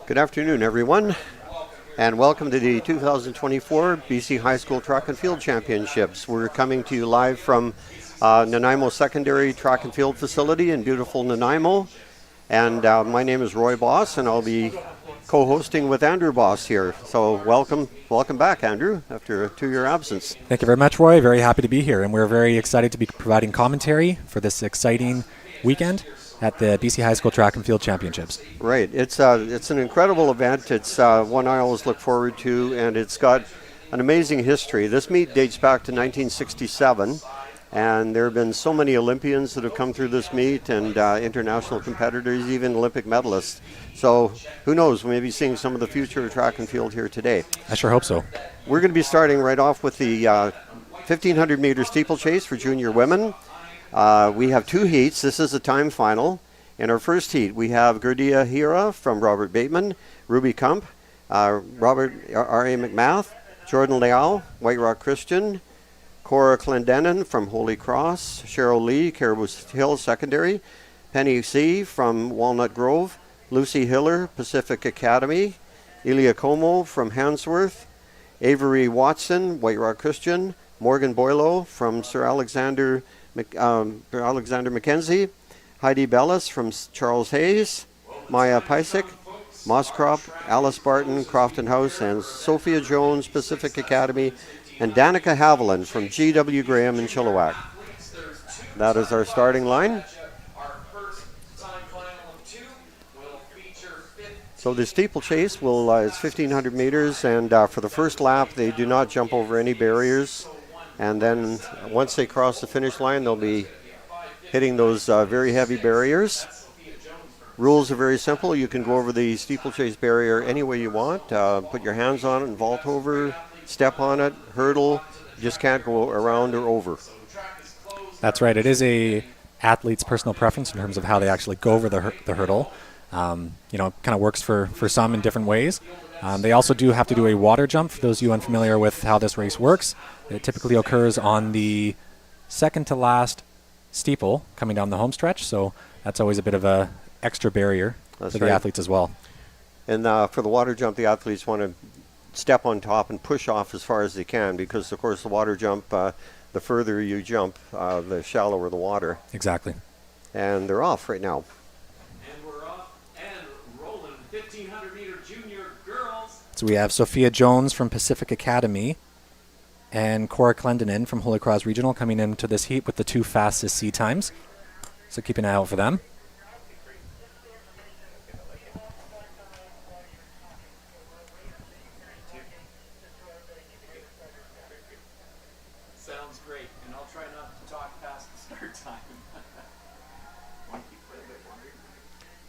Good afternoon, everyone, and welcome to the 2024 BC High School Track and Field Championships. We're coming to you live from Nanaimo Secondary Track and Field Facility in beautiful Nanaimo. And my name is Roy Boss, and I'll be co-hosting with Andrew Boss here. So welcome back, Andrew, after a 2-year absence. Thank you very much, Roy. Very happy to be here, and we're very excited to be providing commentary for this exciting weekend at the BC High School Track and Field Championships. Right. It's an incredible event. It's one I always look forward to, and it's got an amazing history. This meet dates back to 1967, and there have been so many Olympians that have come through this meet, and international competitors, even Olympic medalists. So who knows, we may be seeing some of the future of track and field here today. I sure hope so. We're going to be starting right off with the 1,500-meter steeplechase for junior women. We have 2 heats. This is a time final. In our first heat, we have Gurdia Hira from Robert Bateman, Ruby Kump, Robert R.A. McMath, Jordan Leal, White Rock Christian, Cora Clendenin from Holy Cross, Cheryl Lee, Caribou Hill Secondary, Penny C. from Walnut Grove, Lucy Hiller, Pacific Academy, Elia Como from Handsworth, Avery Watson, White Rock Christian, Morgan Boylo from Sir Alexander Mackenzie, Heidi Bellis from Charles Hayes, Maya Pysick, Mosscrop, Alice Barton, Crofton House, and Sophia Jones, Pacific Academy, and Danica Haviland from G.W. Graham in Chilliwack. That is our starting line. So the steeplechase is 1,500 meters, and for the first lap, they do not jump over any barriers. And then once they cross the finish line, they'll be hitting those very heavy barriers. Rules are very simple. You can go over the steeplechase barrier any way you want. Put your hands on it and vault over, step on it, hurdle. You just can't go around or over. That's right. It is a athlete's personal preference in terms of how they actually go over the hurdle. Kind of works for some in different ways. They also do have to do a water jump. For those of you unfamiliar with how this race works, it typically occurs on the second to last steeple coming down the home stretch. So that's always a bit of a extra barrier for the athletes as well. And for the water jump, the athletes want to step on top and push off as far as they can because, of course, the water jump, the further you jump, the shallower the water. Exactly. And they're off right now. And we're off and rolling 1,500-meter junior girls. So we have Sophia Jones from Pacific Academy and Cora Clendenin from Holy Cross Regional coming into this heat with the 2 fastest C times. So keep an eye out for them. Sounds great, and I'll try not to talk past the start time.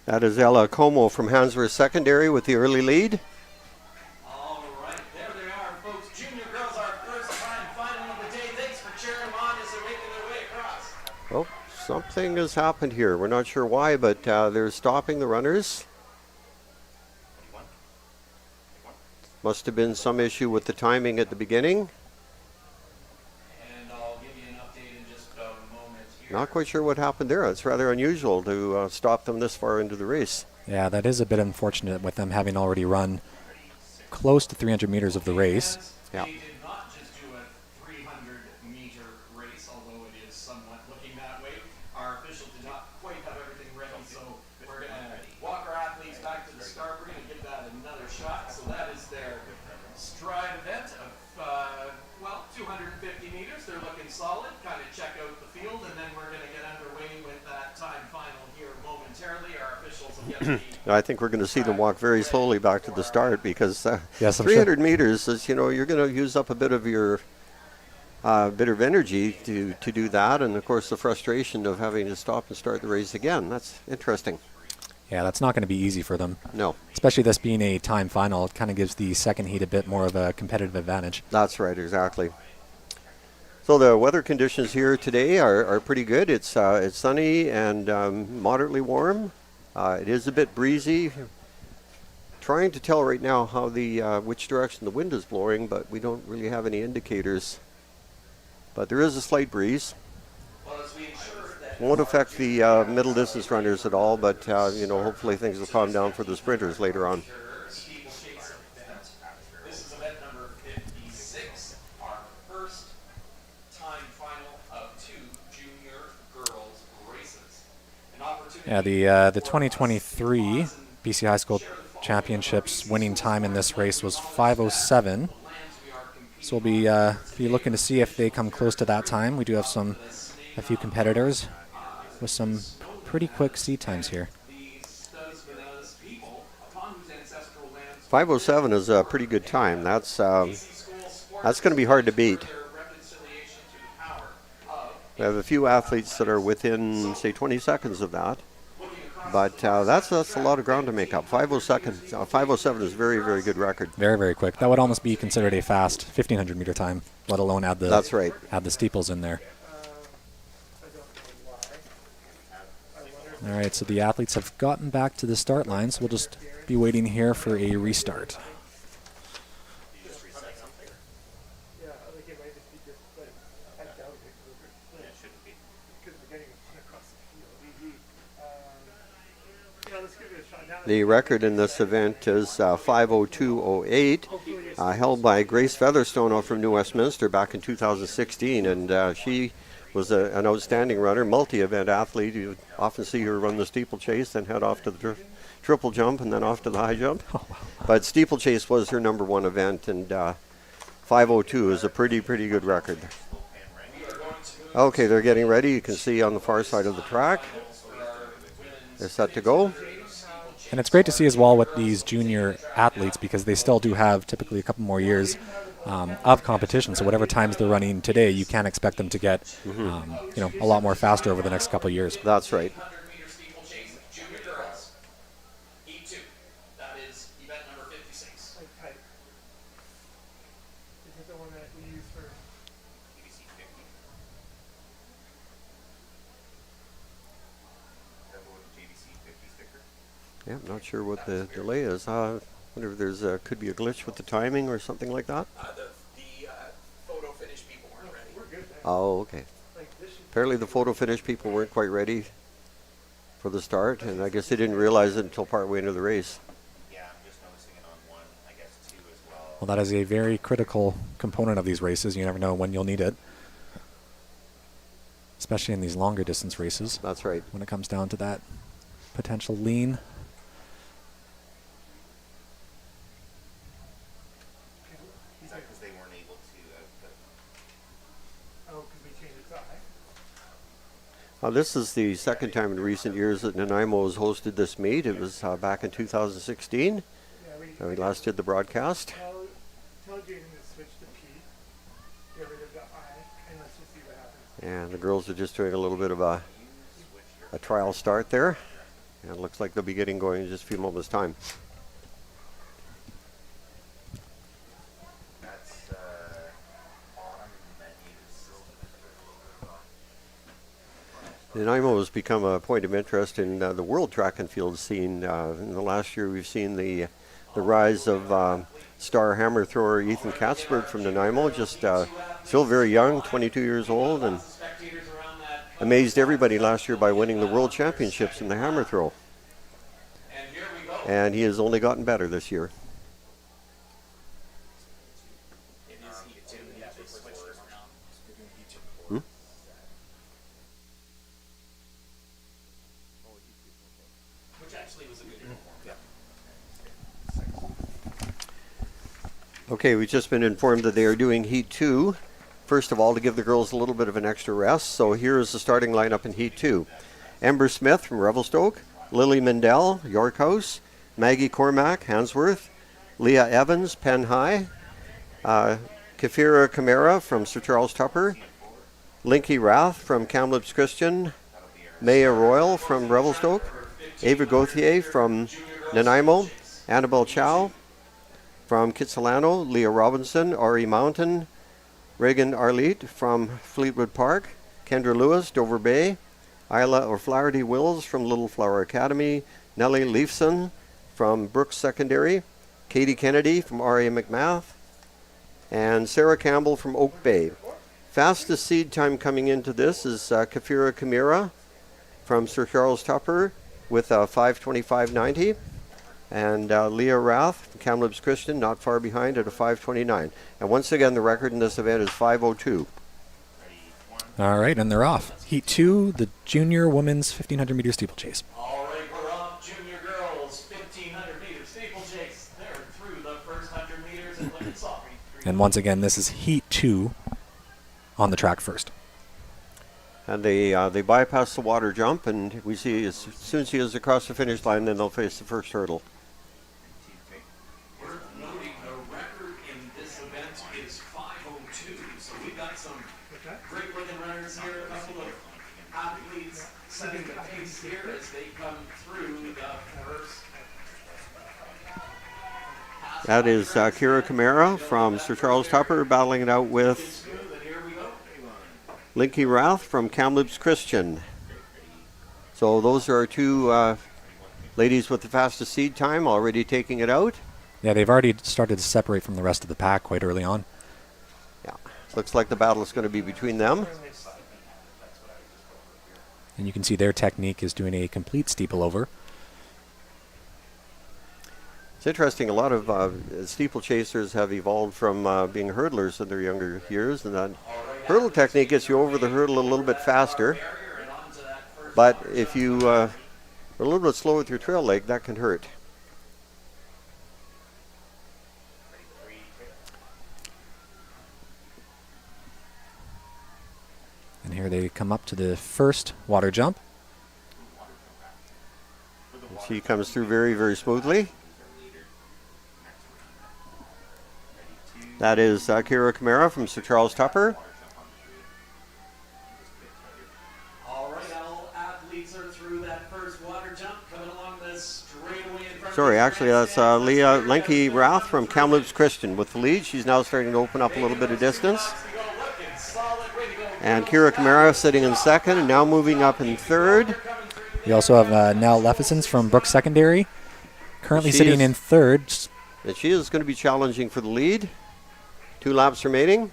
That is Ella Como from Handsworth Secondary with the early lead. All right, there they are, folks. Junior girls, our first time final of the day. Thanks for cheering them on as they're making their way across. Oh, something has happened here. We're not sure why, but they're stopping the runners. Must have been some issue with the timing at the beginning. And I'll give you an update in just a moment here. Not quite sure what happened there. It's rather unusual to stop them this far into the race. Yeah, that is a bit unfortunate with them having already run close to 300 meters of the race. Yeah. They did not just do a 300-meter race, although it is somewhat looking that way. Our officials did not quite have everything ready, so we're going to walk our athletes back to the start. We're going to give that another shot. So that is their stride event of, 250 meters. They're looking solid. Kind of check out the field, and then we're going to get underway with that time final here momentarily. Our officials will get the I think we're going to see them walk very slowly back to the start because Yes, I'm 300 meters is, you're going to use up a bit of your bit of energy to do that, and of course the frustration of having to stop and start the race again. That's interesting. Yeah, that's not going to be easy for them. No. Especially this being a time final, it kind of gives the second heat a bit more of a competitive advantage. That's right, exactly. So the weather conditions here today are pretty good. It's sunny and moderately warm. It is a bit breezy. Trying to tell right now how which direction the wind is blowing, but we don't really have any indicators. But there is a slight breeze. Well, as we ensure that Won't affect the middle distance runners at all, but hopefully things will calm down for the sprinters later on. Steeplechase event. This is event number 56, our first time final of 2 junior girls races. An opportunity Yeah, the 2023 BC High School Championships winning time in this race was 5:07. So we'll be looking to see if they come close to that time. We do have a few competitors with some pretty quick seed times here. 5:07 is a pretty good time. That's going to be hard to beat. We have a few athletes that are within, say, 20 seconds of that. But that's a lot of ground to make up. 5:07 is a very, very good record. Very, very quick. That would almost be considered a fast 1,500 meter time, let alone add the That's right. add the steeples in there. All right, so the athletes have gotten back to the start line, so we'll just be waiting here for a restart. The record in this event is 5:02:08, held by Grace Featherstone out from New Westminster back in 2016, and she was an outstanding runner, multi-event athlete. You often see her run the steeplechase, then head off to the triple jump, and then off to the high jump. But steeplechase was her number one event, and 5:02 is a pretty good record. Okay, they're getting ready. You can see on the far side of the track. They're set to go. And it's great to see as well with these junior athletes because they still do have typically a couple more years of competition. So whatever times they're running today, you can expect them to get a lot more faster over the next couple of years. That's right. junior girls. Heat 2. That is event number 56. Like pipe. Is it the one that we use for BBC 50. Is that what JBC 50 sticker? Yeah, I'm not sure what the delay is. I wonder if there's could be a glitch with the timing or something like that. The photo finish people weren't ready. we're good there. Oh, okay. Like this should Apparently the photo finish people weren't quite ready for the start, and I guess they didn't realize it until partway into the race. Yeah, I'm just noticing it on 1, I guess 2 as well. Well, that is a very critical component of these races. You never know when you'll need it, especially in these longer distance races That's right. when it comes down to that potential lean. Is that because they weren't able to because we changed its eye. This is the second time in recent years that Nanaimo has hosted this meet. It was back in 2016. Yeah, We last did the broadcast. tell Jaden to switch to P. Get rid of the I, and let's just see what happens. And the girls are just doing a little bit of a trial start there. And it looks like they'll be getting going in just a few moments' time. that's bottom menus. Nanaimo has become a point of interest in the world track and field scene. In the last year, we've seen the rise of star hammer thrower Ethan Katzberg from Nanaimo, just still very young, 22 years old, and amazed everybody last year by winning the world championships in the hammer throw. And here we go. And he has only gotten better this year. It is Heat 2. Yeah, they switched it around. We're doing Heat 2. Hmm? Which actually was a good uniform. Yeah. Okay, we've just been informed that they are doing Heat 2. First of all, to give the girls a little bit of an extra rest. So here is the starting lineup in Heat 2. Amber Smith from Revelstoke, Lily Mindell, York House, Maggie Cormack, Hansworth, Leah Evans, Penn High, Kefira Camara from Sir Charles Tupper, Linky Rath from Kamloops Christian, Maya Royal from Revelstoke, Ava Gauthier from Nanaimo, Annabelle Chow from Kitsilano, Leah Robinson, Ari Mountain, Reagan Arlete from Fleetwood Park, Kendra Lewis, Dover Bay, Isla O'Flaherty Wills from Little Flower Academy, Nellie Leifson from Brooks Secondary, Katie Kennedy from R.A. McMath, and Sarah Campbell from Oak Bay. Fastest seed time coming into this is Kefira Camara from Sir Charles Tupper with a 5:25.90. And Leah Rath from Kamloops Christian not far behind at a 5:29. And once again, the record in this event is 5:02. All right, and they're off. Heat 2, the junior women's 1,500 meter steeplechase. All right, we're off. Junior girls, 1,500 meters steeplechase. They're through the first 100 meters and women's soccer. And once again, this is Heat 2 on the track first. And they bypass the water jump, and we see as soon as he is across the finish line, then they'll face the first hurdle. Worth noting the record in this event is 5:02. So we've got some great looking runners here. A couple of athletes setting the pace here as they come through the first. That is Kira Camara from Sir Charles Tupper battling it out with Smooth, and here we go. Linky Rath from Kamloops Christian. So those are our two ladies with the fastest seed time already taking it out. Yeah, they've already started to separate from the rest of the pack quite early on. Yeah, looks like the battle is going to be between them. And you can see their technique is doing a complete steeple over. It's interesting, a lot of steeplechasers have evolved from being hurdlers in their younger years, and that hurdle technique gets you over the hurdle a little bit faster. But if you are a little bit slow with your trail leg, that can hurt. And here they come up to the first water jump. She comes through very, very smoothly. That is Kira Camara from Sir Charles Tupper. All right, all athletes are through that first water jump, coming along the straightaway in front. Sorry, actually that's Leah Lenke Rath from Kamloops Christian with the lead. She's now starting to open up a little bit of distance. And Kira Camara sitting in second and now moving up in third. We also have Nell Leffisons from Brooks Secondary, currently She sitting is- in third. And she is going to be challenging for the lead. 2 laps remaining.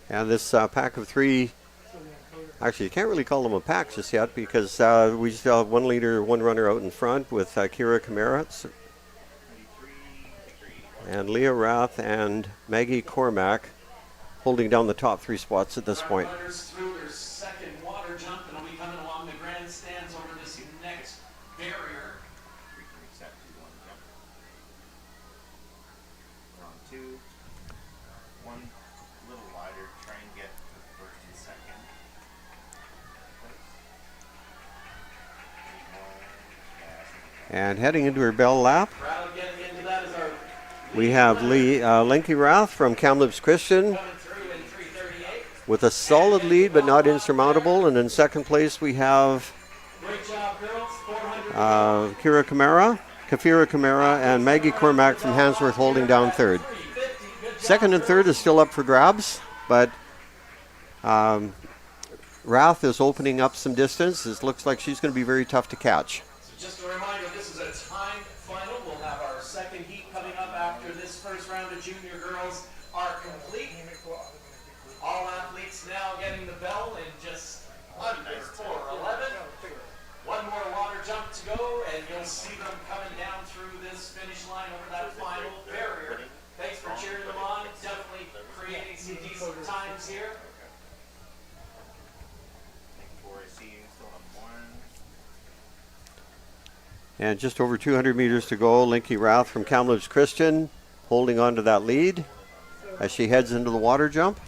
And this pack of 3, actually you can't really call them a pack just yet because we still have 1 leader, 1 runner out in front with Kira Camara and Leah Rath and Maggie Cormack holding down the top 3 spots at this point. Runners through their second water jump, and will be coming along the grandstands over this next barrier. We're on 2. 1 little wider. Try and get to first and second. And heading into her bell lap, Crowd getting into that is our we have Lenke Rath from Kamloops Christian coming through in 3:38. with a solid lead but not insurmountable. And in second place we have Great job, girls. 400. Kafira Camara, and Maggie Cormack from Handsworth holding down third. 350. Good job. Second and third is still up for grabs, but Rath is opening up some distance. It looks like she's going to be very tough to catch. So just a reminder, this is a timed final. We'll have our second heat coming up after this first round of junior girls are complete. All athletes now getting the bell in just under 4:11. 1 more water jump to go, and you'll see them coming down through this finish line over that final barrier. Thanks for cheering them on. Definitely creating some decent times here. And just over 200 meters to go. Linky Rath from Kamloops Christian holding on to that lead as she heads into the water jump.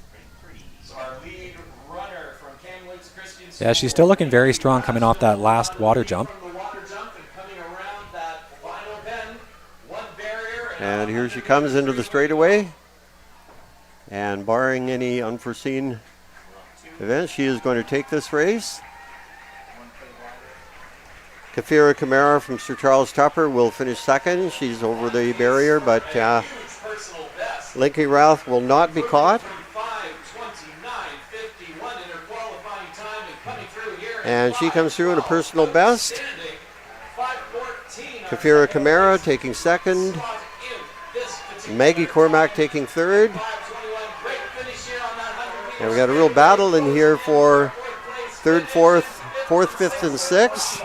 So our lead runner from Kamloops Christian Yeah, she's still looking very strong coming off that last water jump. From the water jump and coming around that final bend, 1 barrier, And here she comes into the straightaway. And barring any unforeseen events, she is going to take this race. Kafira Kamara from Sir Charles Tupper will finish second. She's over the barrier, but Linky Routh will not be caught. And she comes through in a personal best. Kafira Kamara taking second. Maggie Cormack taking third. And we got a real battle in here for third, fourth, fifth, and sixth.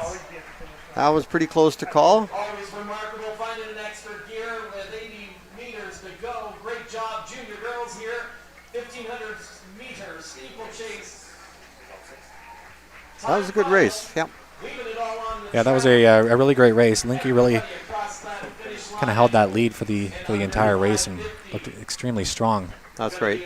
That was pretty close to call. Always remarkable finding an extra gear with 80 meters to go. Great job, junior girls here. 1,500 meters steeplechase. That was a good race. Yep. Yeah, that was a really great race. Linky really kind of held that lead for the entire race and looked extremely strong. That's right.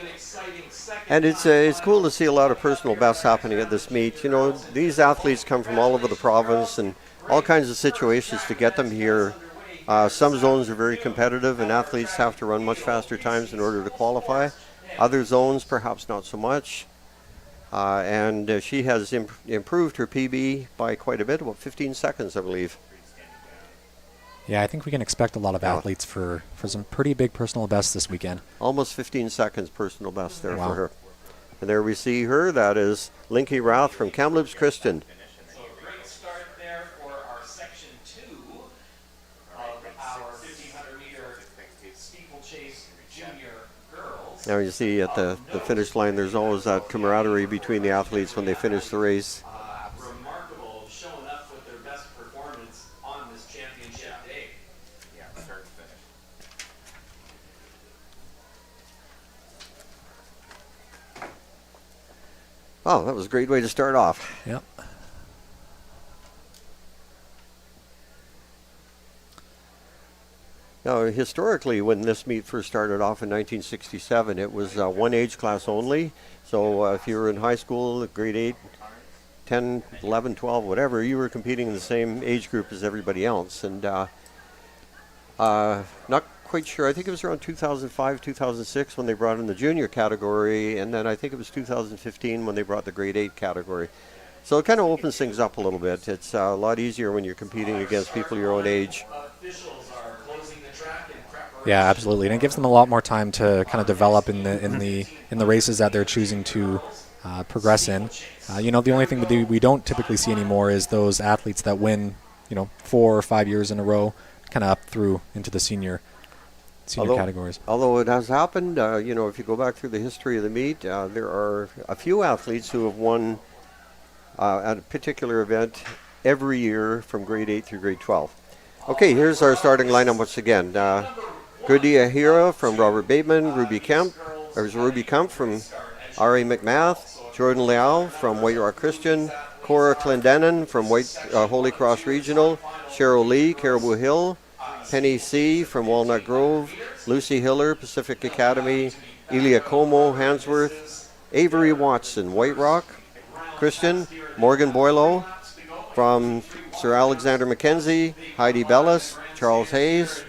And it's cool to see a lot of personal bests happening at this meet. You know, these athletes come from all over the province and all kinds of situations to get them here. Some zones are very competitive and athletes have to run much faster times in order to qualify. Other zones, perhaps not so much. And she has improved her PB by quite a bit, about 15 seconds, I believe. Yeah, I think we can expect a lot of athletes for some pretty big personal bests this weekend. Almost 15 seconds personal best there Wow. for her. And there we see her. That is Linky Routh from Kamloops Christian. So a great start there for our section 2 of our 1,500 meter steeplechase junior girls. Now you see at the finish line, there's always that camaraderie between the athletes when they finish the race. Remarkable showing up with their best performance on this championship day. Yeah, start to finish. Oh, that was a great way to start off. Yep. Now, historically, when this meet first started off in 1967, it was one age class only. So if you were in high school, grade 8, 10, 11, 12, whatever, you were competing in the same age group as everybody else. And not quite sure. I think it was around 2005, 2006 when they brought in the junior category. And then I think it was 2015 when they brought the grade 8 category. So it kind of opens things up a little bit. It's a lot easier when you're competing against people your own age. Officials are closing the track in preparation. Yeah, absolutely, and it gives them a lot more time to kind of develop in the races that they're choosing to progress in. You know, the only thing that we don't typically see anymore is those athletes that win, 4 or 5 years in a row, kind of up through into the senior categories. Although it has happened, if you go back through the history of the meet, there are a few athletes who have won at a particular event every year from grade 8 through grade 12. Okay, here's our starting lineup once again. Gurdia Hira from Robert Bateman, Ruby Kemp from R.A. McMath, Jordan Liao from White Rock Christian, Cora Clendenin from Holy Cross Regional, Cheryl Lee, Caribou Hill, Penny C. from Walnut Grove, Lucy Hiller, Pacific Academy, Elia Como, Handsworth, Avery Watson, White Rock Christian, Morgan Boylo from Sir Alexander Mackenzie, Heidi Bellis, Charles Hayes,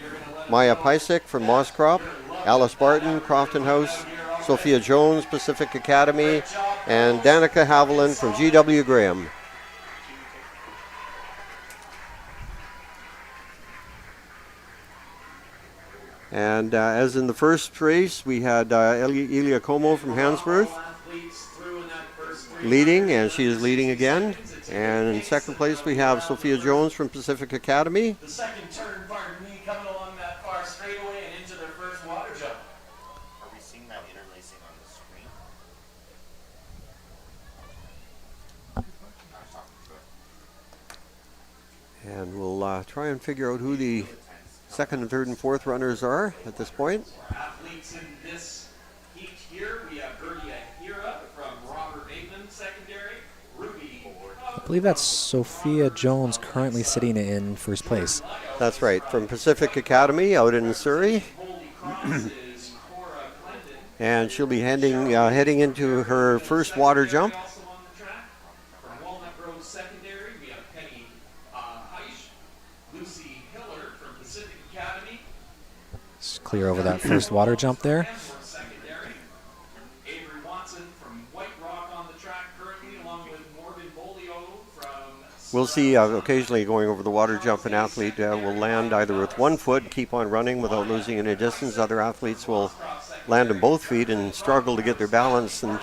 Maya Pysick from Mosscrop, Alice Barton, Crofton House, Sophia Jones, Pacific Academy, and Danica Haviland from G.W. Graham. And as in the first race, we had Elia Como from Handsworth leading, and she is leading again. And in second place, we have Sophia Jones from Pacific Academy. The second turn, pardon me, coming along that far straightaway and into their first water jump. Are we seeing that interlacing on the screen? And we'll try and figure out who the second and third and fourth runners are at this point. Athletes in this heat here, we have Gurdia Hira from Robert Bateman Secondary, Ruby. I believe that's Sophia Jones currently sitting in first place. That's right, from Pacific Academy out in Surrey. And she'll be heading into her first water jump. Also on the track. From Walnut Grove Secondary, we have Penny Heisch, Lucy Hiller from Pacific Academy, clear over that first water jump there. For secondary, Avery Watson from White Rock on the track currently, along with Morgan Bolio from. We'll see occasionally going over the water jump, an athlete will land either with one foot and keep on running without losing any distance. Other athletes will land on both feet and struggle to get their balance. And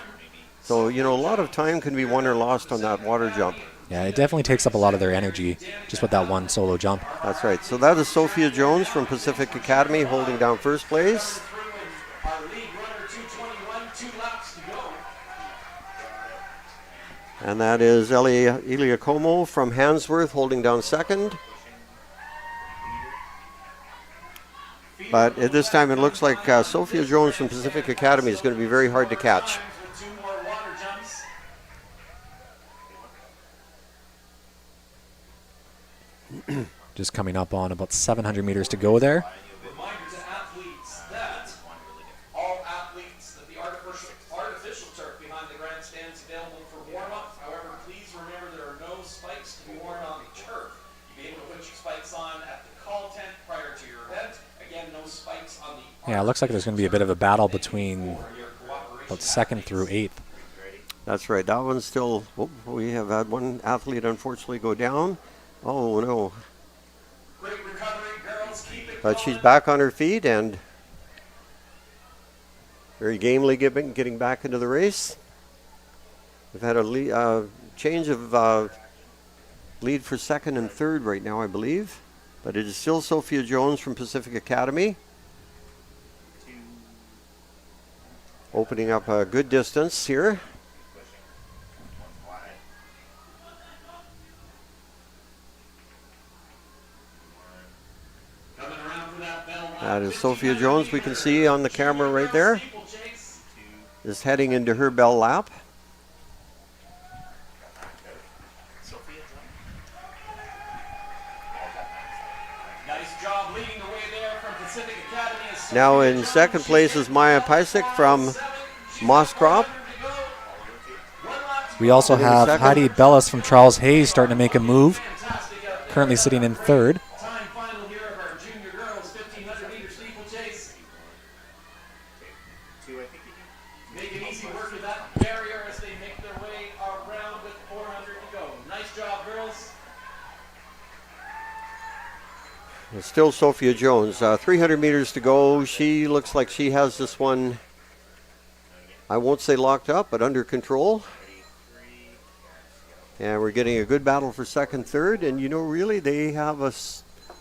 so, you know, a lot of time can be won or lost on that water jump. Yeah, it definitely takes up a lot of their energy just with that one solo jump. That's right. So that is Sophia Jones from Pacific Academy holding down first place. Our lead runner, 2:21, 2 laps to go. And that is Elia Como from Handsworth holding down second. But at this time it looks like Sophia Jones from Pacific Academy is going to be very hard to catch. With 2 more water jumps. Just coming up on about 700 meters to go there. Reminder to athletes that all athletes that the artificial turf behind the grandstand is available for warm-up. However, please remember there are no spikes to be worn on the turf. You'll be able to put your spikes on at the call tent prior to your event. Again, no spikes on the. Yeah, it looks like there's going to be a bit of a battle between about 2nd through 8th. That's right. That one's still. Oh, we have had one athlete unfortunately go down. Oh no. Great recovery, girls. Keep it But she's back on her feet and very gamely getting back into the race. We've had a change of lead for second and third right now, I believe. But it is still Sophia Jones from Pacific Academy. Opening up a good distance here. coming around for that bell lap. That is Sophia Jones, we can see on the camera right there, Steeplechase. is heading into her bell lap. Nice job leading the way there from Pacific Academy. as Now Sophia in Jones. second place is Maya Pysick from Mosscrop. We also Sitting in have second. Heidi Bellis from Charles Hayes starting to make a move. Fantastic effort. Currently sitting in 3rd. Time final here of our junior girls 1500 meter steeplechase. 2, I think you can. Make it easy work with that barrier as they make their way around with 400 to go. Nice job, girls. It's still Sophia Jones. 300 meters to go. She looks like she has this one, I won't say locked up, but under control. And we're getting a good battle for second, third. And, you know, really, they have a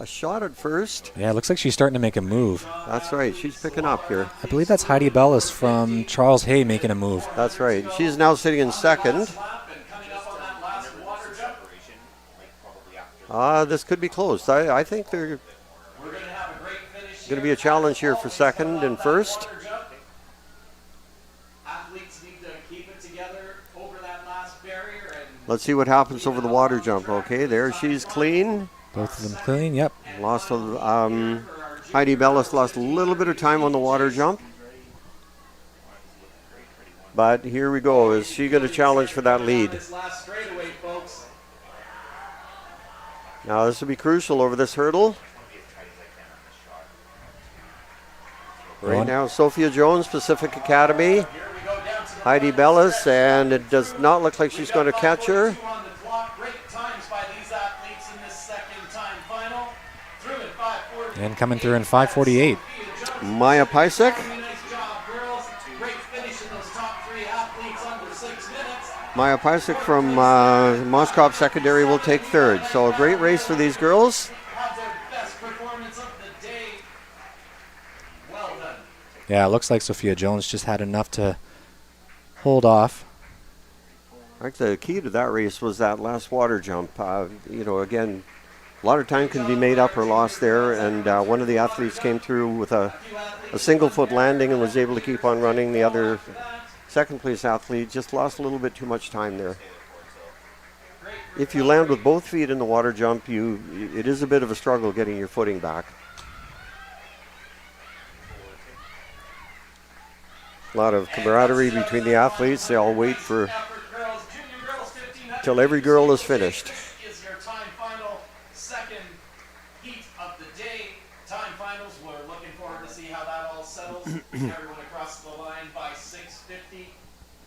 shot at first. Yeah, it looks like she's starting to make a move. That's right. She's picking up here. I believe that's Heidi Bellis from Charles Hay making a move. That's right. She's now sitting in second. Lap and coming up on that last water jump. This could be close. I think they're We're going to have a great finish. going to be a challenge here for second and first. Athletes need to keep it together over that last barrier and Let's see what happens over the water jump. Okay, there she's clean. Both of them clean, yep. Lost Heidi Bellis lost a little bit of time on the water jump. But here we go. Is she going to challenge for that lead? this last straightaway, folks. Now this will be crucial over this hurdle. Right now, Sophia Jones, Pacific Academy. Here we go down to the Heidi Bellis, and it does not look like she's going to catch her. on the clock. Great times by these athletes in this second time final. Through at 5:40. And coming through in 5:48. Maya Pysick. Nice job, girls. Great finish in those top 3 athletes under 6 minutes. Maya Pysick from Mosscrop Secondary will take third. So a great race for these girls. Have their best performance of the day. Well done. Yeah, it looks like Sophia Jones just had enough to hold off. I think the key to that race was that last water jump. You know, again, a lot of time can be made up or lost there, and one of the athletes came through with a single foot landing and was able to keep on running. The other second place athlete just lost a little bit too much time there. If you land with both feet in the water jump, it is a bit of a struggle getting your footing back. A lot of camaraderie between the athletes. They all wait for till every girl is finished. Is your time final second heat of the day. Time finals. We're looking forward to see how Everyone across the line by 6:50.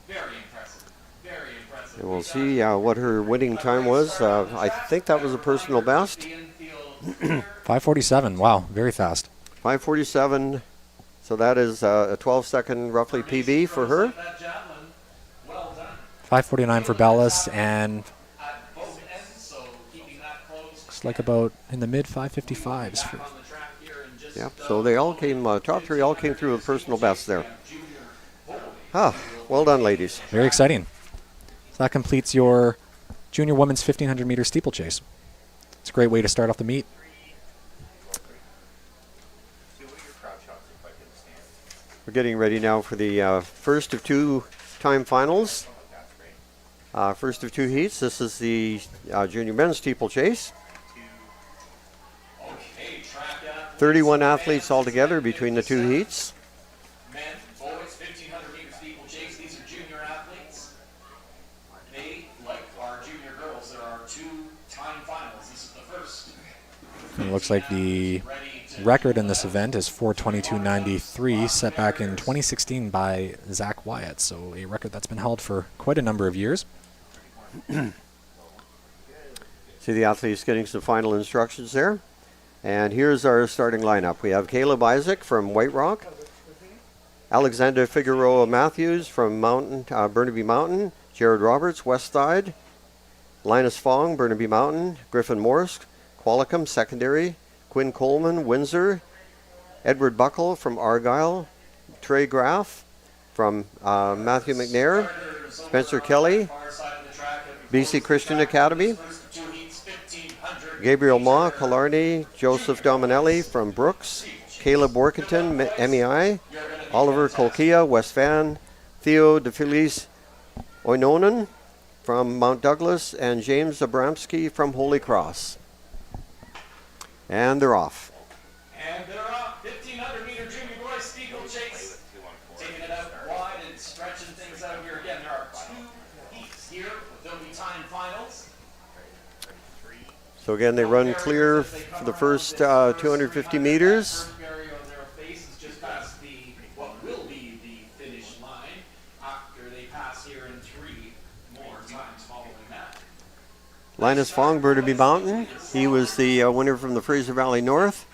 Very impressive. Very impressive. And we'll see what her winning time was. I think that was a personal best. 5:47. Wow, very fast. 5:47. So that is a 12-second roughly PB for her. Well done. 5:49 for Bellis, and At both ends, so keeping that close. looks like about in the mid 5:55s. Back on the track here in just Yep. So they all came. Top three all came through with personal bests there. Well done, ladies. Very exciting. So that completes your junior women's 1500 meter steeplechase. It's a great way to start off the meet. We're getting ready now for the first of two time finals. First of two heats. This is the junior men's steeplechase. Okay, track athletes. 31 athletes altogether between the two heats. Men, boys, 1500 meter steeplechase. These are junior athletes. They, like our junior girls, there are two time finals. This is the first. It looks like the record in this event is 4:22.93, set back in 2016 by Zach Wyatt. So a record that's been held for quite a number of years. See the athletes getting some final instructions there. And here's our starting lineup. We have Caleb Isaac from White Rock, Alexander Figueroa Matthews from Burnaby Mountain, Jared Roberts, West Side, Linus Fong, Burnaby Mountain, Griffin Morse, Qualicum Secondary, Quinn Coleman, Windsor, Edward Buckle from Argyle, Trey Graff from Matthew McNair, Spencer Kelly, BC Christian Academy, Gabriel Ma, Killarney, Joseph Dominelli from Brooks, Caleb Workington, MEI, Oliver Kolkia, West Van, Theo DeFelice Oinonen from Mount Douglas, and James Abramsky from Holy Cross. And they're off. And they're off. 1500 meter junior boys steeplechase. Taking it out wide and stretching things out here again. There are two heats here. There'll be time finals. So again, they run clear for the first 250 meters. Barrier on their face is just past the what will be the finish line after they pass here in 3 more times following that. Linus Fong, Burnaby Mountain. He was the winner from the Fraser Valley North.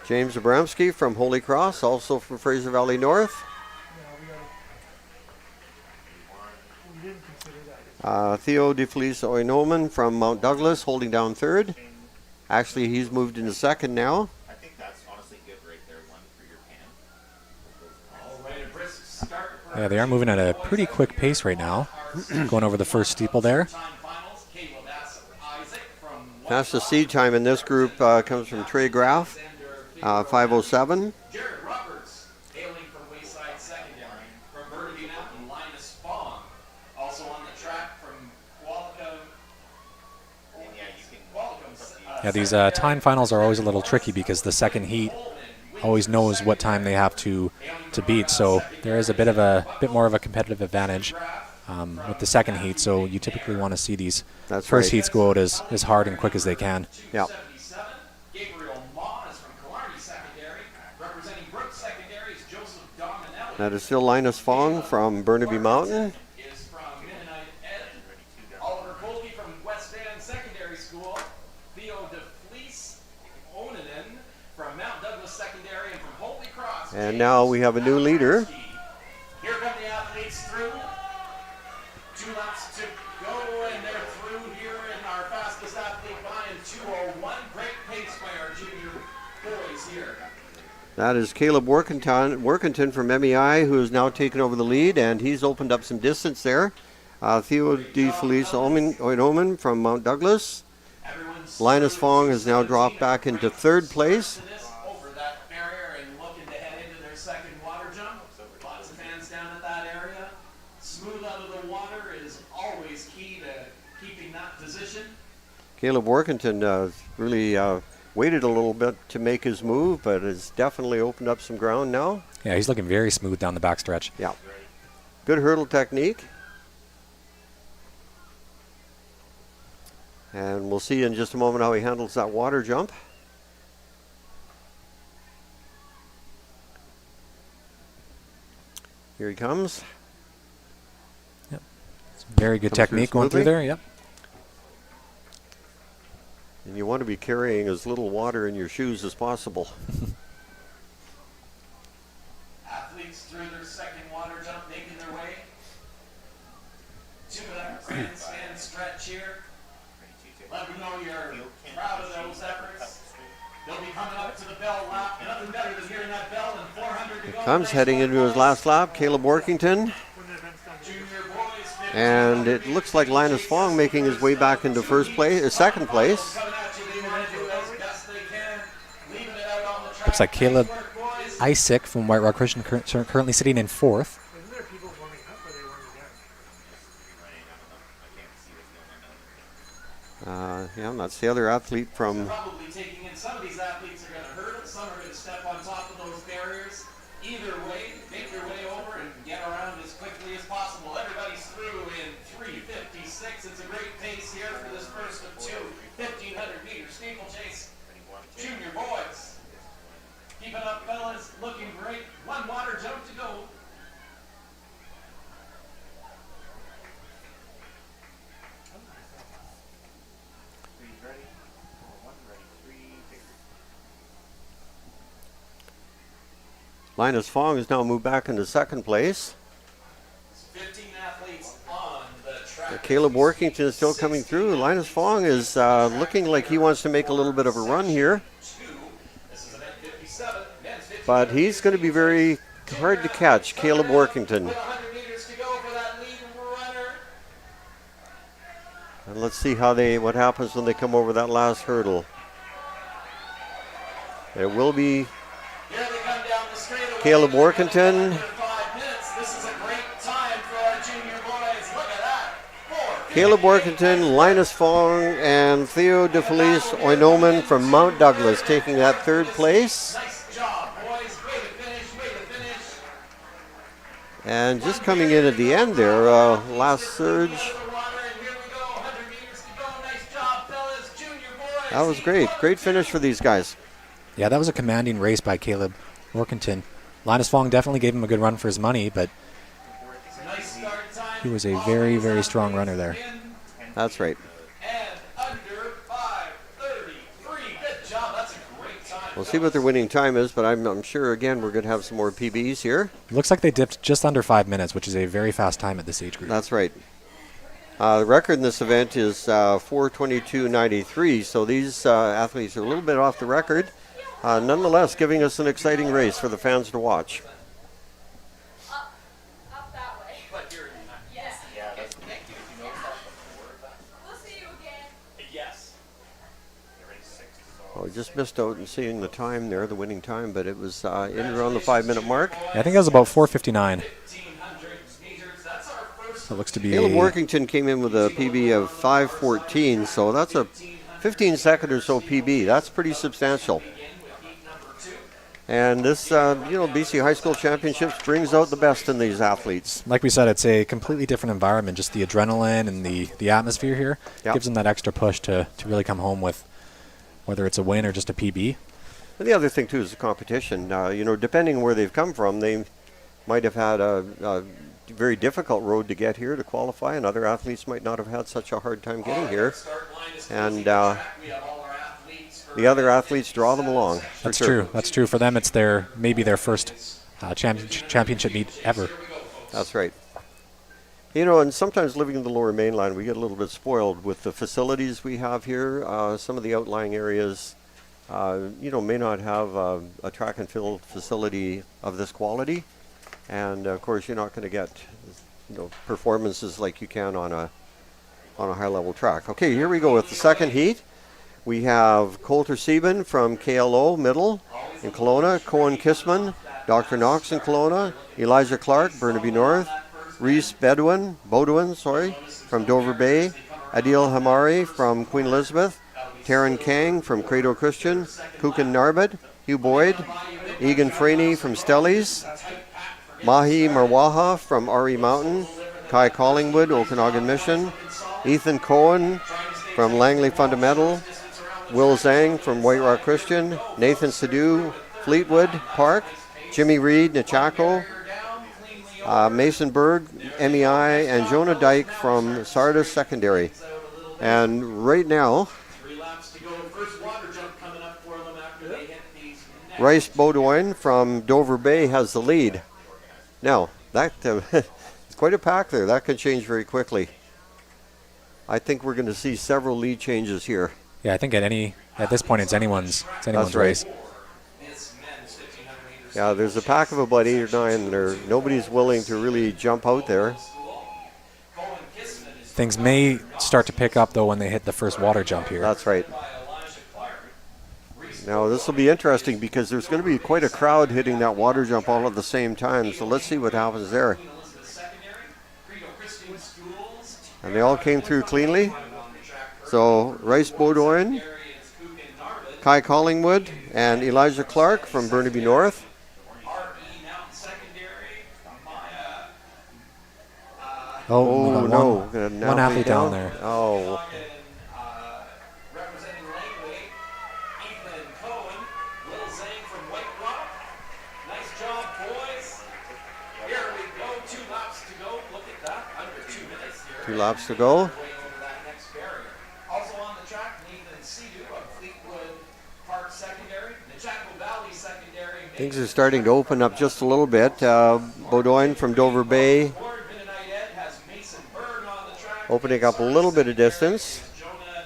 James Abramsky from Holy Cross, also from Fraser Valley North. We didn't consider that. Theo DeFelice Oinoman from Mount Douglas, holding down third. Actually, he's moved into second now. I think that's honestly good right there, one for your pan. All right, a brisk start. Yeah, they are moving at a pretty quick pace right now. Going over the first steeple there. Time finals. Caleb Isaac from Fastest seed time in this group comes from Trey Graff, 5:07. Jared Roberts, hailing from Wayside Secondary. From Burnaby Mountain, Linus Fong. Also on the track from Qualicum. Yeah, these time finals are always a little tricky because the second heat always knows what time they have to beat. So there is a bit more of a competitive advantage with the second heat. So you typically want to see these That's first right. heats go out as hard and quick as they can. Yeah. 77. Gabriel Ma is from Killarney Secondary. Representing Brooks Secondary is Joseph Dominelli. That is still Linus Fong from Burnaby Mountain. Is from Mennonite Ed. Oliver Colby from West Van Secondary School. Theo DeFelice Onanen from Mount Douglas Secondary and from Holy Cross. And now we have a new leader. Here come the athletes through. 2 laps to go, and they're through here in our fastest athlete by in 2:01. Great pace by our junior boys here. That is Caleb Workington from MEI, who has now taken over the lead, and he's opened up some distance there. Theo DeFelice Oinoman from Mount Douglas. Everyone's Linus Fong has now dropped back into third place. to this over that barrier and looking to head into their second water jump. Lots of fans down at that area. Smooth out of the water is always key to keeping that position. Caleb Workington really waited a little bit to make his move, but has definitely opened up some ground now. Yeah, he's looking very smooth down the backstretch. Yeah. Good hurdle technique. And we'll see in just a moment how he handles that water jump. Here he comes. Very good Comes through technique going through smoothly. there. Yep. And you want to be carrying as little water in your shoes as possible. Athletes through their second water jump, making their way to that grandstand stretch here. Let them know you're proud of those efforts. They'll be coming up to the bell lap. Nothing better than hearing that bell and 400 to go. Comes heading into his last lap, Caleb Workington. Junior boys, And it looks like Linus Fong making his way back into second place. coming at you. They want to do as best they can. Leaving it out on the track. Looks like Caleb Work, boys. Isaac from White Rock Christian currently sitting in 4th. Isn't there people warming up or are they warming down? Yeah, that's the other athlete from. Probably taking in some of these athletes are going to hurdle, some are going to step on top of those barriers. Either way, make your way over and get around as quickly as possible. Everybody's through in 3:56. It's a great pace here for this first of two 1,500-meter steeplechase. Junior boys, keep it up, fellas. Looking great. One water jump to go. Three ready. One ready. Three. Take. Linus Fong has now moved back into second place. 15 athletes on the track. Caleb Workington is still coming through. Linus Fong is looking like he wants to make a little bit of a run here. This is event 57. Men's 15. But he's going to be very hard to catch, Caleb Workington. 100 meters to go for that lead runner. And let's see what happens when they come over that last hurdle. It will be Here they come down the straightaway. Caleb Workington. Under 5 minutes. This is a great time for our junior boys. Look at that. 4:58. Caleb Workington, Linus Fong, and Theo DeFelice Oinoman from Mount Douglas taking that third place. Nice job, boys. Way to finish. Way to finish. And just coming in at the end there, last surge. Out of the water, and here we go. 100 meters to go. Nice job, fellas. Junior boys. That was great. Great finish for these guys. Yeah, that was a commanding race by Caleb Workington. Linus Fong definitely gave him a good run for his money, but Nice start time. he was a very, very strong runner there. That's right. And under 5:33. Good job. That's a great time. We'll see what their winning time is, but I'm sure, again, we're going to have some more PBs here. It looks like they dipped just under 5 minutes, which is a very fast time at this age group. That's right. The record in this event is 4:22.93, so these athletes are a little bit off the record. Nonetheless, giving us an exciting race for the fans to watch. Up that way. Yes. Yeah, that's thank you. You know that before that. We'll see you again. Yes. They're ready 6. Well, we just missed out in seeing the time there, the winning time, but it was in around the 5-minute mark. Yeah, I think that was about 4:59. 1,500 meters. That's our first. So it looks to be Caleb Workington came in with a PB of 5:14, so that's a 15-second or so PB. That's pretty substantial. And this, BC High School Championships brings out the best in these athletes. like we said, it's a completely different environment. Just the adrenaline and the atmosphere here Yep. gives them that extra push to really come home with, whether it's a win or just a PB. And the other thing, too, is the competition. Depending on where they've come from, they might have had a very difficult road to get here to qualify, and other athletes might not have had such a hard time getting here. And We have all our athletes for the other athletes draw them along. for That's sure. true. That's true. For them, it's maybe their first championship meet ever. That's right. And sometimes living in the Lower Mainland, we get a little bit spoiled with the facilities we have here. Some of the outlying areas, may not have a track and field facility of this quality. And, of course, you're not going to get, performances like you can on a high-level track. Okay, here we go with the second heat. We have Coulter Sieben from KLO Middle in Kelowna, Cohen Kissman, Dr. Knox in Kelowna, Elijah Clark, Burnaby North, Reese Bodwin, from Dover Bay, Adil Hamari from Queen Elizabeth, Taryn Kang from Credo Christian, Kukin Narbad, Hugh Boyd, Egan Franey from Stellies, Mahi Marwaha from RE Mountain, Kai Collingwood, Okanagan Mission, Ethan Cohen from Langley Fundamental, Will Zhang from White Rock Christian, Nathan Sidhu, Fleetwood Park, Jimmy Reed, Nechako, Mason Berg, MEI, and Jonah Dyke from Sardis Secondary. And right now, 3 laps to go. First water jump coming up for them after they hit these next. Rice Beaudoin from Dover Bay has the lead. Now, that it's quite a pack there. That could change very quickly. I think we're going to see several lead changes here. Yeah, I think at this point it's anyone's That's right. race. This men's 1500 meters. Yeah, there's a pack of about 8 or 9 there. Nobody's willing to really jump out there. Colin Kissman is Things may start to pick up though when they hit the first water jump here. That's right. by Elijah Clark. Now, this will be interesting because there's going to be quite a crowd hitting that water jump all at the same time. So let's see what happens there. Elizabeth Secondary. Credo Christian Schools. And they all came through cleanly. So Rice Beaudoin, Kai Collingwood, and Elijah Clark from Burnaby North. R.E. Mountain Secondary. Maya. Oh, we got no. one Got an athlete down there. Oh, Representing Langley, Ethan Cohen, Will Zhang from White Rock. Nice job, boys. Here we go. 2 laps to go. Look at that. Under 2 minutes here. 2 laps to go. Way over that next barrier. Also on the track, Nathan Sidhu of Fleetwood Park Secondary, Nachaco Valley Secondary. Things are starting to open up just a little bit. Beaudoin from Dover Bay Ford Mennonite Ed has Mason Berg on the track. opening up a little bit of distance. Jonah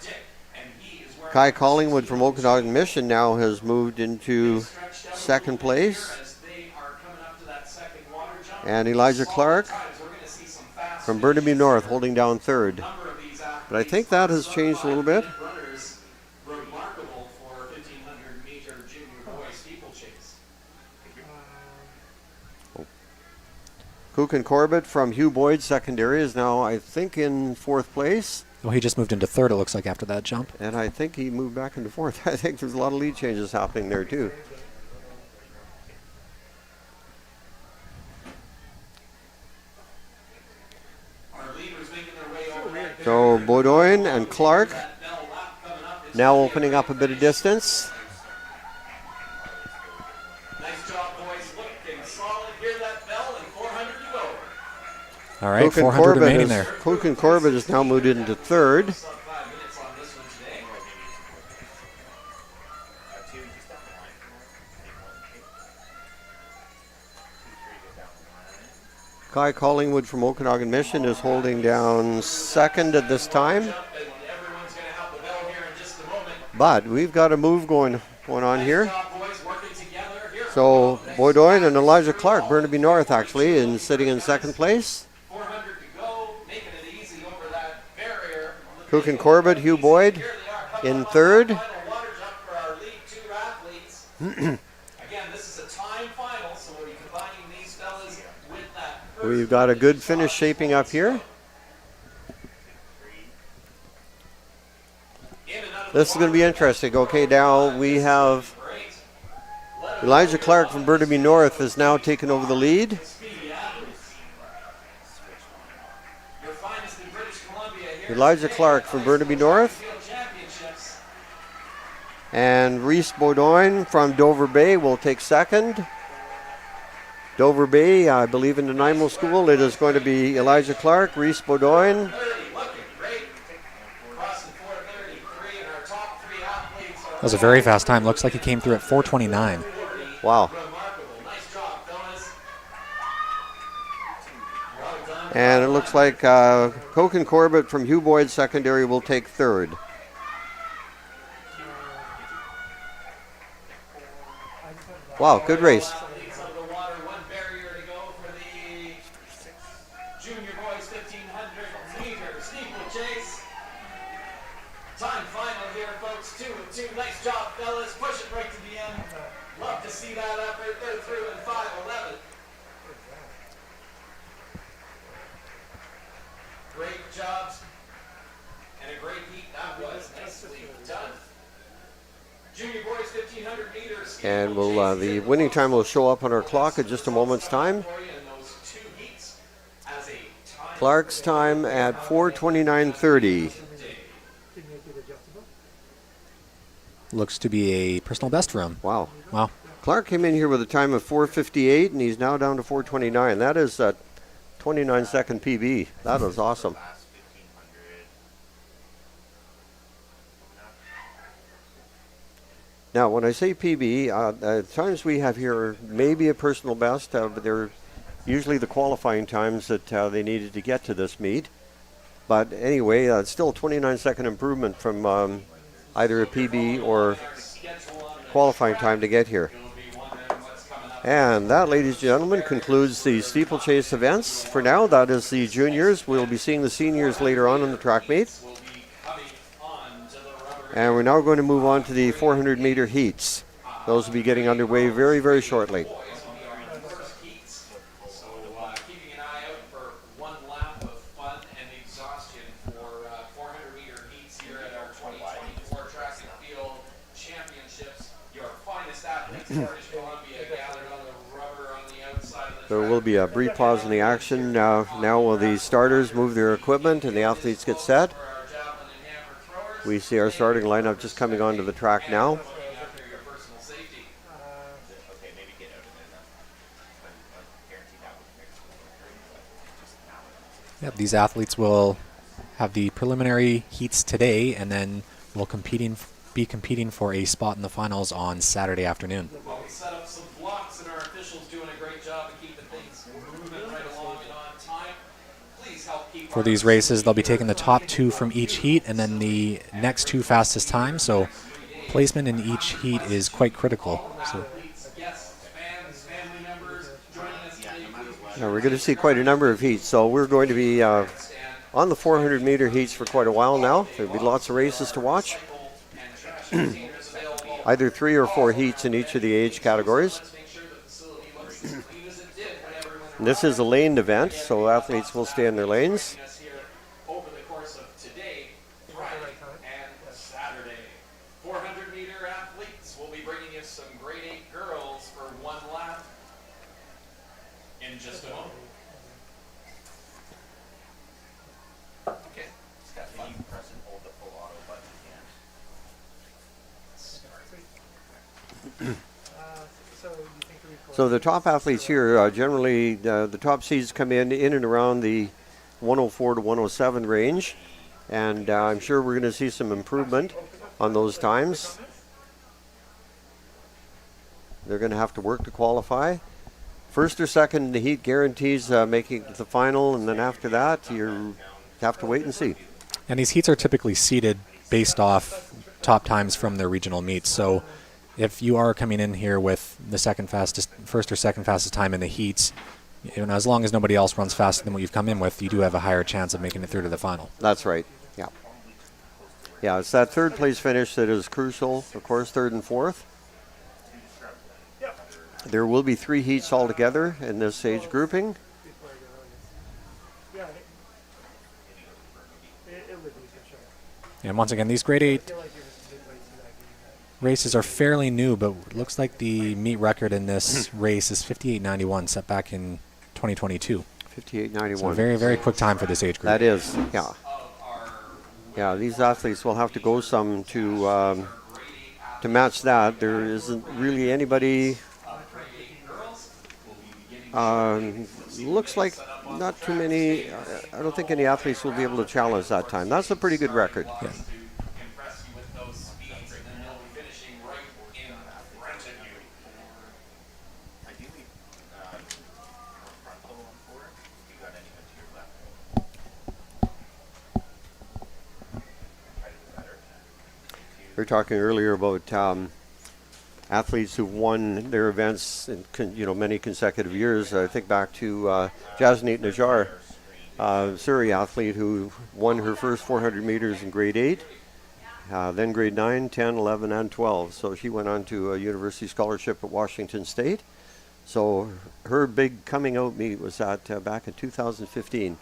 Dick, and he is wearing Kai Collingwood from Okanagan Mission now has moved into stretched out second place. as they are coming up to that second water jump. And Elijah Clark Times, we're going to see some fast from Burnaby North holding down third. number of these athletes. But I think that has changed a little bit. Runners remarkable for 1500 meter junior boy steeplechase. Cook and Corbett from Hugh Boyd Secondary is now, I think, in 4th place. Well, he just moved into third, it looks like, after that jump. And I think he moved back into 4th. I think there's a lot of lead changes happening there, too. Our leaders making their way over that So Beaudoin and Clark that bell lap coming up. It's now opening up a bit of distance. nice job, boys. Looking solid. Hear that bell and 400 to go. All right, Cook and 400 Corbett remaining is, there. Cook and Corbett is now moved into 3rd. Sub 5 minutes on this one today. Two just down the line. 2-3 get down the line. Kai Collingwood from Okanagan Mission is holding down 2nd at this time. Jump, and everyone's going to have the bell here in just a moment. But we've got a move going on here. Nice job, boys, working together. Here So Beaudoin and Elijah Clark, Burnaby North actually, and sitting in 2nd place. 400 to go, making it easy over that barrier. Cook and Corbett, Hugh Boyd Here they are coming in up on 3rd. the final water jump for our League 2 athletes. Again, this is a time final, so we'll be combining these fellas with that first. We've got a good finish shaping up here. In and out of This is going to be interesting. Okay, now we have great. Elijah Clark from Burnaby North has now taken over the lead. Speedy athletes. Your finest in British Columbia here. Elijah Clark from Burnaby North. Field Championships. And Reese Beaudoin from Dover Bay will take 2nd. Dover Bay, I believe in the Nanaimo School, it is going to be Elijah Clark, Reese Beaudoin, 30, looking great. Crossing 4:33, and our top 3 athletes are That was a very fast time. Looks like he came through at 4:29. wow. remarkable. Nice job, fellas. Well done. And it looks like Coke and Corbett from Hugh Boyd Secondary will take 3rd. Wow, good race. Athletes of the water, 1 barrier to go for the junior boys 1500 meter steeplechase. Time final here, folks. 2 and 2. Nice job, fellas. Push it right to the end. Love to see that up right there through in 5:11. Great jobs and a great heat that was. Nicely done. Junior boys 1500 meters. And we'll, the winning time will show up on our clock at just a moment's time. For you in those 2 heats as a time Clark's time at 4:29:30. Can make it adjustable. Looks to be a personal best for him. Wow. Wow. Clark came in here with a time of 4:58, and he's now down to 4:29. That is a 29-second PB. That is awesome. Last 1500. Now, when I say PB, the times we have here may be a personal best, but they're usually the qualifying times that they needed to get to this meet. But anyway, it's still a 29-second improvement from either a PB or qualifying time to get here. And that, ladies and gentlemen, concludes the steeplechase events. For now, that is the juniors. We'll be seeing the seniors later on in the track meet. And we're now going to move on to the 400-meter heats. Those will be getting underway very, very shortly. So keeping an eye out for one lap of fun and exhaustion for 400-meter heats here at our 2024 Track and Field Championships. Your finest athletes in British Columbia gathered on the rubber on the outside of the There will be a brief pause in the action. Now will the starters move their equipment and the athletes get set. for our javelin and hammer throwers. We see our starting lineup just coming onto the track now. After your personal safety. Okay, maybe get out of it then. I guarantee that would fix it. Just now. Yep, these athletes will have the preliminary heats today, and then will be competing for a spot in the finals on Saturday afternoon. Well, we set up some blocks, and our officials doing a great job of keeping things moving right along and on time. Please help keep For these races, they'll be taking the top two from each heat and then the next two fastest times. So placement in each heat is quite critical. So athletes, guests, fans, family members joining us today. Please Now we're going to see quite a number of heats. So we're going to be on the 400-meter heats for quite a while now. There'll be lots of races to watch. and trash containers available. Either 3 or 4 heats in each of the age categories. Let's make sure the facility looks as clean as it did when everyone And this is a laned event, so athletes will stay in their lanes. joined us here over the course of today, Friday, and Saturday. 400-meter athletes will be bringing you some grade 8 girls for one lap in just a moment. Okay, Stephanie, you press and hold the full auto button again. So you think we record? So the top athletes here, generally the top seeds come in and around the 104 to 107 range. And I'm sure we're going to see some improvement on those times. They're going to have to work to qualify. First or second in the heat guarantees making it to the final, and then after that, you have to wait and see. And these heats are typically seeded based off top times from their regional meets. So if you are coming in here with the first or second fastest time in the heats, as long as nobody else runs faster than what you've come in with, you do have a higher chance of making it through to the final. That's right. Yeah. Yeah, it's that third place finish that is crucial, of course, third and fourth. There will be 3 heats altogether in this age grouping. Before I go on this. Yeah, it would be for sure. And once again, these grade 8 I feel like you're just midway through that game. races are fairly new, but it looks like the meet record in this race is 58.91, set back in 2022. 58.91. So a very, very quick time for this age group. That is, yeah. Yeah, these athletes will have to go some to match that. There isn't really anybody. Looks like not too many. I don't think any athletes will be able to challenge that time. That's a pretty good record. Yeah. Impress you with those speeds, and then they'll be finishing right in front of you. Ideally, frontal on 4. If you got anyone to your left. Try to do better. We were talking earlier about athletes who've won their events in many consecutive years. I think back to Jasneet Najjar, Surrey athlete who won her first 400 meters in grade 8, then grade 9, 10, 11, and 12. So she went on to a university scholarship at Washington State. So her big coming out meet was at back in 2015.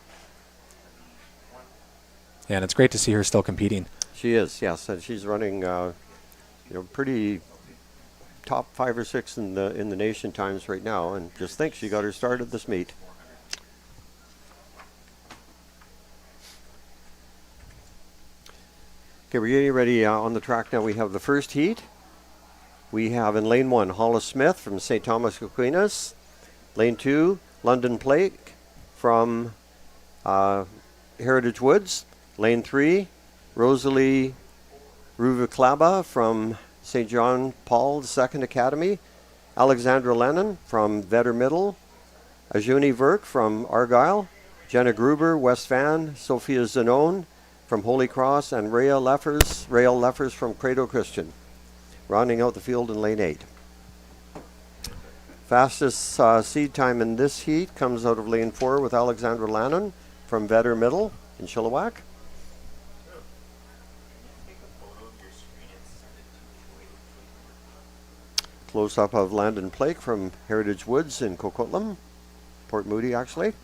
Yeah, and it's great to see her still competing. She is, yes, and she's running, pretty top 5 or 6 in the nation times right now. And just think, she got her start at this meet. Okay, we're getting ready on the track now. We have the first heat. We have in lane 1, Hollis Smith from St. Thomas Aquinas. Lane 2, London Blake from Heritage Woods. Lane 3, Rosalie Ruvaklaba from St. John Paul II Academy. Alexandra Lennon from Vetter Middle. Ajuni Verk from Argyle. Jenna Gruber, West Van. Sophia Zanone from Holy Cross. And Rael Leffers from Credo Christian. Rounding out the field in lane 8. Fastest seed time in this heat comes out of lane 4 with Alexandra Lannon from Vetter Middle in Chilliwack. Close up of Landon Blake from Heritage Woods in Coquitlam, Port Moody actually.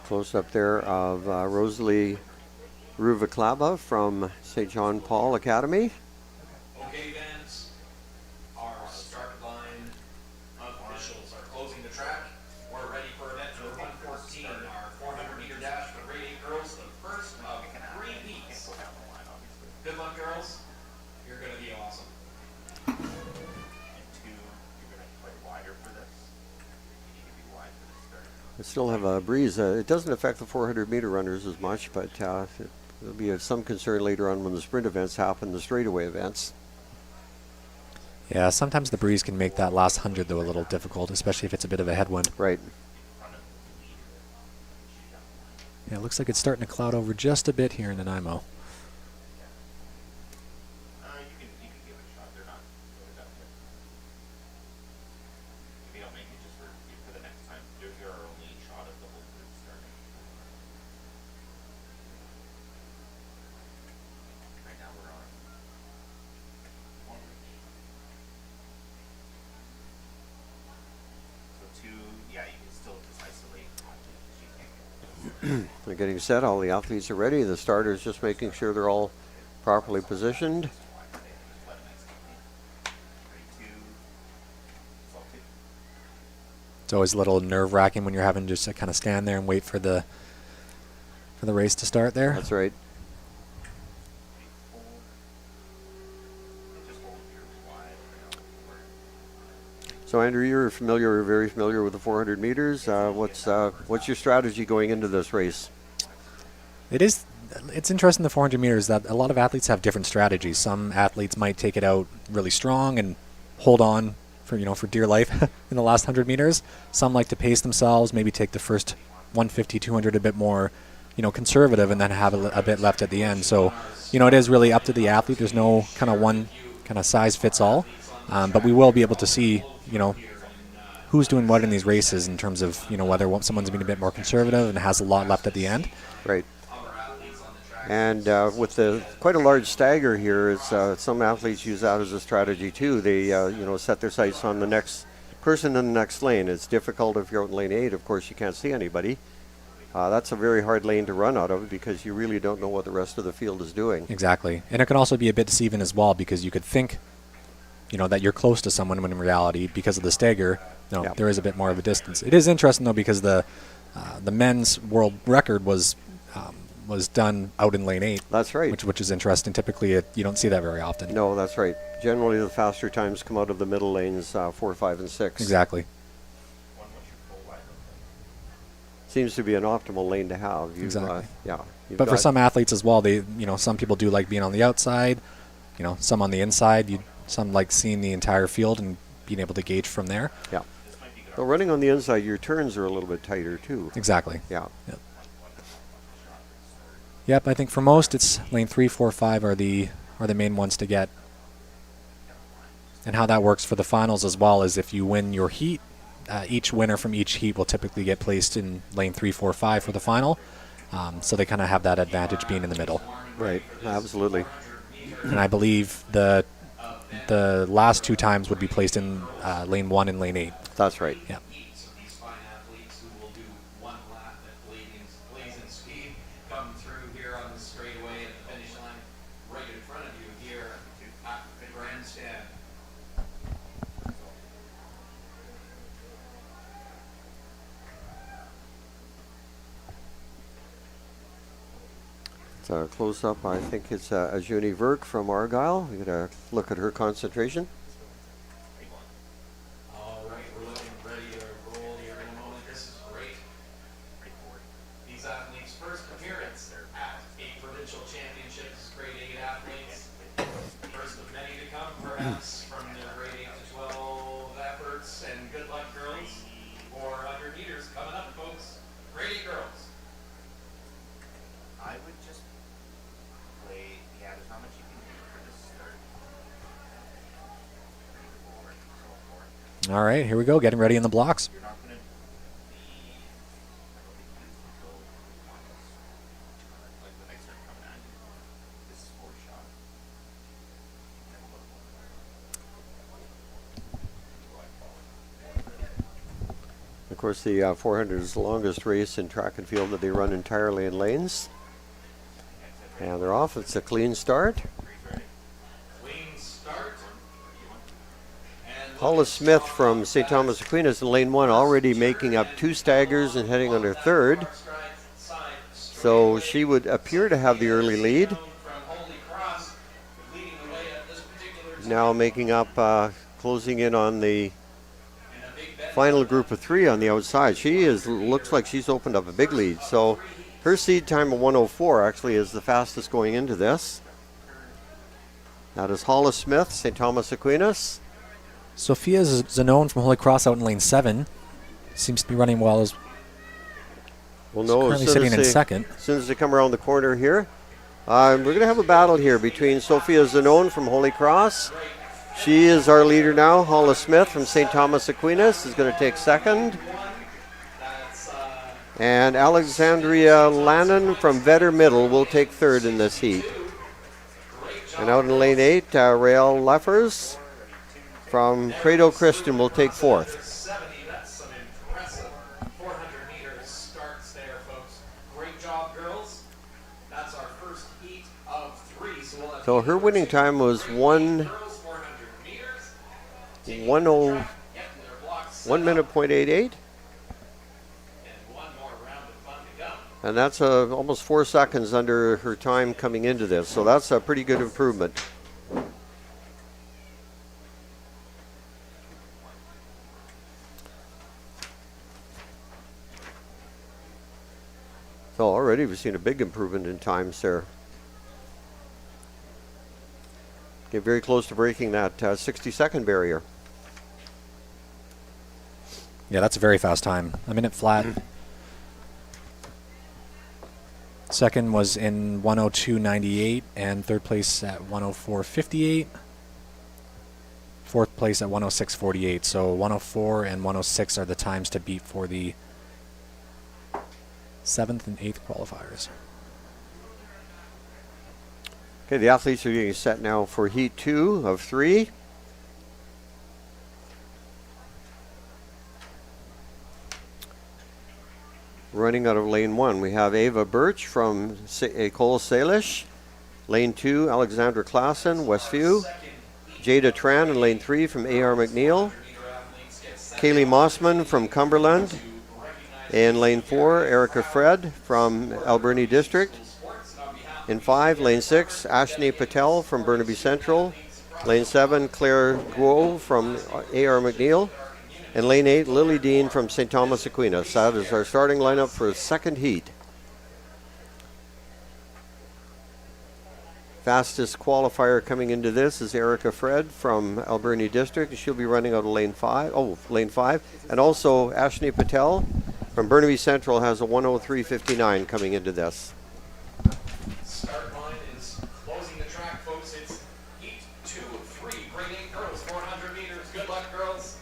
Close up there of Rosalie Ruvaklaba from St. John Paul Academy. Okay, Vance. Our start line officials are closing the track. We're ready for event number 114, our 400-meter dash for grade 8 girls, the first of 3 heats. Good luck, girls. You're going to be awesome. And 2, you're going to play wider for this. You need to be wide for this start. I still have a breeze. It doesn't affect the 400-meter runners as much, but there'll be some concern later on when the sprint events happen, the straightaway events. Yeah, sometimes the breeze can make that last 100 though a little difficult, especially if it's a bit of a headwind. Right. Yeah, it looks like it's starting to cloud over just a bit here in Nanaimo. You can give it a shot. They're not really that good. If you don't make it, just for the next time, you're our only shot of the whole group starting. Right now we're on 1 reach. So 2, yeah, you can still just isolate because you can't get it. They're getting set. All the athletes are ready. The starter's just making sure they're all properly positioned. It's always a little nerve-wracking when you're having just to kind of stand there and wait for the race to start there. That's right. So Andrew, you're very familiar with the 400 meters. What's your strategy going into this race? It's interesting, the 400 meters, that a lot of athletes have different strategies. Some athletes might take it out really strong and hold on for dear life in the last 100 meters. Some like to pace themselves, maybe take the first 150, 200 a bit more, conservative, and then have a bit left at the end. So, it is really up to the athlete. There's no kind of one kind of size fits all, but we will be able to see, who's doing what in these races in terms of, whether someone's being a bit more conservative and has a lot left at the end. Right. And with quite a large stagger here, some athletes use that as a strategy too. They set their sights on the next person in the next lane. It's difficult if you're out in lane 8. Of course, you can't see anybody. That's a very hard lane to run out of because you really don't know what the rest of the field is doing. Exactly. And it can also be a bit deceiving as well, because you could think, that you're close to someone when in reality, because of the stagger, there is a bit more of a distance. It is interesting though, because the men's world record was done out in lane 8. That's right. Which is interesting. Typically, you don't see that very often. No, that's right. Generally, the faster times come out of the middle lanes, 4, 5, and 6. Exactly. Seems to be an optimal lane to have. Exactly. But for some athletes as well, some people do like being on the outside. Some on the inside. Some like seeing the entire field and being able to gauge from there. Yeah. Well, running on the inside, your turns are a little bit tighter too. Exactly. Yeah. Yep, I think for most it's lane 3, 4, 5 are the main ones to get. And how that works for the finals as well is if you win your heat, each winner from each heat will typically get placed in lane 3, 4, 5 for the final. So they kind of have that advantage being in the middle. Right, absolutely. and I believe the last 2 times would be placed in lane 1 and lane 8. That's right. Yeah. Heats of these fine athletes who will do one lap at blazing speed come through here on the straightaway at the finish line right in front of you here at the grandstand. It's a close up. I think it's Ajuni Verk from Argyle. We're going to look at her concentration. All right, we're looking ready to roll here in a moment. This is great. These athletes' first appearance at a provincial championships, grade 8 athletes. First of many to come, perhaps, from their grade 8 to 12 efforts. And good luck, girls. 400 meters coming up, folks. Grade 8 girls. I would just play, yeah, there's not much you can do for this start. Forward, so forward. All right, here we go. Getting ready in the blocks. You're not going to be, I don't think you until almost, like when they start coming at you. This is 4 shot. And we'll look Of course, the 400 is the longest race in track and field that they run entirely in lanes. And they're off. It's a clean start. Clean start. And Paula Smith from St. Thomas Aquinas in lane 1 already making up 2 staggers and heading on her third. So she would appear to have the early lead. from Holy Cross leading the way at this particular Now making up, closing in on the and a big bet. final group of 3 on the outside. She is looks like she's opened up a big lead. So her seed time of 104 actually is the fastest going into this. That is Paula Smith, St. Thomas Aquinas. Sophia Zanone from Holy Cross out in lane 7 seems to be running well. As We'll know currently sitting in second. As soon as they come around the corner here. We're going to have a battle here between Sophia Zanone from Holy Cross. She is our leader now. Paula Smith from St. Thomas Aquinas is going to take second. And Alexandria Lannon from Vetter Middle will take third in this heat. And out in lane 8, Rael Leffers from Credo Christian will take fourth. 70, that's some impressive 400 meters starts there, folks. Great job, girls. That's our first heat of 3. So, we'll have So her winning time was girls 400 meters. 1 Getting their blocks set 1 minute point 88. and one more round of fun to go. And that's almost 4 seconds under her time coming into this. So that's a pretty good improvement. So already we've seen a big improvement in times there. Get very close to breaking that 60-second barrier. Yeah, that's a very fast time. A minute flat. Second was in 102.98 and third place at 104.58. Fourth place at 106.48. So 104 and 106 are the times to beat for the 7th and 8th qualifiers. Okay, the athletes are getting set now for heat 2 of 3. Running out of lane 1, we have Ava Birch from Cole Salish. Lane 2, Alexandra Klassen, Westview. Jada Tran in lane 3 from A.R. McNeil. Kaylee Mossman from Cumberland. In lane 4, Erica Fred from Alberni District. In 5, lane 6, Ashni Patel from Burnaby Central. Lane 7, Claire Guo from A.R. McNeil. And lane 8, Lily Dean from St. Thomas Aquinas. That is our starting lineup for the second heat. Fastest qualifier coming into this is Erica Fred from Alberni District. She'll be running out of lane 5. Lane 5. And also Ashni Patel from Burnaby Central has a 103.59 coming into this. Start line is closing the track, folks. It's heat 2 of 3. Grade 8 girls, 400 meters. Good luck, girls.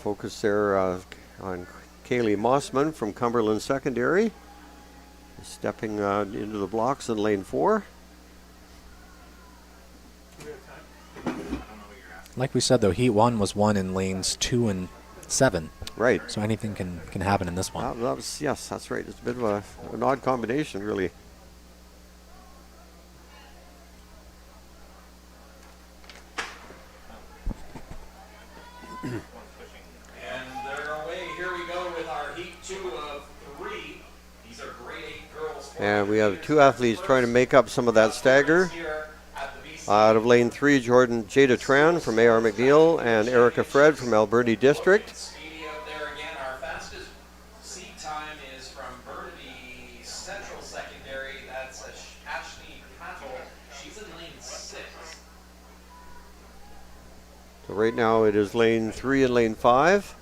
Focus there on Kaylee Mossman from Cumberland Secondary. Stepping into the blocks in lane 4. Like we said, though, Heat 1 was won in lanes 2 and 7. Right. So anything can happen in this one. That was, yes, that's right. It's a bit of an odd combination, really. And they're away. Here we go with our Heat 2 of 3. These are grade 8 girls. And we have 2 athletes trying to make up some of that stagger. Here at the BC. Out of lane 3, Jada Tran from AR McNeil and Erica Fred from Alberni District. Speedy out there again. Our fastest seat time is from Burnaby Central Secondary. That's Ashley Patel. She's in lane 6. So right now it is lane 3 and lane 5.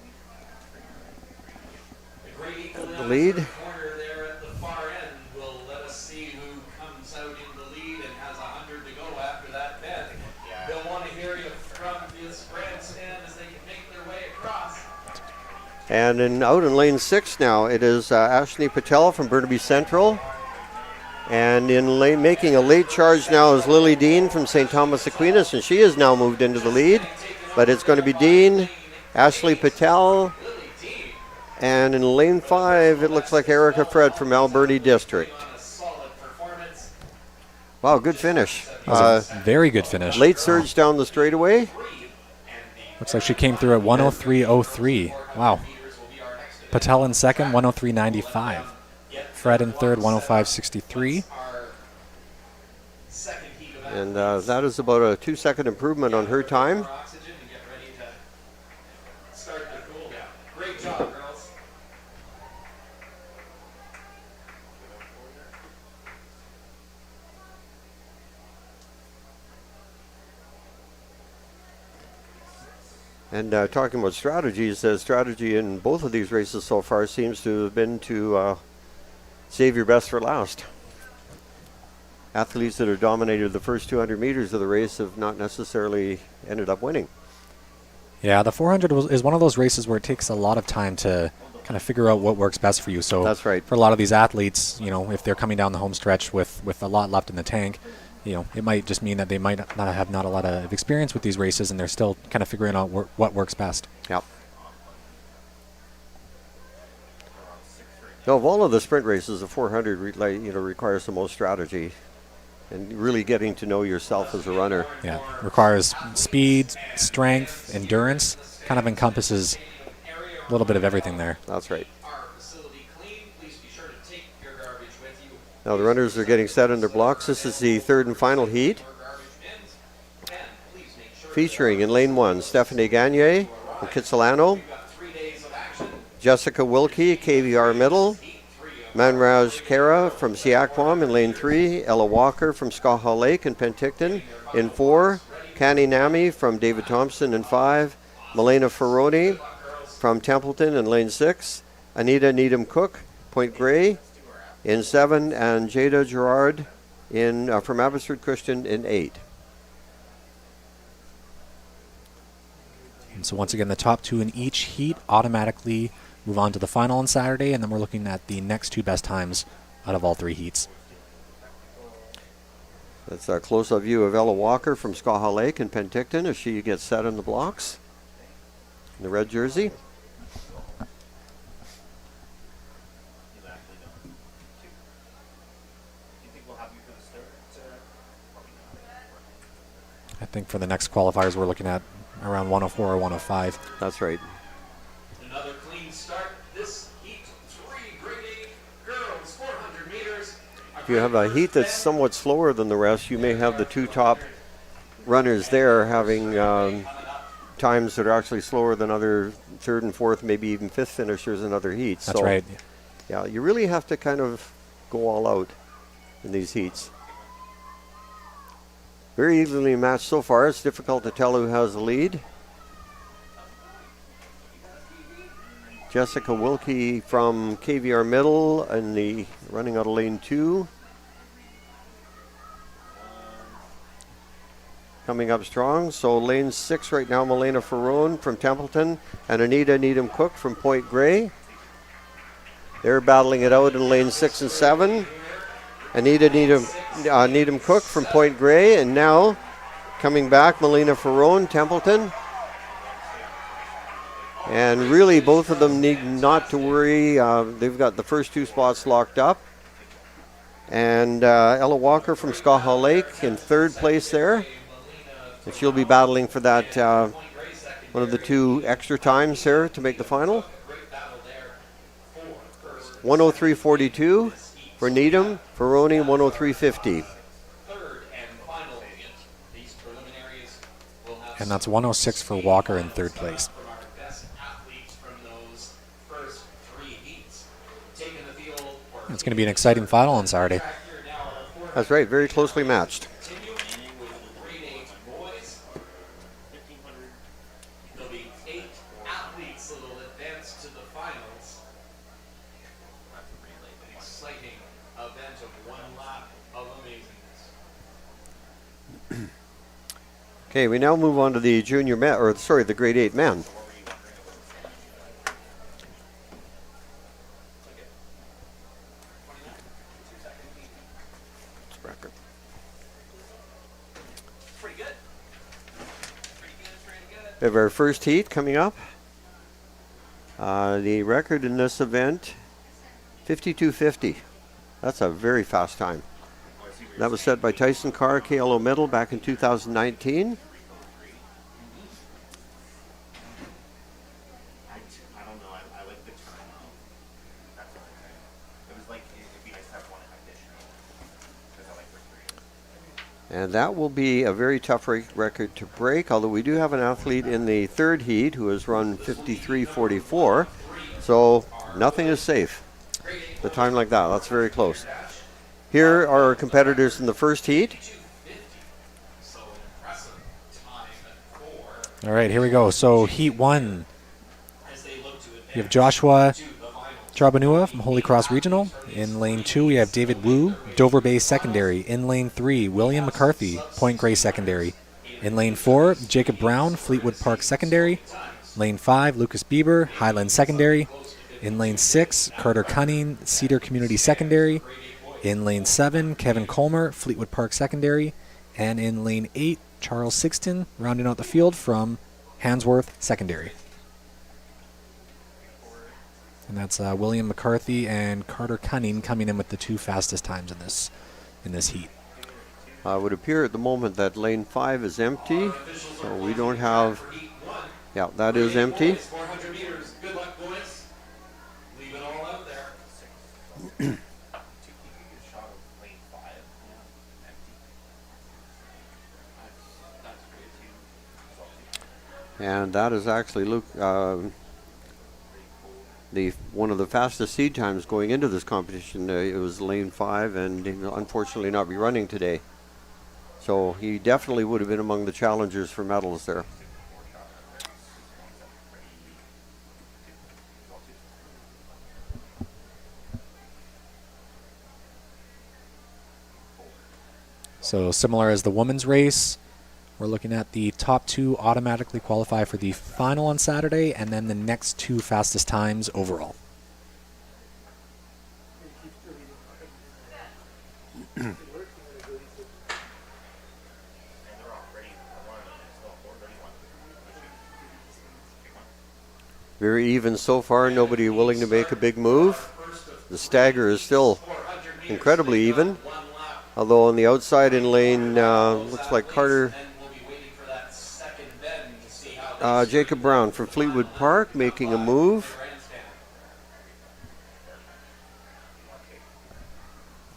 The grade 8 The lead. corner there at the far end will let us see who comes out in the lead and has 100 to go after that bend. They'll want to hear you from this grandstand as they can make their way across. And out in lane 6 now, it is Ashley Patel from Burnaby Central. And in lane, making a late charge now is Lily Dean from St. Thomas Aquinas, and she has now moved into the lead. But it's going to be Dean, Ashley Patel, and in lane 5, it looks like Erica Fred from Alberni District. Wow, good finish. That was a very good finish. Late surge down the straightaway. Looks like she came through at 103.03. Wow. Patel in second, 103.95. Fred in third, 105.63. And that is about a 2-second improvement on her time. Great job, girls. And talking about strategies, strategy in both of these races so far seems to have been to save your best for last. Athletes that have dominated the first 200 meters of the race have not necessarily ended up winning. Yeah, the 400 is one of those races where it takes a lot of time to kind of figure out what works best for you. So That's right. For a lot of these athletes, you know, if they're coming down the home stretch with a lot left in the tank, you know, it might just mean that they might not have a lot of experience with these races, and they're still kind of figuring out what works best. Yep. So of all of the sprint races, the 400 requires the most strategy and really getting to know yourself as a runner. Yeah, requires speed, strength, endurance, kind of encompasses a little bit of everything there. That's right. Our facility clean. Please be sure to take your garbage with you. Now the runners are getting set in their blocks. This is the third and final heat. Your garbage bins. And please make sure Featuring in lane 1, Stephanie Gagne from Kitsilano, you've got 3 days of action. Jessica Wilkie, KVR Middle, Manraj Kara from Siakwam in lane 3, Ella Walker from Skaha Lake in Penticton in 4, Kani Nami from David Thompson in 5, Milena Ferroni from Templeton in lane 6, Anita Needham Cook, Point Grey in 7, and Jada Gerard from Abbotsford Christian in 8. And so once again, the top 2 in each heat automatically move on to the final on Saturday, and then we're looking at the next 2 best times out of all 3 heats. That's a close-up view of Ella Walker from Skaha Lake in Penticton as she gets set in the blocks in the red jersey. I think for the next qualifiers, we're looking at around 104 or 105. That's right. Another clean start. This heat 3 grade 8 girls 400 meters. If you have a heat that's somewhat slower than the rest, you may have the 2 top runners there having times that are actually slower than other 3rd and 4th, maybe even 5th finishers in other heats. That's so, right. Yeah, you really have to kind of go all out in these heats. Very evenly matched so far. It's difficult to tell who has the lead. Jessica Wilkie from KVR Middle in the running out of lane 2. coming up strong. So lane 6 right now, Milena Ferrone from Templeton and Anita Needham Cook from Point Grey. They're battling it out in lane 6 and 7. Anita Needham Cook from Point Grey, and now coming back, Milena Ferrone, Templeton. And really, both of them need not to worry. They've got the first 2 spots locked up. And Ella Walker from Scahaw Lake in 3rd place there. And she'll be battling for that one of the 2 extra times there to make the final. 103.42 for Needham, Ferrone 103.50. And that's 106 for Walker in 3rd place. It's going to be an exciting final on Saturday. That's right, very closely matched. There'll be 8 athletes that will advance to the finals. An exciting event of 1 lap of amazingness. Okay, we now move on to the the grade 8 men. Pretty good. Pretty good. We have our first heat coming up. The record in this event, 52.50. That's a very fast time. That was set by Tyson Carr, KLO Medal, back in 2019. I don't know. I like the time. That's what I say. It was like it'd be nice to have one additional because I like the 3. And that will be a very tough record to break, although we do have an athlete in the 3rd heat who has run 53.44. So nothing is safe. The time like that, that's very close. Here are our competitors in the 1st heat. All right, here we go. So heat 1, we have Joshua Charbonua from Holy Cross Regional. In lane 2, we have David Wu, Dover Bay Secondary. In lane 3, William McCarthy, Point Grey Secondary. In lane 4, Jacob Brown, Fleetwood Park Secondary. Lane 5, Lucas Bieber, Highland Secondary. In lane 6, Carter Cunning, Cedar Community Secondary. In lane 7, Kevin Colmer, Fleetwood Park Secondary. And in lane 8, Charles Sixton, rounding out the field from Hansworth Secondary. And that's William McCarthy and Carter Cunning coming in with the 2 fastest times in this heat. It would appear at the moment that lane 5 is empty, so we don't have. Yeah, that is empty. 400 meters. Good luck, boys. Leave it all out there. Shot of lane 5. Empty. That's great too. And that is actually one of the fastest seed times going into this competition. It was lane 5, and he will unfortunately not be running today. So he definitely would have been among the challengers for medals there. So similar as the women's race, we're looking at the top 2 automatically qualify for the final on Saturday, and then the next 2 fastest times overall. Very even so far, nobody willing to make a big move. The stagger is still incredibly even. Although on the outside in lane, looks like Carter, Jacob Brown from Fleetwood Park making a move.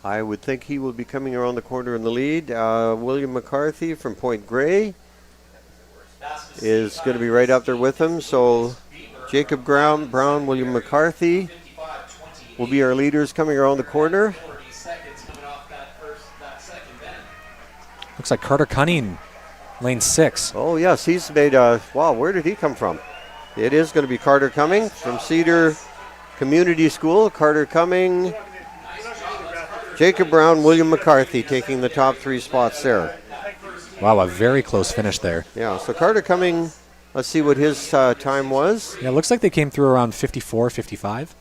I would think he will be coming around the corner in the lead. William McCarthy from Point Grey is going to be right up there with him. So Jacob Brown, William McCarthy will be our leaders coming around the corner. Looks like Carter Cunning, lane 6. Oh yes, he's made wow, where did he come from? It is going to be Carter Cumming from Cedar Community School. Carter Cumming, Jacob Brown, William McCarthy taking the top 3 spots there. Wow, a very close finish there. Yeah, so Carter Cumming, let's see what his time was. Yeah, it looks like they came through around 54, 55.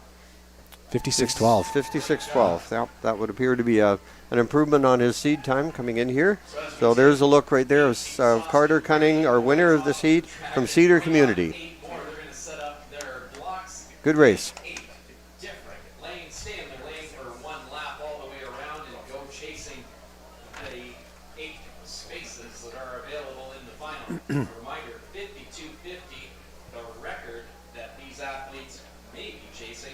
56-12. 56-12. That would appear to be an improvement on his seed time coming in here. So there's a look right there of Carter Cunning, our winner of this heat from Cedar Community. 8 more. They're going to set up their blocks. Good race. 8 different lanes. Stay in their lane for one lap all the way around and go chasing the 8 spaces that are available in the final. A reminder, 52.50, the record that these athletes may be chasing.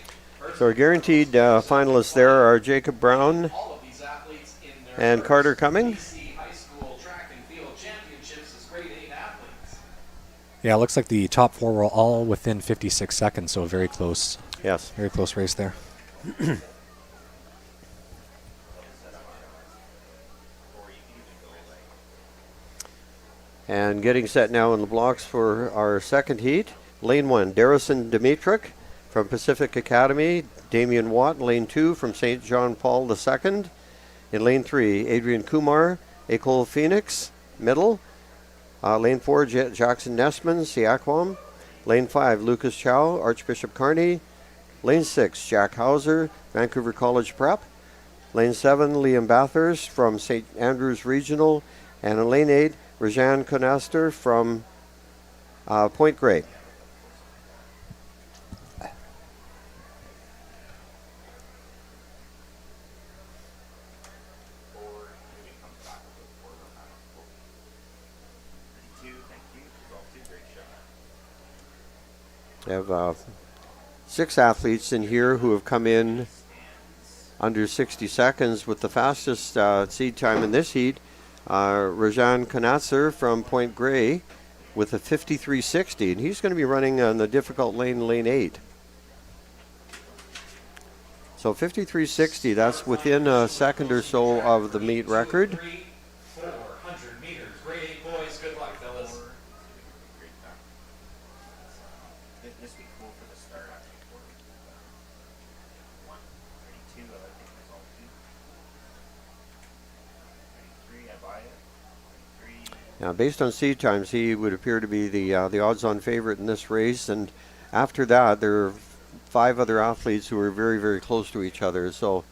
So our guaranteed finalists there are Jacob Brown All of these athletes in their and Carter Cumming. BC High School Track and Field Championships as grade 8 athletes. Yeah, it looks like the top 4 were all within 56 seconds, so very close Yes. race there. And getting set now in the blocks for our second heat. Lane 1, Darrison Dimitrik from Pacific Academy. Damian Watt, lane 2 from St. John Paul II. In lane 3, Adrian Kumar, Ecole Phoenix, middle. Lane 4, Jackson Nessman, Siakwam. Lane 5, Lucas Chow, Archbishop Kearney. Lane 6, Jack Hauser, Vancouver College Prep. Lane 7, Liam Bathurst from St. Andrews Regional. And in lane 8, Rajan Conaster from Point Grey. We have 6 athletes in here who have come in under 60 seconds with the fastest seed time in this heat. Rajan Kanatser from Point Grey with a 53.60, and he's going to be running on the difficult lane 8. So 53.60, that's within a second or so of the meet record. 400 meters. Grade 8 boys, good luck, fellas. This would be cool for the start actually. 132, I like the result too. 33, I buy it. 33. Now, based on seed times, he would appear to be the odds-on favorite in this race. And after that, there are 5 other athletes who are very, very close to each other. So,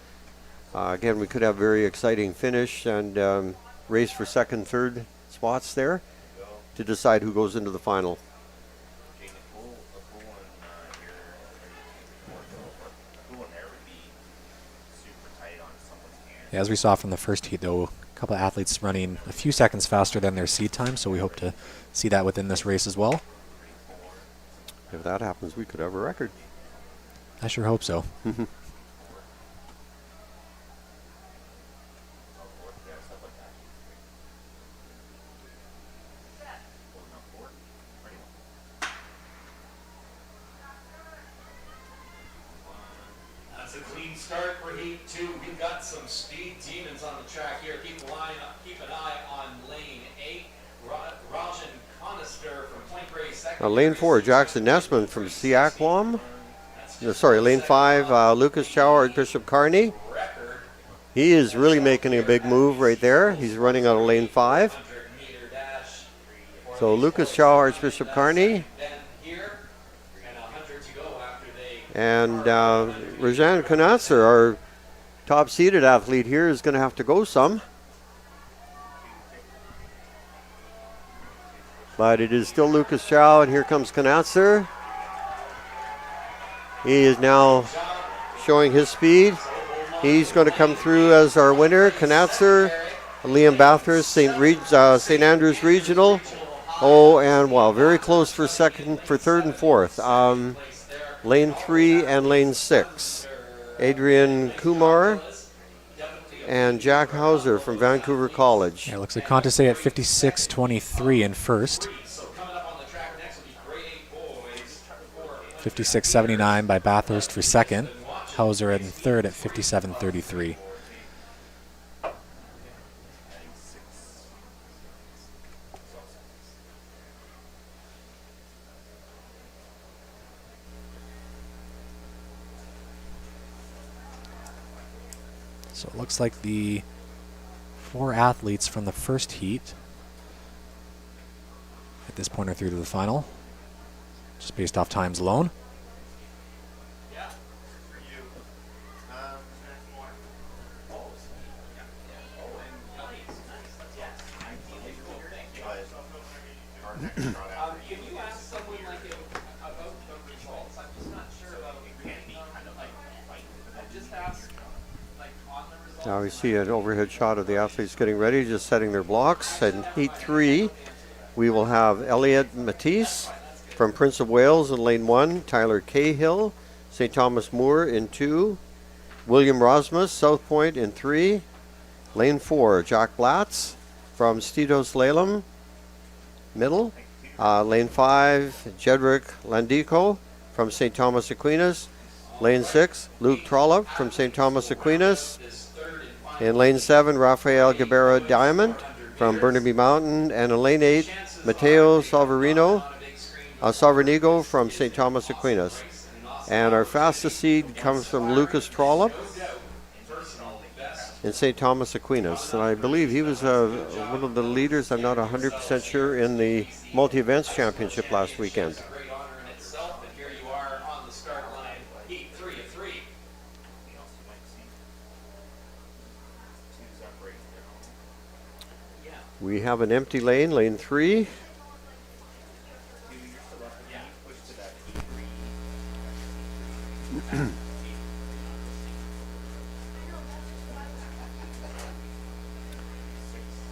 again, we could have a very exciting finish and race for second, third spots there to decide who goes into the final. Jake, a cool one here. A cool one there would be super tight on someone's hand. Yeah, as we saw from the first heat, though, a couple of athletes running a few seconds faster than their seed time, so we hope to see that within this race as well. If that happens, we could have a record. I sure hope so. That's a clean start for Heat 2. We've got some speed demons on the track here. Keep an eye on lane 8. Rajan Conister from Point Grey second. Lane 4, Jackson Nessman from Siakwam. Sorry, lane 5, Lucas Chow, Archbishop Kearney. Record. He is really making a big move right there. He's running on a lane 5. 100-meter dash. So Lucas Chow, Archbishop Kearney, Then here, and 100 to go after they. and Rajan Kanatser, our top-seeded athlete here, is going to have to go some. But it is still Lucas Chow, and here comes Kanatser. He is now showing his speed. He's going to come through as our winner. Kanatser, Liam Bathurst, St. Andrews Regional. Oh, and wow, very close for third and fourth. Lane 3 and lane 6. Adrian Kumar and Jack Hauser from Vancouver College. Yeah, it looks like Contese at 56.23 in first. So coming up on the track next will be grade 8 boys. 56.79 by Bathurst for second. Hauser in third at 57.33. So it looks like the 4 athletes from the first heat get this pointer through to the final, just based off times alone. Can you ask someone like about the results? I'm just not sure about just ask like on the results. Now we see an overhead shot of the athletes getting ready, just setting their blocks. In heat 3, we will have Elliot Matisse from Prince of Wales in lane 1, Tyler Cahill, St. Thomas Moore in 2, William Rosmus, South Point in 3, lane 4, Jack Blatz from Stitos Lalem, middle, lane 5, Jedrick Landico from St. Thomas Aquinas, lane 6, Luke Trollope from St. Thomas Aquinas, in lane 7, Rafael Gabera Diamond from Burnaby Mountain, and in lane 8, Mateo Savernigo from St. Thomas Aquinas. And our fastest seed comes from Lucas Trollope in St. Thomas Aquinas. And I believe he was one of the leaders, I'm not 100% sure, in the multi-events championship last weekend. Great honor in itself, and here you are on the start line, heat 3 of 3. We have an empty lane, lane 3.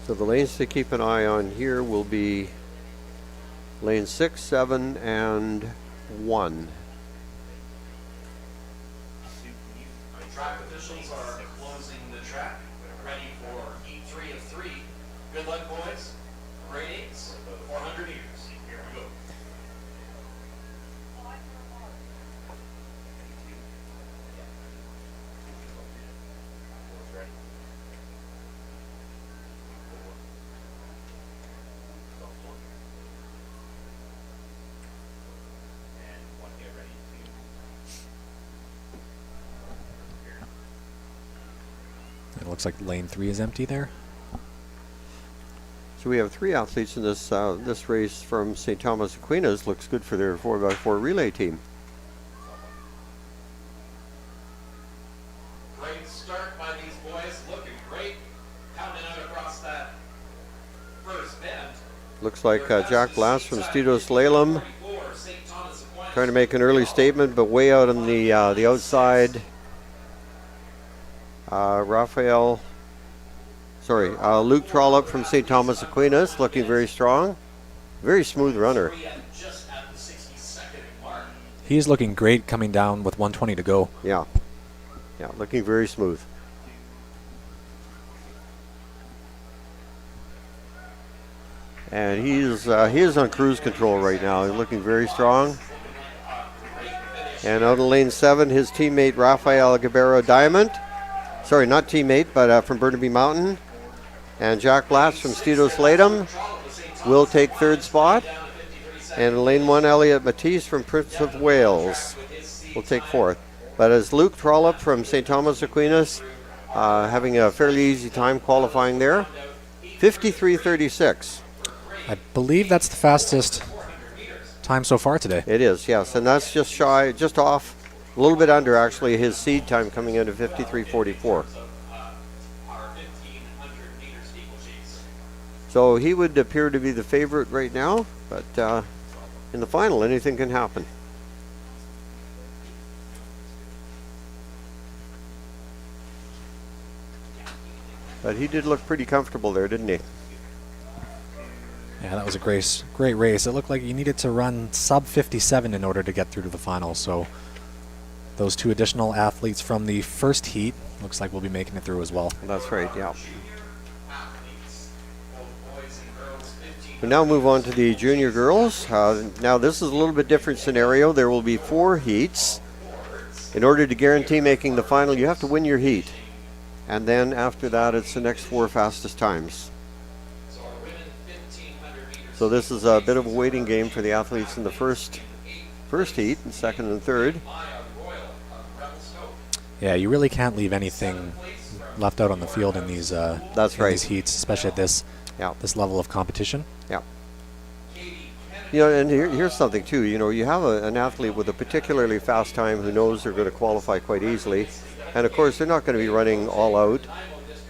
So the lanes to keep an eye on here will be lane 6, 7, and 1. Track officials are closing the track, ready for heat 3 of 3. Good luck, boys. Grade 8s, 400 meters. Here we go. It looks like lane 3 is empty there. So we have 3 athletes in this race from St. Thomas Aquinas. Looks good for their 4x4 relay team. Great start by these boys, looking great. Pounding out across that first bend. Looks like Jack Blatz from Stitos Lalem 44, St. Thomas Aquinas. trying to make an early statement, but way out on the outside. Luke Trollope from St. Thomas Aquinas, looking very strong. Very smooth runner. Just at the 60-second mark. He's looking great coming down with 120 to go. Yeah, looking very smooth. And he is on cruise control right now. He's looking very strong. And out in lane 7, his teammate Rafael Gabera Diamond. Sorry, not teammate, but from Burnaby Mountain. And Jack Blatz from Stitos Lalem will take 3rd spot. And in lane 1, Elliot Matisse from Prince of Wales will take 4th. But as Luke Trollope from St. Thomas Aquinas, having a fairly easy time qualifying there, 53:36. I believe that's the fastest time so far today. It is, yes, and that's just off, a little bit under actually his seed time coming into 53:44. Our 1,500-meter steeplechase. So he would appear to be the favorite right now, but in the final, anything can happen. But he did look pretty comfortable there, didn't he? Yeah, that was a great race. It looked like you needed to run sub 57 in order to get through to the final. So those 2 additional athletes from the first heat looks like we'll be making it through as well. That's right, yeah. Athletes, both boys and girls, 15. We now move on to the junior girls. Now this is a little bit different scenario. There will be 4 heats. In order to guarantee making the final, you have to win your heat. And then after that, it's the next 4 fastest times. So our women 1,500 meters. So this is a bit of a waiting game for the athletes in the first heat, and 2nd and 3rd. Yeah, you really can't leave anything left out on the field in these That's in right. these heats, especially at this Yeah. this level of competition. Yeah. Katie And here's something too. You have an athlete with a particularly fast time who knows they're going to qualify quite easily, and of course they're not going to be running all out.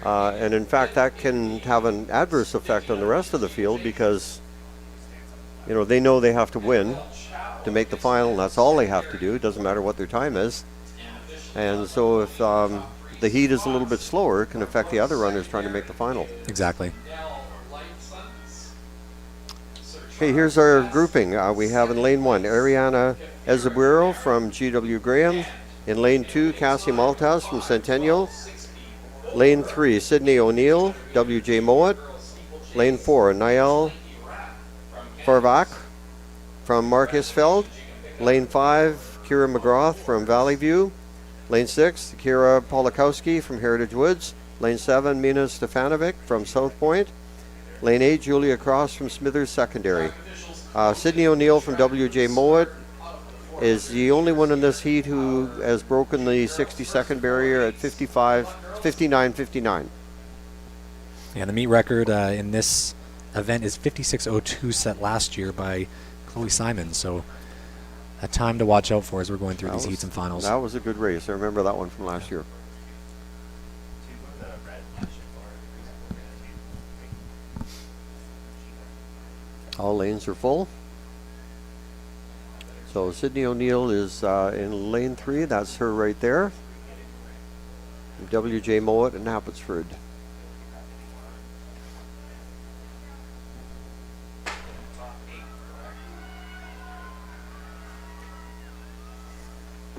And in fact, that can have an adverse effect on the rest of the field because they know they have to win to make the final, and that's all they have to do. It doesn't matter what their time is. And so if the heat is a little bit slower, it can affect the other runners trying to make the final. Exactly. Okay, here's our grouping. We have in lane 1, Ariana Ezebuero from GW Graham. In lane 2, Cassie Maltas from Centennial. Lane 3, Sydney O'Neill, WJ Mowat. Lane 4, Niall Farvak from Marcusfeld. Lane 5, Kira McGrath from Valley View. Lane 6, Kira Polakowski from Heritage Woods. Lane 7, Mina Stefanovic from South Point. Lane 8, Julia Cross from Smithers Secondary. Sydney O'Neill from WJ Mowat is the only one in this heat who has broken the 60-second barrier at 59:59. Yeah, the meet record in this event is 56:02 set last year by Chloe Simon. So a time to watch out for as we're going through these heats and finals. That was a good race. I remember that one from last year. All lanes are full. So Sydney O'Neill is in lane 3. That's her right there. WJ Mowat and Abbotsford.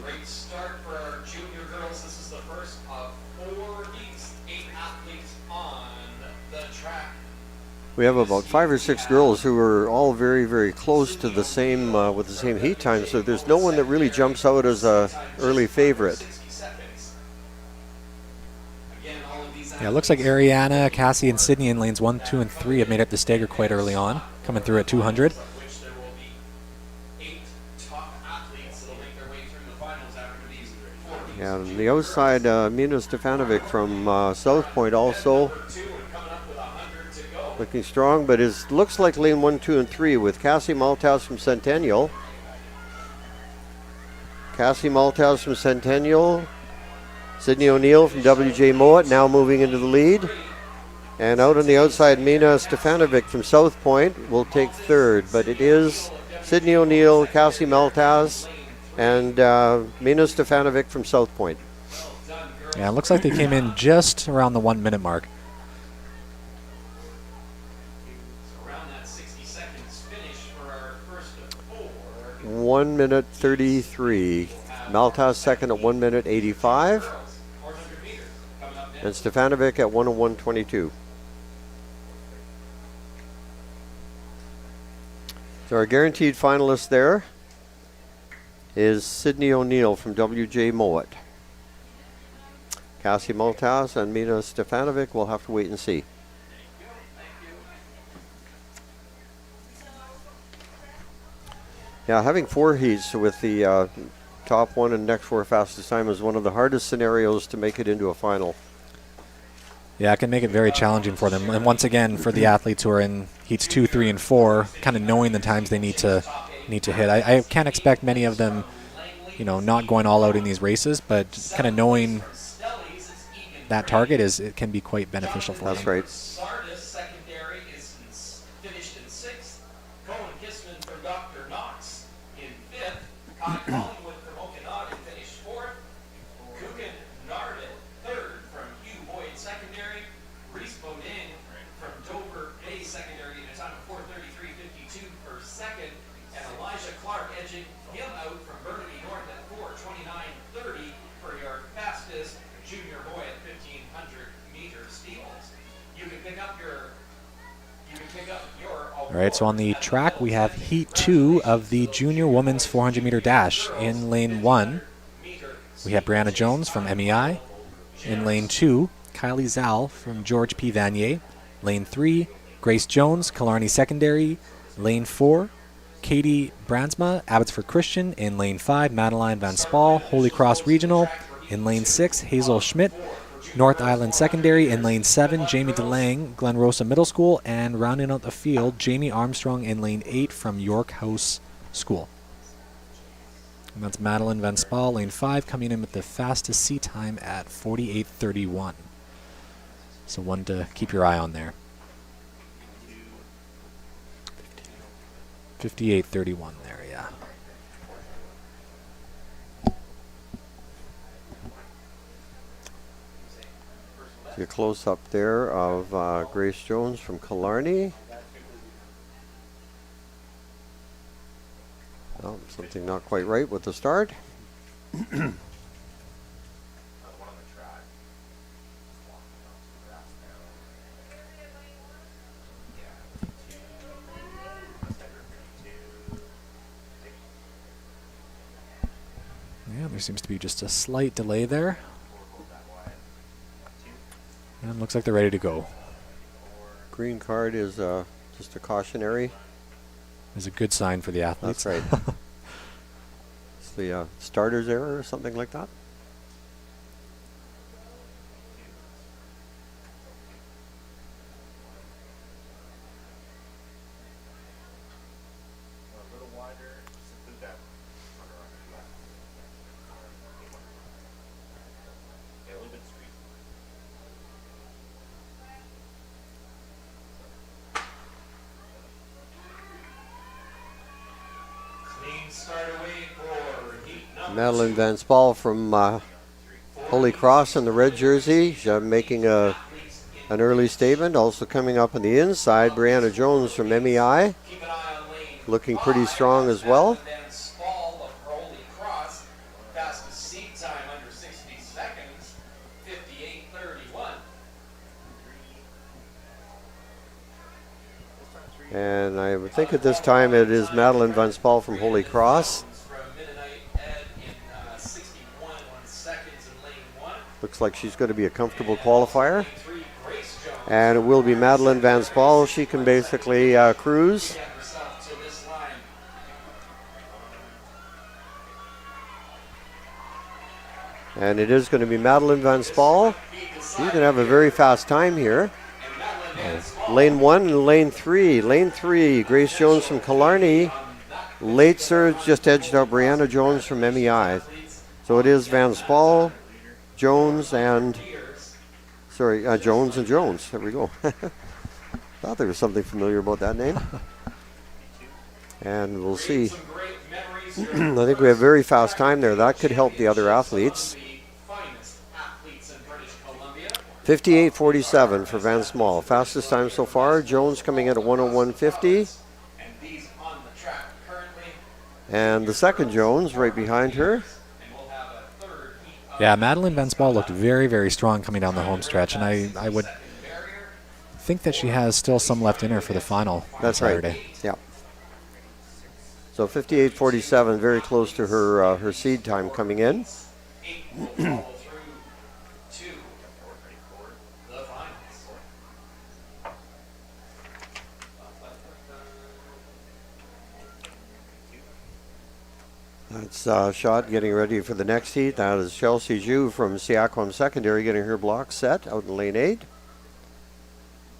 Great start for our junior girls. This is the first of 4 heats, 8 athletes on the track. We have about 5 or 6 girls who are all very, very close to the same with the same heat time. So there's no one that really jumps out as a early favorite. Yeah, it looks like Ariana, Cassie, and Sydney in lanes 1, 2, and 3 have made up the stagger quite early on, coming through at 200. Yeah, on the outside, Mina Stefanovic from South Point also looking strong, but it looks like lane 1, 2, and 3 with Cassie Maltas from Centennial. Cassie Maltas from Centennial. Sydney O'Neill from WJ Mowat now moving into the lead. And out on the outside, Mina Stefanovic from South Point will take third, but it is Sydney O'Neill, Cassie Maltas, and Mina Stefanovic from South Point. Yeah, it looks like they came in just around the 1 minute mark. Around that 60 seconds finish for our first of 4. 1 minute 33. Maltas second at 1 minute 85. And Stefanovic at 1:01:22. So our guaranteed finalist there is Sydney O'Neill from WJ Mowat. Cassie Maltas and Mina Stefanovic, we'll have to wait and see. Yeah, having 4 heats with the top 1 and next 4 fastest time is one of the hardest scenarios to make it into a final. Yeah, it can make it very challenging for them. And once again, for the athletes who are in heats 2, 3, and 4, kind of knowing the times they need to hit. I can't expect many of them, not going all out in these races, but kind of knowing that target it can be quite beneficial for them. That's right. Sardis secondary is finished in 6th. Cohen Kissman from Dr. Knox in 5th. Kai Collingwood from Okanagan finished 4th. Kugan Nardet 3rd from Hugh Boyd Secondary. Reese Bodin from Dover Bay Secondary in a time of 4:33.52 per second. And Elijah Clark edging him out from Burnaby North at 4:29.30 for your fastest junior boy at 1,500 meter steeples. You can pick up your All right, so on the track, we have heat 2 of the junior women's 400 meter dash. In lane 1, we have Brianna Jones from MEI. In lane 2, Kylie Zal from George P. Vanier. Lane 3, Grace Jones, Killarney Secondary. Lane 4, Katie Brandsma, Abbotsford Christian. In lane 5, Madeline Van Spal, Holy Cross Regional. In lane 6, Hazel Schmidt, North Island Secondary in lane 7, Jamie DeLang, Glen Rosa Middle School, and rounding out the field, Jamie Armstrong in lane 8 from York House School. And that's Madeline Van Spal, lane 5, coming in with the fastest seat time at 48:31. So one to keep your eye on there. 58:31 there, yeah. See a close up there of Grace Jones from Killarney. Oh, something not quite right with the start. Yeah, there seems to be just a slight delay there. And looks like they're ready to go. Green card is just a cautionary. Is a good sign for the athletes. That's right. It's the starter's error or something like that. Madeline Van Spal from Holy Cross in the red jersey. She's making an early statement. Also coming up on the inside, Brianna Jones from MEI. Looking pretty strong as well. And I would think at this time it is Madeline Van Spal from Holy Cross. Looks like she's going to be a comfortable qualifier. And it will be Madeline Van Spal. She can basically cruise. And it is going to be Madeline Van Spal. She's going to have a very fast time here. Lane 1 and lane 3. Lane 3, Grace Jones from Killarney. Late surge just edged out Brianna Jones from MEI. So it is Van Spal, Jones, and Jones and Jones. There we go. Thought there was something familiar about that name. And we'll see. I think we have very fast time there. That could help the other athletes. 58:47 for Van Spal. Fastest time so far. Jones coming in at 1:01:50. And the second Jones right behind her. Yeah, Madeline Van Spal looked very, very strong coming down the home stretch, and I would think that she has still some left in her for the final on Saturday. Right. Yeah. So 58:47, very close to her seed time coming in. That's Shot getting ready for the next heat. That is Chelsea Ju from Siaquam Secondary getting her block set out in lane 8.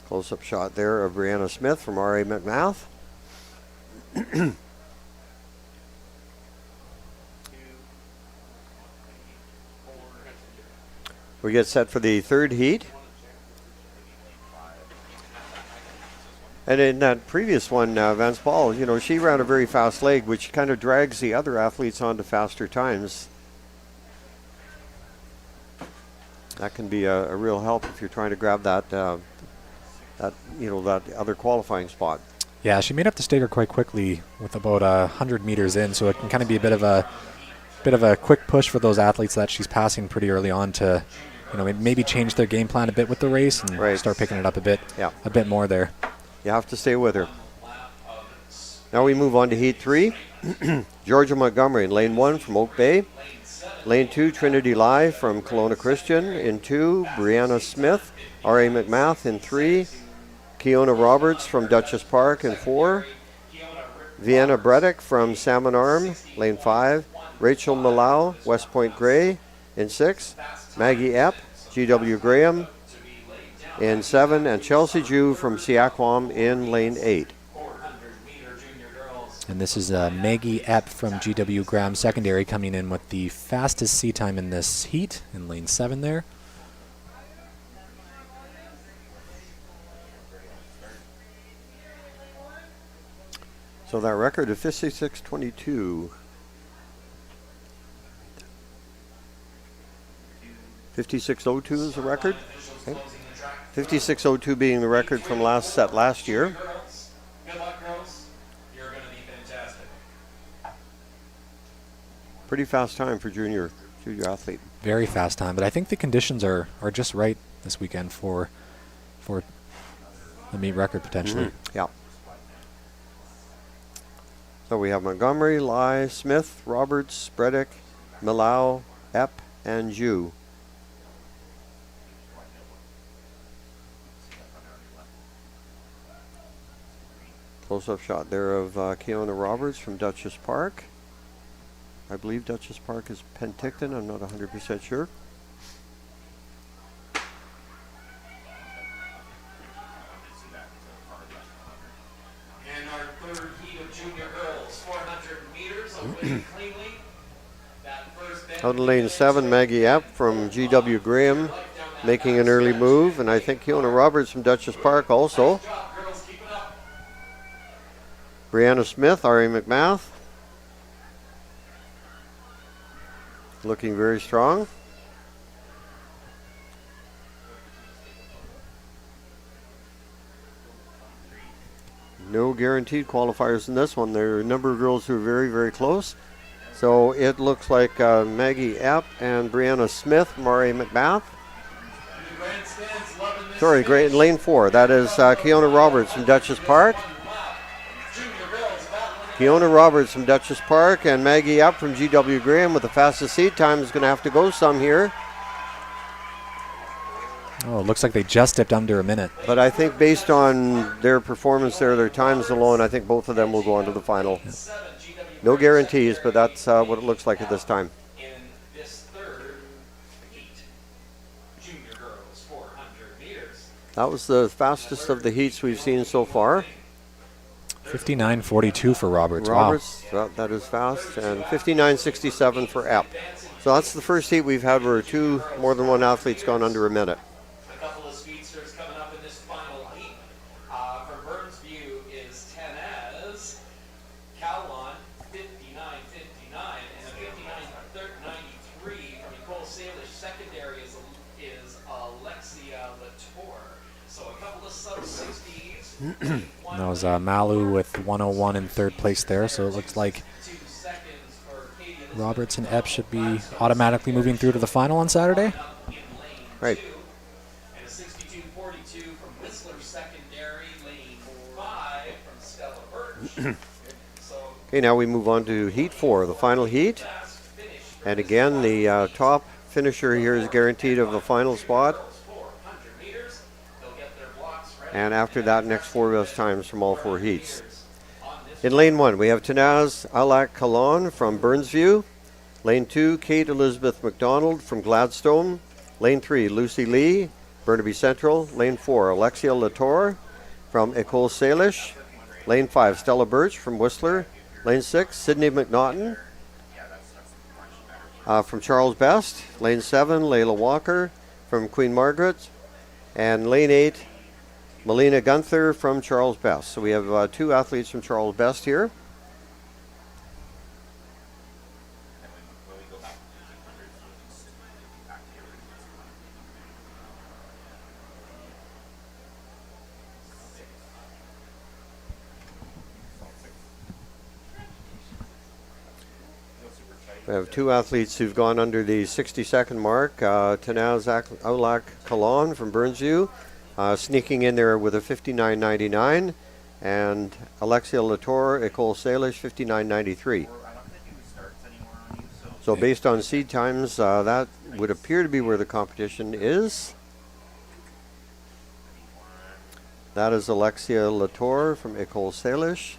Close-up shot there of Brianna Smith from R.A. McMath. We get set for the third heat. And in that previous one, Van Spal, she ran a very fast leg, which kind of drags the other athletes onto faster times. That can be a real help if you're trying to grab that other qualifying spot. Yeah, she made up the staker quite quickly with about 100 meters in, so it can kind of be a bit of a quick push for those athletes that she's passing pretty early on to, maybe change their game plan a bit with the race and start picking it up a bit more there. You have to stay with her. Now we move on to Heat 3. Georgia Montgomery in lane 1 from Oak Bay. Lane 2, Trinity Lai from Kelowna Christian. In 2, Brianna Smith, R.A. McMath. In 3, Keona Roberts from Dutchess Park. In 4, Vienna Bredek from Salmon Arm. Lane 5, Rachel Malau, West Point Grey. In 6, Maggie Epp, GW Graham in 7, and Chelsea Jew from Siakwam in lane 8. 400-meter junior girls. And this is Maggie Epp from GW Graham Secondary coming in with the fastest seat time in this heat in lane 7 there. So that record of 56:22. 56:02 is the record. Okay. 56:02 being the record from last year. Girls, good luck, girls. You're going to be fantastic. Pretty fast time for junior athlete. Very fast time, but I think the conditions are just right this weekend for the meet record potentially. Yeah. So we have Montgomery, Lai, Smith, Roberts, Bredick, Milau, Epp, and Jew. Close-up shot there of Keona Roberts from Dutchess Park. I believe Dutchess Park is Penticton. I'm not 100% sure. And our third heat of junior girls, 400 meters, away cleanly. That first bend Out in lane 7, Maggie Epp from GW Graham making an early move, and I think Keona Roberts from Dutchess Park also. job, girls, keep it up. Brianna Smith, Ari McMath, looking very strong. No guaranteed qualifiers in this one. There are a number of girls who are very, very close. So it looks like Maggie Epp and Brianna Smith from Ari McMath. Grandstands loving this Sorry, great in lane 4. That is Keona Roberts from Dutchess Park. junior girls battling. Keona Roberts from Dutchess Park and Maggie Epp from GW Graham with the fastest seat time is going to have to go some here. Oh, it looks like they just dipped under a minute. But I think based on their performance there, their times alone, I think both of them will go on to the final. No guarantees, but that's what it looks like at this time. In this third heat, junior girls, 400 meters. That was the fastest of the heats we've seen so far. 59:42 for Roberts. Roberts, that is fast, and 59:67 for Epp. So that's the first heat we've had where more than one athlete's gone under a minute. A couple of speedsters coming up in this final heat. From Burnsview is Tenaz, Calwan, 59:59, and a 59:93 from Nicole Salish. Secondary is Alexia Latour. So a couple of sub-60s. Wow. That was Malu with 101 in third place there, so it looks like 2 seconds for Katie Roberts and Epp should be automatically moving through to the final on Saturday. in lane Right. 2. And a 62:42 from Whistler Secondary, lane 5 from Stella Birch. So Okay, now we move on to heat 4, the final heat. fast finish for And again, the top finisher here is guaranteed of the final spot. 400 meters. They'll get their blocks ready. And after that, next 4 best times from all 4 heats. In lane 1, we have Tanaz Alak Kalan from Burnsview. Lane 2, Kate Elizabeth McDonald from Gladstone. Lane 3, Lucy Lee, Burnaby Central. Lane 4, Alexia Latour from Ecole Salish. Lane 5, Stella Birch from Whistler. Lane 6, Sydney McNaughton from Charles Best. Lane 7, Layla Walker from Queen Margaret. And lane 8, Melina Gunther from Charles Best. So we have 2 athletes from Charles Best here. We have 2 athletes who've gone under the 60-second mark. Tanaz Aulak Kalan from Burnsview, sneaking in there with a 59.99, and Alexia Latour, Ecole Salish, 59.93. So based on seed times, that would appear to be where the competition is. That is Alexia Latour from Ecole Salish.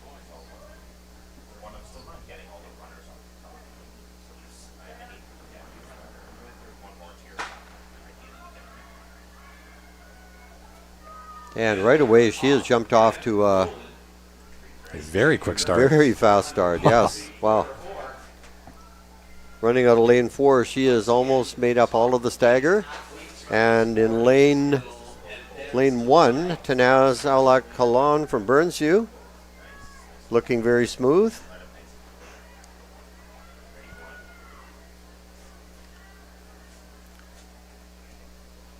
And right away, she has jumped off to A very quick start. very fast start. Yes. Wow. Running out of lane 4, she has almost made up all of the stagger. And in lane 1, Tanaz Alak Kalan from Burnsview, looking very smooth.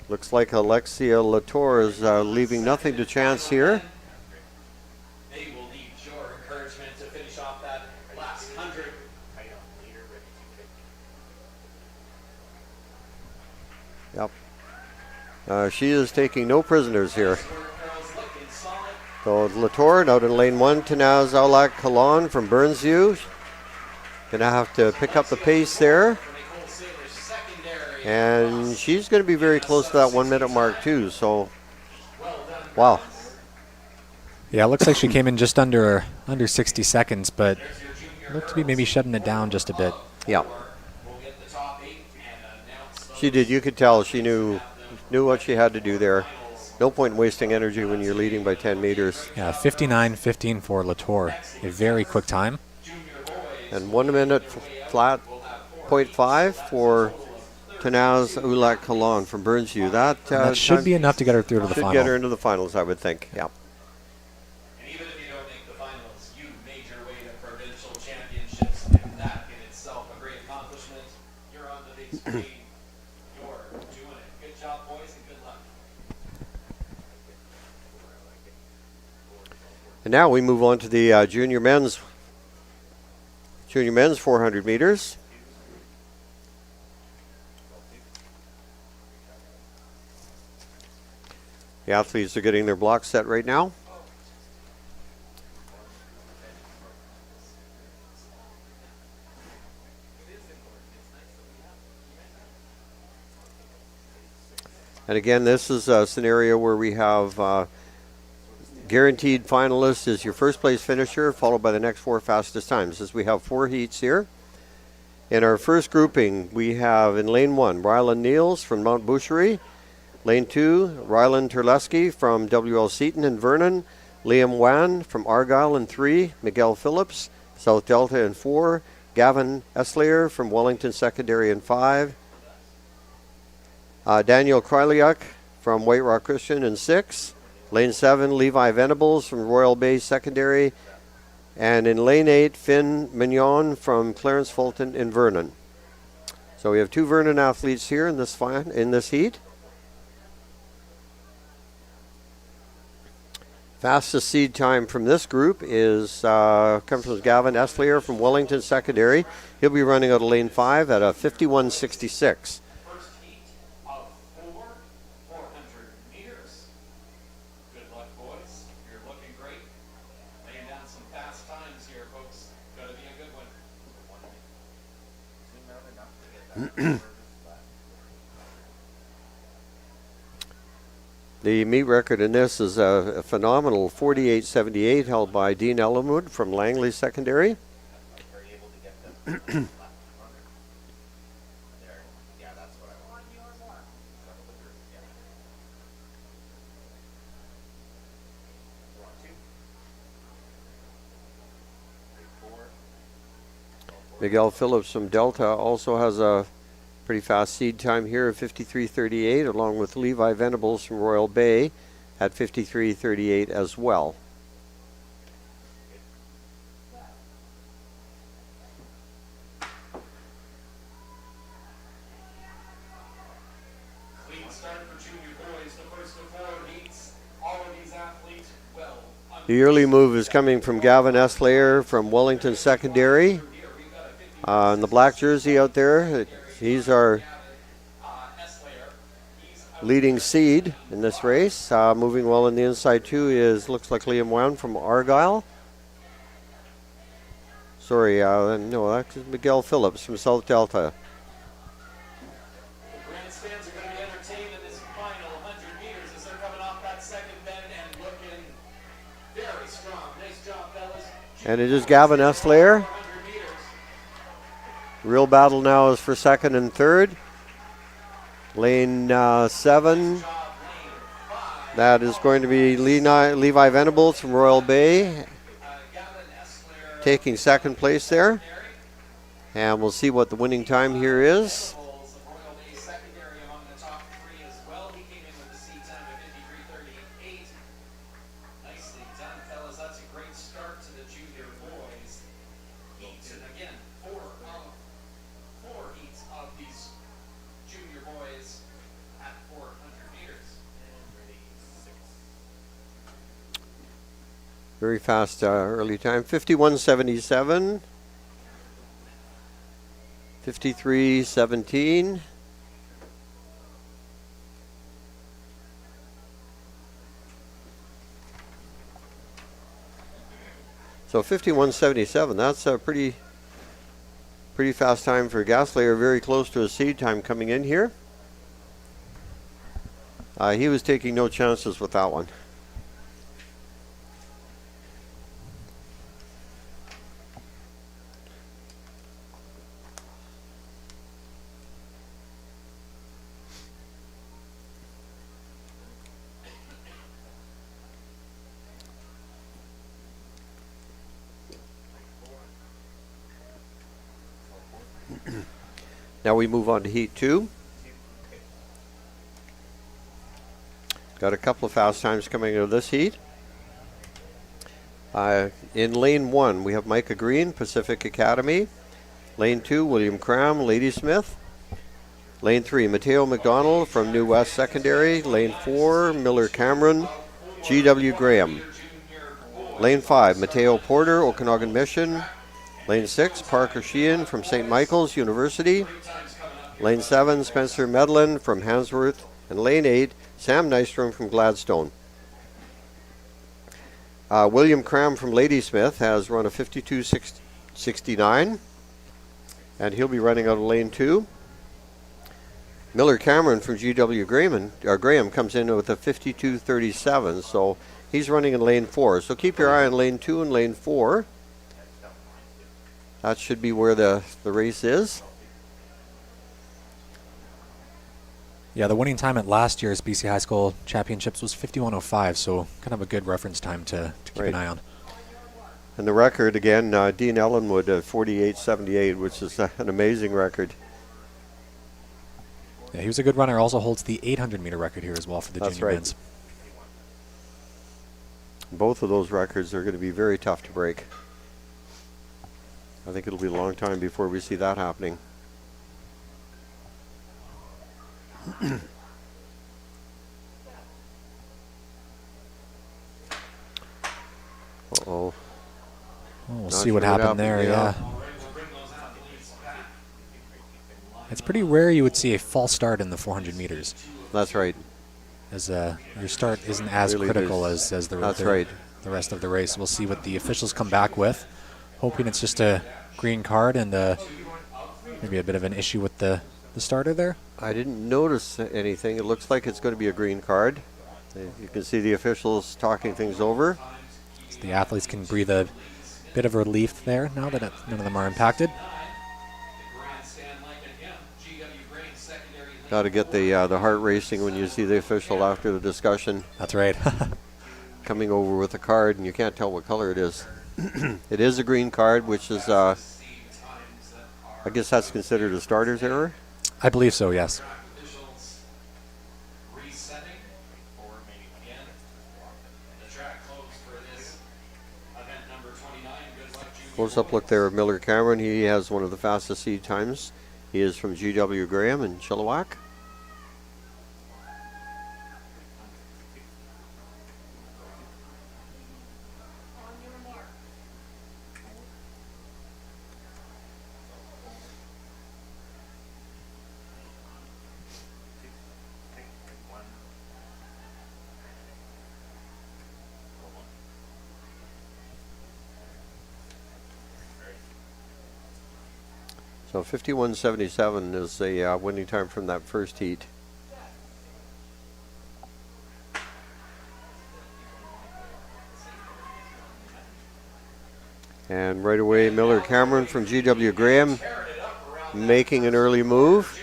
Looks like Alexia Latour is leaving nothing to chance here. They will need your encouragement to finish off that last 100. Yep. She is taking no prisoners here. Girls looking solid. So Latour out in lane 1, Tanaz Alak Kalan from Burnsview. Gonna have to pick up the pace there. Wholesalers secondary. And she's going to be very close to that 1 minute mark too. So, wow. Yeah, it looks like she came in just under 60 seconds, but looked to be maybe shutting it down just a bit. Yeah, We'll get the top 8 and announce she did. You could tell she knew what she had to do there. No point in wasting energy when you're leading by 10 meters. Yeah, 59:15 for Latour. A very quick time. And 1 minute flat 0.5 for Tanaz Ulak Kalan from Burnsview. That Should be enough to get her through to the should final. get her into the finals, I would think. Yeah. And even if you don't make the finals, you made your way to provincial championships, and that in itself a great accomplishment. You're on the big screen. You're doing it. Good job, boys, and good luck. And now we move on to the junior men's 400 meters. The athletes are getting their blocks set right now. And again, this is a scenario where we have guaranteed finalist is your first place finisher, followed by the next 4 fastest times, as we have 4 heats here. In our first grouping, we have in lane 1, Rylan Niels from Mount Boucherie. Lane 2, Rylan Terleski from WL Seaton in Vernon. Liam Wan from Argyle in 3. Miguel Phillips, South Delta in 4. Gavin Eslier from Wellington Secondary in 5. Daniel Kryliak from White Rock Christian in 6. Lane 7, Levi Venables from Royal Bay Secondary. And in lane 8, Finn Mignon from Clarence Fulton in Vernon. So we have 2 Vernon athletes here in this heat. Fastest seed time from this group is comes from Gavin Eslier from Wellington Secondary. He'll be running out of lane 5 at a 51.66. First heat of 400 meters. Good luck, boys. You're looking great. Laying down some fast times here, folks. Gotta be a good one. The meet record in this is a phenomenal 48.78 held by Dean Ellenwood from Langley Secondary. Miguel Phillips from Delta also has a pretty fast seed time here of 53.38, along with Levi Venables from Royal Bay at 53.38 as well. Clean start for junior boys. The first of 4 heats. All of these athletes well under. The early move is coming from Gavin Eslier from Wellington Secondary. In the black jersey out there, he's our leading seed in this race. Moving well in the inside too looks like Liam Wan from Argyle. Sorry, no, that's Miguel Phillips from South Delta. The grandstands are going to be entertained in this final 100 meters as they're coming off that second bend and looking very strong. Nice job, fellas. And it is Gavin Eslier. 100 meters. Real battle now is for second and third. Lane 7, That is going to be Levi Venables from Royal Bay taking second place there. And we'll see what the winning time here is. Royal Bay secondary among the top three as well. He came in with a seat time of 53:38. Nicely done, fellas. That's a great start to the junior boys heats. And again, four heats of these junior boys at 400 meters. Very fast early time. 51:77. 53:17. So 51:77. That's a pretty fast time for Gaslayer. Very close to his seed time coming in here. He was taking no chances with that one. Now we move on to Heat 2. Got a couple of fast times coming out of this heat. In lane 1, we have Micah Green, Pacific Academy. Lane 2, William Cram, Ladysmith. Lane 3, Mateo McDonald from New West Secondary. Lane 4, Miller Cameron, G.W. Graham. Lane 5, Mateo Porter, Okanagan Mission. Lane 6, Parker Sheehan from St. Michael's University. Lane 7, Spencer Medlin from Hansworth. And lane 8, Sam Nystrom from Gladstone. William Cram from Ladysmith has run a 52:69, and he'll be running out of lane 2. Miller Cameron from GW Graham comes in with a 52:37, so he's running in lane 4. So keep your eye on lane 2 and lane 4. That should be where the race is. Yeah, the winning time at last year's BC High School Championships was 51:05, so kind of a good reference time to keep an eye on. And the record, again, Dean Ellenwood, 48:78, which is an amazing record. Yeah, he was a good runner. Also holds the 800-meter record here as well for the junior men's. Both of those records are going to be very tough to break. I think it'll be a long time before we see that happening. Uh-oh. We'll see what happened there, yeah. It's pretty rare you would see a false start in the 400 meters. That's right. As your start isn't as Really critical as the rest of the race. We'll see what the officials come back with. Hoping it's just a green card and maybe a bit of an issue with the starter there. I didn't notice anything. It looks like it's going to be a green card. You can see the officials talking things over. So the athletes can breathe a bit of relief there now that none of them are impacted. Got to get the heart racing when you see the official after the discussion. That's right. Coming over with a card, and you can't tell what color it is. It is a green card, which is, I guess that's considered a starter's error. I believe so, yes. Close-up look there of Miller Cameron. He has one of the fastest seed times. He is from GW Graham in Chilliwack. So 51:77 is the winning time from that first heat. And right away, Miller Cameron from GW Graham making an early move.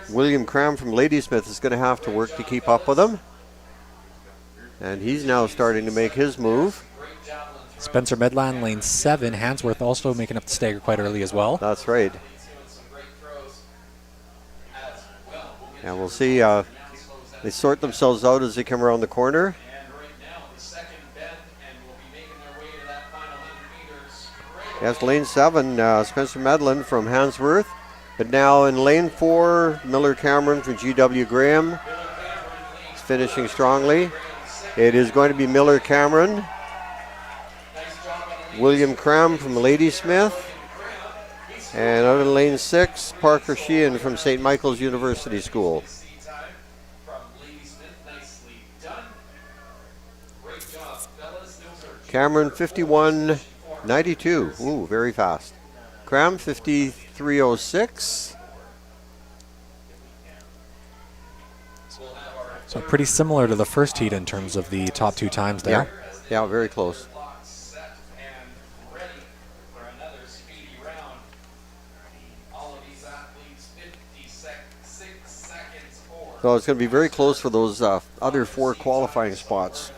William Cram from Ladysmith is going to have to work to keep up with him. And he's now starting to make his move. Spencer Medland, lane 7. Hansworth also making up the stagger quite early as well. That's right. And we'll see, they sort themselves out as they come around the corner. Yes, lane 7, Spencer Medland from Hansworth. But now in lane 4, Miller Cameron from GW Graham is finishing strongly. It is going to be Miller Cameron, William Cram from Ladysmith, and out in lane 6, Parker Sheehan from St. Michael's University School. Cameron 51.92. Ooh, very fast. Cram 53.06. So pretty similar to the first heat in terms of the top 2 times there. Yeah, very close. So it's going to be very close for those other 4 qualifying spots.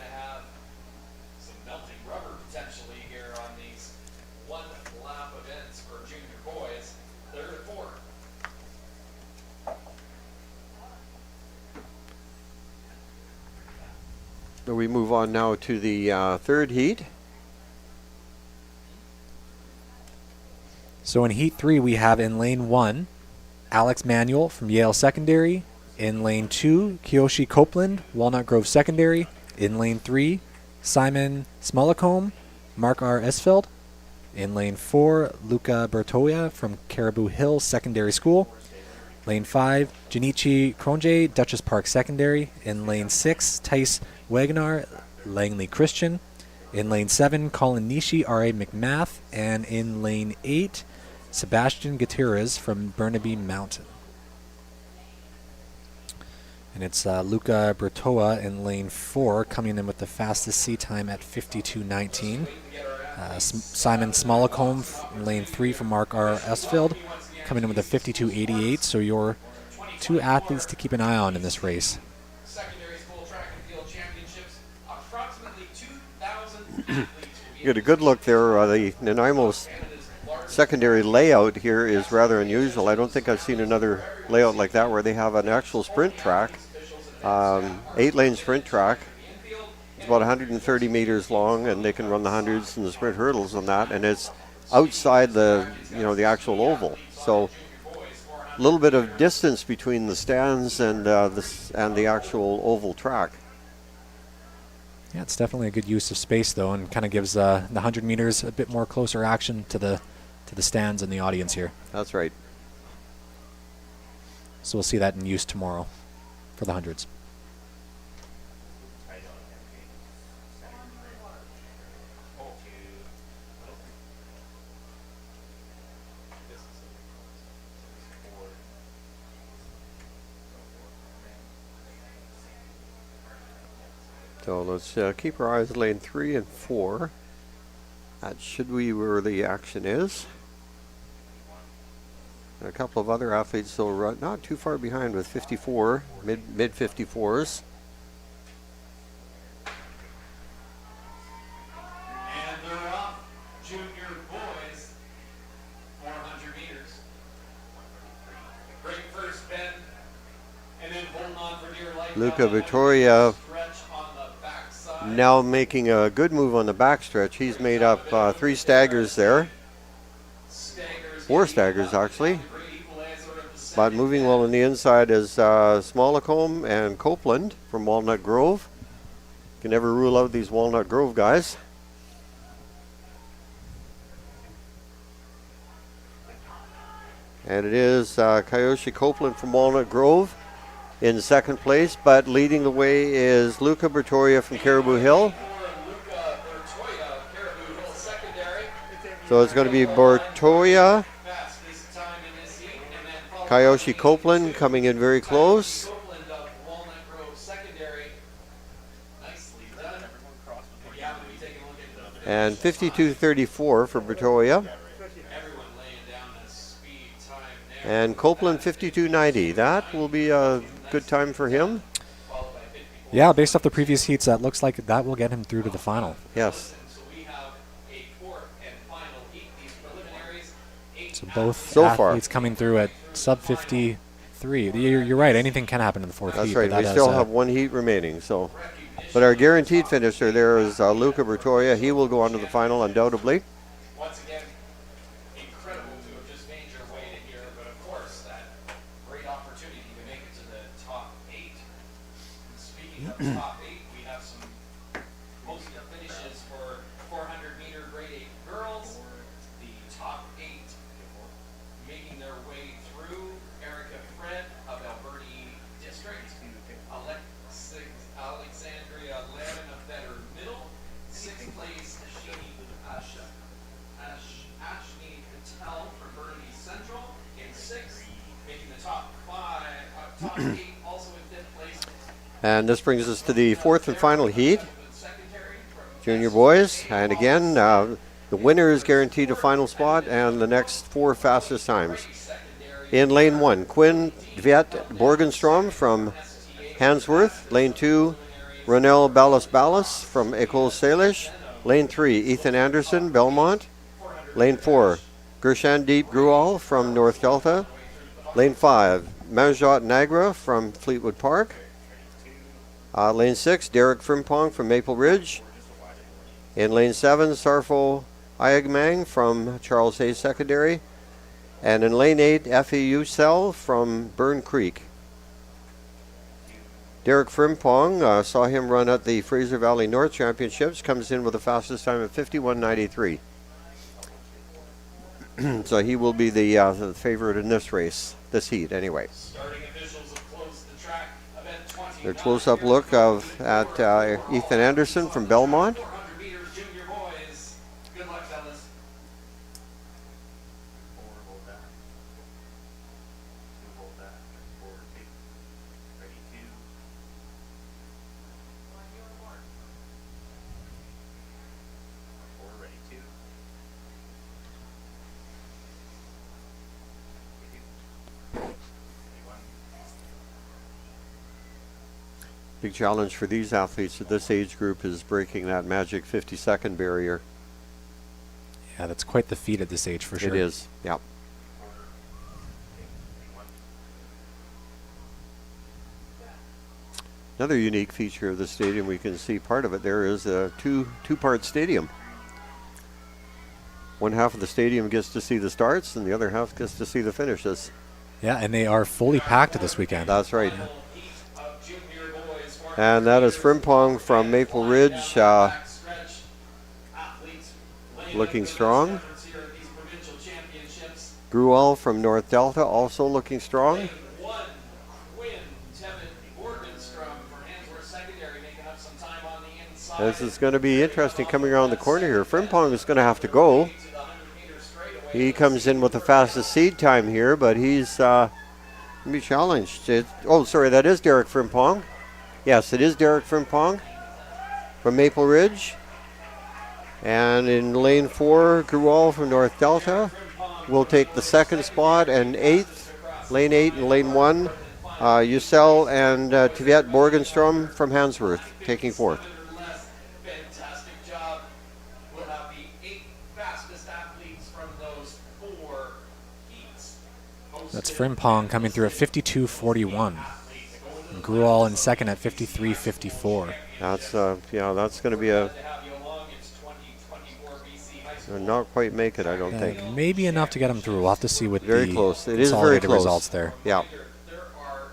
So we move on now to the third heat. So in heat 3, we have in lane 1, Alex Manuel from Yale Secondary. In lane 2, Kiyoshi Copeland, Walnut Grove Secondary. In lane 3, Simon Smolacombe, Mark R. Esfeld. In lane 4, Luca Bertoia from Caribou Hill Secondary School. Lane 5, Junichi Kronje, Dutchess Park Secondary. In lane 6, Tice Wagner, Langley Christian. In lane 7, Colin Nishi, R.A. McMath. And in lane 8, Sebastian Gutierrez from Burnaby Mountain. And it's Luca Bertoa in lane 4 coming in with the fastest C time at 52.19. Simon Smolacombe in lane 3 from Mark R. Esfield coming in with a 52.88. So your 2 athletes to keep an eye on in this race. Secondary school track and field championships, approximately 2,000 You get a good look there. The Nanaimo's secondary layout here is rather unusual. I don't think I've seen another layout like that where they have an actual sprint track, 8-lane sprint track. It's about 130 meters long, and they can run the hundreds and the sprint hurdles on that, and it's outside the the actual oval. So a little bit of distance between the stands and the actual oval track. Yeah, it's definitely a good use of space though, and kind of gives the 100 meters a bit more closer action to the stands and the audience here. That's right. So we'll see that in use tomorrow for the hundreds. So let's keep our eyes on lane 3 and 4. That should be where the action is. And a couple of other athletes though run not too far behind with 54, mid 54s. And they're off. Junior boys, 400 meters. Great first bend, and then holding on for dear life. Luca Vittoria Stretch on the backside. now making a good move on the backstretch. He's made up 3 staggers there. 4 staggers actually. But moving well on the inside is Smolacombe and Copeland from Walnut Grove. Can never rule out these Walnut Grove guys. And it is Kiyoshi Copeland from Walnut Grove in second place, but leading the way is Luca Bertoia from Caribou Hill. So it's going to be Bertoia, Kiyoshi Copeland coming in very close. And 52.34 for Bertoia. And Copeland 52.90. That will be a good time for him. Yeah, based off the previous heats, that looks like that will get him through to the final. Yes. So we have a fourth and final heat. These preliminaries, 8 So both So far. athletes coming through at sub 53. You're right. Anything can happen in the fourth That's heat. right. but We that still is, have one heat remaining. So, but our guaranteed finisher there is Luca Bertoia. He will go on to the final undoubtedly. once again, incredible to have just made your way to here, but of course, that great opportunity to make it to the top 8. And speaking of top 8, we have some poster finishes for 400-meter grade 8 girls. The top 8 making their way through: Erica Fred of Alberni District, Alexandria Levin of Better Middle, 6th place Ashni Patel from Burnaby Central in 6th, making the top 8 also in 5th place. And this brings us to the fourth and final heat, Secondary from junior boys. And again, the winner is guaranteed a final spot and the next 4 fastest times. In lane 1, Quinn Viet Borgenstrom from Hansworth. Lane 2, Ronel Ballas from École Salish. Lane 3, Ethan Anderson, Belmont. Lane 4, Gershandeep Grual from North Delta. Lane 5, Manjot Nagra from Fleetwood Park. Lane 6, Derek Frimpong from Maple Ridge. In lane 7, Sarfo Ayagmang from Charles Hayes Secondary. And in lane 8, FEU Cell from Burn Creek. Derek Frimpong, saw him run at the Fraser Valley North Championships, comes in with the fastest time of 51.93. So he will be the favorite in this race, this heat anyway. starting officials have closed the track. Event 20. Their close-up look at Ethan Anderson from Belmont. 400 meters junior boys. Good luck, fellas. 4 hold that. 2 hold that. 4 take. Ready 2. 4 ready 2. Big challenge for these athletes at this age group is breaking that magic 50-second barrier. Yeah, that's quite the feat at this age for sure. It is, yeah. Another unique feature of the stadium, we can see part of it there, is a two-part stadium. One half of the stadium gets to see the starts and the other half gets to see the finishes. Yeah, and they are fully packed this weekend. That's right. Of junior boys. And that is Frimpong from Maple Ridge, Stretch. Athletes looking strong. efforts here at these provincial championships. Grual from North Delta also looking strong. Lane 1, Quinn Tevin Borgenstrom from Hansworth Secondary making up some time on the inside. This is going to be interesting coming around the corner here. Frimpong is going to have to go. To the 100-meter straightaway. He comes in with the fastest seed time here, but he's going to be challenged. That is Derek Frimpong. Yes, it is Derek Frimpong from Maple Ridge. And in lane 4, Grual from North Delta will take the second spot, and 8th, lane 8 and lane 1, Yusel and Tivet Borgenstrom from Hansworth taking 4th. Fantastic job. We'll have the 8 fastest athletes from those 4 heats. That's Frimpong coming through at 52.41. Grual in second at 53.54. That's that's going to be a To have you along, it's 2024 BC High School. not quite make it, I don't think. Maybe enough to get him through. We'll have to see with Very the close. It is very consolidated close. results there. Yeah, There are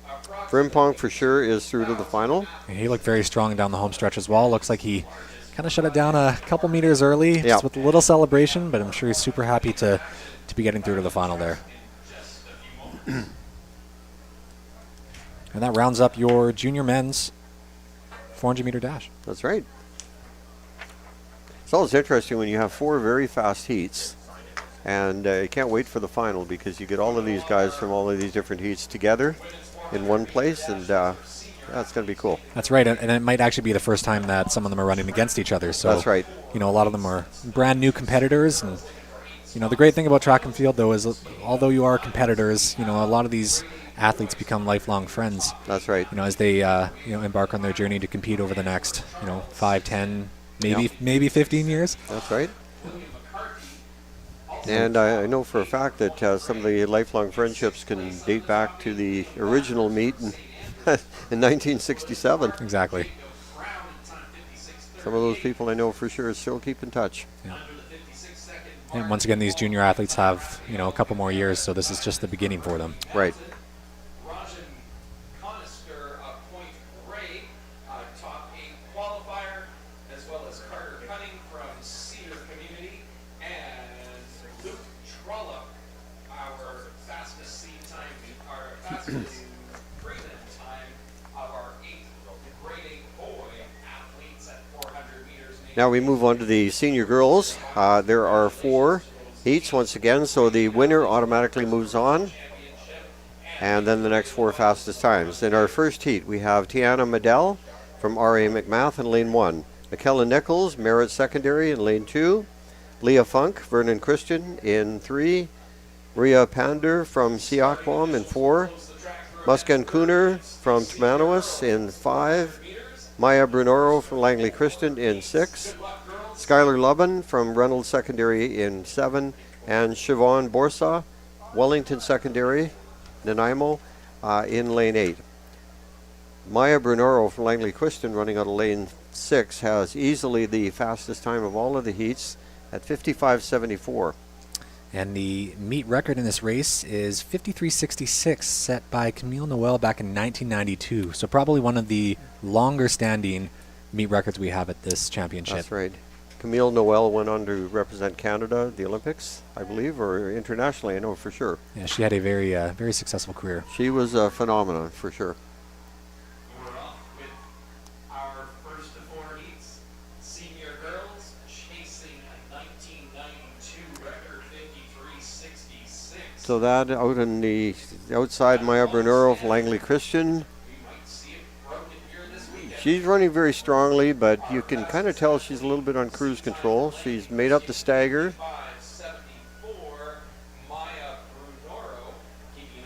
approximately Frimpong for sure is through to the final. And he looked very strong down the home stretch as well. Looks like he kind of shut it down a couple meters early, Yeah. just with a little celebration, but I'm sure he's super happy to be getting through to the final there. And that rounds up your junior men's 400-meter dash. That's right. It's always interesting when you have 4 very fast heats, and you can't wait for the final because you get all of these guys from all of these different heats together in one place, and that's going to be cool. That's right, and it might actually be the first time that some of them are running against each other. So That's right. You know, a lot of them are brand new competitors, and you know the great thing about track and field though is although you are competitors, you know a lot of these athletes become lifelong friends. That's right. You know, as they embark on their journey to compete over the next 5, 10, maybe 15 years. That's right. And I know for a fact that some of the lifelong friendships can date back to the original meet in, in 1967. Exactly. Some of those people I know for sure still keep in touch. Yeah. And once again, these junior athletes have a couple more years, so this is just the beginning for them. Right. Rajan Conister, Point Ray, top 8 qualifier, as well as Carter Cunning from Cedar Community, and Luke Trollope, our fastest seed time, our fastest prelim time of our 8th grade 8 boy athletes at 400 meters. Now we move on to the senior girls. There are 4 heats once again, so the winner automatically moves on. And then the next 4 fastest times. In our first heat, we have Tiana Medell from R.A. McMath in lane 1. McKella Nichols, Merritt Secondary in lane 2. Leah Funk, Vernon Christian in 3. Maria Pander from Siakwam in 4. Muskan Cooner from Tamanoas in 5. Maya Brunoro from Langley Christian in 6. Skylar Lubin from Reynolds Secondary in 7. And Siobhan Borsa, Wellington Secondary, Nanaimo, in lane 8. Maya Brunoro from Langley Christian running out of lane 6 has easily the fastest time of all of the heats at 55.74. And the meet record in this race is 53.66, set by Camille Noel back in 1992. So probably one of the longer standing meet records we have at this championship. That's right. Camille Noel went on to represent Canada at the Olympics, I believe, or internationally, I know for sure. Yeah, she had a very successful career. She was a phenomenon for sure. We're off with our first of 4 heats. Senior girls chasing a 1992 record 53.66. So that out in the outside, Maya Brunoro from Langley Christian. We might see it broken here this weekend. She's running very strongly, but you can kind of tell she's a little bit on cruise control. She's made up the stagger. 5.74, Maya Brunoro.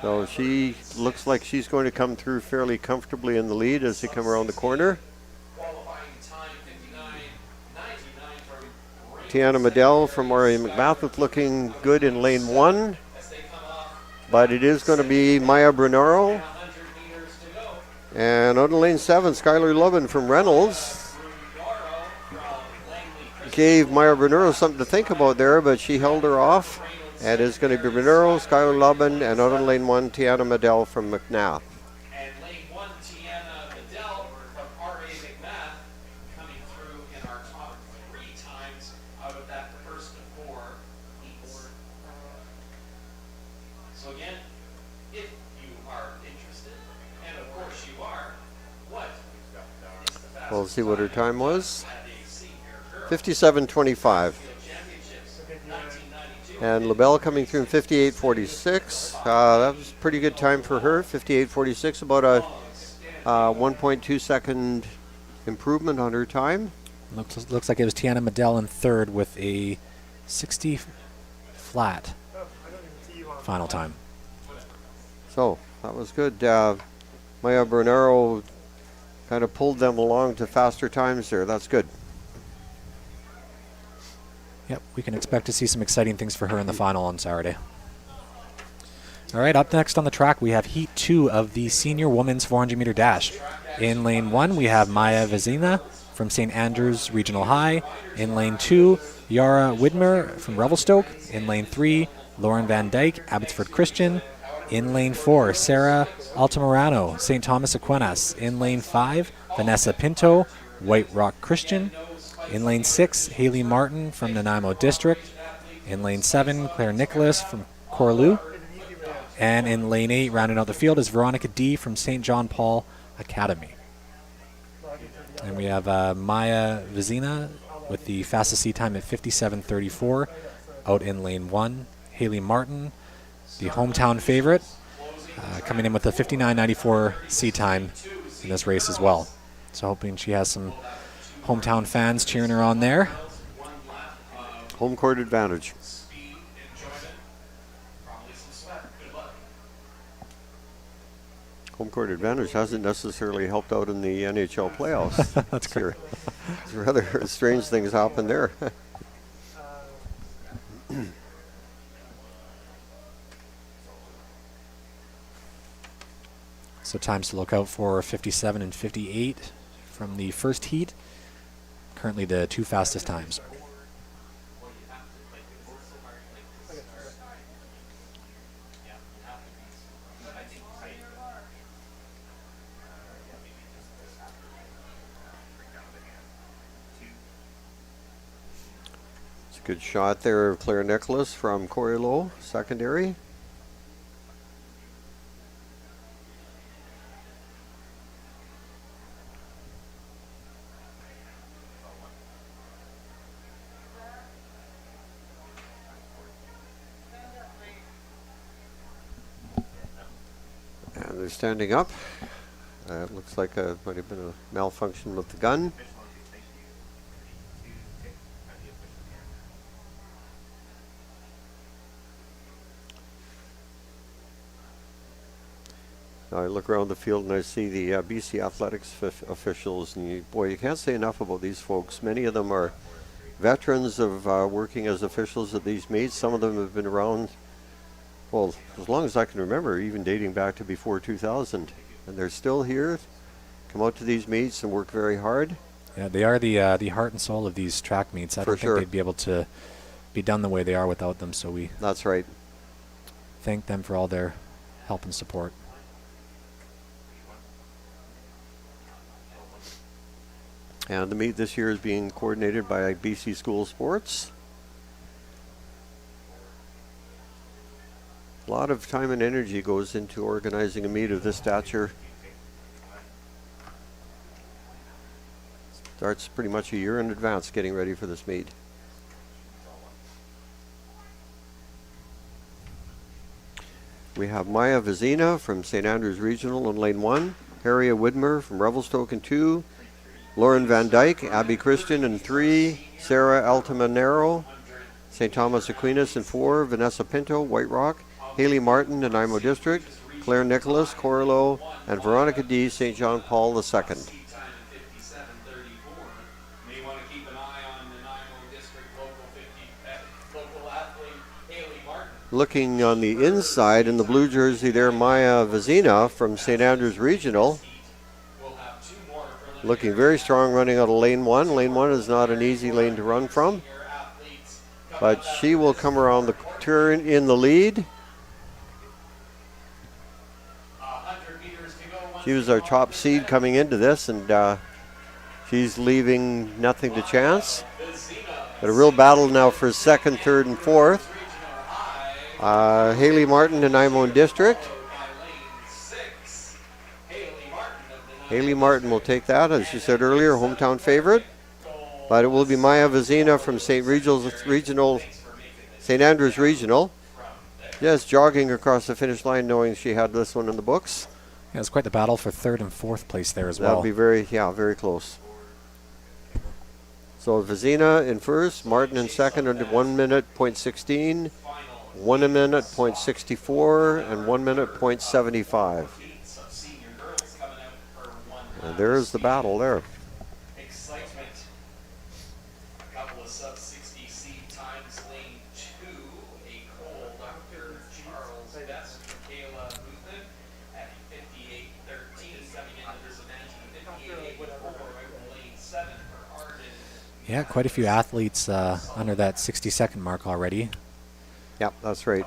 So she looks like she's going to come through fairly comfortably in the lead as they come around the corner. Qualifying time 59.99 from Tiana Medell from R.A. McMath looking good in lane 1. as they come off. But it is going to be Maya Brunoro. 100 meters to go. And out in lane 7, Skylar Lubin from Reynolds. Brunoro from Langley Gave Maya Brunoro something to think about there, but she held her off. And it's going to be Brunoro, Skylar Lubin, and out in lane 1, Tiana Medell from McNabb. And lane 1, Tiana Bedell from R.A. McMath coming through in our top 3 times out of that first of 4 heats. So again, if you are interested, and of course you are, what is the fastest We'll see what her time was. at a senior girl 57.25. championships 1992? And LaBelle coming through in 58.46. That was a pretty good time for her. 58.46, about a 1.2 second improvement on her time. Looks like it was Tiana Medell in third with a 60 flat final time. So that was good. Maya Brunero kind of pulled them along to faster times there. That's good. Yep, we can expect to see some exciting things for her in the final on Saturday. All right, up next on the track, we have Heat 2 of the Senior Women's 400-meter dash. In lane 1, we have Maya Vizina from St. Andrews Regional High. In lane 2, Yara Widmer from Revelstoke. In lane 3, Lauren Van Dyke, Abbotsford Christian. In lane 4, Sarah Altamirano, St. Thomas Aquinas. In lane 5, Vanessa Pinto, White Rock Christian. In lane 6, Haley Martin from Nanaimo District. In lane 7, Claire Nicholas from Corlew. And in lane 8, rounding out the field, is Veronica D. from St. John Paul Academy. And we have Maya Vizina with the fastest seat time at 57.34 out in lane 1. Haley Martin, the hometown favorite, coming in with a 59.94 seat time in this race as well. So hoping she has some hometown fans cheering her on there. Home court advantage. Speed, enjoyment, probably some sweat. Good luck. Home court advantage hasn't necessarily helped out in the NHL playoffs. That's correct. Rather strange things happen there. So times to look out for 57 and 58 from the first heat. Currently the two fastest times. It's a good shot there of Claire Nicholas from Corey Lowe, secondary. And they're standing up. It looks like might have been a malfunction with the gun. Now I look around the field and I see the BC Athletics officials, and boy, you can't say enough about these folks. Many of them are veterans of working as officials at these meets. Some of them have been around, well, as long as I can remember, even dating back to before 2000. And they're still here, come out to these meets and work very hard. Yeah, they are the heart and soul of these track meets. I don't think they'd be able to be done the way they are without them, so we That's right. thank them for all their help and support. And the meet this year is being coordinated by BC School Sports. A lot of time and energy goes into organizing a meet of this stature. Starts pretty much a year in advance getting ready for this meet. We have Maya Vizina from St. Andrews Regional in lane 1, Harriet Widmer from Revelstoke in 2, Lauren Van Dyke, Abby Christian in 3, Sarah Altamanero, St. Thomas Aquinas in 4, Vanessa Pinto, White Rock, Haley Martin in IMO District, Claire Nicholas, Corlo, and Veronica D. St. John Paul II. Looking on the inside in the blue jersey there, Maya Vizina from St. Andrews Regional. Looking very strong running out of lane 1. Lane 1 is not an easy lane to run from, but she will come around the turn in the lead. She was our top seed coming into this, and she's leaving nothing to chance. But a real battle now for second, third, and fourth. Haley Martin in IMO District. Haley Martin will take that, as you said earlier, hometown favorite. But it will be Maya Vizina from St. Andrews Regional, just jogging across the finish line, knowing she had this one in the books. Yeah, it's quite the battle for third and fourth place there as well. That'll be very close. So Vizina in first, Martin in second under 1 minute, .16, 1 minute, .64, and 1 minute, .75. And there's the battle there. Excitement. A couple of sub-60 seed times, lane 2, a cold Dr. Charles Best for Kayla Boothman at 58.13, coming into this event, 58.84, lane 7 for Arden. Yeah, quite a few athletes under that 60-second mark already. Yep, that's right.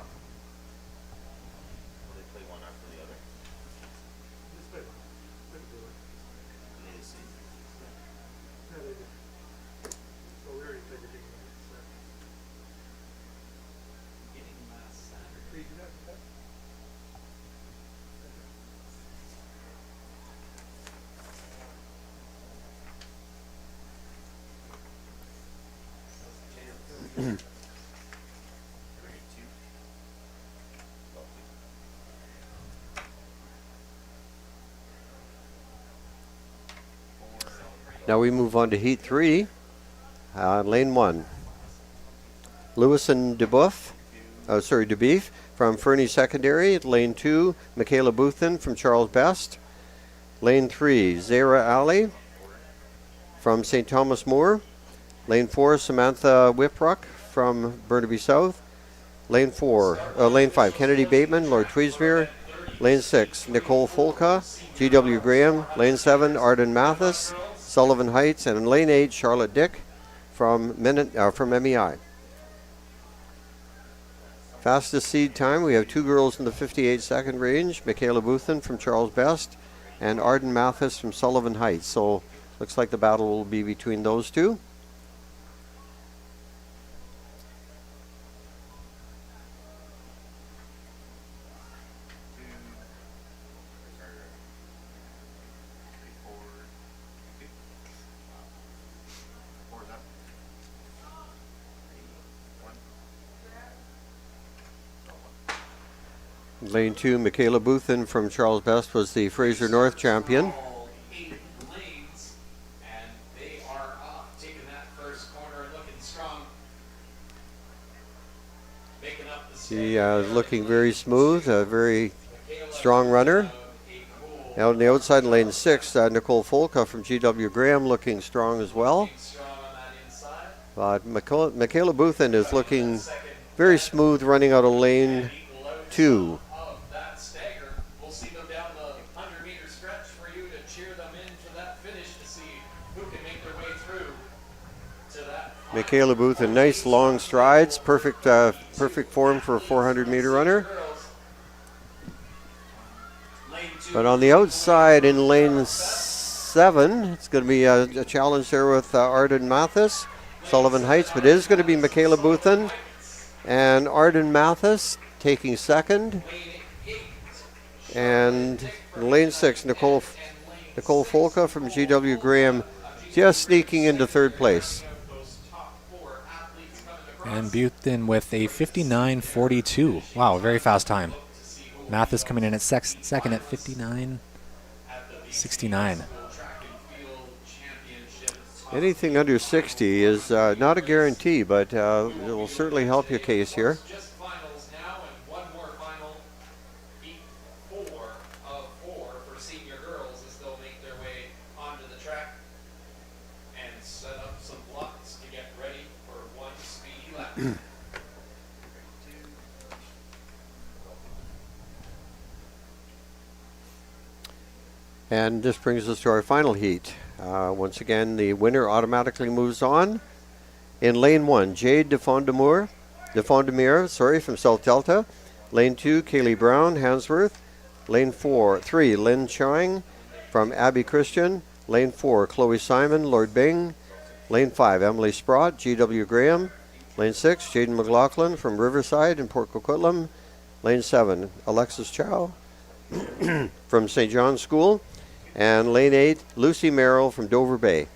Now we move on to Heat 3, lane 1. Lewis and DeBoeuf, DeBeef from Fernie Secondary. Lane 2, Michaela Boothin from Charles Best. Lane 3, Zara Ali from St. Thomas More. Lane 4, Samantha Whiprock from Burnaby South. Lane 5, Kennedy Bateman, Lord Tweedsmuir. Lane 6, Nicole Folka, G.W. Graham. Lane 7, Arden Mathis, Sullivan Heights. And in Lane 8, Charlotte Dick from MEI. Fastest seed time, we have 2 girls in the 58-second range, Michaela Boothin from Charles Best and Arden Mathis from Sullivan Heights. So looks like the battle will be between those two. Lane 2, Michaela Boothin from Charles Best was the Fraser North champion. All 8 lanes, and they are off, taking that first corner and looking strong. Making up the She is looking very smooth, a very strong runner. Out on the outside in lane 6, Nicole Folka from G.W. Graham looking strong as well. But Michaela Boothin is looking very smooth running out of lane 2. We'll see them down the 100-meter stretch for you to cheer them in for that finish to see who can make their way through to that. Michaela Boothin, nice long strides, perfect form for a 400-meter runner. But on the outside in lane 7, it's going to be a challenge there with Arden Mathis, Sullivan Heights, but it is going to be Michaela Boothin and Arden Mathis taking second. And in lane 6, Nicole Folka from G.W. Graham just sneaking into third place. And Boothin with a 59.42. Wow, very fast time. Mathis coming in at second at 59.69. Anything under 60 is not a guarantee, but it will certainly help your case here. Just finals now, and one more final, heat 4 of 4 for senior girls as they'll make their way onto the track and set up some blocks to get ready for one speedy lap. And this brings us to our final heat. Once again, the winner automatically moves on. In lane 1, Jade DeFondemere from South Delta. Lane 2, Kaylee Brown, Hansworth. Lane 3, Lynn Chang from Abbey Christian. Lane 4, Chloe Simon, Lord Bing. Lane 5, Emily Sprott, G.W. Graham. Lane 6, Jaden McLaughlin from Riverside and Port Coquitlam. Lane 7, Alexis Chow from St. John's School. And lane 8, Lucy Merrill from Dover Bay.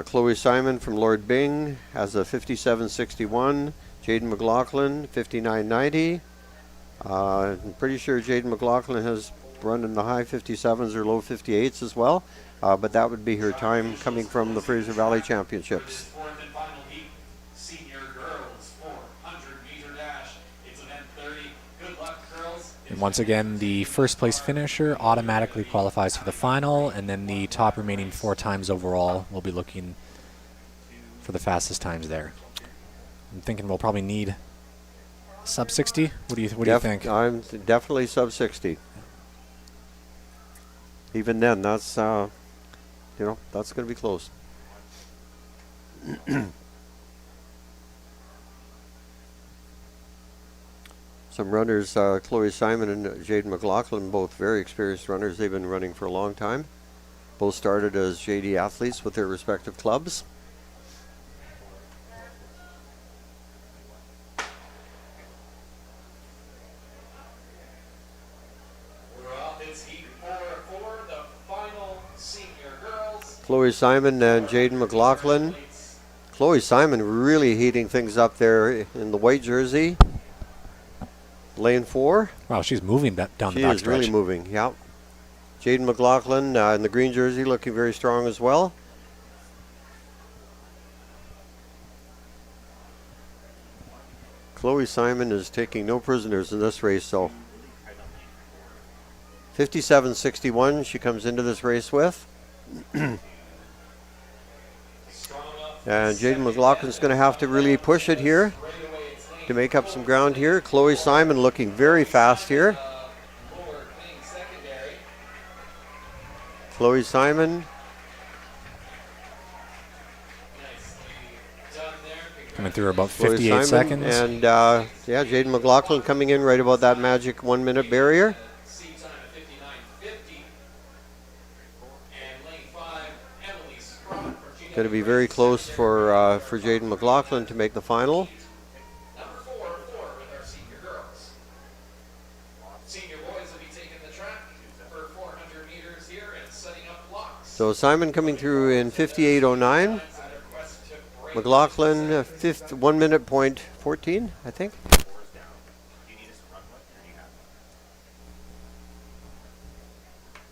Chloe Simon from Lord Bing has a 57.61. Jaden McLaughlin, 59.90. I'm pretty sure Jaden McLaughlin has run in the high 57s or low 58s as well. But that would be her time coming from the Fraser Valley Championships. Fourth and final heat, senior girls 400-meter dash. It's event 30. Good luck, girls. And once again, the first place finisher automatically qualifies for the final, and then the top remaining 4 times overall will be looking for the fastest times there. I'm thinking we'll probably need sub 60. What do you think? I'm definitely sub 60. Even then, that's that's going to be close. Some runners, Chloe Simon and Jaden McLaughlin, both very experienced runners. They've been running for a long time. Both started as JD athletes with their respective clubs. Chloe Simon and Jaden McLaughlin. Chloe Simon really heating things up there in the white jersey. Lane 4. Wow, she's moving down She the backstretch. is really moving, yeah. Jaden McLaughlin in the green jersey looking very strong as well. Chloe Simon is taking no prisoners in this race, so 57.61 she comes into this race with. And Jaden McLaughlin's going to have to really push it here to make up some ground here. Chloe Simon looking very fast here. Chloe Simon. Coming through about Chloe 58 Simon, seconds. And yeah, Jaden McLaughlin coming in right about that magic 1 minute barrier. Going to be very close for Jaden McLaughlin to make the final. Number 4 with our senior girls. Senior boys will be taking the track for 400 meters here and setting up blocks. So Simon coming through in 58.09. McLaughlin 1 minute point 14, I think.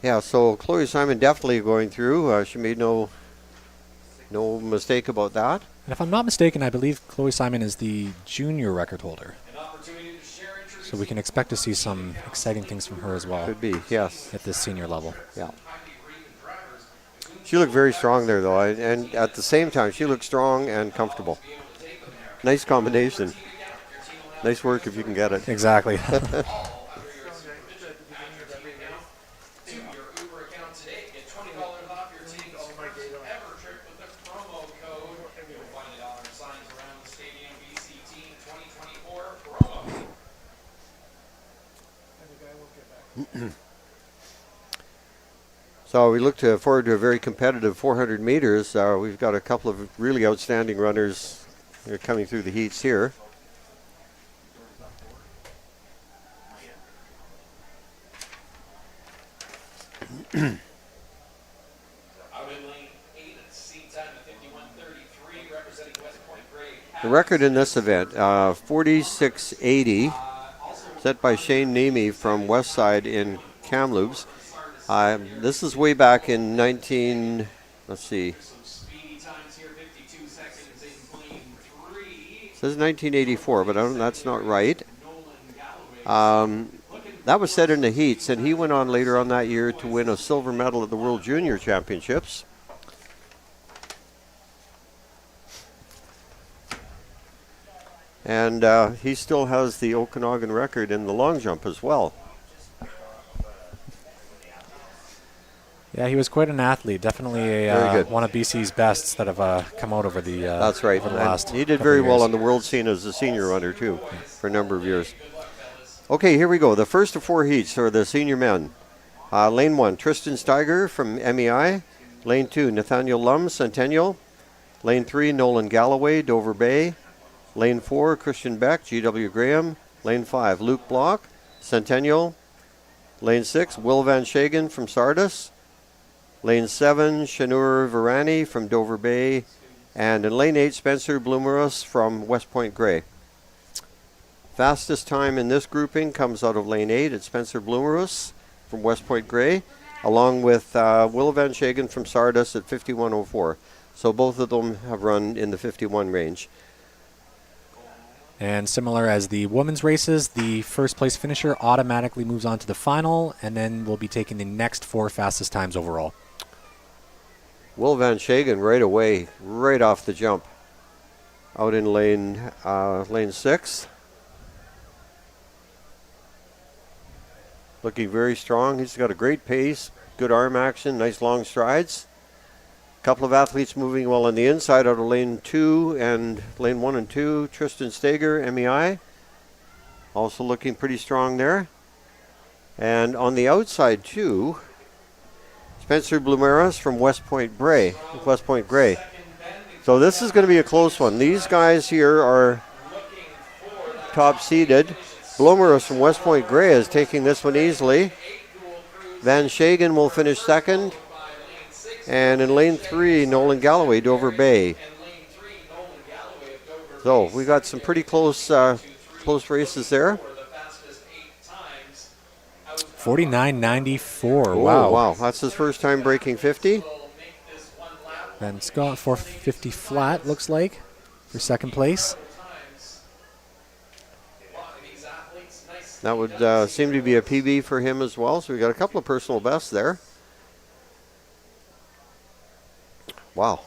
Yeah, so Chloe Simon definitely going through. She made no mistake about that. And if I'm not mistaken, I believe Chloe Simon is the junior record holder. So we can expect to see some exciting things from her as well. Could be, yes. At this senior level. Yeah. She looked very strong there, though, and at the same time, she looked strong and comfortable. Nice combination. Nice work if you can get it. Exactly. So we look forward to a very competitive 400 meters. We've got a couple of really outstanding runners coming through the heats here. The record in this event, 46.80, set by Shane Nemi from Westside in Kamloops. This is way back in 19, let's see. It says 1984, but that's not right. That was set in the heats, and he went on later on that year to win a silver medal at the World Junior Championships. And he still has the Okanagan record in the long jump as well. Yeah, he was quite an athlete. Definitely one of BC's bests that have come out over the That's right. over the last he did very couple well years. on the world scene as a senior runner too, for a number of years. Okay, here we go. The first of 4 heats are the senior men. Lane 1, Tristan Steiger from MEI. Lane 2, Nathaniel Lum, Centennial. Lane 3, Nolan Galloway, Dover Bay. Lane 4, Christian Beck, GW Graham. Lane 5, Luke Block, Centennial. Lane 6, Will Van Shagen from Sardis. Lane 7, Shanur Virani from Dover Bay. And in lane 8, Spencer Bloomerus from West Point Grey. Fastest time in this grouping comes out of lane 8. It's Spencer Bloomerus from West Point Grey, along with Will Van Shagen from Sardis at 51.04. So both of them have run in the 51 range. And similar as the women's races, the first place finisher automatically moves on to the final, and then we'll be taking the next 4 fastest times overall. Will Van Shagen right away, right off the jump, out in lane 6. Looking very strong. He's got a great pace, good arm action, nice long strides. A couple of athletes moving well on the inside out of lane 2 and lane 1 and 2. Tristan Steger, MEI, also looking pretty strong there. And on the outside too, Spencer Bloomeras from West Point Grey. So this is going to be a close one. These guys here are top seeded. Bloomeras from West Point Grey is taking this one easily. Van Shagen will finish second. And in lane 3, Nolan Galloway, Dover Bay. So we got some pretty close races there. 49.94. Oh, Wow. wow. That's his first time breaking 50. Ben Scott, 450 flat, looks like, for second place. That would seem to be a PB for him as well. So we got a couple of personal bests there. Wow.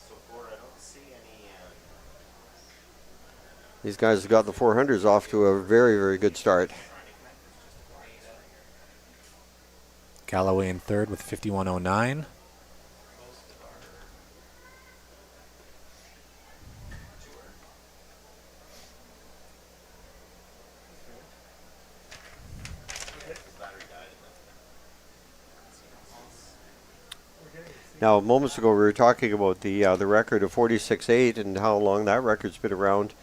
So far, I don't see any. These guys have got the 400s off to a very, very good start. Galloway in third with 51.09. Now, moments ago, we were talking about the record of 46.8 and how long that record's been around.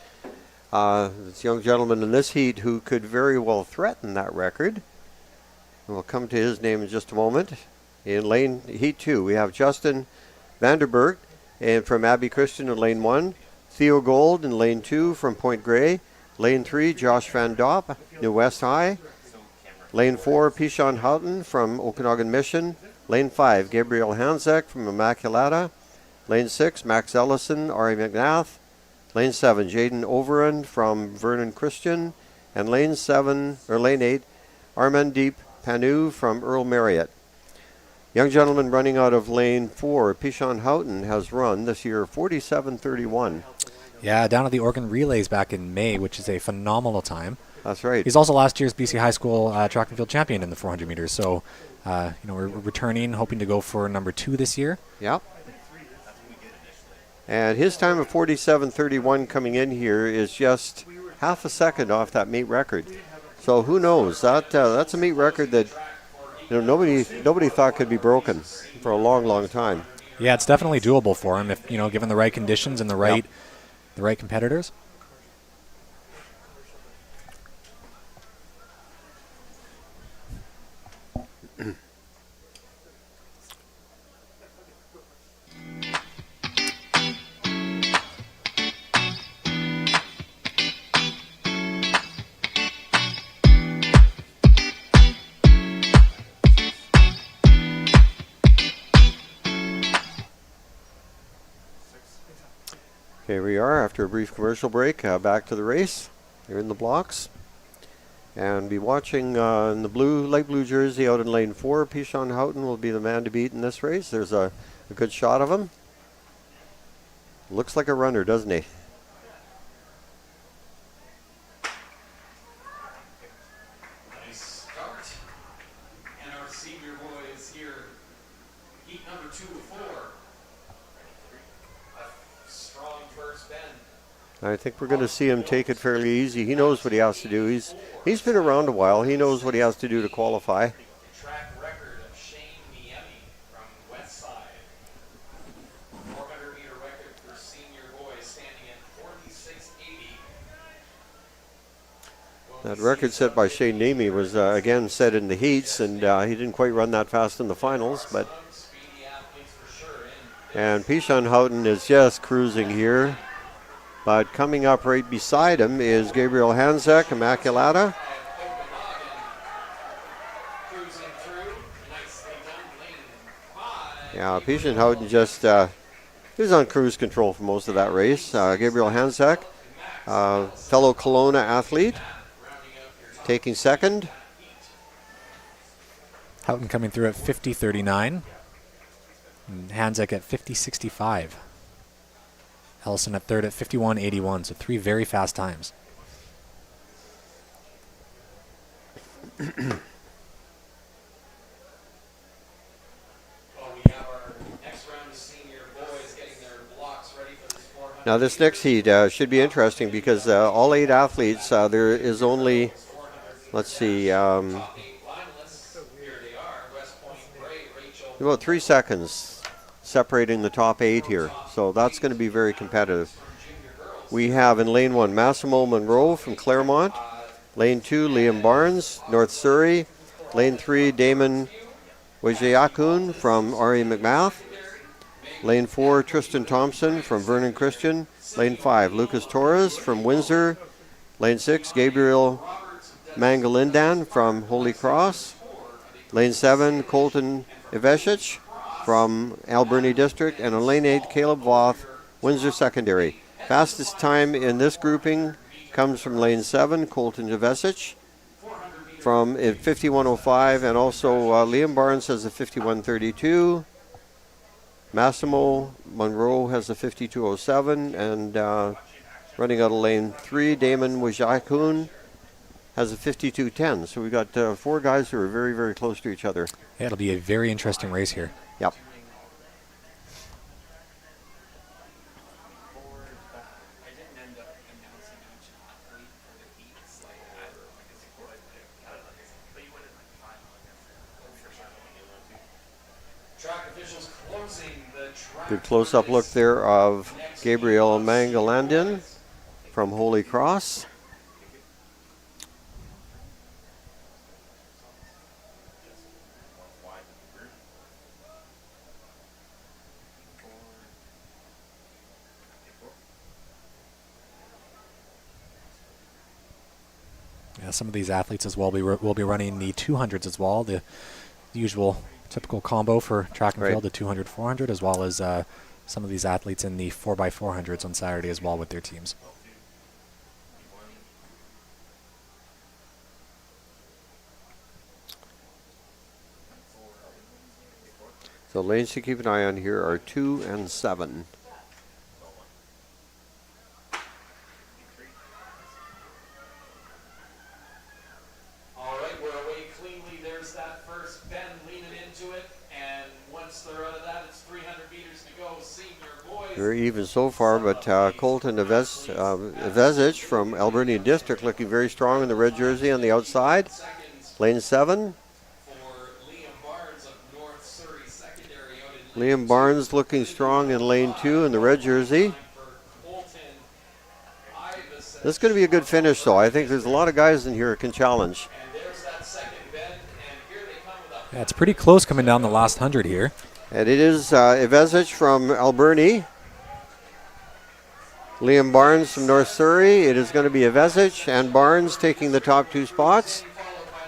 This young gentleman in this heat who could very well threaten that record. We'll come to his name in just a moment. In lane heat 2, we have Justin Vanderberg and from Abbey Christian in lane 1. Theo Gold in lane 2 from Point Grey. Lane 3, Josh Van Dop, New West High. Lane 4, Pishon Houghton from Okanagan Mission. Lane 5, Gabriel Hanzek from Immaculata. Lane 6, Max Ellison, Ari McNath. Lane 7, Jaden Overend from Vernon Christian. And lane 8, Armandeep Panu from Earl Marriott. Young gentleman running out of lane 4, Pishon Houghton, has run this year 47.31. Yeah, down at the Oregon Relays back in May, which is a phenomenal time. That's right. He's also last year's BC High School track and field champion in the 400 meters. So, we're returning, hoping to go for number 2 this year. Yep. And his time of 47.31 coming in here is just half a second off that meet record. So who knows? That's a meet record that nobody thought could be broken for a long, long time. Yeah, it's definitely doable for him if given the right conditions and the right competitors. Here we are after a brief commercial break, back to the race. They're in the blocks. And be watching in the light blue jersey out in lane 4. Pishon Houghton will be the man to beat in this race. There's a good shot of him. Looks like a runner, doesn't he? Nice start. And our senior boys here, heat number 2 of 4. A strong first bend. I think we're going to see him take it fairly easy. He knows what he has to do. He's been around a while. He knows what he has to do to qualify. Track record of Shane Niemi from Westside. 400 meter record for senior boys standing at 46.80. That record set by Shane Niemi was again set in the heats, and he didn't quite run that fast in the finals. But Speedy athletes for sure. and Pishon Houghton is just cruising here. But coming up right beside him is Gabriel Hanzek, Immaculata. Cruising through. Nicely done. Lane 5. Yeah, Pishon Houghton just he was on cruise control for most of that race. Gabriel Hanzek, fellow Kelowna athlete, taking second. Houghton coming through at 50.39. And Hanzek at 50.65. Ellison at third at 51.81. So 3 very fast times. Well, we have our next round of senior boys getting their blocks ready for this 400. Now this next heat should be interesting because all 8 athletes, there is only, let's see, Top 8 finalists. Here they are. West Point Gray, Rachel. about 3 seconds separating the top 8 here. So that's going to be very competitive. We have in lane 1, Massimo Monroe from Claremont. Lane 2, Liam Barnes, North Surrey. Lane 3, Damon Wajiakun from Ari McMath. Lane 4, Tristan Thompson from Vernon Christian. Lane 5, Lucas Torres from Windsor. Lane 6, Gabriel Mangalindan from Holy Cross. Lane 7, Colton Ivesic from Alberni District. And in lane 8, Caleb Voth, Windsor Secondary. Fastest time in this grouping comes from lane 7, Colton Ivesic from 51:05, and also Liam Barnes has a 51:32. Massimo Monroe has a 52:07, and running out of lane 3, Damon Wajakun has a 52:10. So we've got 4 guys who are very, very close to each other. Yeah, it'll be a very interesting race here. Yep. I didn't end up announcing each athlete for the heats like that. But you wouldn't find for sure Track officials closing the track. Good close-up look there of Gabriel Mangalandin from Holy Cross. Yeah, some of these athletes as well will be running the 200s as well, the usual typical combo for track and field, the 200, 400, as well as some of these athletes in the 4x400s on Saturday as well with their teams. So lanes to keep an eye on here are 2 and 7. All right, we're away cleanly. There's that first bend leaning into it. And once they're out of that, it's 300 meters to go. Senior boys. Very even so far, but Colton Ivesic from Alberni District looking very strong in the red jersey on the outside. Lane 7. Liam Barnes looking strong in lane 2 in the red jersey. This is going to be a good finish, though. I think there's a lot of guys in here who can challenge. Yeah, it's pretty close coming down the last 100 here. And it is Ivesic from Alberni. Liam Barnes from North Surrey. It is going to be Ivesic and Barnes taking the top 2 spots.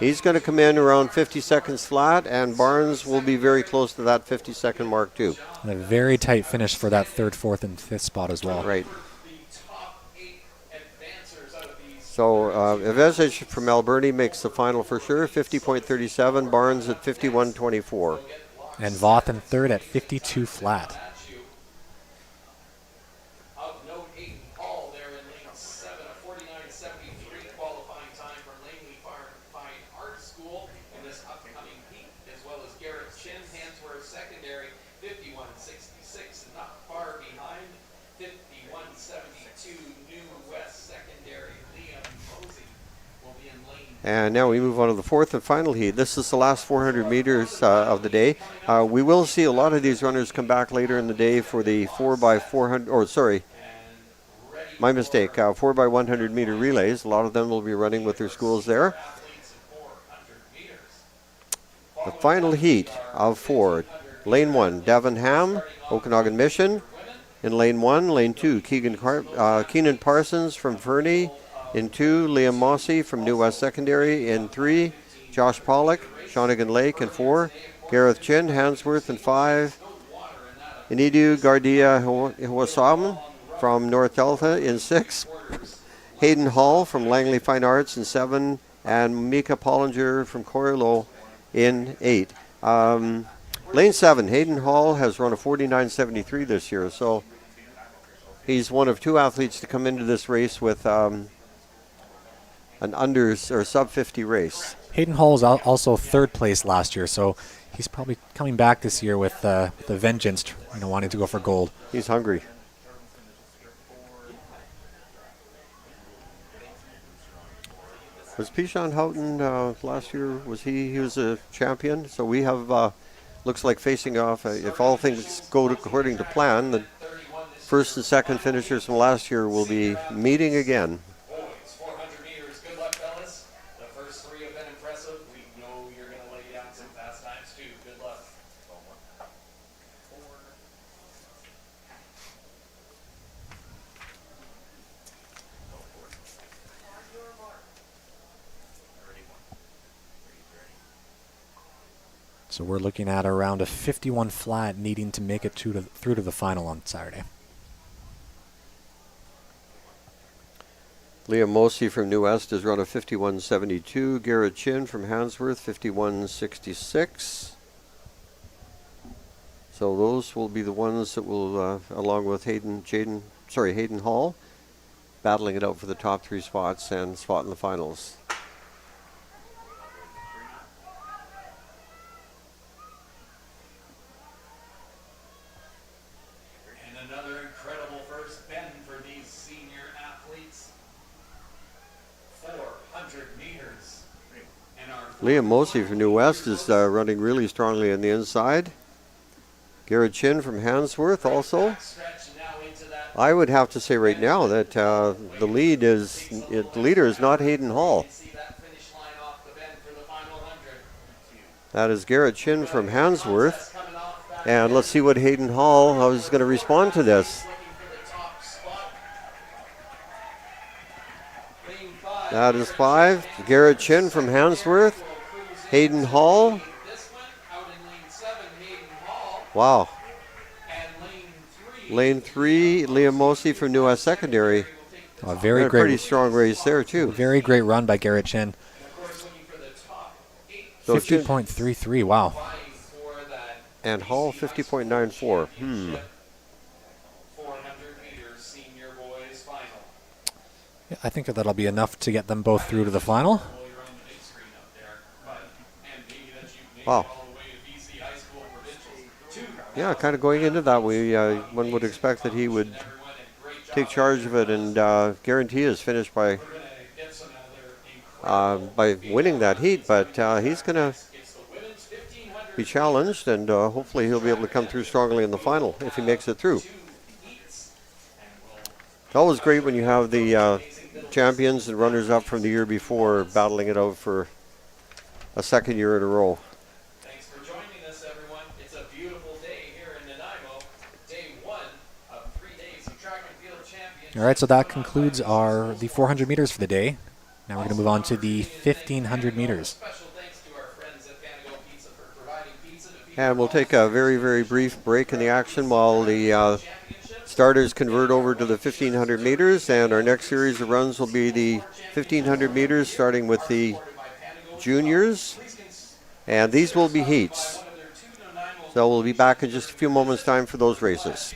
He's going to come in around 50 seconds flat, and Barnes will be very close to that 50-second mark, too. And a very tight finish for that 3rd, 4th, and 5th spot as well. Right. So Ivesic from Alberni makes the final for sure, 50.37. Barnes at 51.24. And Voth in 3rd at 52 flat. And now we move on to the 4th and final heat. This is the last 400 meters of the day. We will see a lot of these runners come back later in the day for the 4x400, or sorry, my mistake, 4x100 meter relays. A lot of them will be running with their schools there. The final heat of 4. Lane 1, Devon Ham, Okanagan Mission. In lane 1, lane 2, Keenan Parsons from Fernie. In 2, Liam Mossy from New West Secondary. In 3, Josh Pollock, Shawnigan Lake. In 4, Gareth Chin, Hansworth. In 5, Inidu Gardia Hwasam from North Delta. In 6, Hayden Hall from Langley Fine Arts. In 7, and Mika Pollinger from Corilo in 8. Lane 7, Hayden Hall has run a 49.73 this year, so he's one of 2 athletes to come into this race with an unders or sub 50 race. Hayden Hall was also 3rd place last year, so he's probably coming back this year with the vengeance, wanting to go for gold. He's hungry. Was Pishan Houghton last year? Was he was a champion? So we have looks like facing off. If all things go according to plan, the 1st and 2nd finishers from last year will be meeting again. So we're looking at around a 51 flat needing to make it through to the final on Saturday. Liam Mosey from New West has run a 51.72. Garrett Chin from Handsworth, 51.66. So those will be the ones that will, along with Hayden Hall, battling it out for the top 3 spots and spot in the finals. And another incredible first bend for these senior athletes. 400 meters. And our Liam Mosey from New West is running really strongly on the inside. Garrett Chin from Handsworth also. I would have to say right now that the leader is not Hayden Hall. That is Garrett Chin from Handsworth. And let's see what Hayden Hall is going to respond to this. That is 5. Garrett Chin from Handsworth. Hayden Hall. Wow. Lane 3, Liam Mosey from New West Secondary. A very great, pretty strong race there too. Very great run by Garrett Chin. So 50.33, wow. And Hall 50.94. 400 meters senior boys final. Yeah, I think that'll be enough to get them both through to the final. Wow. Yeah, kind of going into that, one would expect that he would take charge of it and guarantee his finish by winning that heat. But he's going to be challenged, and hopefully he'll be able to come through strongly in the final if he makes it through. It's always great when you have the champions and runners-up from the year before battling it out for a second year in a row. Thanks for joining us, everyone. It's a beautiful day here in Nanaimo. Day 1 of 3 days of track and field championships. All right, so that concludes the 400 meters for the day. Now we're going to move on to the 1,500 meters. Special thanks to our friends at Panago Pizza for providing pizza to feed And we'll take a very, very brief break in the action while the starters convert over to the 1,500 meters. And our next series of runs will be the 1,500 meters, starting with the juniors. And these will be heats. So we'll be back in just a few moments' time for those races.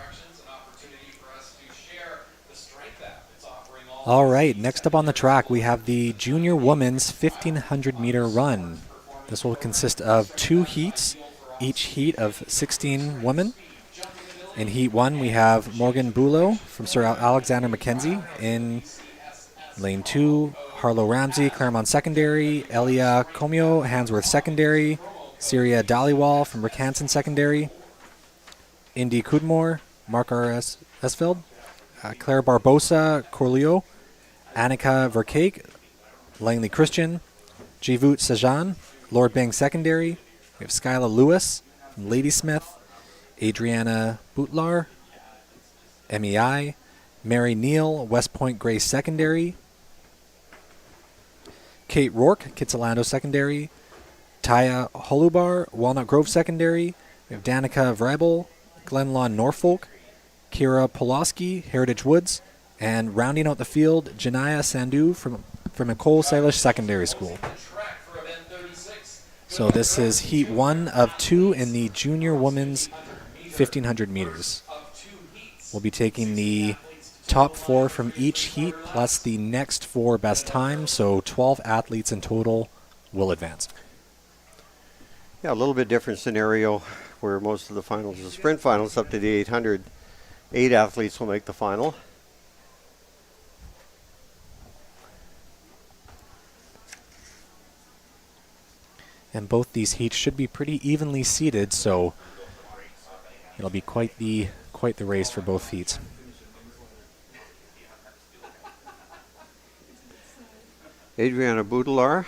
instructions, an opportunity for us to share the strength app it's offering All right, next up on the track, we have the junior women's 1,500 meter run. This will consist of 2 heats, each heat of 16 women. In Heat 1, we have Morgan Bulow from Sir Alexander Mackenzie. In Lane 2, Harlow Ramsey, Claremont Secondary. Elia Comio, Handsworth Secondary. Syria Dhaliwal from Rickanson Secondary. Indy Cudmore, Mark R.S. Esfeld. Claire Barbosa, Corleo. Annika Vercake, Langley Christian. Jivut Sajan, Lord Bang Secondary. We have Skyla Lewis from Ladysmith. Adriana Butlar, MEI. Mary Neal, West Point Grace Secondary. Kate Rourke, Kitsilano Secondary. Taya Holubar, Walnut Grove Secondary. We have Danica Vrabel, Glenlawn Norfolk. Kira Pulaski, Heritage Woods. And rounding out the field, Janaya Sandhu from Nicole Salish Secondary School. So this is Heat 1 of 2 in the junior women's 1,500 meters. We'll be taking the top 4 from each heat plus the next 4 best times, so 12 athletes in total will advance. Yeah, a little bit different scenario where most of the finals, the sprint finals up to the 800, 8 athletes will make the final. And both these heats should be pretty evenly seated, so it'll be quite the race for both heats. Adriana Boudelar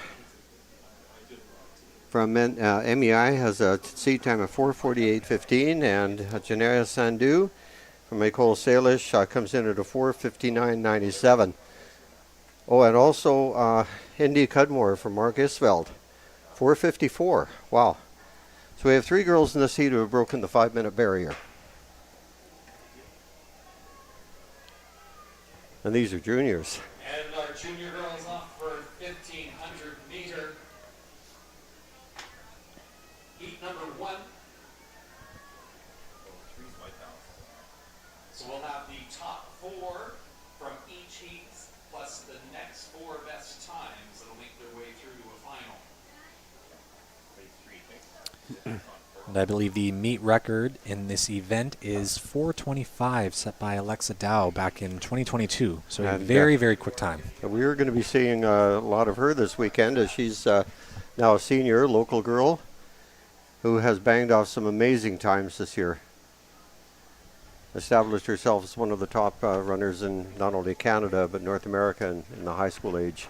from MEI has a seat time of 4:48.15, and Janaya Sandhu from Ecole Salish comes in at a 4:59.97. Oh, and also Indy Cudmore from Mark Isfeld, 4:54. Wow. So we have 3 girls in this heat who have broken the 5-minute barrier. And these are juniors. And our junior girls off for 1,500 meter. Heat number 1. So we'll have the top 4 from each heat plus the next 4 best times that'll make their way through to a final. And I believe the meet record in this event is 4:25, set by Alexa Dow back in 2022. So a very, very quick time. We are going to be seeing a lot of her this weekend, as she's now a senior, local girl, who has banged off some amazing times this year. Established herself as one of the top runners in not only Canada, but North America in the high school age.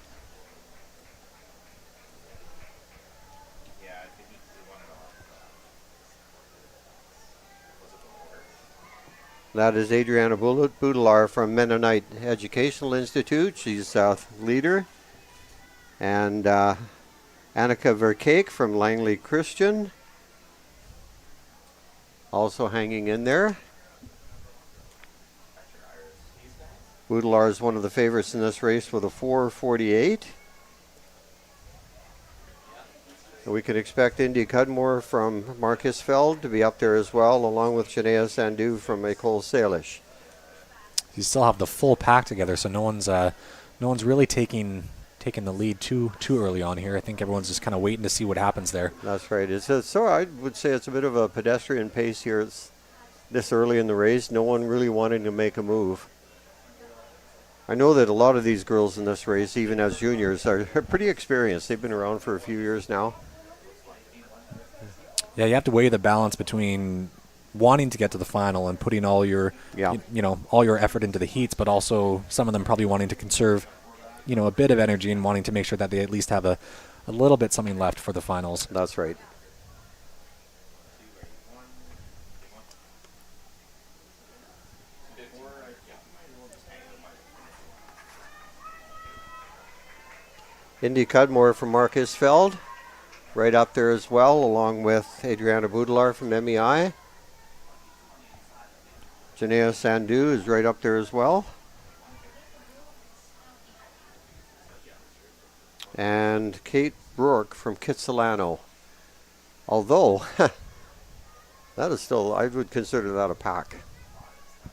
That is Adriana Boudelar from Mennonite Educational Institute. She's leader. And Annika Vercake from Langley Christian, also hanging in there. Boudelar is one of the favorites in this race with a 4:48. We can expect Indy Cudmore from Marcus Feld to be up there as well, along with Janaya Sandhu from Ecole Salish. You still have the full pack together, so no one's really taking the lead too early on here. I think everyone's just kind of waiting to see what happens there. That's right. So I would say it's a bit of a pedestrian pace here. It's this early in the race. No one really wanting to make a move. I know that a lot of these girls in this race, even as juniors, are pretty experienced. They've been around for a few years now. Yeah, you have to weigh the balance between wanting to get to the final and putting all your, all your effort into the heats, but also some of them probably wanting to conserve, a bit of energy and wanting to make sure that they at least have a little bit something left for the finals. That's right. Indy Cudmore from Marcus Feld, right up there as well, along with Adriana Boudelar from MEI. Janaya Sandhu is right up there as well. And Kate Rourke from Kitsilano. Although, that is still, I would consider that a pack.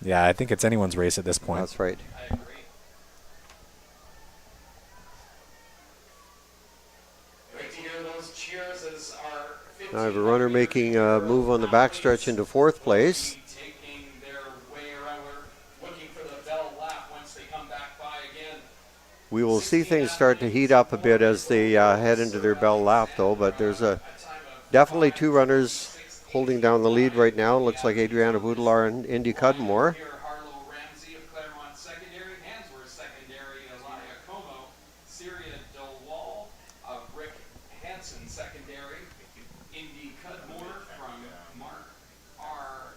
Yeah, I think it's anyone's race at this point. That's right. I agree. Great to hear those cheers as our Now I have a runner making a move on the backstretch into fourth place. taking their way around. We're looking for the bell lap once they come back by again. We will see things start to heat up a bit as they head into their bell lap, though. But there's definitely two runners holding down the lead right now. Looks like Adriana Boudelar and Indy Cudmore. Here, Harlow Ramsey of Claremont secondary, Hansworth secondary, Elia Como, Syria Delwall of Rick Hansen secondary, Indy Cudmore from Mark R.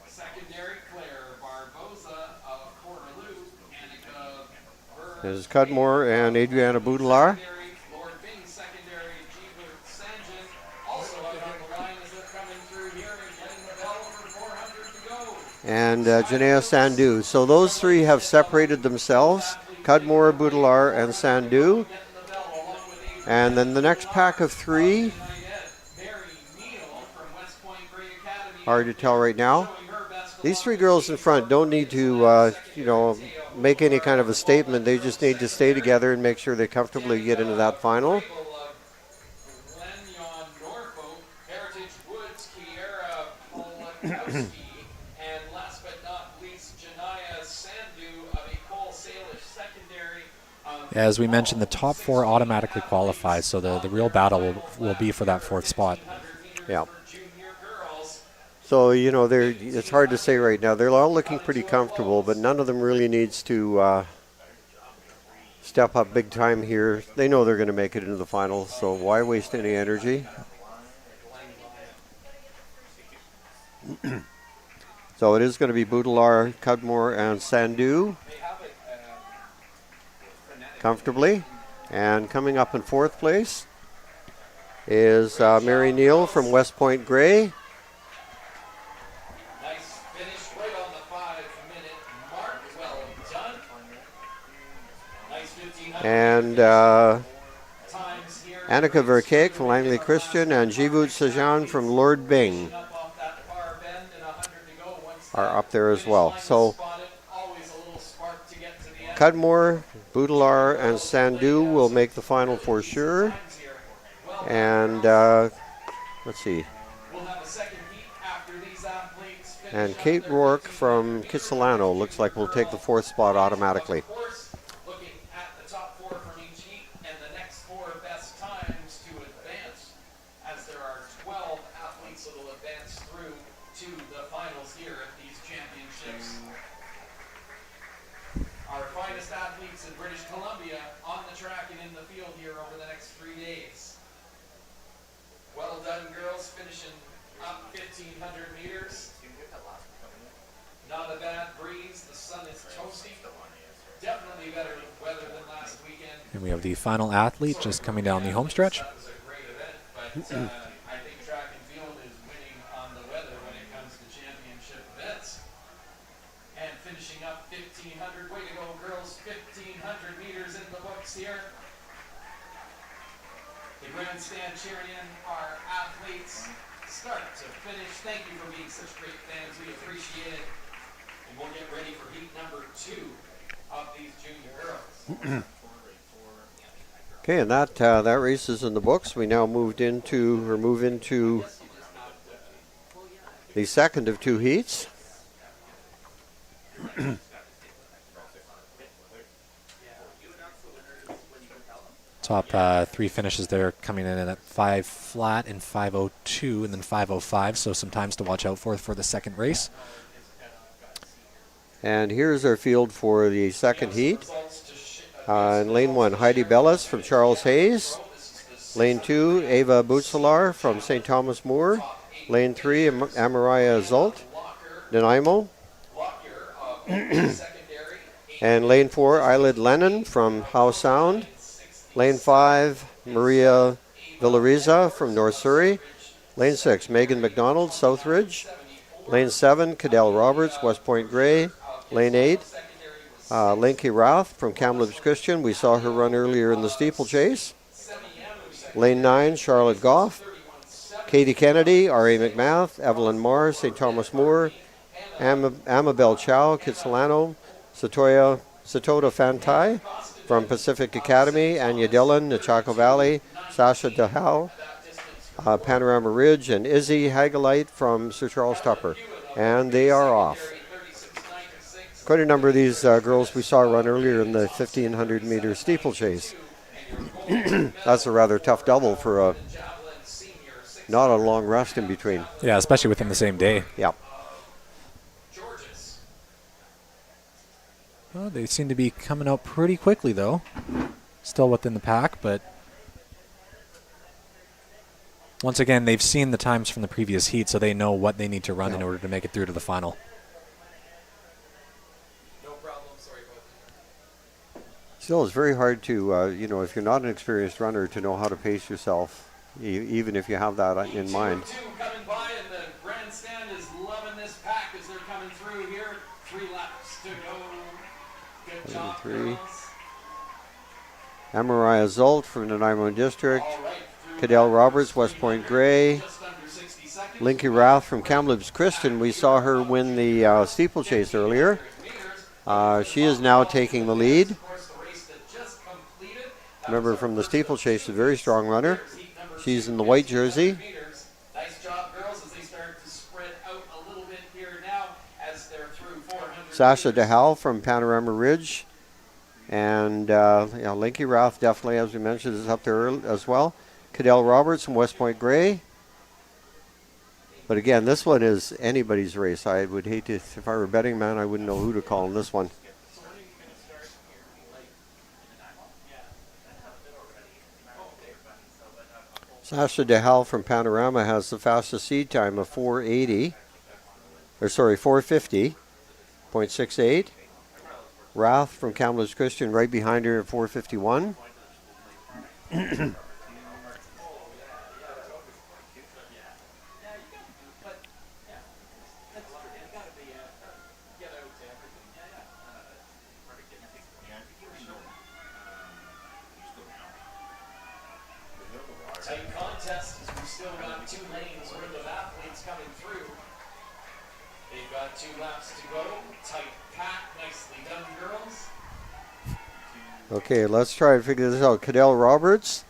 secondary, Claire Barboza of Coraloo, Annika Berg. There's Cudmore and Adriana Boudelar. Lord Bing secondary, Jeebu Sanjin also out on the line as they're coming through here and getting the bell over 400 to go. And Janea Sandhu. So those three have separated themselves, Cudmore, Boudelar, and Sandhu. And then the next pack of three, hard to tell right now. These three girls in front don't need to, make any kind of a statement. They just need to stay together and make sure they comfortably get into that final. And last but not least, Janaya Sandhu of Ecole Salish Secondary. As we mentioned, the top four automatically qualify, so the real battle will be for that fourth spot. Yeah. For junior girls. So, it's hard to say right now. They're all looking pretty comfortable, but none of them really needs to step up big time here. They know they're going to make it into the final, so why waste any energy? So it is going to be Boudelar, Cudmore, and Sandhu comfortably. And coming up in fourth place is Mary Neal from West Point Grey. Nice finish right on the 5-minute mark. Well done. Nice 1500 And times here. Annika Verkeek from Langley Christian and Jivut Sajan from Lord Bing Up off that far bend and 100 to go once are up there as well. So spotted. Always a little spark to get to the end. Cudmore, Boudelar, and Sandhu will make the final for sure. And let's see. We'll have a second heat after these athletes finish And up Kate their Rourke race. from Kitsilano looks like will take the fourth spot automatically. Of course, looking at the top four from each heat and the next four best times to advance, as there are 12 athletes that will advance through to the finals here at these championships. Our finest athletes in British Columbia on the track and in the field here over the next 3 days. Well done, girls, finishing up 1,500 meters. Not a bad breeze. The sun is toasty. Definitely better weather than last weekend. And we have the final athlete just coming down the home stretch. That was a great event, but I think track and field is winning on the weather when it comes to championship events. And finishing up 1,500. Way to go, girls. 1,500 meters in the books here. The grandstand cheering in our athletes start to finish. Thank you for being such great fans. We appreciate it. And we'll get ready for heat number 2 of these junior girls. Okay, and that race is in the books. We now move into the second of two heats. Top three finishes there coming in at 5 flat and 5:02 and then 5:05, so some times to watch out for the second race. And here's our field for the second heat. In lane 1, Heidi Bellis from Charles Hayes. Lane 2, Ava Butsalar from St. Thomas More. Lane 3, Amaraya Zult, Nanaimo. And lane 4, Eyelid Lennon from Howe Sound. Lane 5, Maria Villariza from North Surrey. Lane 6, Megan McDonald, Southridge. Lane 7, Cadell Roberts, West Point Grey. Lane 8, Linky Rath from Kamloops Christian. We saw her run earlier in the steeplechase. Lane 9, Charlotte Goff. Katie Kennedy, R.A. McMath, Evelyn Marr, St. Thomas Moore. Amabel Chow, Kitsilano, Satoda Fantai from Pacific Academy, Anya Dillon, Nachaco Valley, Sasha DeHow, Panorama Ridge, and Izzy Hagelite from Sir Charles Tupper. And they are off. Quite a number of these girls we saw run earlier in the 1,500-meter steeplechase. That's a rather tough double for a not a long rest in between. Yeah, especially within the same day. Yeah. Oh, they seem to be coming out pretty quickly, though. Still within the pack, but once again, they've seen the times from the previous heat, so they know what they need to run in order to make it through to the final. Still, it's very hard to, if you're not an experienced runner, to know how to pace yourself, even if you have that in mind. Coming by, and the grandstand is loving this pack as they're coming through here. 3 laps to go. Good job, 3. girls. Amariah Zolt from Nanaimo District. All right, Cadell Roberts, West Point Gray. just under 60 seconds. Linky Rath from Kamloops Christian. We saw her win the steeplechase earlier. She is now taking the lead. Of course, the race that just completed. Remember, from the steeplechase, a very strong runner. She's in the white jersey. Nice job, girls, as they start to spread out a little bit here now as they're through 400. Sasha DeHal from Panorama Ridge. And Linky Rath definitely, as we mentioned, is up there as well. Cadell Roberts from West Point Gray. But again, this one is anybody's race. I would hate to, if I were a betting man, I wouldn't know who to call in this one. Sasha DeHal from Panorama has the fastest seed time of 450.68. Rath from Kamloops Christian right behind her at 451. Tight contest as we've still got 2 lanes worth of athletes coming through. They've got 2 laps to go. Tight pack, nicely done, girls. Okay, let's try and figure this out. Cadell Roberts,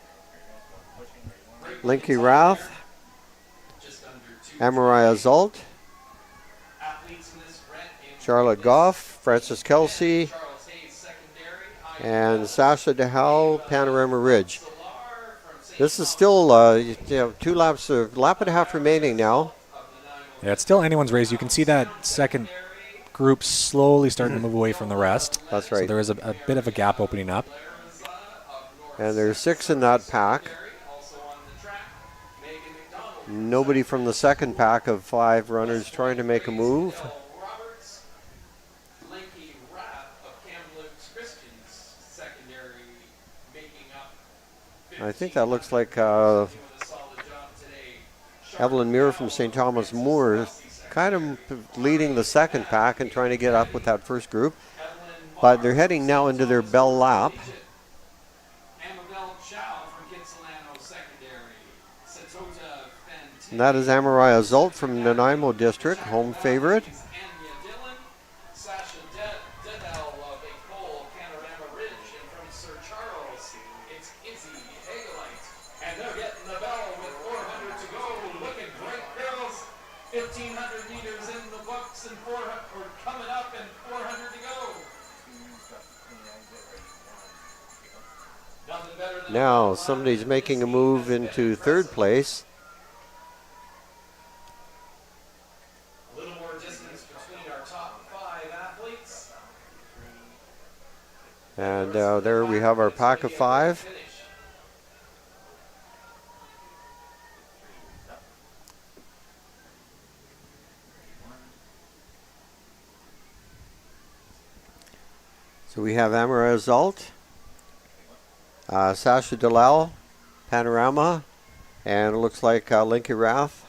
Linky Rath, Just under 2 Amariah Zolt, athletes in this event. Charlotte Goff, Frances Kelsey, Charles Hayes, secondary. and Sasha DeHal, Panorama Ridge. This is still 2 laps, a lap and a half remaining now. Yeah, it's still anyone's race. You can see that second group slowly starting to move away from the rest. That's So right. there is a bit of a gap opening up. And there's 6 in that pack. Also on the track, Megan McDonald. Nobody from the second pack of 5 runners trying to make a move. Roberts, Linky Rath of Kamloops Christian's secondary, making up. I think that looks like Doing a solid job today. Evelyn Muir from St. Thomas More, kind of leading the second pack and trying to get up with that first group. But they're heading now into their bell lap. Amabel Chow from Kitsilano secondary. Satota Fenton. And that is Amariah Zolt from Nanaimo District, home favorite. Anya Dillon, Sasha Dedel of a Cole Panorama Ridge, and from Sir Charles, it's Izzy Hagelite. And they're getting the bell with 400 to go. Looking great, girls. 1,500 meters in the books and 400, or coming up and 400 to go. Nothing better than Now somebody's making a move into third place. a little more distance between our top 5 athletes. And there we have our pack of 5. Finish. So we have Amariah Zolt, Sasha DeLal, Panorama, and it looks like Linky Rath,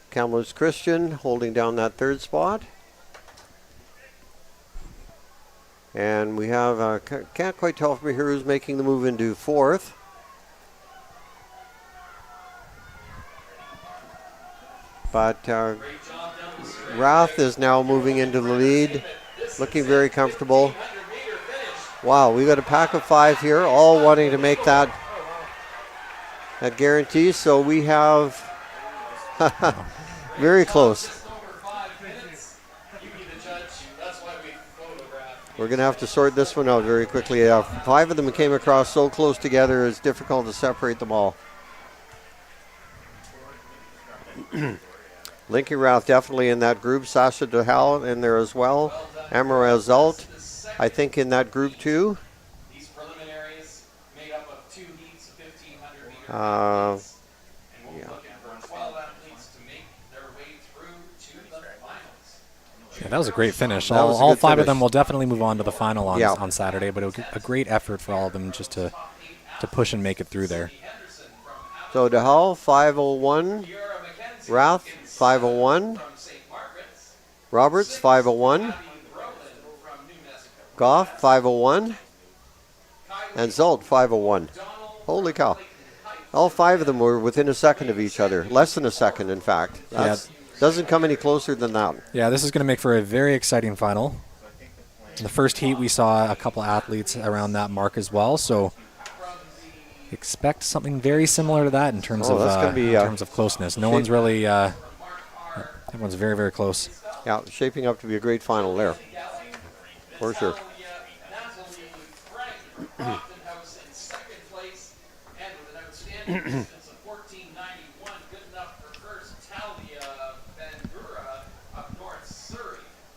Kamloops Christian holding down that third spot. And we have, can't quite tell from here who's making the move into fourth. But Great job done Rath is now moving into the lead, looking very comfortable. Wow, we got a pack of 5 here, all wanting to make that guarantee. So we have very close. We're going to have to sort this one out very quickly. 5 of them came across so close together, it's difficult to separate them all. Linky Rath definitely in that group. Sasha DeHal in there as well. Amara Zalt, I think, in that group too. These preliminaries made up of 2 heats of 1,500 meter athletes, and we'll be looking for 12 athletes to make their way through to the finals. Yeah, that was a great finish. That was a All good 5 of finish. them will definitely move on to the final on, Yeah. on Saturday, but it was a great effort for all of them just to push and make it through there. So DeHal 501, Rath 501, Roberts 501, Goff 501, and Zult 501. Holy cow. All 5 of them were within a second of each other. Less than a second, in fact. That doesn't come any closer than that. Yeah, this is going to make for a very exciting final. In the first heat, we saw a couple athletes around that mark as well, so expect something very similar to that in terms of that's gonna be, in terms of closeness. No one's really everyone's very, very close. Yeah, shaping up to be a great final there. For sure.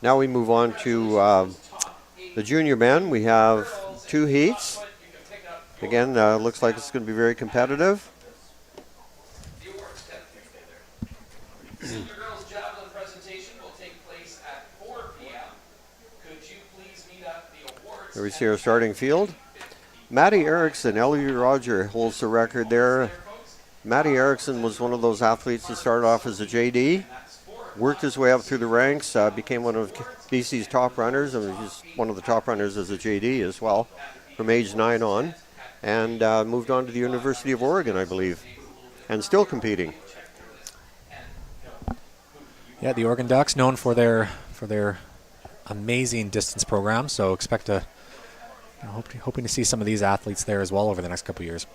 Now we move on to the junior men. We have 2 heats. Again, looks like it's going to be very competitive. Senior girls javelin presentation will take place at 4 p.m. Could you please meet up the awards? Here we see our starting field. Maddie Erickson, Ellie Roger holds the record there. Maddie Erickson was one of those athletes that started off as a JD, worked his way up through the ranks, became one of BC's top runners, and was one of the top runners as a JD as well, from age 9 on, and moved on to the University of Oregon, I believe, and still competing. Yeah, the Oregon Ducks known for their amazing distance program, so expect to hoping to see some of these athletes there as well over the next couple of years.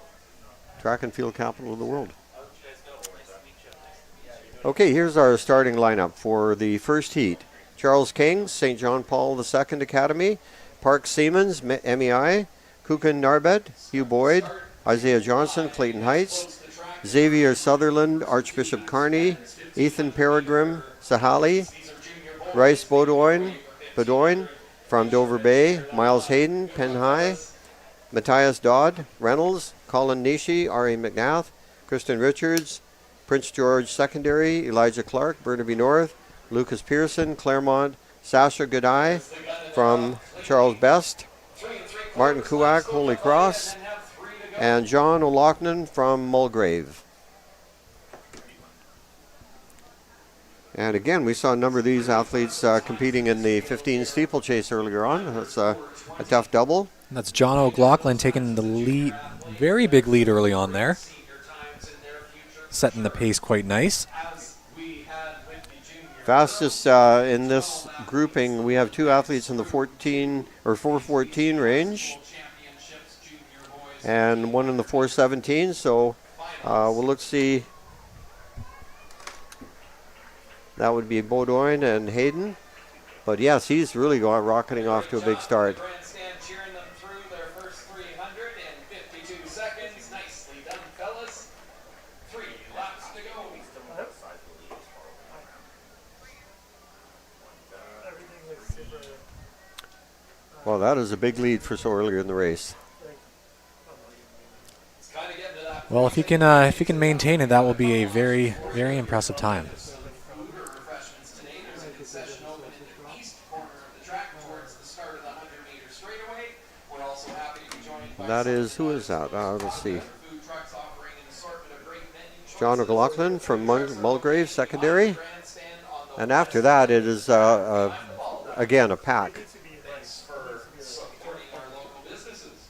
Track and field capital of the world. Okay, here's our starting lineup for the first heat. Charles King, St. John Paul II Academy, Park Siemens, MEI, Kukan Narbet, Hugh Boyd, Isaiah Johnson, Clayton Heights, Xavier Sutherland, Archbishop Kearney, Ethan Peregrine, Sahali, Rice Bedoin from Dover Bay, Miles Hayden, Penn High, Matthias Dodd, Reynolds, Colin Nishi, Ari McNath, Kristen Richards, Prince George Secondary, Elijah Clark, Burnaby North, Lucas Pearson, Claremont, Sasha Goodeye from Charles Best, Martin Kuak, Holy Cross, and John O'Loughlin from Mulgrave. And again, we saw a number of these athletes competing in the 15 steeplechase earlier on. That's a tough double. And that's John O'Loughlin taking the lead, very big lead early on there, setting the pace quite nice. Fastest in this grouping, we have 2 athletes in the 14 or 4:14 range, and 1 in the 4:17. So we'll look to see. That would be Beaudoin and Hayden. But yes, he's really rocketing off to a big start. Grandstand cheering them through their first 300 in 52 seconds. Nicely done, fellas. 3 laps to go. Everything looks super. Well, that is a big lead for so early in the race. It's kind of getting to that. Well, if you can maintain it, that will be a very, very impressive time. Food or refreshments today. There's a concession open in the east corner of the track towards the start of the 100-meter straightaway. We're also happy to be joined by That is, who is that? Let's see. food trucks offering an assortment of great menu John O'Loughlin from Mulgrave Secondary. grandstand on the And after that, it is, again, a pack. thanks for supporting our local businesses.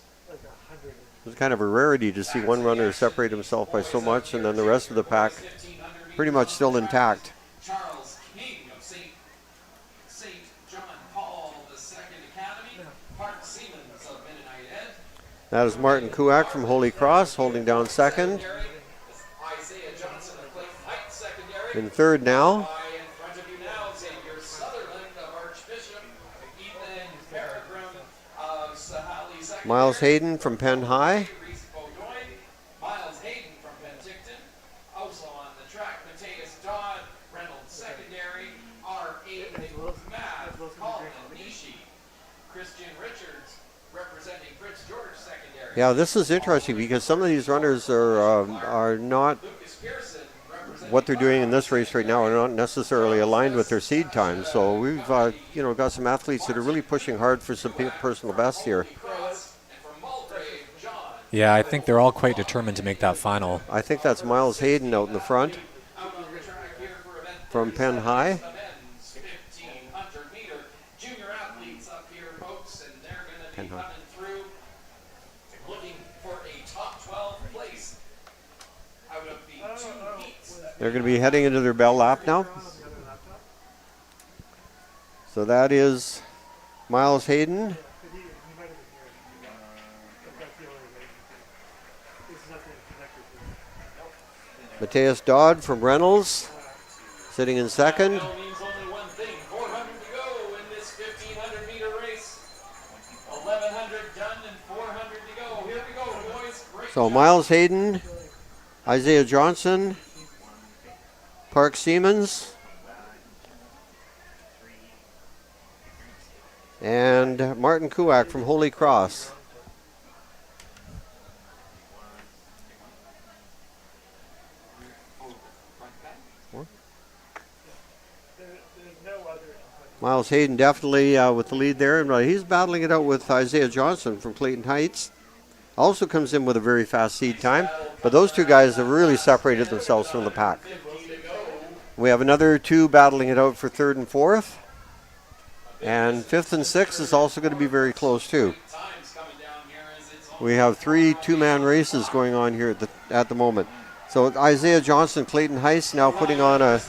It's kind of a rarity to see one runner separate himself by so much, and then the rest of the pack pretty much still intact. Charles King of St. That is Martin Kuak from Holy Cross holding down second. Isaiah Johnson of Clayton Heights secondary. In third now. In front of you now, Xavier Sutherland of Archbishop, Ethan Peregrine of Sahali secondary. Miles Hayden from Penn High. Reese Bowdoin, Miles Hayden from Penticton. Also on the track, Mateus Dodd, Reynolds secondary. R8 Matt, Colin Nishi, Christian Richards representing Prince George secondary. Yeah, this is interesting because some of these runners are not Lucas Pearson representing what they're doing in this race right now are not necessarily aligned with their seed time. So we've got some athletes that are really pushing hard for some personal bests here. Cross, and from Mulgrave, John. Yeah, I think they're all quite determined to make that final. I think that's Miles Hayden out in the front Out on the track here for event from Penn High. the men's 1500 meter junior athletes up here, folks, and they're going to be Penn High. coming through looking for a top 12 place out of the two heats. They're going to be heading into their bell lap now. So that is Miles Hayden. But he might have been here. But that's the only way. There's nothing connected to it. Mateus Dodd from Reynolds sitting in second. That means only one thing, 400 to go in this 1500 meter race. 1100 done and 400 to go. Here we go, boys. Great So job. Miles Hayden, Isaiah Johnson, Park Siemens, and Martin Kuak from Holy Cross. There's no other. Miles Hayden definitely with the lead there, and he's battling it out with Isaiah Johnson from Clayton Heights. Also comes in with a very fast seed time, but those two guys have really separated themselves from the pack. We have another two battling it out for third and fourth, and fifth and sixth is also going to be very close too. Times coming down here as it's We have three two-man races going on here at the moment. So Isaiah Johnson, Clayton Heights now putting on a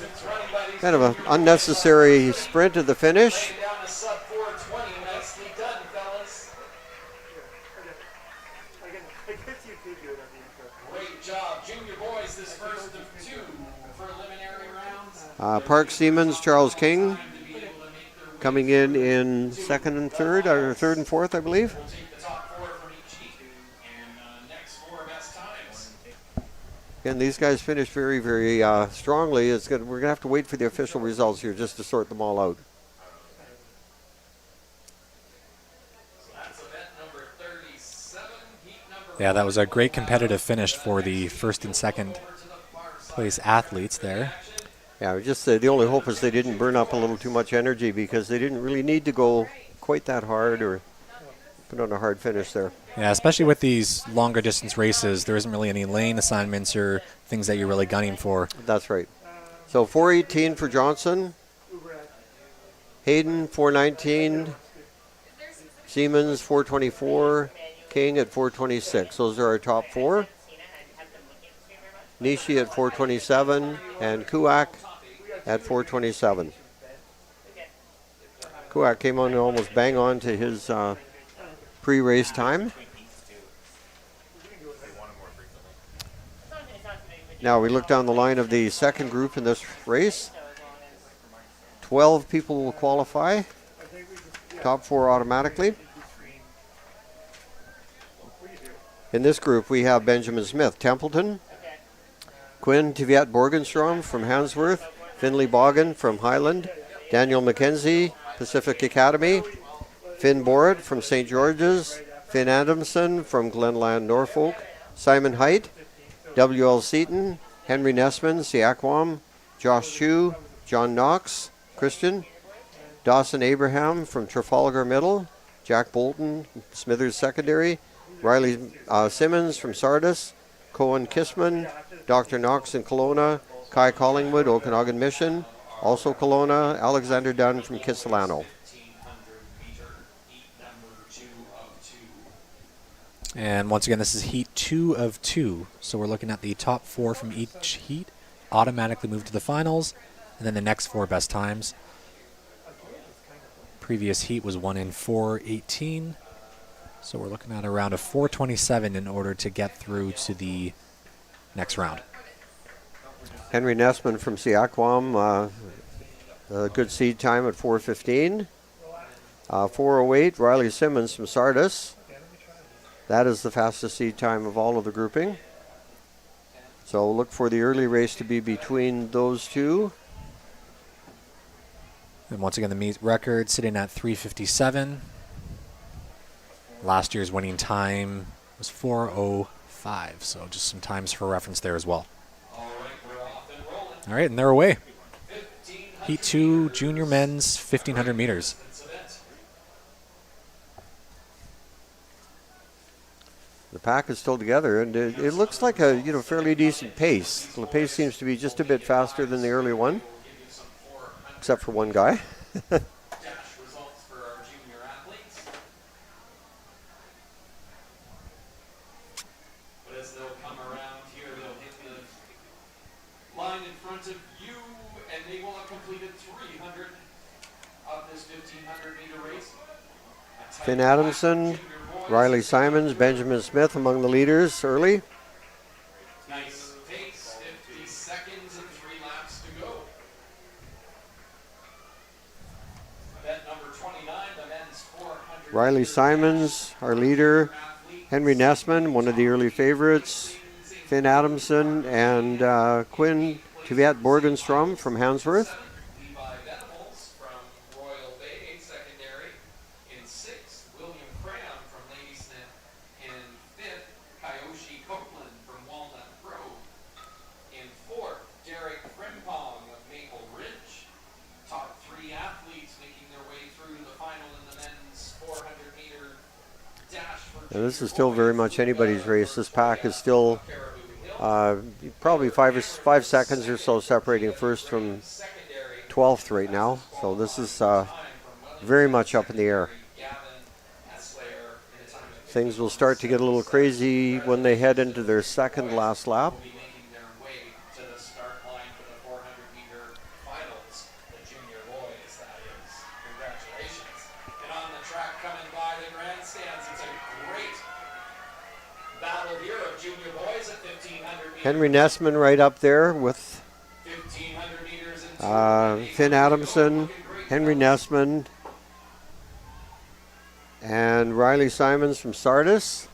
kind of an unnecessary sprint at the finish. down a sub 420. Nicely done, fellas. I guess you could do it on the intro. Great job, junior boys. This first of two preliminary rounds. Park Siemens, Charles King To be able to make their way. coming in second and third, or third and fourth, I believe. We'll take the top four from each heat. And next four best times. Again, these guys finished very, very strongly. We're going to have to wait for the official results here just to sort them all out. So that's event number 37. Heat number Yeah, that was a great competitive finish for the first and second place athletes there. Yeah, just the only hope is they didn't burn up a little too much energy because they didn't really need to go quite that hard or put on a hard finish there. Yeah, especially with these longer distance races, there isn't really any lane assignments or things that you're really gunning for. That's right. So 418 for Johnson, Hayden 419, Siemens 424, King at 426. Those are our top four. Nishi at 427 and Kuak at 427. Kuak came on almost bang on to his pre-race time. Now we look down the line of the second group in this race. 12 people will qualify. Top four automatically. In this group we have Benjamin Smith, Templeton, Quinn Tiviat Borgenstrom from Hansworth, Finley Boggin from Highland, Daniel McKenzie, Pacific Academy, Finn Borrett from St. George's, Finn Adamson from Glenland, Norfolk, Simon Height, W.L. Seaton, Henry Nessman, Siakwam, Josh Chu, John Knox, Christian, Dawson Abraham from Trafalgar Middle, Jack Bolton, Smithers Secondary, Riley Simmons from Sardis, Cohen Kissman, Dr. Knox in Kelowna, Kai Collingwood, Okanagan Mission, also Kelowna, Alexander Dunn from Kitsilano. 1500 meter heat number 2 of 2. And once again, this is heat 2 of 2. So we're looking at the top four from each heat automatically move to the finals, and then the next four best times. Previous heat was 1 in 4:18. So we're looking at around a 4:27 in order to get through to the next round. Henry Nessman from Siaquam, a good seed time at 4:15. 4:08, Riley Simmons from Sardis. That is the fastest seed time of all of the grouping. So look for the early race to be between those two. And once again, the meet record sitting at 3:57. Last year's winning time was 4:05. So just some times for reference there as well. All right, we're off and rolling. All right, and they're away. 1500 Heat 2, junior men's 1,500 meters. event. The pack is still together, and it looks like a fairly decent pace. The pace seems to be just a bit faster than the early one, except for one guy. Dash results for our junior athletes. But as they'll come around here, they'll hit the line in front of you, and they will have completed 300 of this 1,500 meter race. Finn Adamson, Riley Simons, Benjamin Smith among the leaders early. Nice pace, 50 seconds and 3 laps to go. Event number 29, the men's 400. Riley Simons, our leader. Henry Nessman, one of the early favorites. Finn Adamson and Quinn Tiviat Borgenstrom from Hansworth. Levi Venables from Royal Bay, secondary. In 6th, William Cram from Ladysmith. In 5th, Kyoshi Copeland from Walnut Grove. In 4th, Derek Frimpong of Maple Ridge. Top 3 athletes making their way through the final in the men's 400 meter dash. And this is still very much anybody's race. This pack is still probably 5 seconds or so separating first from 12th right now. So this is very much up in the air. Things will start to get a little crazy when they head into their second last lap. Making their way to the start line for the 400 meter finals, the junior boys, that is. Congratulations. And on the track coming by the grandstands, it's a great battle here of junior boys at 1,500 meters. Henry Nessman right up there with 1,500 meters and Finn Adamson, Henry Nessman, and Riley Simons from Sardis.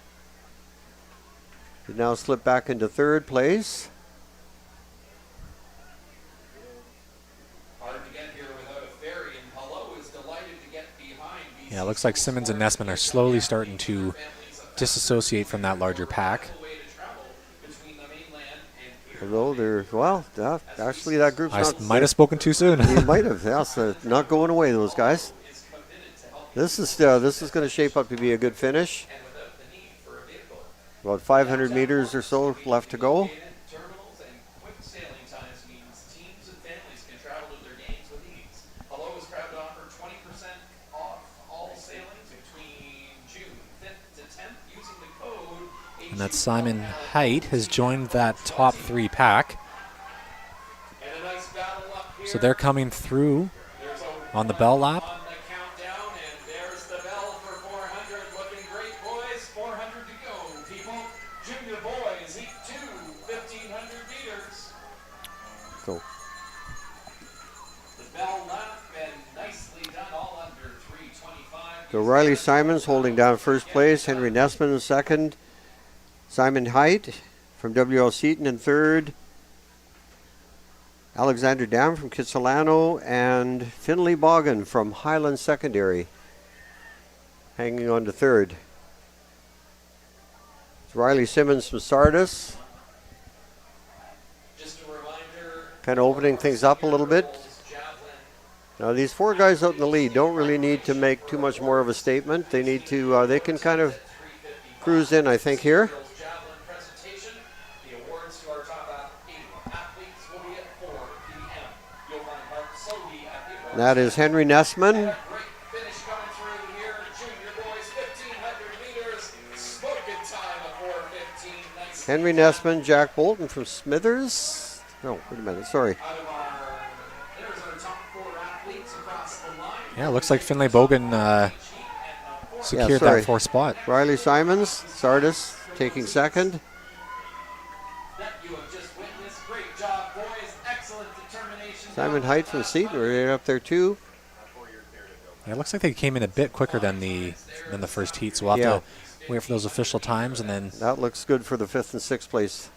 He now slip back into third place. hard to get here without a ferry, and Hello is delighted to get behind BCSS. Yeah, it looks like Simmons and Nessman are slowly starting to disassociate from that larger pack. way to travel between the mainland and here. Although they're, actually that group's I not. might have spoken too soon. You might have, yes. Not going away, those guys. Is committed to help This is going to shape up to be a good finish. and without the need for a vehicle. About 500 meters or so left to go. Terminals and quick sailing times means teams and families can travel to their games with ease. Hello is proud to offer 20% off all sailings between June 5th to 10th using the code. And that Simon Height has joined that top 3 pack. And a nice battle up here. So they're coming through There's a on the bell lap. on the countdown, and there's the bell for 400. Looking great, boys. 400 to go, people. Junior boys, heat 2, 1,500 meters. So The bell lap, and nicely done, all under 3:25. So Riley Simons holding down first place, Henry Nessman in second, Simon Height from WL Seaton in third, Alexander Dam from Kitsilano, and Finley Boggin from Highland Secondary hanging on to third. It's Riley Simmons from Sardis, Just a reminder, kind of opening things up a little bit. javelin. Now these 4 guys out in the lead don't really need to make too much more of a statement. They need to, they can kind of cruise in, I think, here. Girls javelin presentation. The awards to our top 8 athletes will be at 4 p.m. You'll find Mark Sohi at the awards. That is Henry Nessman. Great finish coming through here. Junior boys, 1,500 meters. Smoking time of 4:15. Nice. Henry Nessman, Jack Bolton from Smithers. No, wait a minute, sorry. Out of there's our top 4 athletes across the line. Yeah, it looks like Finlay Bogan secured sorry. that fourth spot. Riley Simons, Sardis, taking second. That you have just witnessed. Great job, boys. Excellent determination. Simon Height from Seton, right up there too. Yeah, it looks like they came in a bit quicker than the first heat, so we'll have to wait for those official times and then. That looks good for the 5th and 6th place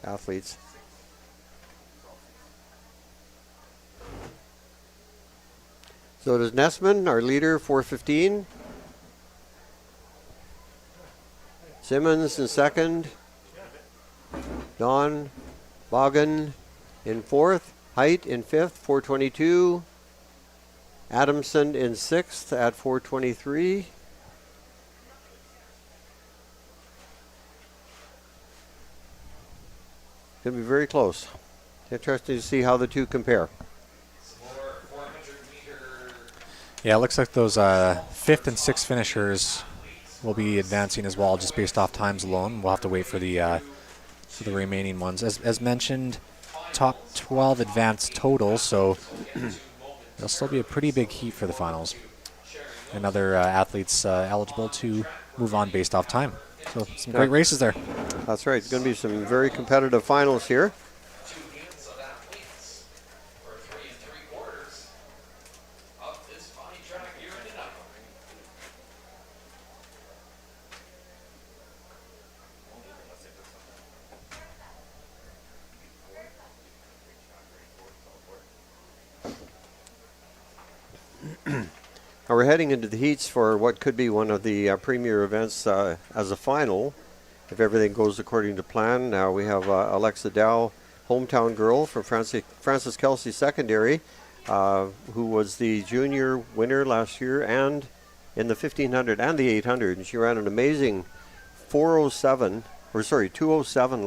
athletes. So does Nessman, our leader, 4:15. Simmons in second. Don Bogan in 4th. Height in 5th, 4:22. Adamson in 6th at 4:23. Going to be very close. Interesting to see how the two compare. Yeah, it looks like those 5th and 6th finishers will be advancing as well, just based off times alone. We'll have to wait for the remaining ones. As mentioned, top 12 advanced total, so there'll still be a pretty big heat for the finals. And other athletes eligible to move on based off time. So some great races there. That's right. It's going to be some very competitive finals here. 2 heats of athletes for 3 3/4 of this fine track here in Denver. Now we're heading into the heats for what could be one of the premier events as a final, if everything goes according to plan. Now we have Alexa Dow, hometown girl from Francis Kelsey Secondary, who was the junior winner last year and in the 1500 and the 800, and she ran an amazing 207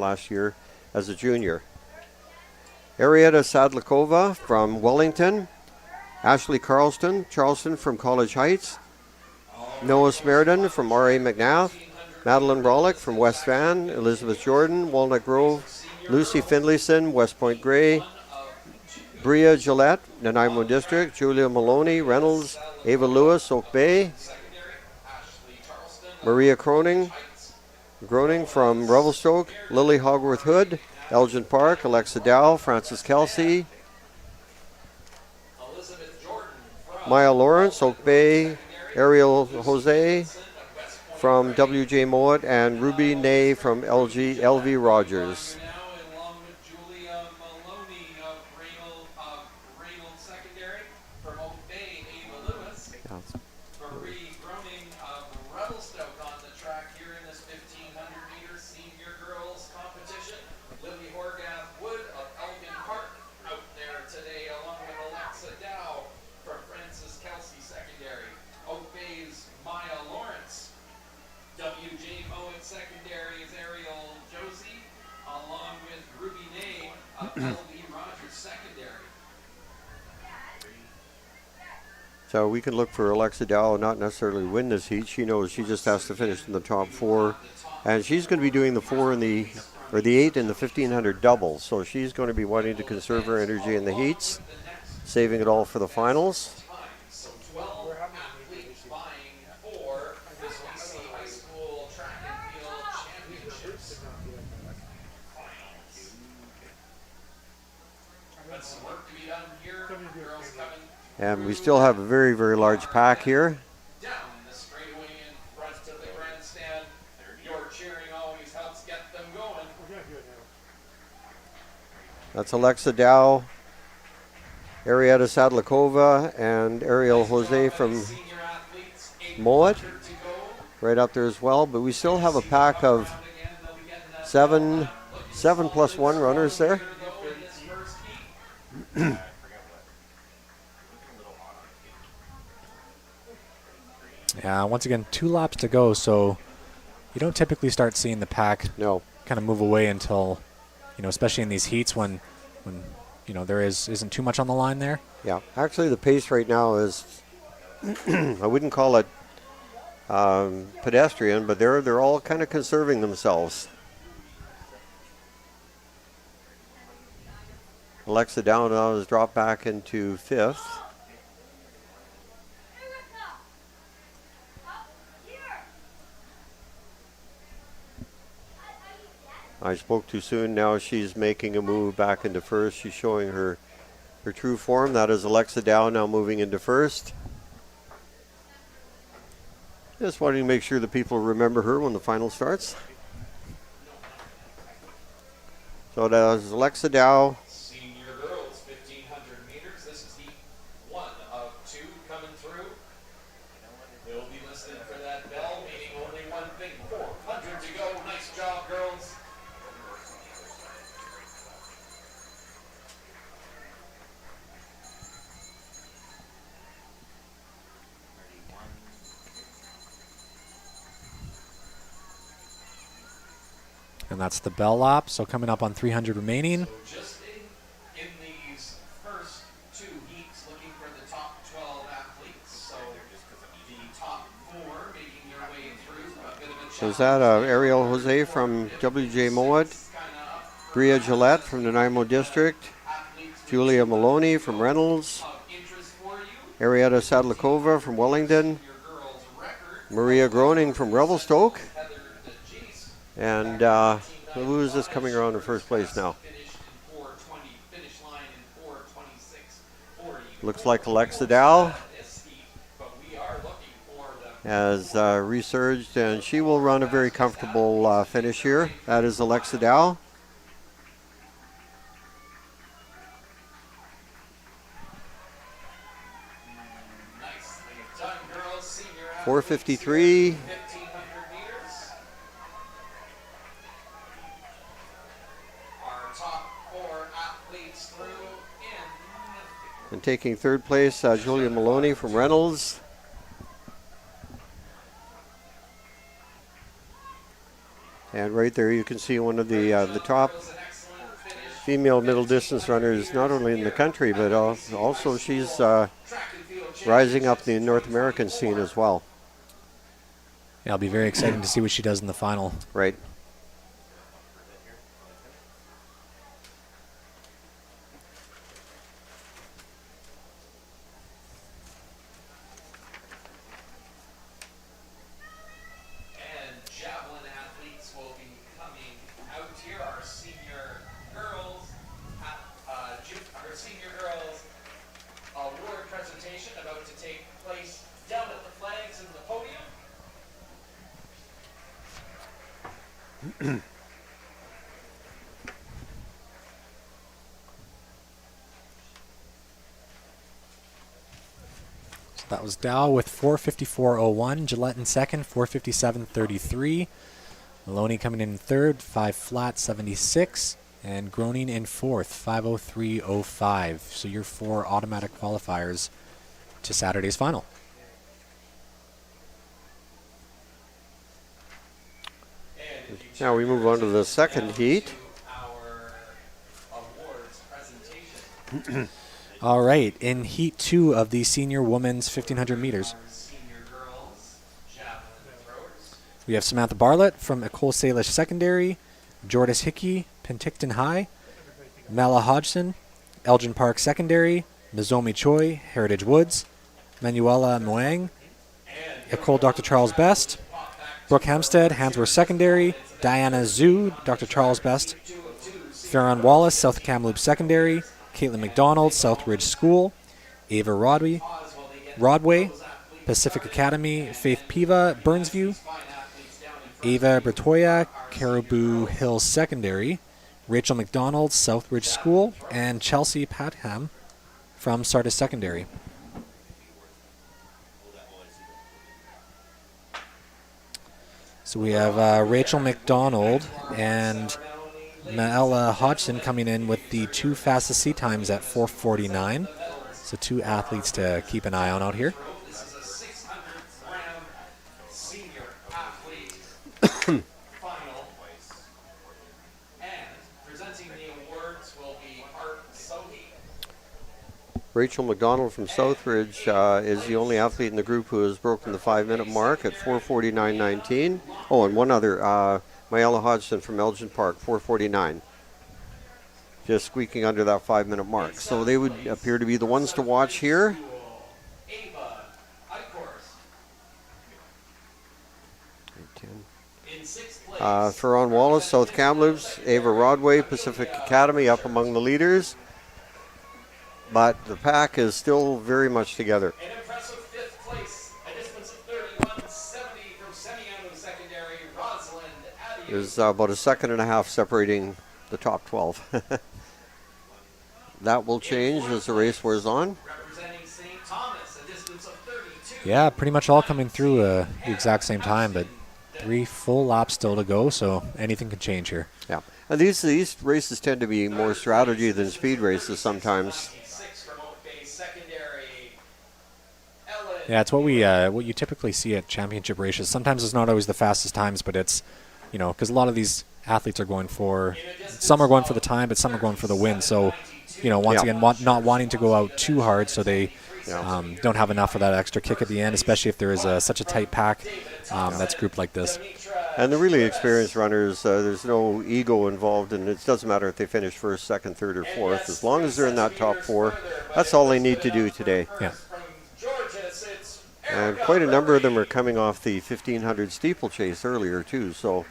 last year as a junior. Arietta Sadlikova from Wellington. Ashley Charleston from College Heights. Noah Smeridon from R.A. McNath. Madeline Rollick from West Van. Elizabeth Jordan, Walnut Grove. Lucy Finlayson, West Point Grey. Bria Gillette, Nanaimo District. Julia Maloney, Reynolds. Ava Lewis, Oak Bay. Maria Groning from Revelstoke. Lily Hogworth Hood. Elgin Park, Alexa Dow, Francis Kelsey. Maya Lawrence, Oak Bay, Ariel Jose from W.J. Mowat, and Ruby Ney from LV Rogers. Now, along with Julia Maloney of Reynolds Secondary, from Oak Bay, Ava Lewis, Marie Groning of Revelstoke on the track here in this 1500-meter senior girls competition. Lily Horgath Wood of Elgin Park out there today, along with Alexa Dow from Francis Kelsey Secondary. Oak Bay's Maya Lawrence. W.J. Mowat Secondary's Ariel Josie, along with Ruby Ney of L.B. Rogers Secondary. So we can look for Alexa Dow not necessarily win this heat. She knows she just has to finish in the top 4. And she's going to be doing the 4 in the 8 in the 1500 doubles. So she's going to be wanting to conserve her energy in the heats, saving it all for the finals. So 12 athletes vying for this BC High School Track and Field Championships. But some work to be done here. Girls coming And we still have a very, very large pack here. down in the straightaway in front of the grandstand. Your cheering always helps get them going. We're gonna do it now. That's Alexa Dow, Arietta Sadlikova, and Ariel Jose from Senior athletes, 8 Mowat, to go. right up there as well. But we still have a pack of Again, they'll be getting that 7 plus 1 runners there. to go in this first heat. Yeah, once again, 2 laps to go, so you don't typically start seeing the pack No. kind of move away until, especially in these heats when there isn't too much on the line there. Yeah. Actually, the pace right now is, I wouldn't call it pedestrian, but they're all kind of conserving themselves. Alexa Dow now has dropped back into 5th. I spoke too soon. Now she's making a move back into first. She's showing her true form. That is Alexa Dow now moving into first. Just wanting to make sure that people remember her when the final starts. So that is Alexa Dow. Senior girls, 1,500 meters. This is heat 1 of 2 coming through. They'll be listening for that bell, meaning only one thing. 400 to go. Nice job, girls. And that's the bell lap. So coming up on 300 remaining. So just in these first 2 heats, looking for the top 12 athletes. So the top 4 making their way through. A bit of a So is that Ariel Jose from WJ Mowat, Bria Gillette from Nanaimo District, Julia Maloney from Reynolds, Arietta Sadlikova from Wellington, Maria Groening from Revelstoke, and who is this coming around in first place now? Looks like Alexa Dow has resurged, and she will run a very comfortable finish here. That is Alexa Dow. Nicely done, girls. Senior 4:53. 1,500 meters. Our top 4 athletes through in. And taking third place, Julia Maloney from Reynolds. And right there you can see one of the top female middle distance runners, not only in the country, but also she's rising up the North American scene as well. Yeah, it'll be very exciting to see what she does in the final. Right. And javelin athletes will be coming out here. Our senior girls, our senior girls award presentation about to take place down at the flags in the podium. So that was Dow with 4:54.01, Gillette in second, 4:57.33, Maloney coming in third, 5 flat 76, and Groening in fourth, 5:03.05. So your 4 automatic qualifiers to Saturday's final. And if you Now we move on to the second heat. our awards presentation. All right, in Heat 2 of the senior women's 1,500 meters, Our senior girls, javelin throwers. we have Samantha Bartlett from Ecole Salish Secondary, Jordis Hickey, Penticton High, Mela Hodgson, Elgin Park Secondary, Mizomi Choi, Heritage Woods, Manuela Moang, Ecole Dr. Charles Best, Brooke Hempstead, Hansworth Secondary, Diana Zhu, Dr. Charles Best, Farron Wallace, South Kamloops Secondary, Caitlin McDonald, Southridge School, Ava Rodway, Pacific Academy, Faith Piva, Burnsview, Ava Bertoya, Caribou Hills Secondary, Rachel McDonald, Southridge School, and Chelsea Patham from Sardis Secondary. So we have Rachel McDonald and Maela Hodgson coming in with the 2 fastest sea times at 4:49. So 2 athletes to keep an eye on out here. This is a 600-gram senior athlete final. And presenting the awards will be Art Sohi. Rachel McDonald from Southridge is the only athlete in the group who has broken the 5-minute mark at 4:49.19. Oh, and one other, Mayella Hodgson from Elgin Park, 4:49. Just squeaking under that 5-minute mark. So they would appear to be the ones to watch here. Ava Eichhorst. 10. In sixth place, Ferron Wallace, South Kamloops, Ava Rodway, Pacific Academy up among the leaders. But the pack is still very much together. an impressive fifth place, a distance of 31.70 from semi-auto secondary, Rosalind Adieu. There's about a second and a half separating the top 12. That will change as the race wears on. Representing St. Thomas, a distance of 32. Yeah, pretty much all coming through the exact same time, but 3 full laps still to go, so anything can change here. Yeah, and these races tend to be more strategy than speed races sometimes. 6 from Oak Bay Secondary. Ellen. Yeah, it's what you typically see at championship races. Sometimes it's not always the fastest times, but it's, because a lot of these athletes are going for, some are going for the time, but some are going for the win. So, once again, not wanting to go out too hard, so they don't have enough of that extra kick at the end, especially if there is such a tight pack that's grouped like this. And the really experienced runners, there's no ego involved, and it doesn't matter if they finish first, second, third, or fourth. As long as they're in that top 4, that's all they need to do today. Yeah. From Georges, it's And quite a number of them are coming off the 1500 steeplechase earlier too, so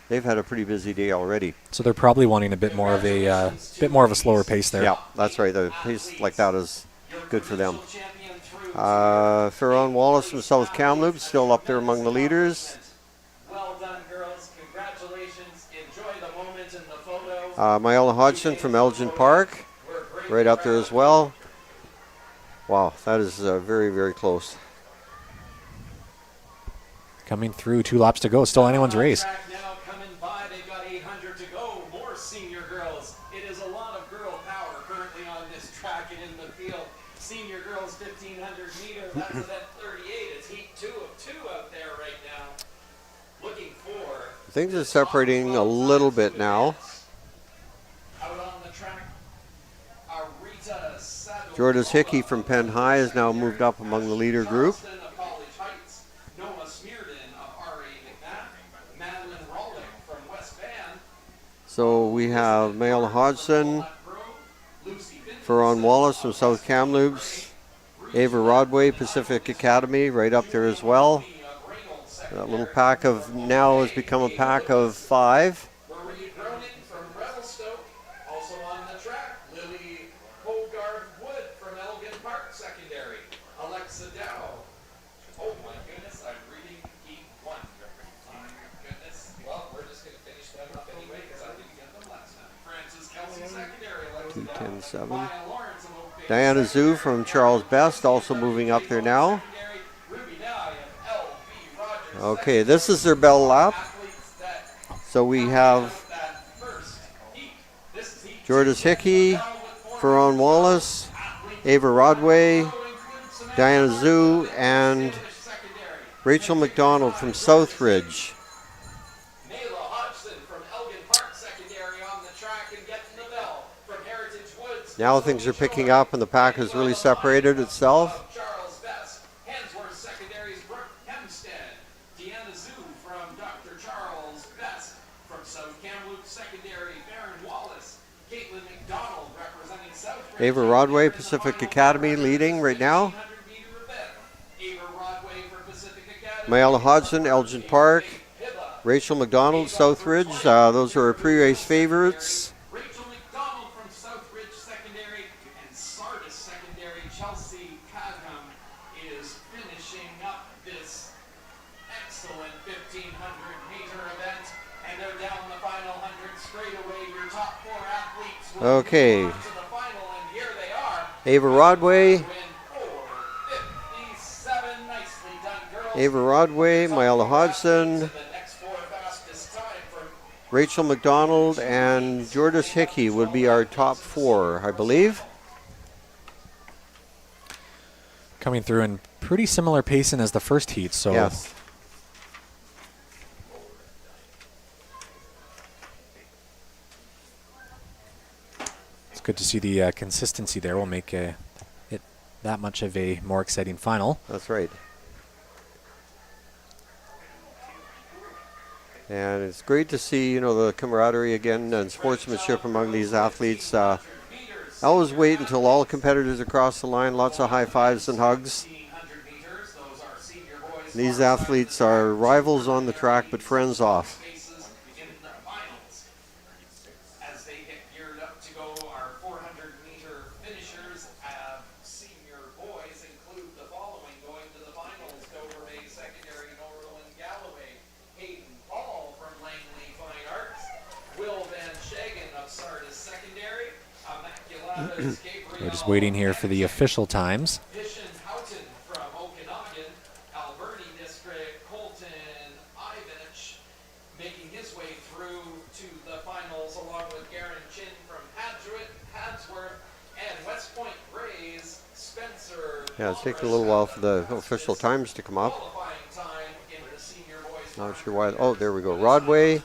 they've had a pretty busy day already. So they're probably wanting a bit more of a slower pace there. Yeah, that's right. A pace like that is good for them. champion through Ferron Wallace from South Kamloops still up there among the leaders. Well done, girls. Congratulations. Enjoy the moment in the photo. Myella Hodgson from Elgin Park, right up there as well. Wow, that is very, very close. Coming through, 2 laps to go. Still anyone's race. Track now coming by. They've got 800 to go. More senior girls. It is a lot of girl power currently on this track and in the field. Senior girls 1500 meters. That's event 38. It's heat 2 of 2 out there right now. Looking for Things are separating a little bit now. out on the track. Arita Sadler. Jordas Hickey from Penn High has now moved up among the leader group. Charleston of College Heights. Noah Smearden of R.A. McMahon. Madeline Rollick from West Van. So we have Myella Hodgson, Lucy Vinton. Ferron Wallace from South Kamloops, Ava Rodway, Pacific Academy, right up there as well. That little pack of now has become a pack of 5. Marie Groening from Revelstoke, also on the track. Lily Hogarth Wood from Elgin Park Secondary. Alexa Dow. Oh my goodness, I'm reading Heat 1. My goodness. Well, we're just going to finish them up anyway because I didn't get them last time. Francis Kelsey Secondary. Alexa Dow. 2:10.7. Maya Lawrence of Oak Bay Diana Zhu from Charles Best also moving up there now. Secondary. Ruby Nye of L.B. Rogers. Okay, this is their bell lap. Athletes that So we have that first heat. This is heat Jordas Hickey, Ferron Wallace, Ava Rodway, Diana Zhu, and Rachel McDonald from Southridge. Mayla Hodgson from Elgin Park Secondary on the track and getting the bell from Heritage Woods. Now things are picking up and the pack has really separated itself. Charles Best, Hansworth Secondary's Brooke Hempstead, Deanna Zhu from Dr. Charles Best, from South Kamloops Secondary, Farron Wallace, Caitlin McDonald representing Southridge. Ava Rodway, Pacific Academy, leading right now. 100-meter event. Ava Rodway for Pacific Academy. Myella Hodgson, Elgin Park, Hibba. Rachel McDonald, Southridge. Those are our pre-race favorites. Rachel McDonald from Southridge Secondary and Sardis Secondary. Chelsea Cadham is finishing up this excellent 1500-meter event, and they're down the final 100 straightaway. Your top 4 athletes will Okay. move on to the final, and here they are. Ava Rodway, Win 4:57. Nicely done, girls. Ava Rodway, Myella Hodgson, The next 4 fastest time from Rachel McDonald, and Jordas Hickey would be our top 4, I believe. Coming through in pretty similar pacing as the first heat, so Yes. it's good to see the consistency there. Will make it that much of a more exciting final. That's right. And it's great to see, the camaraderie again and sportsmanship among these athletes. I always wait until all competitors are across the line. Lots of high fives and hugs. 1500 meters. Those are senior boys These athletes are rivals on the track, but friends off. Spaces in the finals. As they get geared up to go, our 400-meter finishers have senior boys include the following going to the finals: Dover Bay Secondary, Norland Galloway, Hayden Paul from Langley Fine Arts, Will Van Shagen of Sardis Secondary, Immaculata's Gabriel. We're just waiting here for the official times. Hishin Houghton from Okanagan, Alberni District, Colton Ivanich making his way through to the finals along with Garen Chin from Hadsworth, and West Point Grays, Spencer. Yeah, it's taking a little while for the official times to come up. Qualifying time in the senior boys. Not sure why. Oh, there we go. Rodway,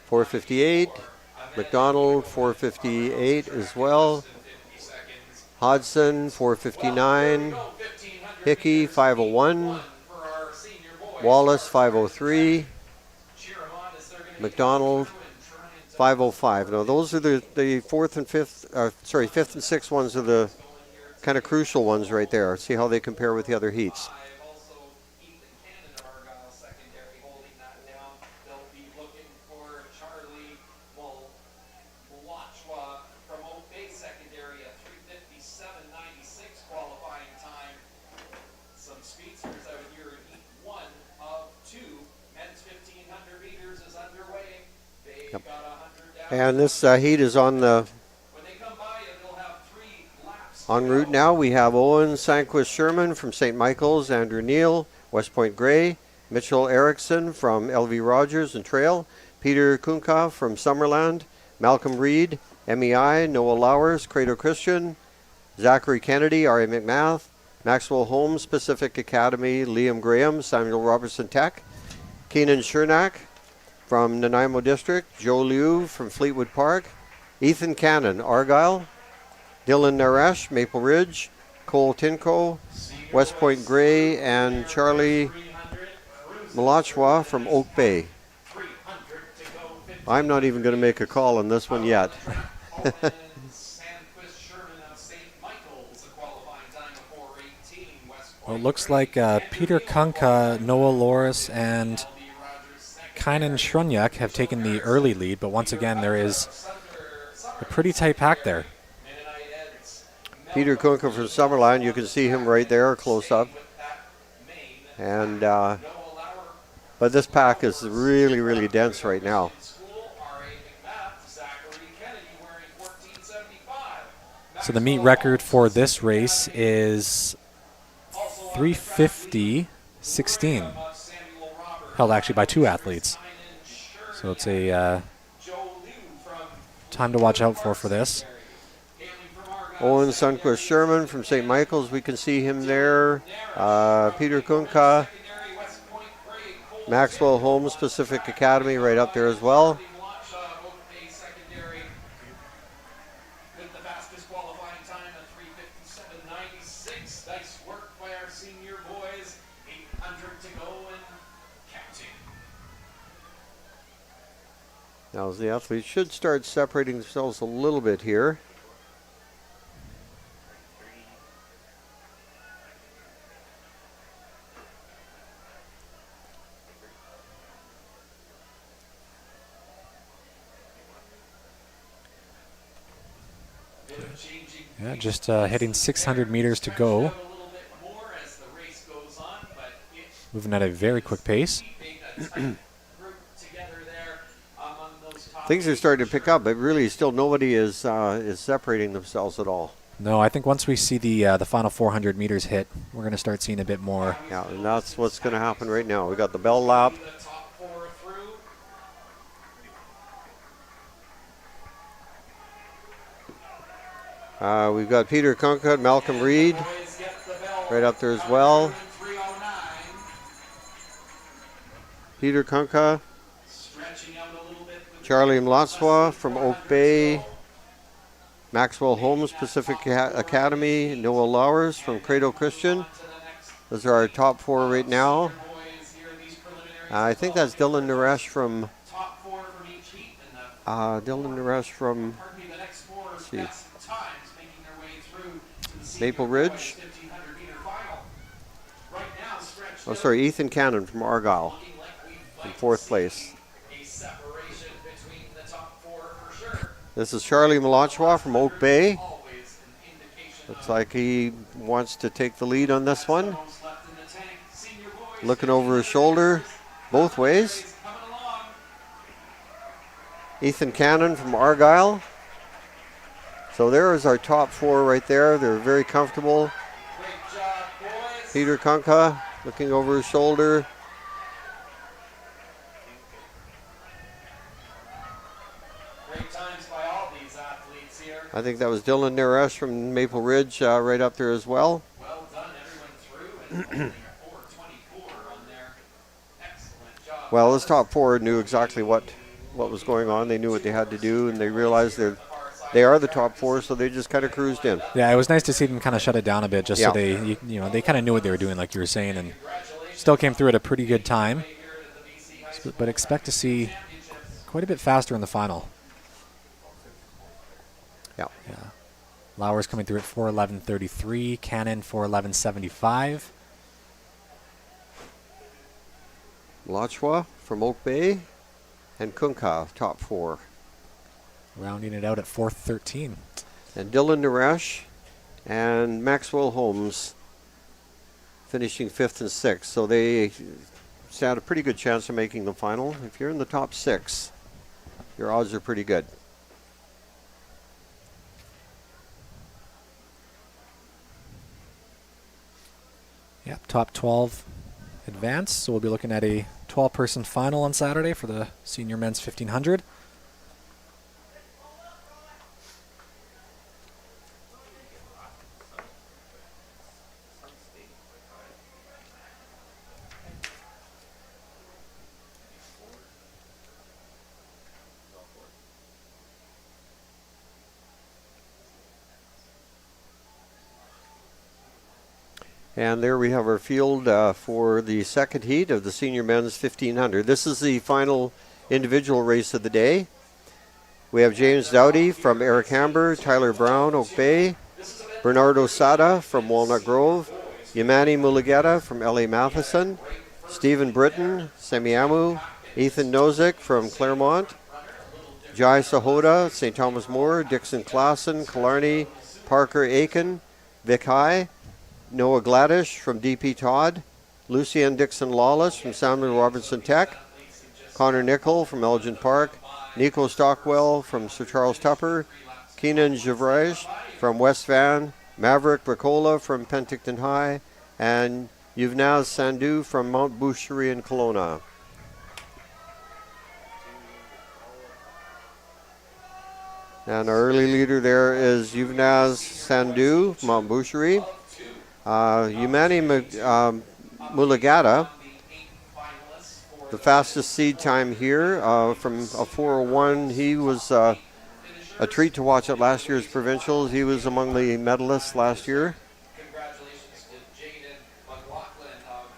4:58. McDonald, 4:58 as well. Hodson, 4:59. Hickey, 5:01. Wallace, 5:03. McDonald, 5:05. Now those are the fourth and fifth, fifth and sixth ones are the kind of crucial ones right there. See how they compare with the other heats. Also, Ethan Cannon of Argyle Secondary holding that down. They'll be looking for Charlie Mulachwa from Oak Bay Secondary at 3:57.96 qualifying time. Some speedsters out here in heat 1 of 2. Men's 1500 meters is underway. They've got 100 down. And this heat is on the When they come by you, they'll have 3 laps. en route now. We have Owen Sanquist Sherman from St. Michael's, Andrew Neal, West Point Gray, Mitchell Erickson from LV Rogers and Trail, Peter Kunka from Summerland, Malcolm Reed, MEI, Noah Lowers, Credo Christian, Zachary Kennedy, R.A. McMath, Maxwell Holmes, Pacific Academy, Liam Graham, Samuel Robertson Tech, Keenan Shernack from Nanaimo District, Joe Liu from Fleetwood Park, Ethan Cannon, Argyle, Dylan Naresh, Maple Ridge, Cole Tinko, West Point Gray, and Charlie Malachwa from Oak Bay. I'm not even going to make a call on this one yet. Sandquist Sherman of St. Michael's, a qualifying time of 4:18. West Well, it looks like Peter Kunka, Noah Loris, and Kynan Shrunyak have taken the early lead, but once again, there is a pretty tight pack there. Peter Kunka from Summerland, you can see him right there close up. And but this pack is really, really dense right now. So the meet record for this race is 3:50.16, held actually by 2 athletes. So it's a time to watch out for this. Owen Sunquist Sherman from St. Michael's, we can see him there. Peter Kunka, Maxwell Holmes, Pacific Academy right up there as well. Now the athletes should start separating themselves a little bit here. Yeah, just heading 600 meters to go. Moving at a very quick pace. Things are starting to pick up, but really still nobody is separating themselves at all. No, I think once we see the final 400 meters hit, we're going to start seeing a bit more. Yeah, and that's what's going to happen right now. We got the bell lap. We've got Peter Kunka and Malcolm Reed right up there as well. Peter Kunka, Charlie Mlatswa from Oak Bay, Maxwell Holmes, Pacific Academy, Noah Lowers from Credo Christian. Those are our top 4 right now. I think that's Dylan Naresh from let's see, Maple Ridge. Oh, sorry, Ethan Cannon from Argyle looking like we in might 4th see place. a separation between the top four for sure. This is Charlie Malachwa from Oak Bay. Always an indication Looks of like he wants to take the lead on this one. most left in the tank. Senior boys, Looking over his shoulder both ways. coming along. Ethan Cannon from Argyle. So there is our top 4 right there. They're very comfortable. Great job, boys. Peter Kunka looking over his shoulder. Great times by all these athletes here. I think that was Dylan Naresh from Maple Ridge right up there as well. Well done, everyone through, and only 4:24 on their excellent job. Well, this top 4 knew exactly what was going on. They knew what they had to do, and they realized they are the top 4, so they just kind of cruised in. Yeah, it was nice to see them kind of shut it down a bit, just Yeah. so they kind of knew what they were doing, like you were saying, and still came through at a pretty good time. But expect to see quite a bit faster in the final. Yeah. Yeah. Lauer's coming through at 4:11:33, Cannon 4:11:75. Lachwa from Oak Bay and Kunka, top 4. Rounding it out at 4:13. And Dylan Naresh and Maxwell Holmes finishing 5th and 6th. So they stand a pretty good chance of making the final. If you're in the top 6, your odds are pretty good. Yep, top 12 advance. So we'll be looking at a 12-person final on Saturday for the senior men's 1500. And there we have our field for the second heat of the senior men's 1500. This is the final individual race of the day. We have James Dowdy from Eric Hamber, Tyler Brown, Oak Bay, Bernardo Sada from Walnut Grove, Yamani Mulugeta from L.A. Matheson, Stephen Britton, Semiamu, Ethan Nozick from Claremont, Jai Sahoda, St. Thomas More, Dixon Klassen, Killarney, Parker Aiken, Vic High, Noah Gladish from DP Todd, Lucian Dixon Lawless from Samuel Robertson Tech, Connor Nickel from Elgin Park, Nico Stockwell from Sir Charles Tupper, Keenan Javrej from West Van, Maverick Bricola from Penticton High, and Yuvnaz Sandhu from Mount Boucherie in Kelowna. And our early leader there is Yuvnaz Sandhu, Mount Boucherie. Yumani Mulugeta, the fastest seed time here from a 4:01. He was a treat to watch at last year's provincials. He was among the medalists last year. Congratulations to Jaden McLaughlin of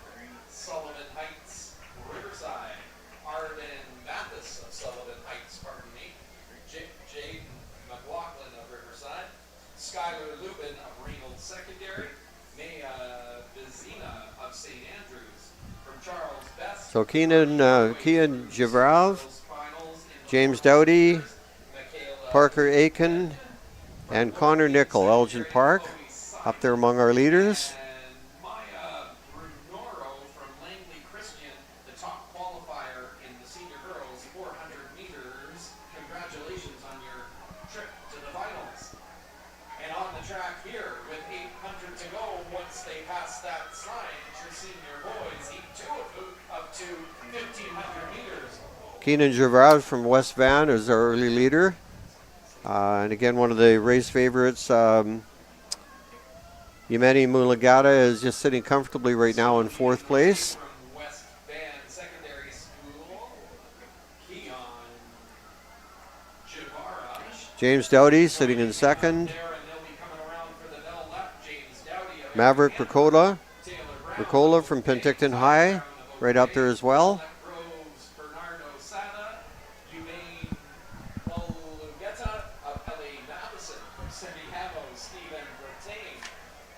Sullivan Heights, Riverside. Arden Mathis of Sullivan Heights, pardon me. Jaden McLaughlin of Riverside. Skylar Lubin of Reynolds Secondary. Maya Vizina of St. Andrews. From Charles Best. So Keenan Javrav, James Dowdy, Parker Aiken, and Connor Nickel, Elgin Park, up there among our leaders. And Maya Brunoro from Langley Christian, the top qualifier in the senior girls 400 meters. Congratulations on your trip to the finals. And on the track here with 800 to go, once they pass that sign, it's your senior boys, heat 2 up to 1,500 meters. Keenan Javrav from West Van is our early leader. And again, one of the race favorites. Yemeni Mulugeta is just sitting comfortably right now in 4th place. From West Van Secondary School, Keon Javara. James Dowdy sitting in 2nd. There, and they'll be coming around for the bell left. James Dowdy of Maverick Bricola, Taylor Bricola from Penticton High, right up there as well. Groves, Bernardo Sada, Humane Mulugeta of L.A. Matheson, Cindy Hamo, Stephen Brattain,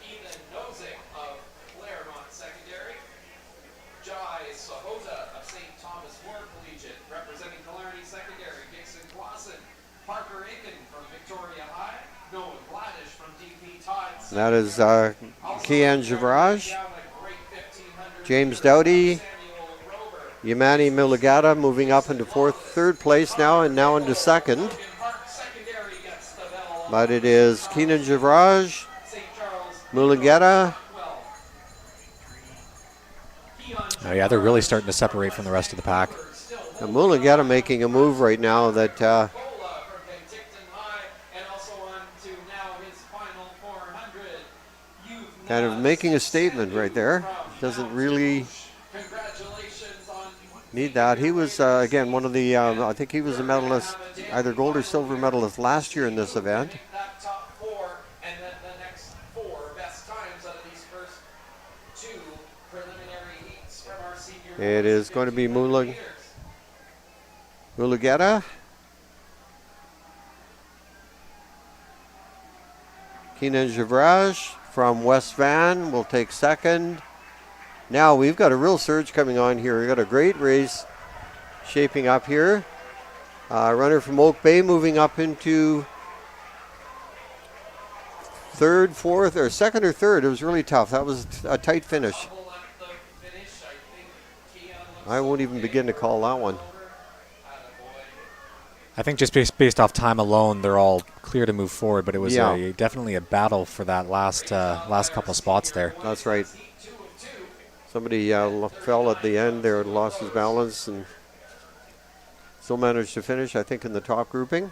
Ethan Nozick of Claremont Secondary, Sahota of St. Thomas More Collegiate, representing Killarney Secondary, Dixon Clausen, Parker Aiken from Victoria High, Noah Gladish from DP Todd. That is Kian Javraj, James Dowdy, Yamani Mulugata moving up into third place now, and now into second. But it is Keenan Javraj, Mulugata. Oh, yeah, they're really starting to separate from the rest of the pack. And Mulugata making a move right now that kind of making a statement right there. Doesn't really need that. He was, again, one of the, I think he was a medalist, either gold or silver medalist last year in this event. It is going to be Mulugeta. Keenan Javraj from West Van will take second. Now we've got a real surge coming on here. We've got a great race shaping up here. Runner from Oak Bay moving up into second or third. It was really tough. That was a tight finish. I won't even begin to call that one. I think just based off time alone, they're all clear to move forward, but it was definitely a battle for that last couple spots there. That's right. Somebody fell at the end there and lost his balance and still managed to finish, I think, in the top grouping.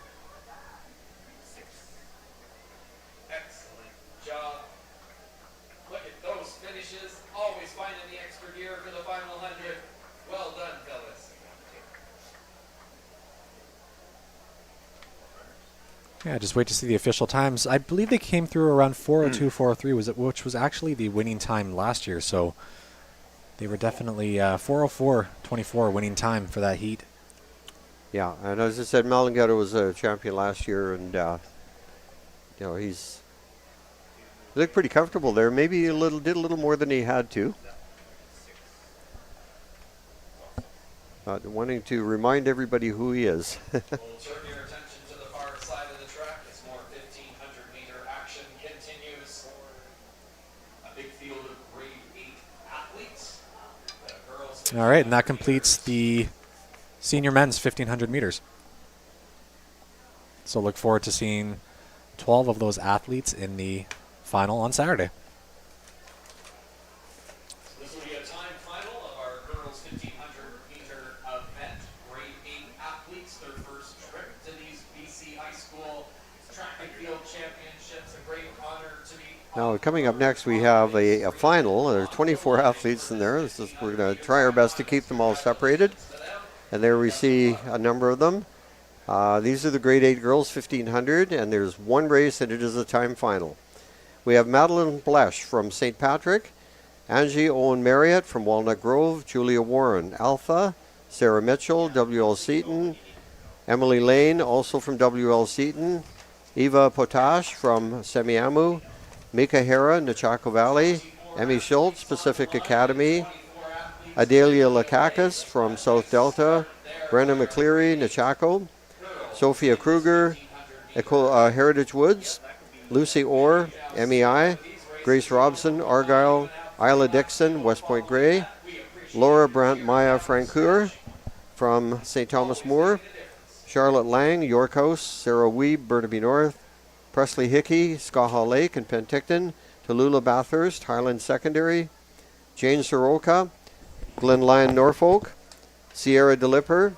Excellent job. Look at those finishes. Always finding the extra gear for the final 100. Well done, fellas. Yeah, just wait to see the official times. I believe they came through around 4:02, 4:03, which was actually the winning time last year. So they were definitely 4:04.24 winning time for that heat. Yeah, and as I said, Mulugeta was a champion last year, and he looked pretty comfortable there. Maybe did a little more than he had to. Wanting to remind everybody who he is. We'll turn your attention to the far side of the track as more 1,500-meter action continues. A big field of grade 8 athletes. The girls. All right, and that completes the senior men's 1,500 meters. So look forward to seeing 12 of those athletes in the final on Saturday. This will be a time final of our girls 1,500-meter event. Grade 8 athletes, their first trip to these BC High School track and field championships. A great honor to be. Now, coming up next, we have a final. There are 24 athletes in there. We're going to try our best to keep them all separated. And there we see a number of them. These are the grade 8 girls, 1,500, and there's one race, and it is a time final. We have Madeline Blesh from St. Patrick, Angie Owen Marriott from Walnut Grove, Julia Warren, Alpha, Sarah Mitchell, WL Seaton, Emily Lane, also from WL Seaton, Eva Potash from Semiahmoo, Mika Hera, Nechako Valley, Emmy Schultz, Pacific Academy, Adelia Lakakis from South Delta, Brenda McCleary, Nechako, Sophia Kruger, Heritage Woods, Lucy Orr, MEI, Grace Robson, Argyle, Isla Dixon, West Point Grey, Laura Brandt Maya Francoeur from St. Thomas More, Charlotte Lang, York House, Sarah Weeb, Burnaby North, Presley Hickey, Skaha Lake and Penticton, Tallulah Bathurst, Highland Secondary, Jane Soroka, Glen Lyon Norfolk, Sierra DeLipper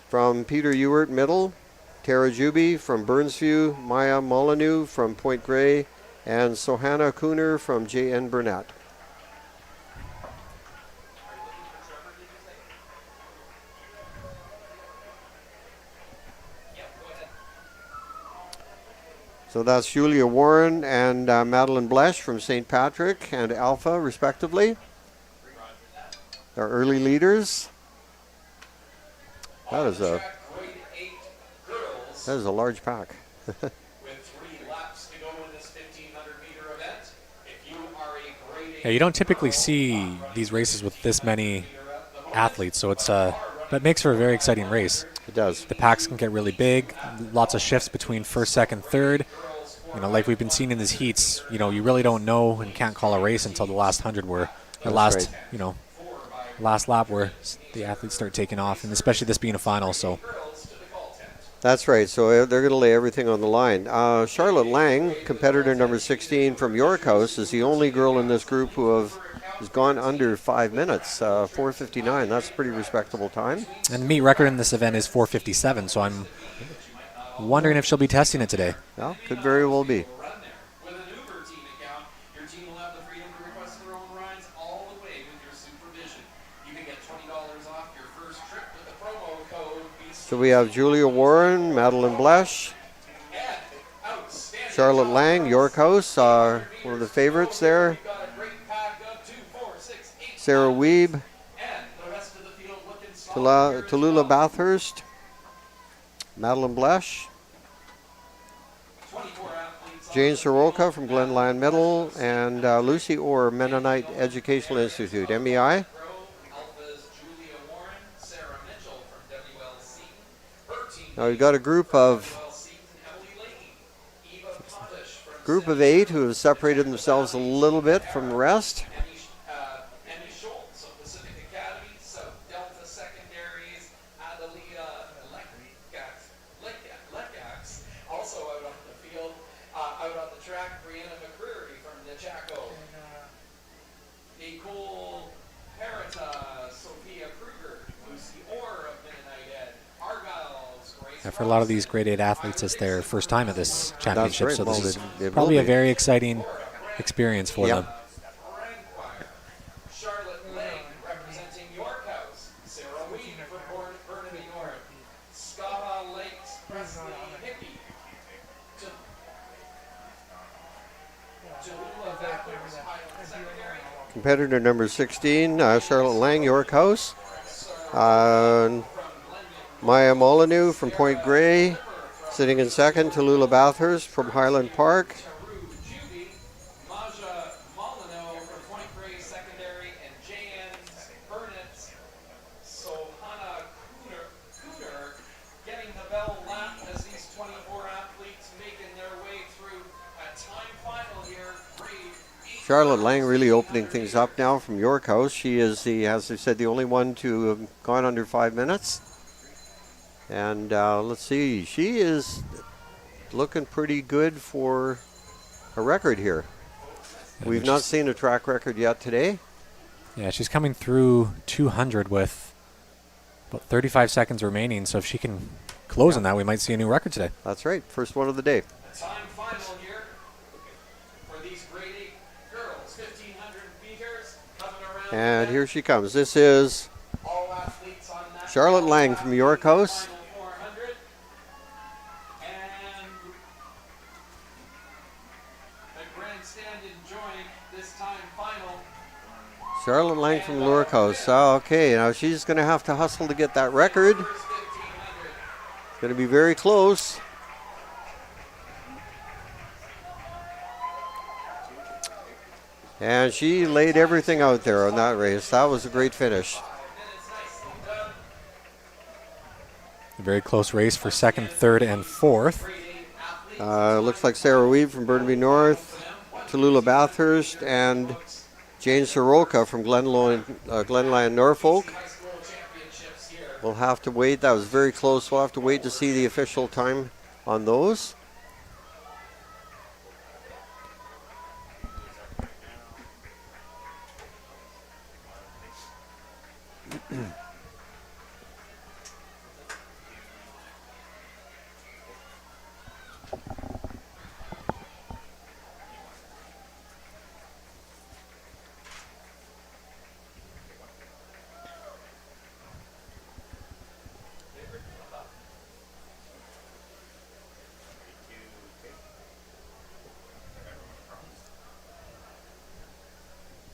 from Peter Ewart Middle, Tara Juby from Burnsview, Maya Molyneux from Point Grey, and Sohana Cooner from J.N. Burnett. So that's Julia Warren and Madeline Blesh from St. Patrick and Alpha, respectively. Our early leaders. That is a large pack. With 3 laps to go in this 1,500-meter event, if you are a grade 8 Yeah, you don't typically see these races with this many athletes, so that makes for a very exciting race. It does. The packs can get really big, lots of shifts between first, second, third. Like we've been seeing in these heats, you really don't know and can't call a race until the last 100 where the last, right. Last lap where the athletes start taking off, and especially this being a final. So That's right. So they're going to lay everything on the line. Charlotte Lang, competitor number 16 from York House, is the only girl in this group who has gone under 5 minutes, 4:59. That's a pretty respectable time. and the meet record in this event is 4:57. So I'm wondering if she'll be testing it today. Well, could very well be. Run there. With an Uber team account, your team will have the freedom to request their own rides all the way with your supervision. You can get $20 off your first trip with the promo code BCSS. So we have Julia Warren, Madeline Blesh, Charlotte Lang, York House, one of the favorites there. Got a great pack of 2, 4, 6, 8, Sarah Weeb, and the rest of the field looking solid here as Tallulah well. Bathurst, Madeline Blesh, 24 athletes on Jane the Soroka field. from Glen Lyon Middle, and Lucy Orr, Mennonite Educational Institute, MEI. Alpha's Julia Warren, Sarah Mitchell from WL Seton. Her team Now we've got a group of WL Seton, Emily Leahy, Eva Potish from group of 8 who have separated themselves a little bit from the rest. Emmy Schultz of Pacific Academy, South Delta Secondaries, Adelia Lekax, also out on the field, out on the track, Brianna McCreary from Nechako, Nicole Parata, Sophia Kruger, Lucy Orr of Mennonite Ed, Argyle's Grace. For a lot of these grade 8 athletes, it's their first time at this championship, right. so Well, this is they will probably a be. very exciting experience for Yeah. them. Choir. Charlotte Lang representing York House, Sarah Weed from Burnaby North, Scott Lakes, Presley Hickey, Jalula Backers, Highland Secondary, Competitor number 16, Charlotte Lang, York House. Maya Molyneux from Point Grey, sitting in second. Tallulah Bathurst from Highland Park. Taru Juby, Maja Molyneux from Point Grey Secondary, and Jan Burnett, Sohana Cooner getting the bell lap as these 24 athletes making their way through a time final here. Grade 8. Charlotte Lang really opening things up now from York House. She is, as I said, the only one to have gone under 5 minutes. And let's see, she is looking pretty good for a record here. We've not seen a track record yet today. Yeah, she's coming through 200 with about 35 seconds remaining, so if she can close on that, we might see a new record today. That's right, first one of the day. A time final here for these grade 8 girls, 1,500 meters coming around. And here she comes. This is All athletes on that. Charlotte Lang from York House. Final 400. And the grandstand enjoying this time final. Charlotte Lang from York House. Okay, now she's going to have to hustle to get that record. First 1,500. It's going to be very close. And she laid everything out there on that race. That was a great finish. A very close race for second, third, and fourth. Looks like Sarah Weeb from Burnaby North, Tallulah Bathurst, and Jane Soroka from Glen Lyon, Norfolk. High school championships here. We'll have to wait. That was very close. We'll have to wait to see the official time on those.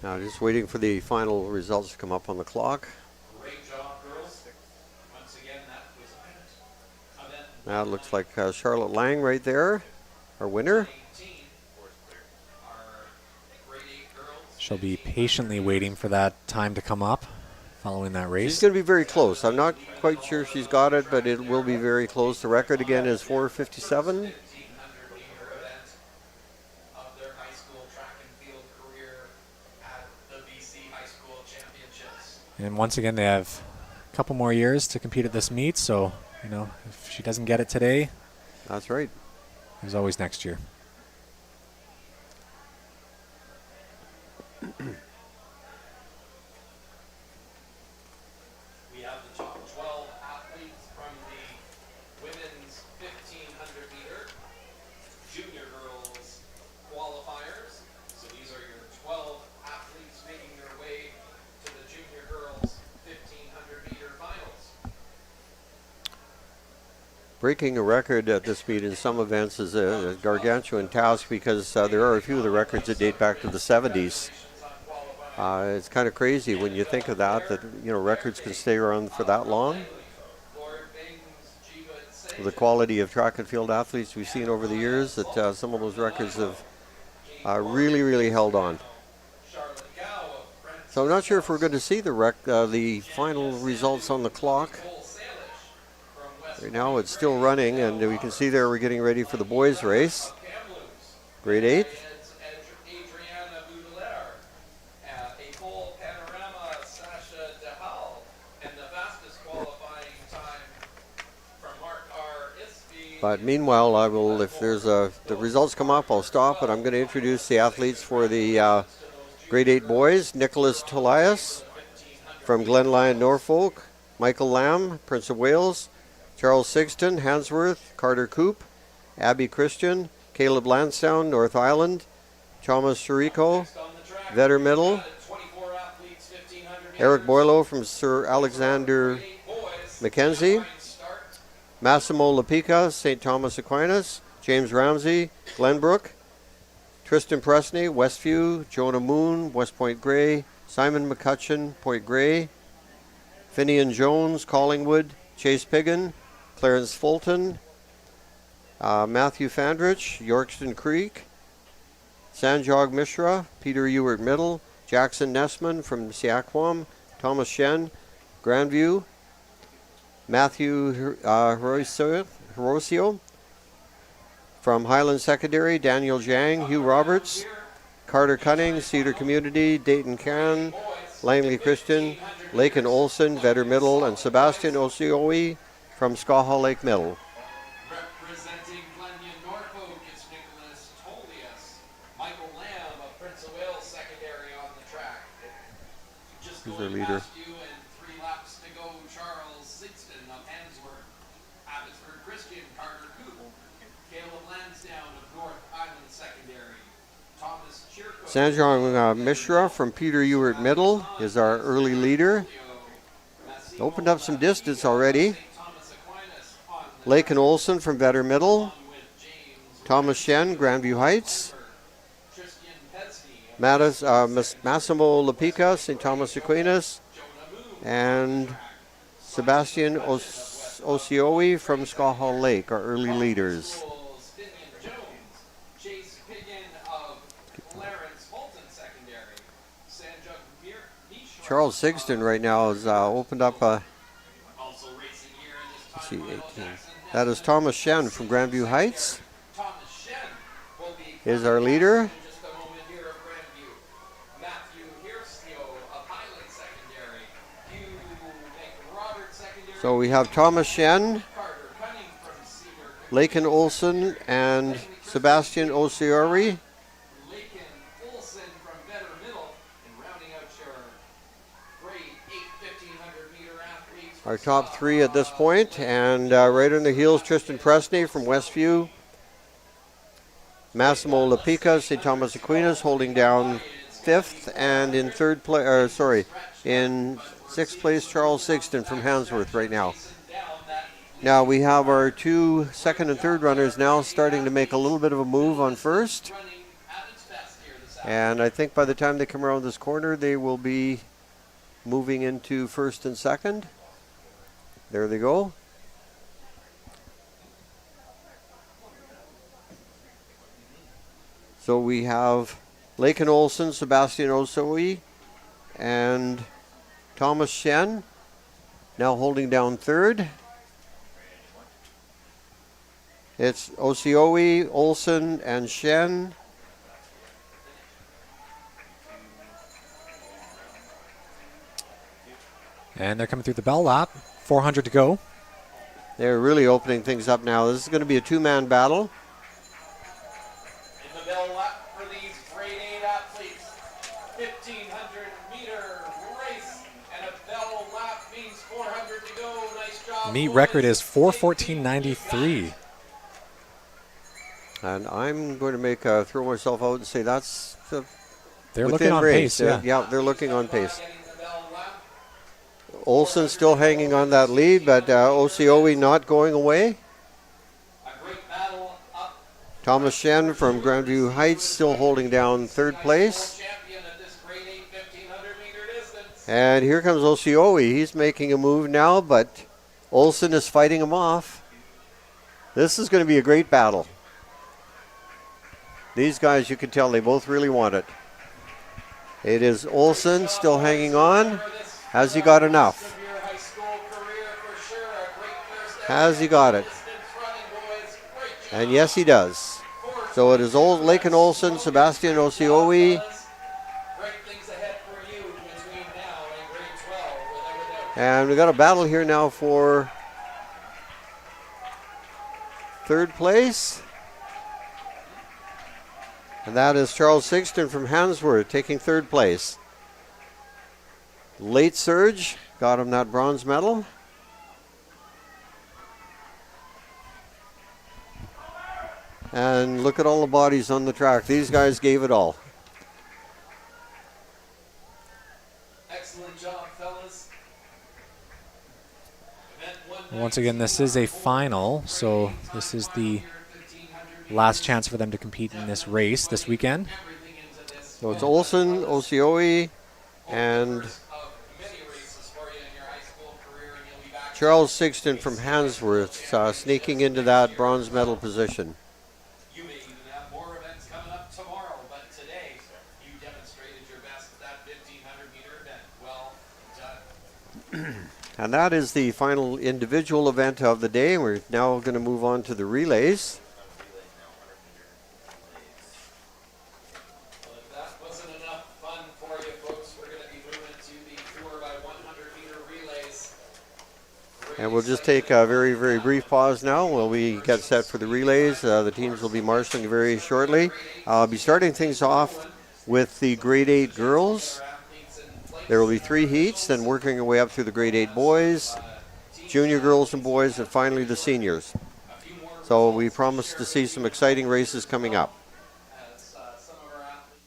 Now just waiting for the final results to come up on the clock. Great job, girls. Once again, that was event Now it looks like Charlotte Lang right there, our winner. 19. Our grade 8 girls. She'll be patiently waiting for that time to come up. following that She's race. going to be very close. I'm not quite sure she's got it, but it will be very close. The record again is 4:57. 1500 meter event of their high school track and field career at the BC High School Championships. And once again, they have a couple more years to compete at this meet. So, you know, if she doesn't get it today, That's right. there's always next year. We have the top 12 athletes from the women's 1500 meter junior girls qualifiers. So these are your 12 athletes making their way to the junior girls 1500 meter finals. Breaking a record at this meet in some events is a gargantuan task because there are a few of the records that date back to the 70s. It's kind of crazy when you think of that, you know, records can stay around for that long. The quality of track and field athletes we've seen over the years, that some of those records have really held on. So I'm not sure if we're going to see the final results on the clock. Right now it's still running, and we can see there we're getting ready for the boys' race. Grade 8. Adriana Boudelaire, a full panorama, Sasha DeHal, and the fastest qualifying time from Mark R. Isby. But meanwhile, I will, if there's the results come up, I'll stop, and I'm going to introduce the athletes for the grade 8 boys. Nicholas Tolias from Glen Lyon, Norfolk. Michael Lamb, Prince of Wales. Charles Sigston, Handsworth. Carter Coop, Abby Christian. Caleb Lansdowne, North Island. Thomas Chirico, Vetter Middle. Eric Boileau from Sir Alexander Mackenzie. Massimo Lapica, St. Thomas Aquinas. James Ramsey, Glenbrook. Tristan Presney, Westview. Jonah Moon, West Point Grey. Simon McCutcheon, Point Grey. Finian Jones, Collingwood. Chase Piggin, Clarence Fulton. Matthew Fandrich, Yorkston Creek. Sanjog Mishra, Peter Ewart Middle. Jackson Nessman from Siaquam. Thomas Shen, Grandview. Matthew Hirosio from Highland Secondary. Daniel Jang, Hugh Roberts. Carter Cunning, Cedar Community. Dayton Can, Langley Christian. Lakin Olson, Vetter Middle. And Sebastian Osiowi from Skaha Lake Middle. Representing Glenmere Norfolk is Nicholas Tolias. Michael Lamb of Prince of Wales Secondary on the track. Just Who's going their leader? past you and 3 laps to go, Charles Sigston of Handsworth. Abbotsford Christian, Carter Coop. Caleb Lansdowne of North Island Secondary. Thomas Chirko. Sanjog Mishra from Peter Ewart Middle is our early leader. Opened up some distance already. Lakin Olson from Vetter Middle. Thomas Shen, Grandview Heights. Massimo Lapica, St. Thomas Aquinas. And Sebastian Osiowi from Skaha Lake, our early leaders. Charles Sigston right now has opened up a, let's see, 18. That is Thomas Shen from Grandview Heights. Is our leader. So we have Thomas Shen, Lakin Olson, and Sebastian Osiori. Our top 3 at this point, and right on the heels, Tristan Presney from Westview. Massimo Lapica, St. Thomas Aquinas, holding down 5th, and in in 6th place, Charles Sigston from Handsworth right now. Now we have our 2 second and third runners now starting to make a little bit of a move on first. And I think by the time they come around this corner, they will be moving into first and second. There they go. So we have Lakin Olson, Sebastian Osoi, and Thomas Shen now holding down third. It's Osioe, Olson, and Shen. And they're coming through the bell lap. 400 to go. They're really opening things up now. This is going to be a two-man battle. In the bell lap for these grade 8 athletes, 1,500 meter race, and a bell lap means 400 to go. Nice job. Meet boys. record is 4:14.93. And I'm going to throw myself out and say that's They're within looking on race. pace, yeah. Yeah, they're looking on pace. Getting the bell lap. Olson still hanging on that lead, but Osioe not going away. A great battle up. Thomas Shen from Grandview Heights still holding down third place. Champion at this grade 8 1,500 meter distance. And here comes Osioe. He's making a move now, but Olson is fighting him off. This is going to be a great battle. These guys, you can tell they both really want it. It is Olson still hanging on. Has he got enough? Has he got it? And yes, he does. So it is Old Lakin Olson, Sebastian Osioe. Great things ahead for you between now and grade 12, without a doubt. And we got a battle here now for third place. And that is Charles Sigston from Hansworth taking third place. Late surge, got him that bronze medal. And look at all the bodies on the track. These guys gave it all. Excellent job, fellas. Event 1 Once again, this is a final, so this is the last chance for them to compete in this race this weekend. everything into this. So it's Olson, Osioe, and Of many races for you in your high school career, and you'll be back. Charles Sigston from Hansworth sneaking into that bronze medal position. You may even have more events coming up tomorrow, but today you demonstrated your best at that 1,500 meter event. Well done. And that is the final individual event of the day. We're now going to move on to the relays. Well, if that wasn't enough fun for you folks, we're going to be moving to the 4 by 100 meter relays. And we'll just take a very, very brief pause now while we get set for the relays. The teams will be marshalling very shortly. I'll be starting things off with the grade 8 girls. There will be 3 heats, then working our way up through the grade 8 boys, junior girls and boys, and finally the seniors. So we promise to see some exciting races coming up. As some of our athletes.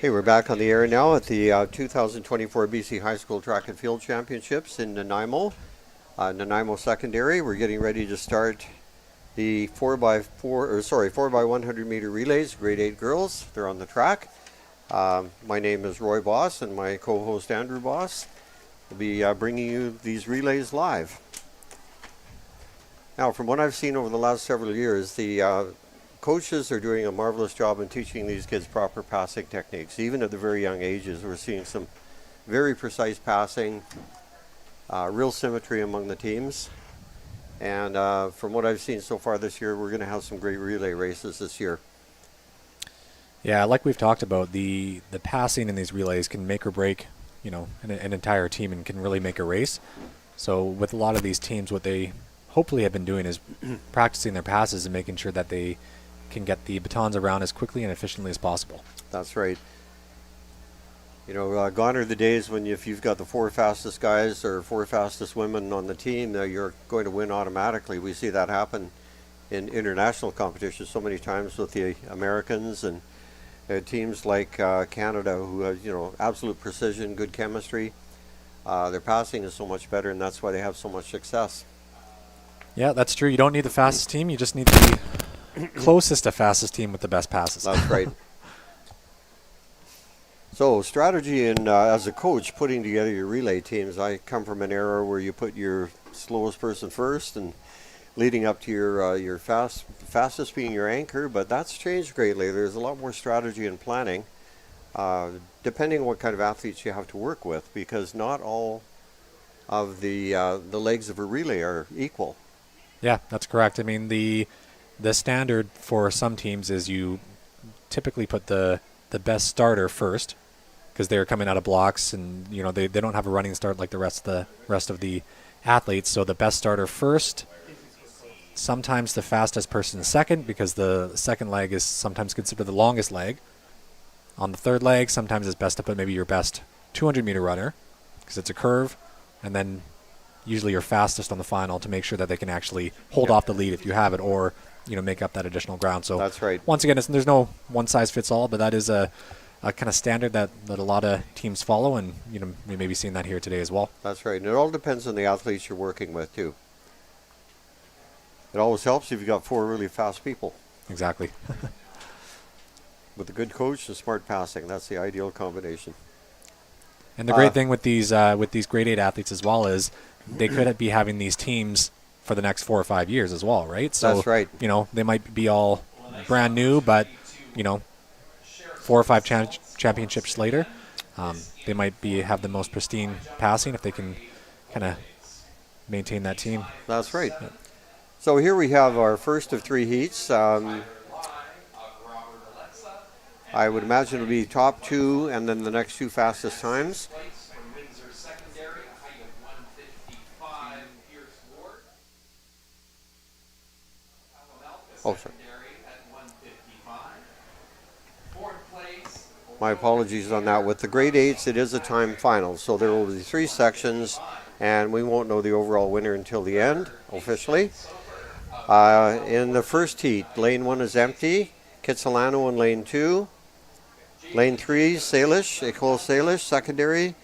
Hey, we're back on the air now at the 2024 BC High School Track and Field Championships in Nanaimo. Nanaimo Secondary. We're getting ready to start the 4x100 meter relays, grade 8 girls. They're on the track. My name is Roy Boss, and my co-host Andrew Boss will be bringing you these relays live. Now, from what I've seen over the last several years, the coaches are doing a marvelous job in teaching these kids proper passing techniques. Even at the very young ages, we're seeing some very precise passing, real symmetry among the teams. And from what I've seen so far this year, we're going to have some great relay races this year. Yeah, like we've talked about, the passing in these relays can make or break, an entire team and can really make a race. So with a lot of these teams, what they hopefully have been doing is practicing their passes and making sure that they can get the batons around as quickly and efficiently as possible. That's right. Gone are the days when if you've got the 4 fastest guys or 4 fastest women on the team, you're going to win automatically. We see that happen in international competitions so many times with the Americans and teams like Canada who have, absolute precision, good chemistry. Their passing is so much better, and that's why they have so much success. Yeah, that's true. You don't need the fastest team. You just need the closest to fastest team with the best passes. That's right. So strategy and as a coach, putting together your relay teams, I come from an era where you put your slowest person first and leading up to your fastest being your anchor, but that's changed greatly. There's a lot more strategy and planning, depending on what kind of athletes you have to work with, because not all of the legs of a relay are equal. Yeah, that's correct. I mean, the standard for some teams is you typically put the best starter first because they're coming out of blocks and they don't have a running start like the rest of the athletes. So the best starter first, sometimes the fastest person second because the second leg is sometimes considered the longest leg. On the third leg, sometimes it's best to put maybe your best 200-meter runner because it's a curve, and then usually your fastest on the final to make sure that they can actually hold off the lead if you have it, or make up that additional ground. So that's right. Once again, there's no one size fits all, but that is a kind of standard that a lot of teams follow, and we may be seeing that here today as well. That's right. And it all depends on the athletes you're working with too. It always helps if you've got 4 really fast people. Exactly. With a good coach and smart passing, that's the ideal combination. And the great thing with these grade 8 athletes as well is they could be having these teams for the next 4 or 5 years as well, right? So, that's right. They might be all brand new, but 4 or 5 championships later, they might have the most pristine passing if they can kind of maintain that team. That's right. Yeah. So here we have our first of 3 heats. I would imagine it would be top 2 and then the next 2 fastest times. Oh, sorry. My apologies on that. With the grade 8s, it is a time final, so there will be 3 sections, and we won't know the overall winner until the end, officially. In the first heat, lane 1 is empty. Kitsilano in lane 2. Lane 3, Salish, Ecole Salish, secondary.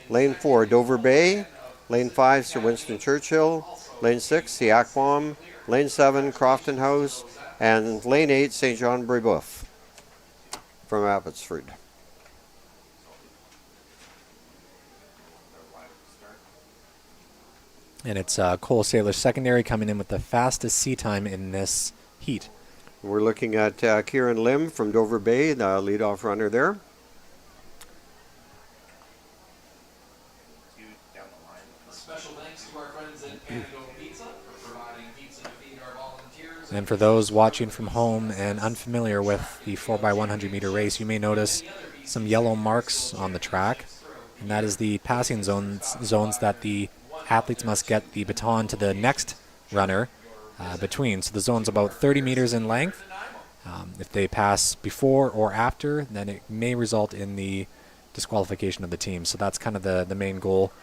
Lane 4, Dover Bay. Lane 5, Sir Winston Churchill. Lane 6, Siakbom. Lane 7, Crofton House. And lane 8, St. John Brebeuf from Abbotsford. And it's Cole Salish secondary coming in with the fastest C time in this heat. We're looking at Kieran Lim from Dover Bay, the leadoff runner there. Special thanks to our friends at Antidote Pizza for providing pizza to feed our volunteers. And for those watching from home and unfamiliar with the 4x100 meter race, you may notice some yellow marks on the track, and that is the passing zones that the athletes must get the baton to the next runner between. So the zone's about 30 meters in length. If they pass before or after, then it may result in the disqualification of the team. So that's kind of the main goal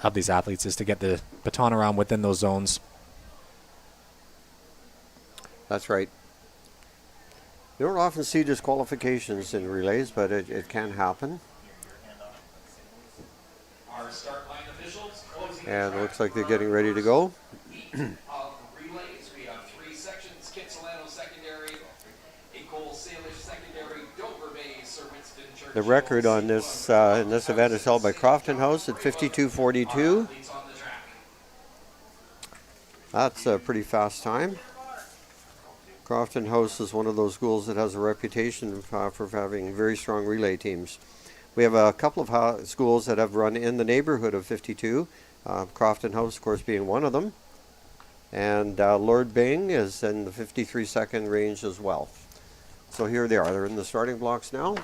of these athletes, is to get the baton around within those zones. That's right. You don't often see disqualifications in relays, but it can happen. Our start line officials closing the And it track looks like they're for getting ready to first go. heat of relays. We have 3 sections: Kitsilano secondary, a Cole Salish secondary, Dover Bay, Sir Winston Churchill. The record on this in this event is held by Crofton House at 52:42. Athletes on the track. That's a pretty fast time. Crofton House is one of those schools that has a reputation for having very strong relay teams. We have a couple of schools that have run in the neighborhood of 52. Crofton House, of course, being one of them. And Lord Byng is in the 53-second range as well. So here they are. They're in the starting blocks now.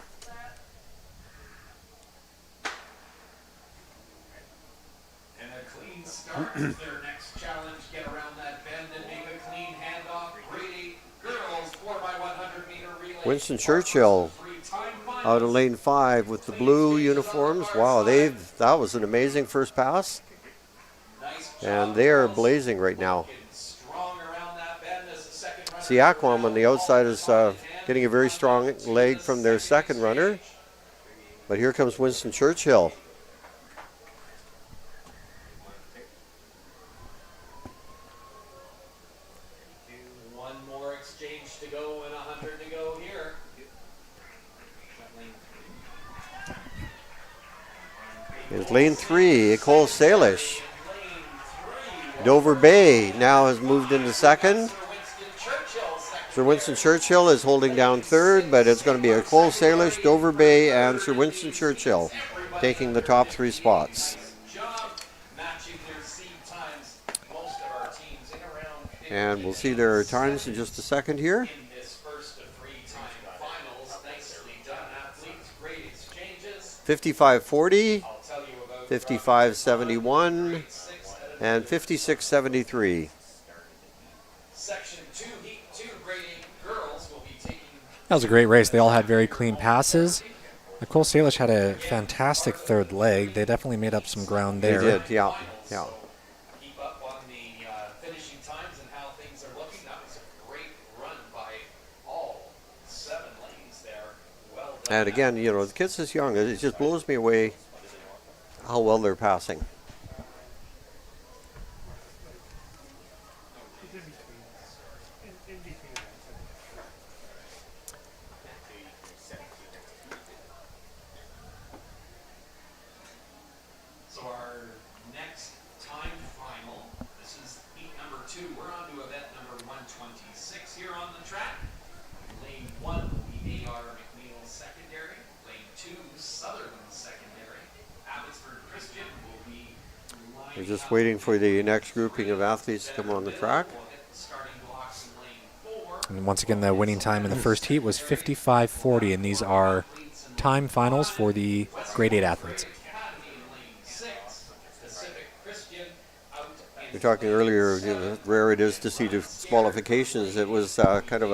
And a clean start is their next challenge. Get around that bend and make a clean handoff. Grade 8 girls 4x100 meter relay. Winston Churchill out of lane 5 with the blue uniforms. Wow, that was an amazing first pass. And they are blazing right now. Siakwam on the outside is getting a very strong leg from their second runner. But here comes Winston Churchill. One more exchange to go and 100 to go here. Here's lane 3, Cole Salish. Dover Bay now has moved into second. Sir Winston Churchill is holding down third, but it's going to be a Cole Salish, Dover Bay, and Sir Winston Churchill taking the top 3 spots. And we'll see their times in just a second here. 55:40, 55:71, and 56:73. Section 2, heat 2, grade 8 girls will be taking. That was a great race. They all had very clean passes. Nicole Salish had a fantastic third leg. They definitely made up some ground there. They did, yeah. Keep up on the finishing times and how things are looking. That was a great run by all 7 lanes there. Well done. And again, you know, the kids this young, it just blows me away how well they're passing. It's in between. In between events, I think. So our next time final, this is heat number 2. We're on to event number 126 here on the track. Lane 1 will be A.R. McNeil secondary. Lane 2, Sutherland secondary. Abbotsford Christian will be We're just waiting for the next grouping of athletes to come on the track. starting blocks in lane 4. And once again, the winning time in the first heat was 55:40, and these are time finals for the grade 8 athletes. Academy in lane 6. Pacific Christian out in We were talking earlier, you know, how rare it is to see disqualifications. It was kind of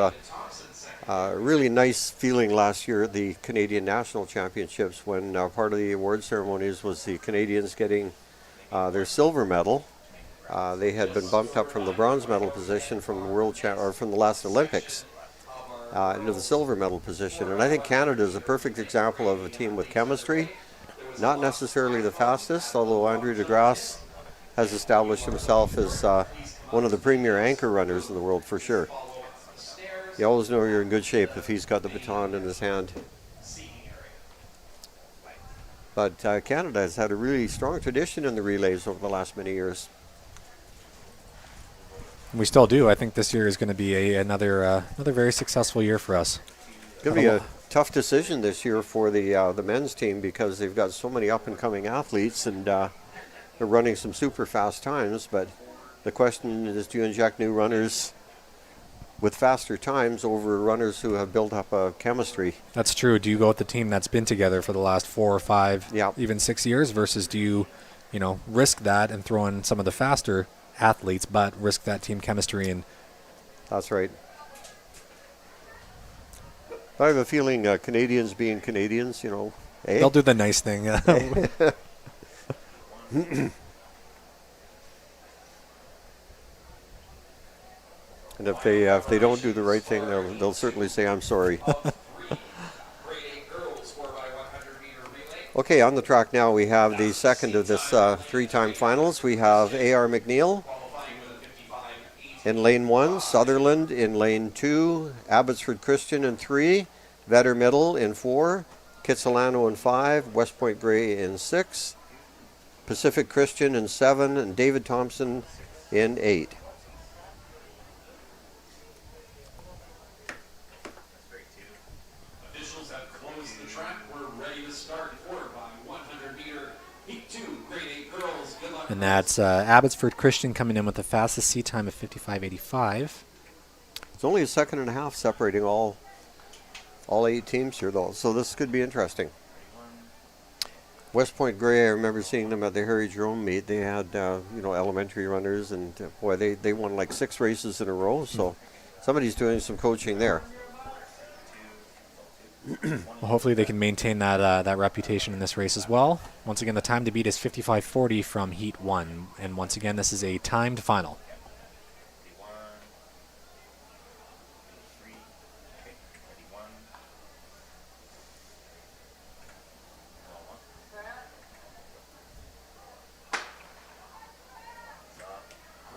a really nice feeling last year at the Canadian National Championships when part of the award ceremonies was the Canadians getting their silver medal. They had been bumped up from the bronze medal position from the from the last Olympics into the silver medal position. And I think Canada is a perfect example of a team with chemistry. Not necessarily the fastest, although Andrew DeGrasse has established himself as one of the premier anchor runners in the world for sure. You always know you're in good shape if he's got the baton in his hand. But Canada has had a really strong tradition in the relays over the last many years. We still do. I think this year is going to be another very successful year for us. It's going to be a tough decision this year for the men's team because they've got so many up-and-coming athletes and they're running some super fast times. But the question is, do you inject new runners with faster times over runners who have built up a chemistry? That's true. Do you go with the team that's been together for the last 4 or 5, even 6 years, versus do you risk that and throw in some of the faster athletes, but risk that team chemistry? And that's right. I have a feeling Canadians being Canadians, they'll do the nice thing. And if they don't do the right thing, they'll certainly say, I'm sorry. Grade 8 girls 4x100 meter relay. Okay, on the track now we have the second of this three-time finals. We have A.R. McNeil Qualifying with a 55 in lane 1, Sutherland in lane 2, Abbotsford Christian in 3, Vetter Middle in 4, Kitsilano in 5, West Point Grey in 6, Pacific Christian in 7, and David Thompson in 8. Officials have closed the track. We're ready to start 4x100 meter heat 2 grade 8 girls. Good luck. And that's Abbotsford Christian coming in with the fastest seat time of 55.85. It's only a second and a half separating all 8 teams here, though, so this could be interesting. West Point Grey, I remember seeing them at the Harry Jerome meet. They had, elementary runners, and boy, they won like 6 races in a row, so somebody's doing some coaching there. Well, hopefully they can maintain that reputation in this race as well. Once again, the time to beat is 55.40 from Heat 1. And once again, this is a timed final.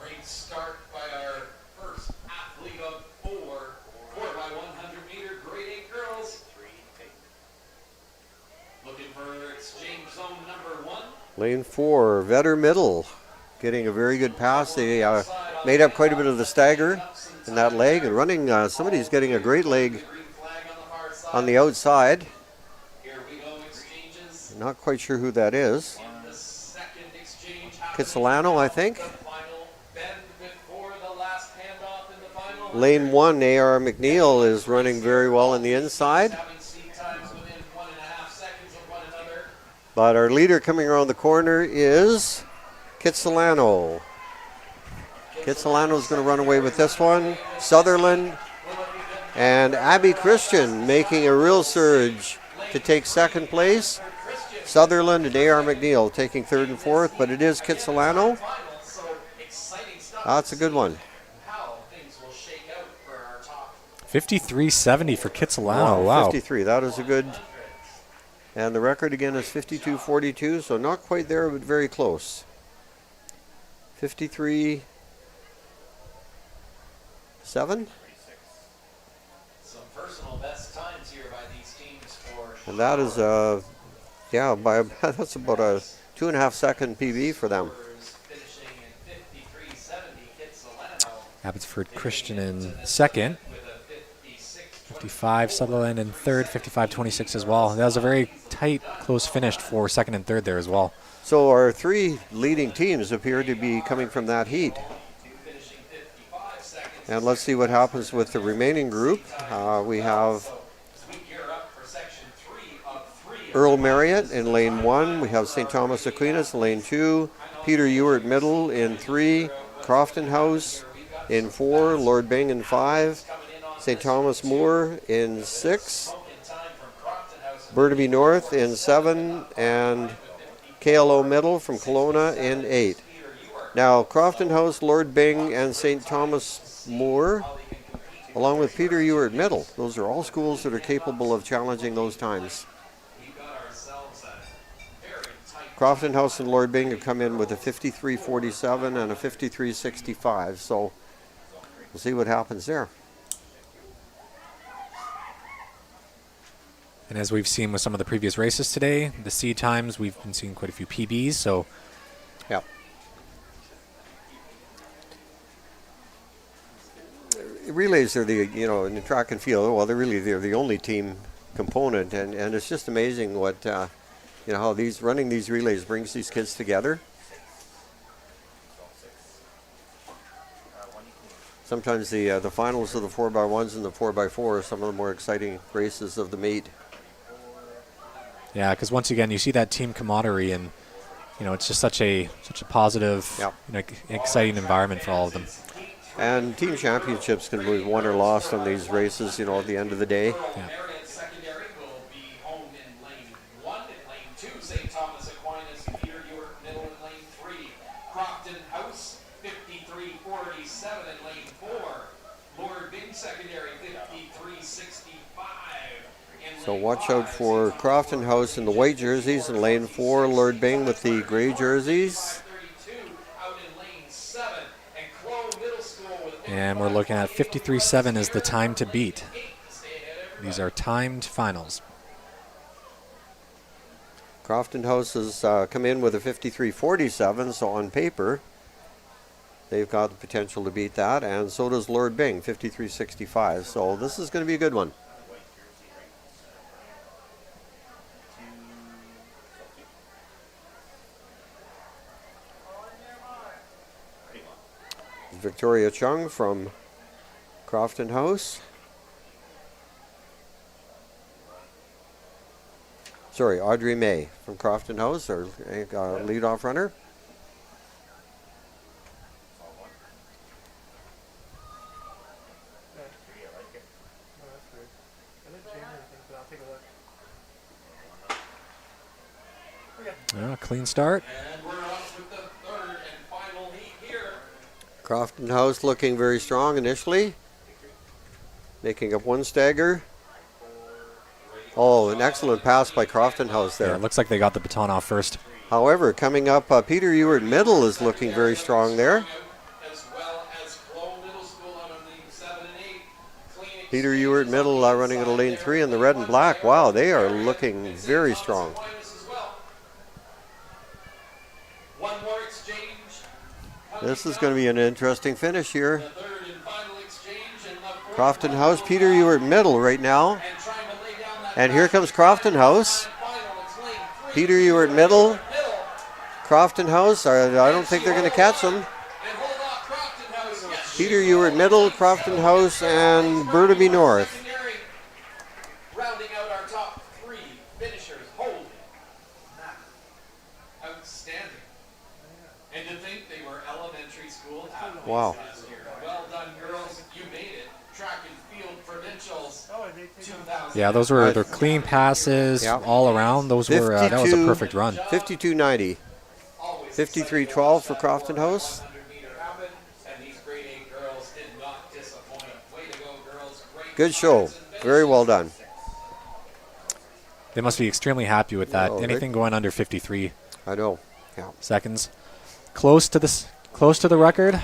Great start by our first athlete of 4x100 meter grade 8 girls. Looking for exchange zone number 1. Lane 4, Vetter Middle, getting a very good pass. They made up quite a bit of the stagger in that leg, and running, somebody's getting a great leg Green flag on the far side. on the outside. Here we go, exchanges. Not quite sure who that is. In the second exchange happening. Kitsilano, I think. The final bend before the last handoff in the final. Lane 1, A.R. McNeil is running very well on the inside. Having seat times within 1.5 seconds of one another. But our leader coming around the corner is Kitsilano. Kitsilano's going to run away with this one. Sutherland and Abby Christian making a real surge to take second place. Sutherland and A.R. McNeil taking third and fourth, but it is Kitsilano. So exciting stuff. That's a good one. How things will shake out for our top 53.70 for Kitsilano. Wow. 53, that is a good. And the record again is 52.42, so not quite there, but very close. 53.7. some personal best times here by these teams for And that is, that's about a 2.5 second PB for them. finishing in 53.70. Kitsilano Abbotsford Christian in second. with a 56. 55 Sutherland in third, 55.26 as well. That was a very tight, close finish for second and third there as well. So our 3 leading teams appear to be coming from that heat. Finishing 55 seconds. And let's see what happens with the remaining group. We have We gear up for section 3 of 3. Earl Marriott in lane 1. We have St. Thomas Aquinas in lane 2. Peter Ewart Middle in 3. Crofton House in 4. Lord Byng in 5. St. Thomas Moore in 6. Burnaby North in 7. And KLO Middle from Kelowna in 8. Now, Crofton House, Lord Byng, and St. Thomas Moore, along with Peter Ewart Middle, those are all schools that are capable of challenging those times. Crofton House and Lord Byng have come in with a 53.47 and a 53.65, so we'll see what happens there. And as we've seen with some of the previous races today, the seed times, we've been seeing quite a few PBs, so Yeah. Relays are in the track and field, well, they're the only team component, and it's just amazing what, how running these relays brings these kids together. Sometimes the finals of the 4x1s and the 4x4 are some of the more exciting races of the meet. yeah, because once again, you see that team camaraderie, and it's just such a positive, Yep. Exciting environment for all of them. And team championships can be won or lost on these races, at the end of the day. Yeah. Marriott Secondary will be home in lane 1. In lane 2, St. Thomas Aquinas, Peter Ewart Middle in lane 3. Crofton House, 53.47 in lane 4. So watch out for Crofton House in the white jerseys and lane 4, Lord Bing with the gray jerseys. 32 out in lane 7, and Clone Middle School with And we're looking at 53.7 is the time to beat. These are timed finals. Crofton House has come in with a 53.47, so on paper they've got the potential to beat that, and so does Lord Bing, 53.65. So this is going to be a good one. Victoria Chung from Crofton House. Sorry, Audrey May from Crofton House, our leadoff runner. No, that's weird. I didn't change anything, but I'll take a look. Clean start. And we're off with the third and final heat here. Crofton House looking very strong initially, making up one stagger. Oh, an excellent pass by Crofton House there. Yeah, it looks like they got the baton off first. However, coming up, Peter Ewart Middle is looking very strong there. As well as Clone Middle School out on lane 7 and 8. Clean Peter Ewart Middle running at a lane 3 in the red and black. Wow, they are looking very strong. as well. One more exchange. This is going to be an interesting finish here. The third and final exchange, and the fourth Crofton House, Peter Ewart Middle right now. and trying to lay down that And here comes Crofton House. final. It's lane 3. Peter Ewart Middle, Middle. Crofton House. I don't think they're going to catch them. And hold off Crofton House. Yes. Peter Ewart Middle, Crofton House, and Burnaby North. Secondary. Rounding out our top 3 finishers. Holy mackerel. Outstanding. And to think they were elementary school athletes Wow. last year. Well done, girls. You made it. Track and field credentials. Oh, and they take 2000. Yeah, those were their clean passes Yeah. all around. Those were that was a 52. perfect run. 52.90. 53.12 for Crofton House. 100-meter happen, and these grade 8 girls did not disappoint. Way to go, girls. Great Good show. times and Very well done. They must be extremely happy with that. Oh, they- Anything going under 53 I know. Yeah. seconds, close to the record.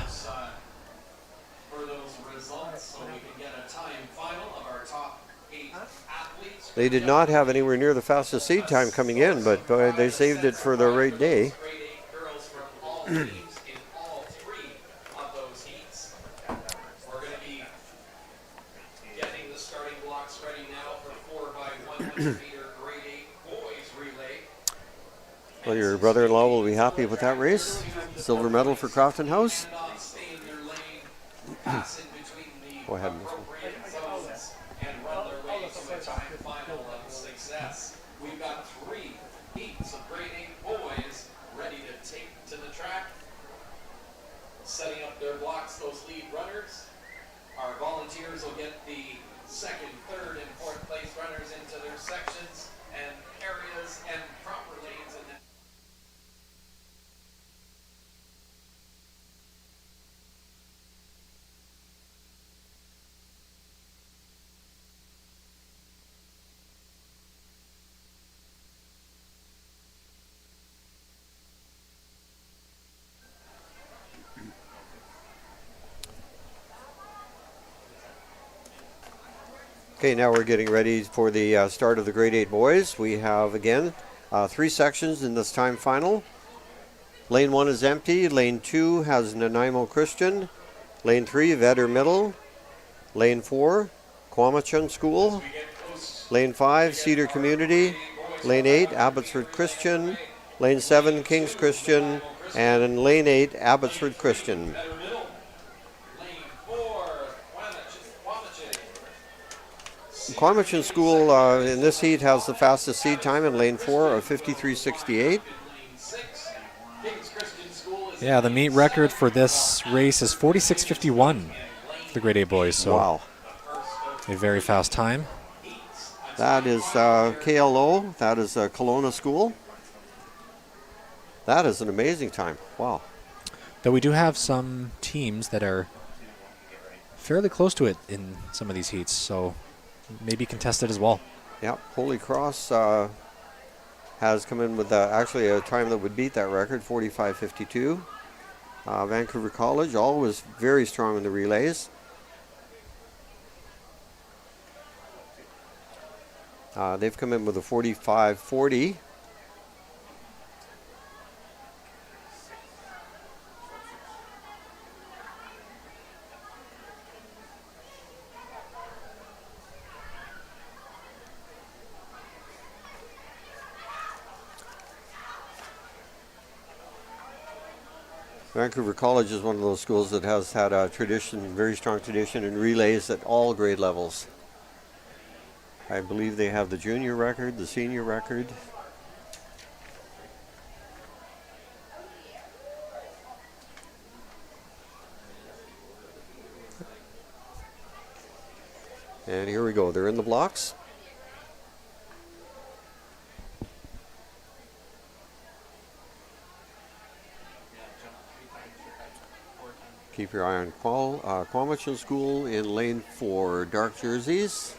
for those results, so we can get a time final of our top 8 athletes. They did not have anywhere near the fastest seed time coming in, but they saved it for the right day. Grade 8 girls from all teams in all 3 of those heats. We're going to be getting the starting blocks ready now for 4x100-meter grade 8 boys relay. Well, your brother-in-law will be happy with that race. Silver medal for Crofton House. Not stay in their lane, pass in between the Go ahead, Miss. appropriate zones, and run their way to a time final of success. We've got 3 heats of grade 8 boys ready to take to the track. Setting up their blocks, those lead runners. Our volunteers will get the 2nd, 3rd, and 4th place runners into their sections and areas and proper lanes. And Okay, now we're getting ready for the start of the grade 8 boys. We have, again, 3 sections in this time final. Lane 1 is empty. Lane 2 has Nanaimo Christian. Lane 3, Vedder Middle. Lane 4, Quamachan School. Lane 5, Cedar Community. Lane 8, Abbotsford Christian. Lane 7, King's Christian. And in Lane 8, Abbotsford Christian. Better middle. Lane 4, Quamachan. Quamachan School in this heat has the fastest seed time in lane 4 of 53.68. Lane 6, King's Christian School is Yeah, the meet record for this race is 46.51 for the grade 8 boys. So Wow. a very fast time. That is KLO. That is Kelowna School. That is an amazing time. Wow. Though we do have some teams that are fairly close to it in some of these heats, so maybe contested as well. Yep, Holy Cross has come in with actually a time that would beat that record, 45:52. Vancouver College, always very strong in the relays. They've come in with a 45:40. Vancouver College is one of those schools that has had a tradition, very strong tradition in relays at all grade levels. I believe they have the junior record, the senior record. And here we go, they're in the blocks. Keep your eye on Quamachin School in lane 4, dark jerseys.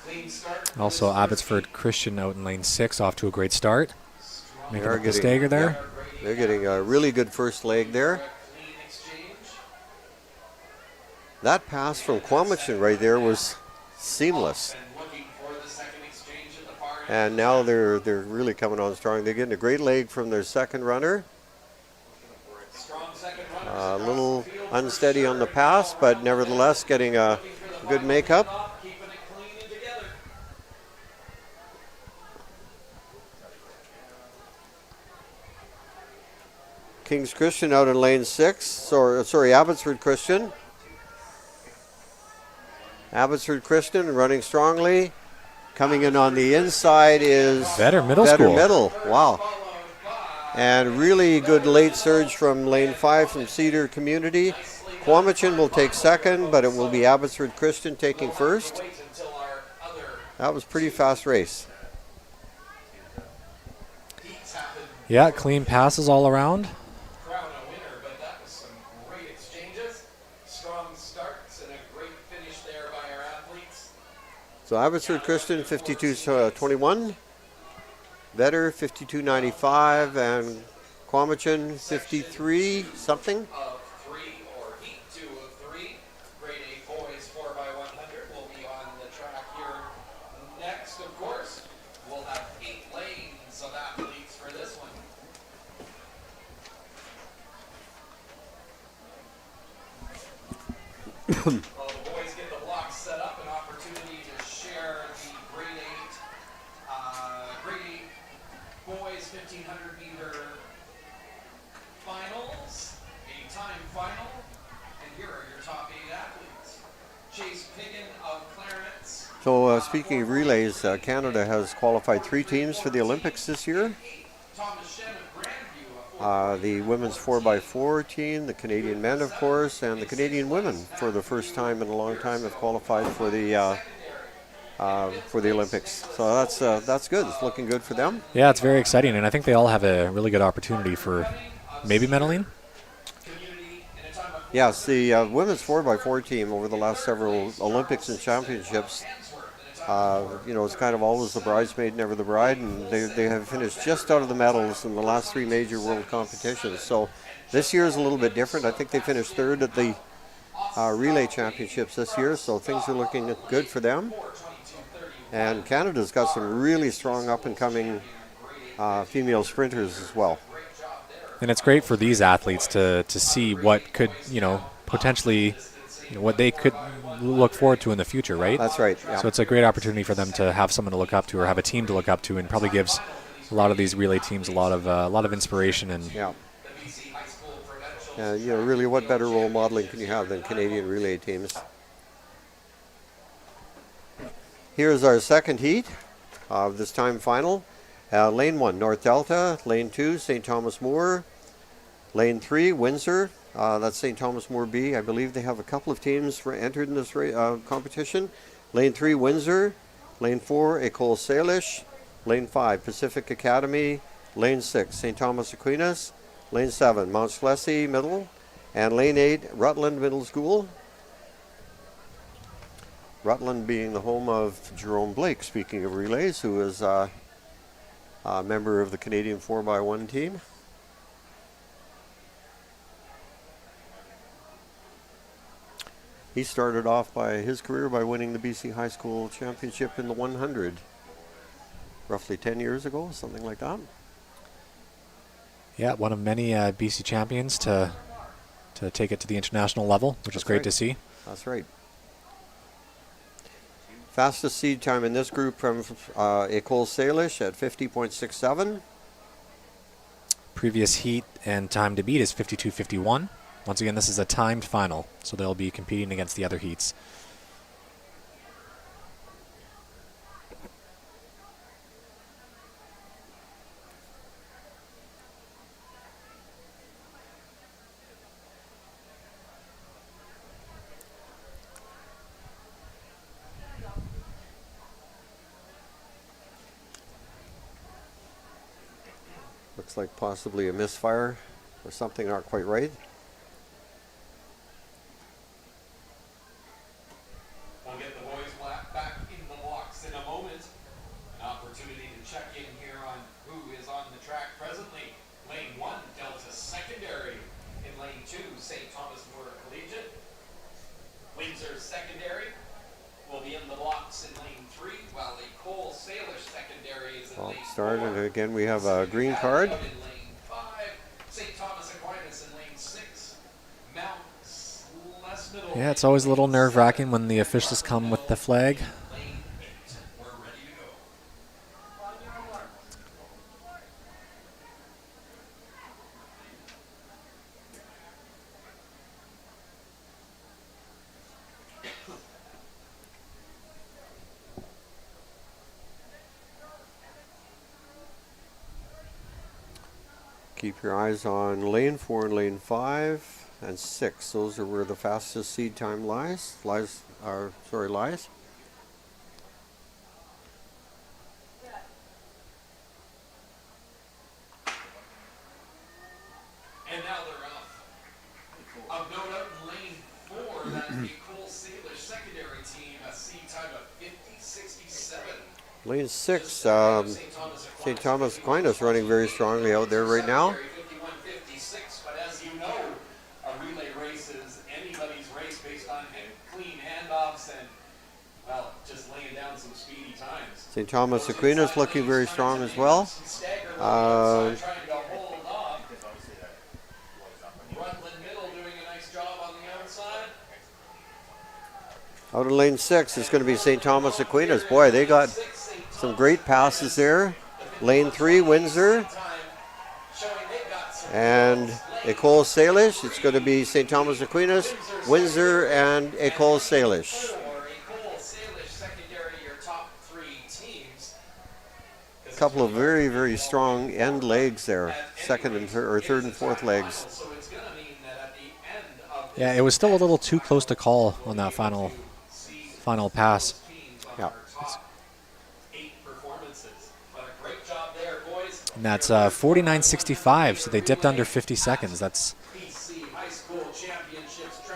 Clean start. Also, Abbotsford Christian out in lane 6, off to a great start. Making They're up the getting- stagger there. They're getting a really good first leg there. Clean exchange. That pass from Quamachin right there was seamless. And looking for the second exchange at the far end. And now they're really coming on strong. They're getting a great leg from their second runner. Strong second runners A across little the field for unsteady sure. on the pass, but nevertheless getting a Looking for the good final makeup. stop, keeping it clean and together. King's Christian out in lane 6. Sorry, Abbotsford Christian. Abbotsford Christian running strongly. Coming in on the inside is Better Middle Better School. Middle. Wow. And really good late surge from lane 5 from Cedar Community. Quamachin will take second, but it will be Abbotsford Christian taking first. Wait until our other That was a pretty fast race. heats happen. Yeah, clean passes all around. Crown a winner, but that was some great exchanges, strong starts, and a great finish there by our athletes. So Abbotsford Christian 52-21. Vetter 52.95 and Quamachin 53 something. Of 3 or heat 2 of 3, grade A boys 4x100 will be on the track here next. Of course, we'll have 8 lanes of athletes for this one. While the boys get the blocks set up, an opportunity to share the grade 8 boys 1500 meter finals, a time final, and here are your top 8 athletes. Chase Piggin of Clarence. So speaking of relays, Canada has qualified 3 teams for the Olympics this year. Thomas Shen of Grandview. The women's 4x4 team, the Canadian men, of course, and the Canadian women for the first time in a long time have qualified for the Olympics. So that's good. It's looking good for them. Yeah, it's very exciting, and I think they all have a really good opportunity for maybe medaling. Yes, the women's 4x4 team over the last several Olympics and championships, it's kind of always the bridesmaid, never the bride, and they have finished just out of the medals in the last 3 major world competitions. So this year is a little bit different. I think they finished 3rd at the relay championships this year, so things are looking good for them. And Canada's got some really strong up-and-coming female sprinters as well. And it's great for these athletes to see what could, potentially, what they could look forward to in the future, right? That's right. Yeah. So it's a great opportunity for them to have someone to look up to or have a team to look up to, and probably gives a lot of these relay teams a lot of inspiration. And Yeah. Really, what better role modeling can you have than Canadian relay teams? Here's our second heat of this time final. Lane 1, North Delta. Lane 2, St. Thomas More. Lane 3, Windsor. That's St. Thomas More B. I believe they have a couple of teams entered in this competition. Lane 3, Windsor. Lane 4, École Salish. Lane 5, Pacific Academy. Lane 6, St. Thomas Aquinas. Lane 7, Mount Schlessie Middle. And Lane 8, Rutland Middle School. Rutland being the home of Jerome Blake, speaking of relays, who is a member of the Canadian 4x1 team. He started off his career by winning the BC High School Championship in the 100, roughly 10 years ago, something like that. Yeah, one of many BC champions to take it to the international level, which is great to see. That's right. Fastest seed time in this group from École Salish at 50.67. Previous heat and time to beat is 52:51. Once again, this is a timed final, so they'll be competing against the other heats. Looks like possibly a misfire or something not quite right. We'll get the boys back in the blocks in a moment. An opportunity to check in here on who is on the track presently. Lane 1, Delta Secondary. In lane 2, St. Thomas More Collegiate. Windsor Secondary will be in the blocks in lane 3, while the Cole Salish Secondary is in lane 4. Started again. We have a green card. In lane 5, St. Thomas Aquinas in lane 6. Mount Les Middle. Yeah, it's always a little nerve-wracking when the officials come with the flag. Lane 8. We're ready to go. Keep your eyes on lane 4 and lane 5 and 6. Those are where the fastest seed time lies. Lies. And now they're off. Of note out in lane 4, that's the Cole Salish secondary team, a seed time of 50.67. Lane 6, St. Thomas Aquinas running very strongly out there right now. 51.56, but as you know, a relay race is anybody's race based on clean handoffs and, well, just laying down some speedy times. St. Thomas Aquinas looking very strong as well. Trying to hold off. Rutland Middle doing a nice job on the outside. Out in lane 6 is going to be St. Thomas Aquinas. Boy, they got some great passes there. Lane 3, Windsor. And École Salish. It's going to be St. Thomas Aquinas, Windsor, and École Salish. A couple of very, very strong end legs there. Second and third and fourth legs. Yeah, it was still a little too close to call on that final pass. Yeah. And that's 49.65, so they dipped under 50 seconds. That's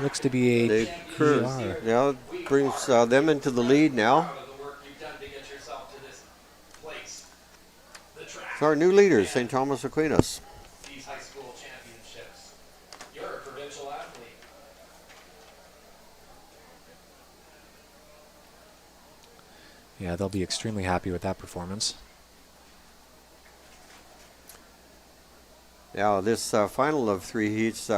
looks to be a PR. Yeah, brings them into the lead now. So our new leaders, St. Thomas Aquinas. These high school championships. You're a provincial athlete. Yeah, they'll be extremely happy with that performance. Yeah, this final of 3 heats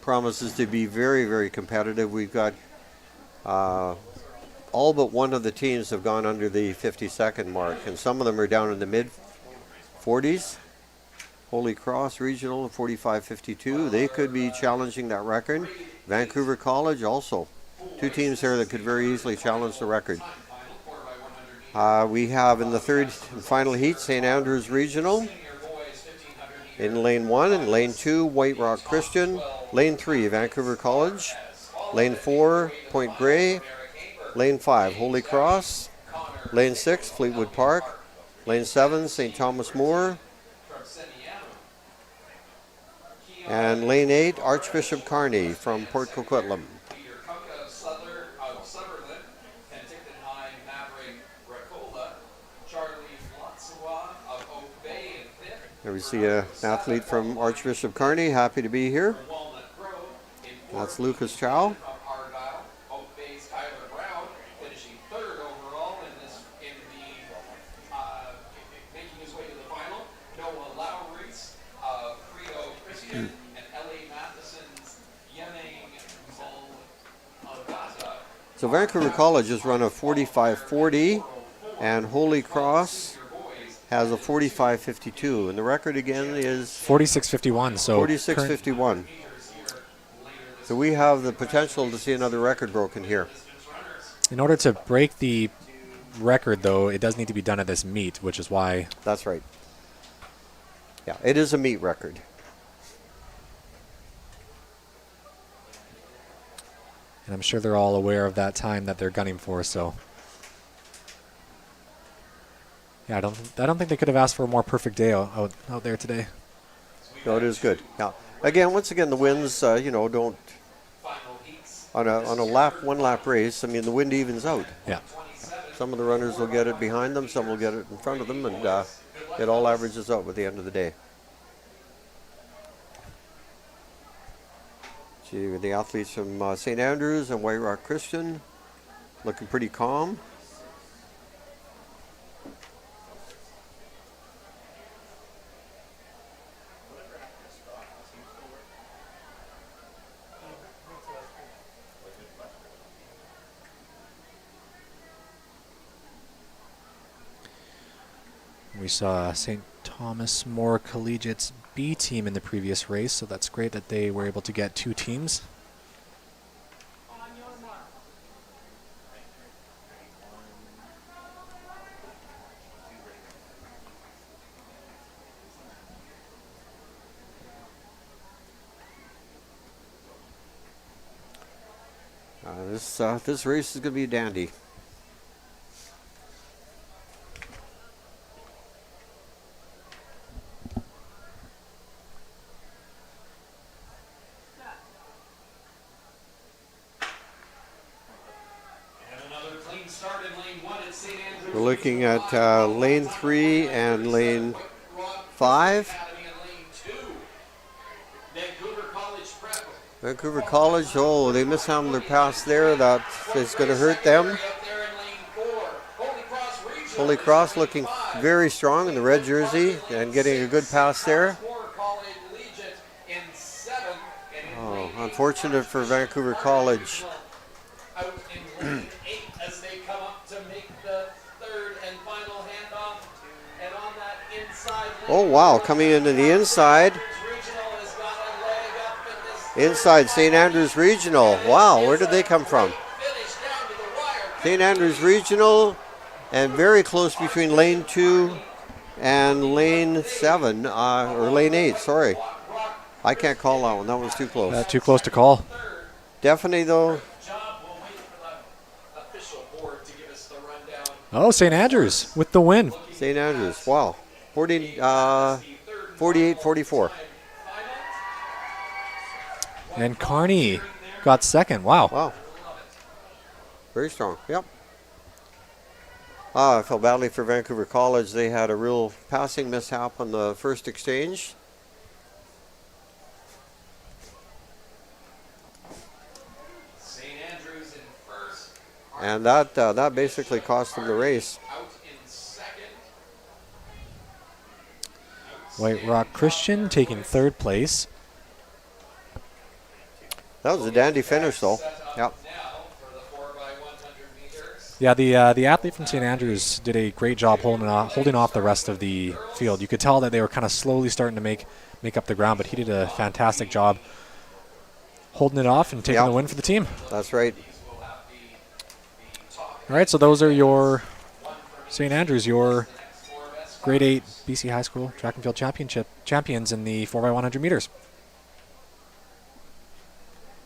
promises to be very, very competitive. We've got all but one of the teams have gone under the 50-second mark, and some of them are down in the mid-40s. Holy Cross Regional 45.52. They could be challenging that record. Vancouver College also. 2 teams there that could very easily challenge the record. We have in the third and final heat St. Andrews Regional. In lane 1 and lane 2, White Rock Christian. Lane 3, Vancouver College. Lane 4, Point Grey. Lane 5, Holy Cross. Lane 6, Fleetwood Park. Lane 7, St. Thomas More. And lane 8, Archbishop Carney from Port Coquitlam. Penticton High, Maverick Racola, Charlie Watsawa of Oak Bay in fifth. There we see an athlete from Archbishop Kearney, happy to be here. Walnut Grove in That's fourth. Lucas Chow. From Argyle, Oak Bay's Tyler Brown finishing third overall in the making his way to the final. Noah Lowry's Credo Christian and L.A. Matheson's Yenang Mulagata. So Vancouver College has run a 45-40, and Holy Cross has a 45-52, and the record again is 46:51. So 46-51. So we have the potential to see another record broken here. in order to break the record, though, it does need to be done at this meet, which is why. That's right. Yeah, it is a meet record. And I'm sure they're all aware of that time that they're gunning for. So, yeah, I don't think they could have asked for a more perfect day out there today. No, it is good. Yeah. Once again, the winds, don't on a one lap race. I mean, the wind evens out. Yeah. Some of the runners will get it behind them, some will get it in front of them, and it all averages out at the end of the day. See, the athletes from St. Andrews and White Rock Christian looking pretty calm. We saw St. Thomas More Collegiate's B team in the previous race, so that's great that they were able to get two teams. On your mark. This race is going to be a dandy. We're looking at lane 3 and lane 5. Vancouver College, they mishandled their pass there. That is going to hurt them. Holy Cross looking very strong in the red jersey and getting a good pass there. Oh, unfortunate for Vancouver College. As they come up to make the third and final handoff, and on that inside Oh wow, coming into the inside. Inside St. Andrews Regional. Wow, where did they come from? St. Andrews Regional, and very close between lane 2 and lane 7, or lane 8, sorry. I can't call that one, that was too close. Too close to call. Definitely though. Oh, St. Andrews with the win. St. Andrews, wow. 48-44. And Kearney got second. Wow. Wow. Very strong, yep. I felt badly for Vancouver College. They had a real passing mishap on the first exchange. St. Andrews in first. And that basically cost them the race. Out in second. White Rock Christian taking third place. That was a dandy finish, though. Yep. Now for the 4x100 meters. Yeah, the athlete from St. Andrews did a great job holding off the rest of the field. You could tell that they were kind of slowly starting to make up the ground, but he did a fantastic job holding it off and taking the win for the team. That's right. All right, so those are your St. Andrews, your grade 8 BC High School Track and Field champions in the 4x100 meters.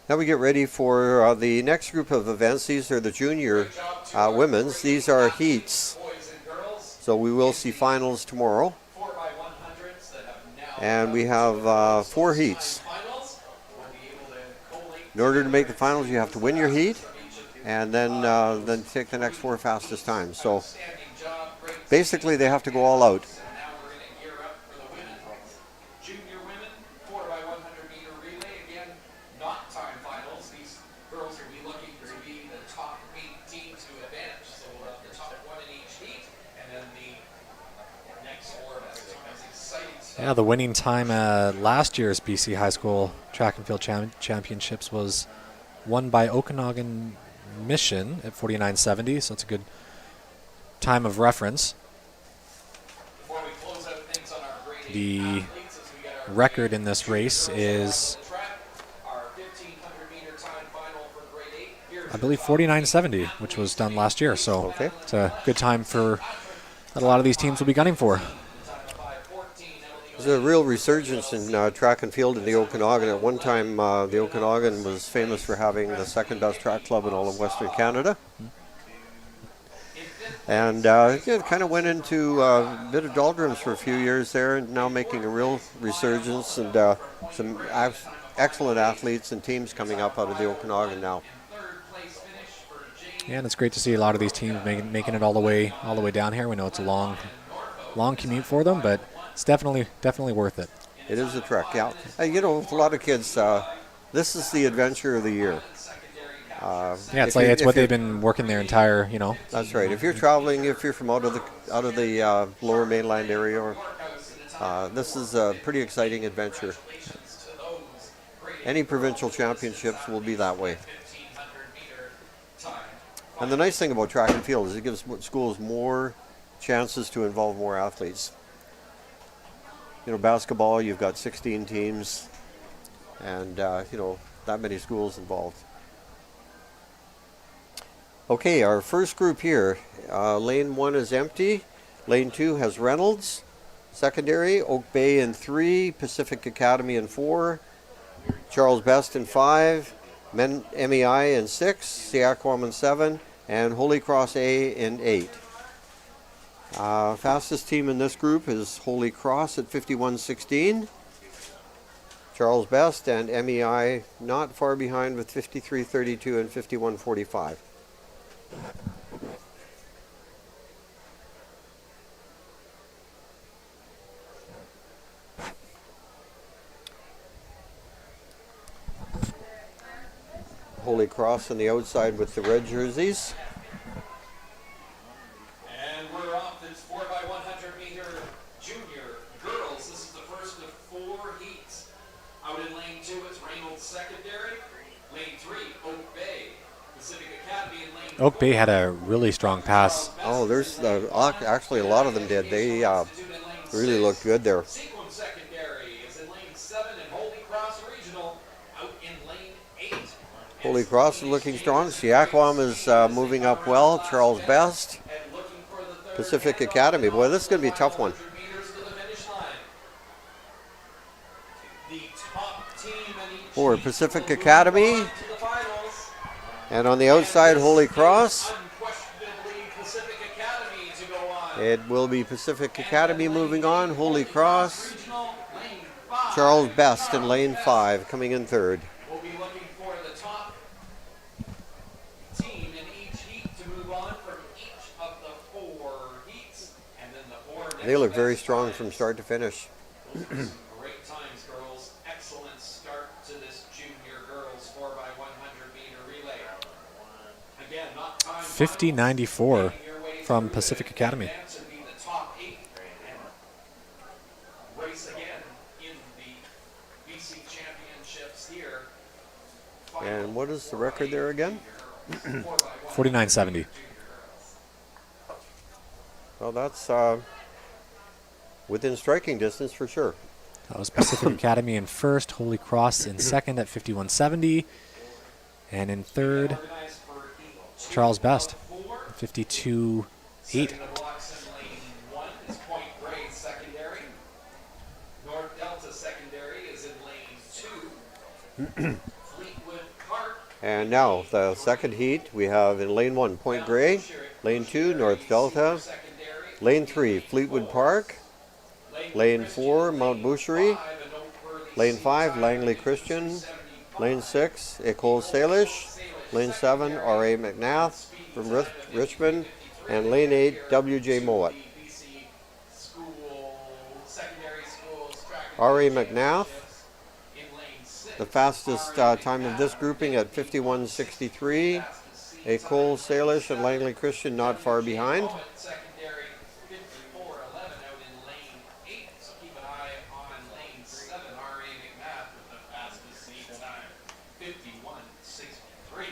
Now we get ready for the next group of events. These are the junior women's. These are heats. So we will see finals tomorrow. 4x100s that have now And we have 4 heats. finals. We'll be able to collate In order to make the finals, you have to win your heat, and then take the next 4 fastest times. So Outstanding job, great. basically, they have to go all out. Now we're going to gear up for the women. Junior women, 4x100 meter relay. Again, not time finals. These girls will be looking to be the top 8 teams to advance. So the top one in each heat, and then the next 4 becomes exciting stuff. Yeah, the winning time at last year's BC High School Track and Field Championships was won by Okanagan Mission at 49.70, so it's a good time of reference. Before we close out things on our grade The 8 athletes, as we get our record in this race is, track, our 1,500 meter time final for grade 8. Here's I believe, 49.70, which was done last year. So Okay. it's a good time for that a lot of these teams will be gunning for. There's a real resurgence in track and field in the Okanagan. At one time, the Okanagan was famous for having the second best track club in all of Western Canada. And it kind of went into a bit of doldrums for a few years there, and now making a real resurgence, and some excellent athletes and teams coming up out of the Okanagan now. Yeah, and it's great to see a lot of these teams making it all the way down here. We know it's a long commute for them, but it's definitely worth it. It is a trek, yeah. You know, with a lot of kids, this is the adventure of the year. Yeah, it's what they've been working their entire, That's right. If you're traveling, if you're from out of the lower mainland area, or this is a pretty exciting adventure. Any provincial championships will be that way. And the nice thing about track and field is it gives schools more chances to involve more athletes. You know, basketball, you've got 16 teams, and that many schools involved. Okay, our first group here, lane 1 is empty, lane 2 has Reynolds, secondary, Oak Bay in 3, Pacific Academy in 4, Charles Best in 5, MEI in 6, Seaquam in 7, and Holy Cross A in 8. Fastest team in this group is Holy Cross at 51.16. Charles Best and MEI not far behind with 53.32 and 51.45. Holy Cross on the outside with the red jerseys. And we're off. It's 4x100 meter junior girls. This is the first of 4 heats. Out in lane 2, it's Reynolds Secondary. Lane 3, Oak Bay. Pacific Academy in lane Oak Bay had a really strong pass. Oh, there's actually a lot of them did. They really looked good there. Sequim Secondary is in lane 7 and Holy Cross Regional out in lane 8. Holy Cross is looking strong. Seaquam is moving up well. Charles Best. And looking for the third Pacific Academy. Boy, this is going to be a tough one. 100 meters to the finish line. The top team in each For heat Pacific will move Academy. on to the finals. And on the outside, Holy Cross. Unquestionably Pacific Academy to go on. It will be Pacific Academy moving on. Holy Cross. Regional, lane 5. Charles Best in lane 5 coming in third. We'll be looking for the top team in each heat to move on from each of the 4 heats, and then the 4 next They look very best strong times. from start to finish. Those are some great times, girls. Excellent start to this junior girls 4x100 meter relay. Again, not time 50.94 making your way from through Pacific to Academy. advance and be the top 8 and race again in the BC championships here. And what is the record there again? 49.70. Well, that's within striking distance for sure. That was Pacific Academy in first, Holy Cross in second at 51.70, and in third, Organized for heat Charles Best, 4. 52.8. Setting the blocks in lane 1 is Point Grey Secondary. North Delta Secondary is in lane 2. Fleetwood Park. And now the second heat we have in lane 1, Point Grey. Lane 2, North Delta. Secondary. Lane 3, Fleetwood Park. Lane 4, Mount Boucherie. 5 and Oakworthy Lane 5, Langley Christian. Lane 6, École Salish. Salish. Lane 7, R.A. McNath from Richmond. And Lane 8, W.J. Mowat. BC school, secondary schools, track and R.A. field McNath, championships in lane 6. the fastest time of this grouping at 51.63. A Cole Salish and Langley Christian not far behind. Secondary 54.11 out in lane 8. So keep an eye on lane 7. R.A. McNath with the fastest seat time, 51.63.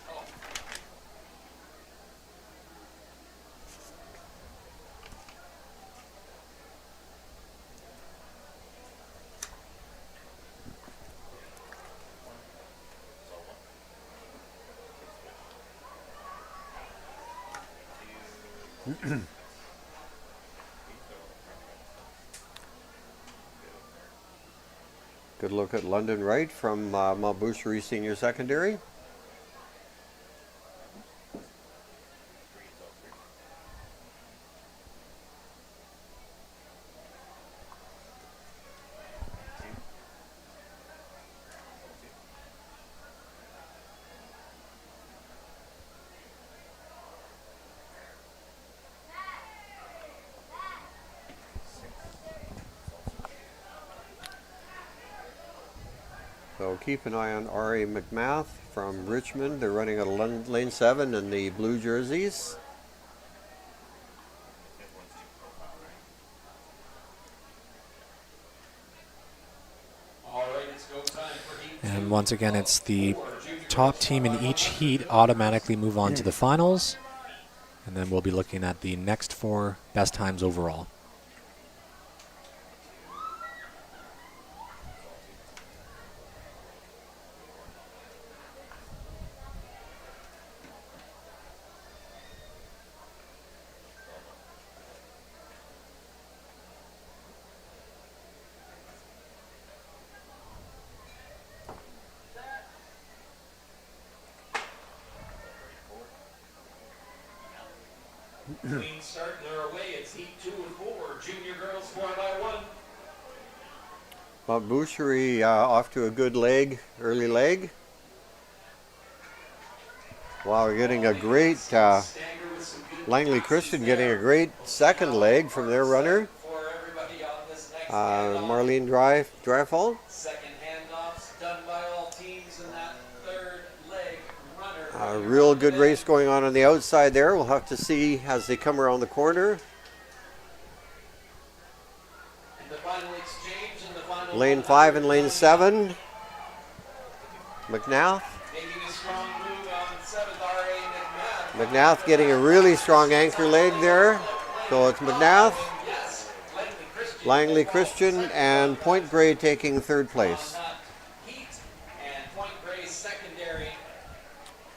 Oh. Good look at London Wright from Mount Boucherie Senior Secondary. So keep an eye on R.A. McMath from Richmond. They're running at lane 7 in the blue jerseys. All right, it's go time for heat And once again, it's the top team in each heat automatically move on to the finals. And then we'll be looking at the next 4 best times overall. Clean start, they're away. It's heat 2 and 4. Junior girls 4x1. Mount Boucherie off to a good leg, early leg. Wow, we're getting a great Langley Christian getting a great second leg from their runner, For everybody on this next Marlene Dreifel. second handoffs done by all teams in that third leg. Runner. A real good race going on the outside there. We'll have to see as they come around the corner. And the final exchange and the final Lane 5 and lane 7. McNath. making a strong move on 7th. R.A. McNath. McNath getting a really strong anchor leg there. So it's McNath, Yes, Langley Christian, and Point Grey taking third place. Heat and Point Grey secondary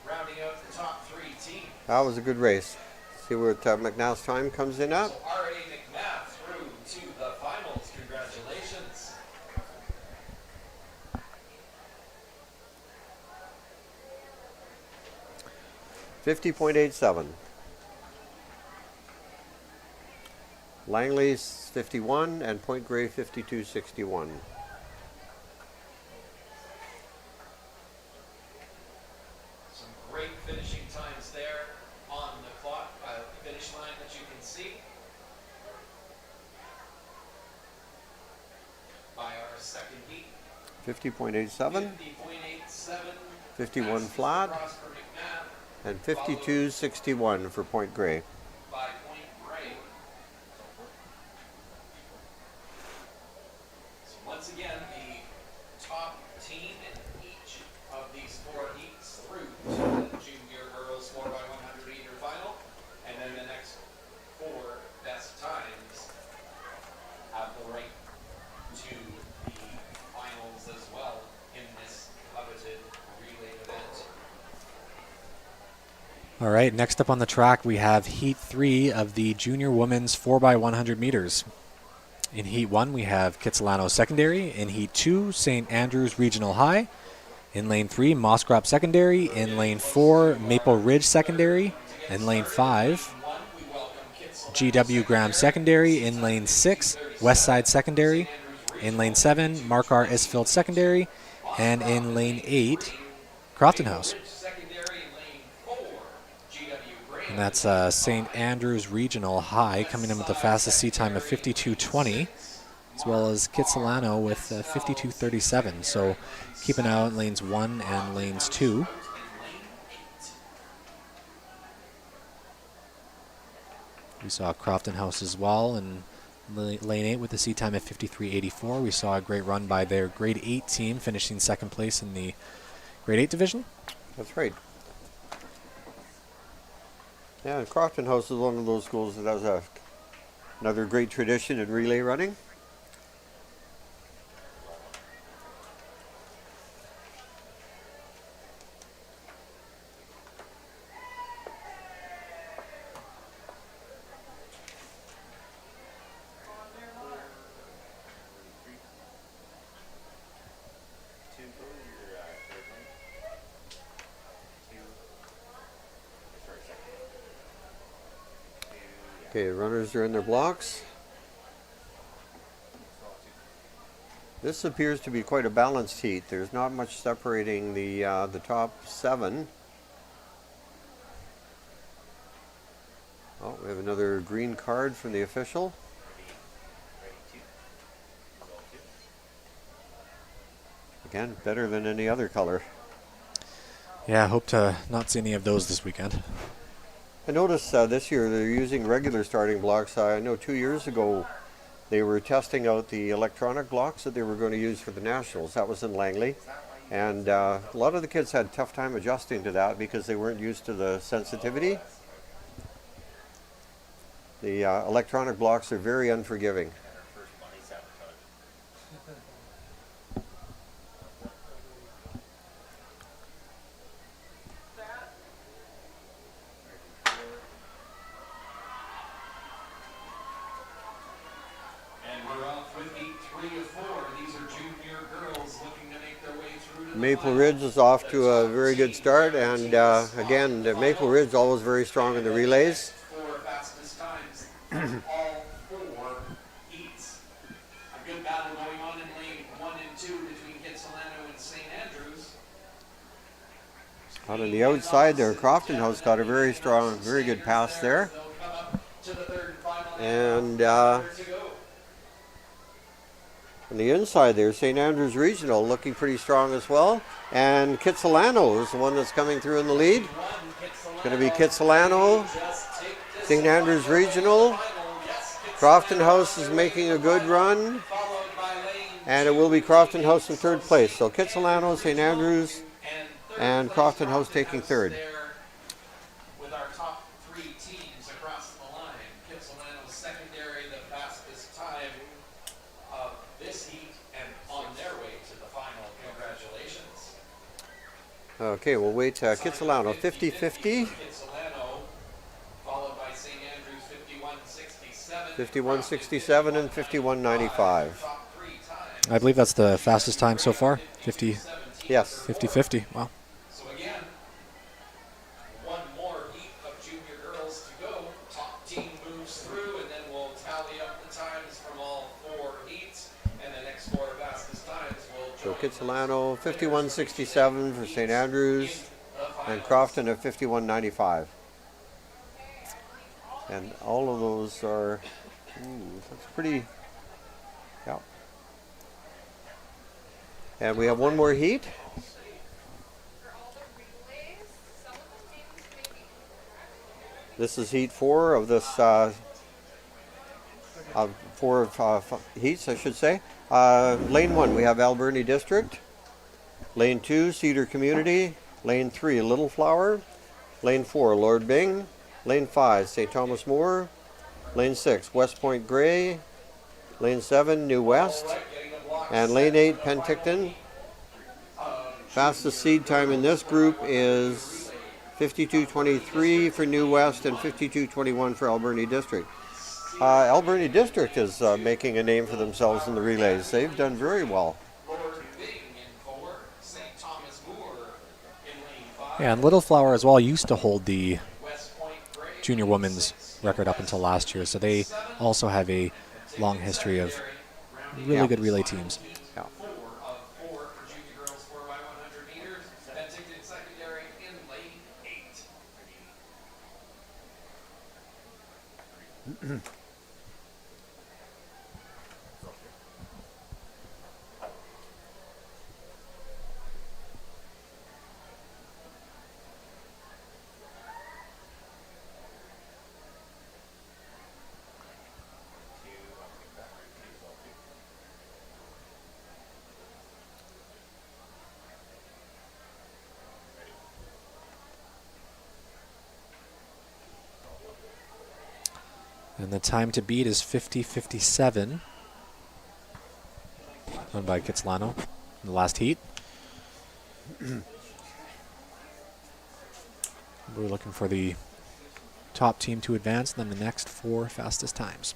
rounding out the top 3 teams. That was a good race. See what McNath's time comes in at. So R.A. McNath through to the finals. Congratulations. $50.87. Langley's 51 and Point Grey 52.61. Some great finishing times there on the clock, finish line that you can see. By our second heat, 50.87 50.87. 51 Fastest flat. across for McNath and 52.61 for Point Grey. by Point Grey. So once again, the top team in each of these 4 heats through to the junior girls 4x100 meter final, and then the next 4 best times have the right to the finals as well in this coveted relay event. All right, next up on the track, we have Heat 3 of the Junior Women's 4x100 meters. In Heat 1, we have Kitsilano Secondary. In Heat 2, St. Andrews Regional High. In Lane 3, Mosscrop Secondary. In Lane 4, Maple Ridge Secondary. In Lane 5, GW Graham Secondary. In Lane 6, Westside Secondary. In Lane 7, Markar Isfield Secondary. And in lane 8, Crofton House. Secondary in lane 4, GW Graham. And that's St. Andrews Regional High coming in with the fastest seat time of 52:20, as well as Kitsilano with 52:37. So keep an eye out in lanes 1 and lanes 2. We saw Crofton House as well in lane 8 with the seat time at 53:84. We saw a great run by their grade 8 team, finishing second place in the grade 8 division. That's right. Yeah, and Crofton House is one of those schools that has another great tradition in relay running. Okay, runners are in their blocks. This appears to be quite a balanced heat. There's not much separating the top 7. Oh, we have another green card from the official. Again, better than any other color. Yeah, I hope to not see any of those this weekend. I noticed this year they're using regular starting blocks. I know 2 years ago they were testing out the electronic blocks that they were going to use for the Nationals. That was in Langley. And a lot of the kids had a tough time adjusting to that because they weren't used to the sensitivity. The electronic blocks are very unforgiving. Maple Ridge is off to a very good start, and again, Maple Ridge always very strong in the relays. Four fastest times, all 4 heats. A good battle going on in lane 1 and 2 between Kitsilano and St. Andrews. Out on the outside there, Crofton House got a very strong, very good pass there. They'll come up to the third and final And to go. on the inside there, St. Andrews Regional looking pretty strong as well. And Kitsilano is the one that's coming through in the lead. Going to be Kitsilano, St. Andrews Regional. Crofton House is making a good run. And it will be Crofton House in third place. So Kitsilano, St. Andrews, and Crofton House taking third. With our top 3 teams across the line, Kitsilano's secondary, the fastest time of this heat, and on their way to the final. Congratulations. Okay, we'll wait. Kitsilano 50-50. Kitsilano, followed by St. Andrews 51-67. 51-67 and 51-95. Top 3 times. I believe that's the fastest time so far, 50-50. Yes. Wow. So again, one more heat of junior girls to go. Top team moves through, and then we'll tally up the times from all 4 heats, and the next 4 fastest times will So join Kitsilano 51-67 for St. Andrews, and Crofton at 51-95. And all of those are, that's pretty, yeah. And we have one more heat. This is heat 4 of this, of 4 heats, I should say. Lane 1, we have Alberni District. Lane 2, Cedar Community. Lane 3, Little Flower. Lane 4, Lord Byng. Lane 5, St. Thomas More. Lane 6, West Point Grey. Lane 7, New West. And lane 8, Penticton. Fastest seed time in this group is 52:23 for New West and 52:21 for Alberni District. Alberni District is making a name for themselves in the relays. They've done very well. Lord Byng in 4, St. Thomas Moore in lane 5. Yeah, and Little Flower as well used to hold the West Point Grey junior women's record up until last year, so they also have a long history of really good relay teams. Yeah. 4 of 4 for junior girls And the time to beat is 50:57. Run by Kitsilano in the last heat. We're looking for the top team to advance, and then the next 4 fastest times.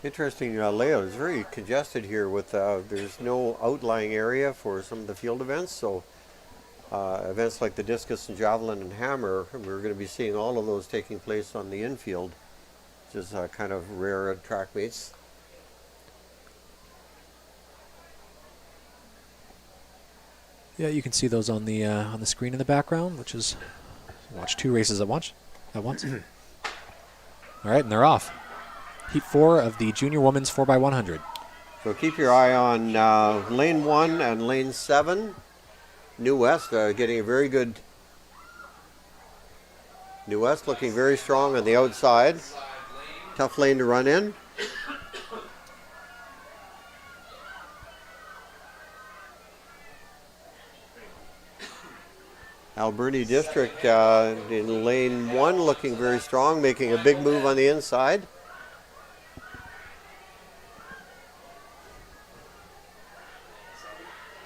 Interesting layout. It's very congested here with there's no outlying area for some of the field events. So events like the discus and javelin and hammer, we're going to be seeing all of those taking place on the infield, which is kind of rare at track meets. Yeah, you can see those on the screen in the background, which is watch 2 races at once. All right, and they're off. Heat 4 of the junior women's 4x100. So keep your eye on lane 1 and lane 7. New West getting a very good. New West looking very strong on the outside. Tough lane to run in. Alberni District in lane 1 looking very strong, making a big move on the inside.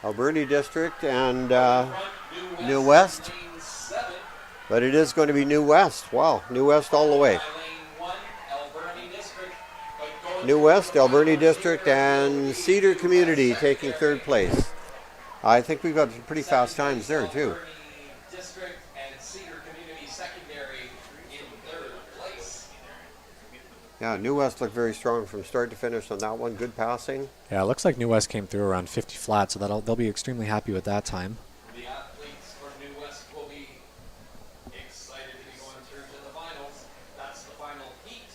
Alberni District and New West, but it is going to be New West. Wow, New West all the way. New West, Alberni District, and Cedar Community taking 3rd place. I think we've got some pretty fast times there too. District and Cedar Community Secondary in 3rd place. Yeah, New West looked very strong from start to finish on that one. Good passing. Yeah, it looks like New West came through around 50 flat, so they'll be extremely happy with that time. The athletes from New West will be excited to be going through to the finals. That's the final heat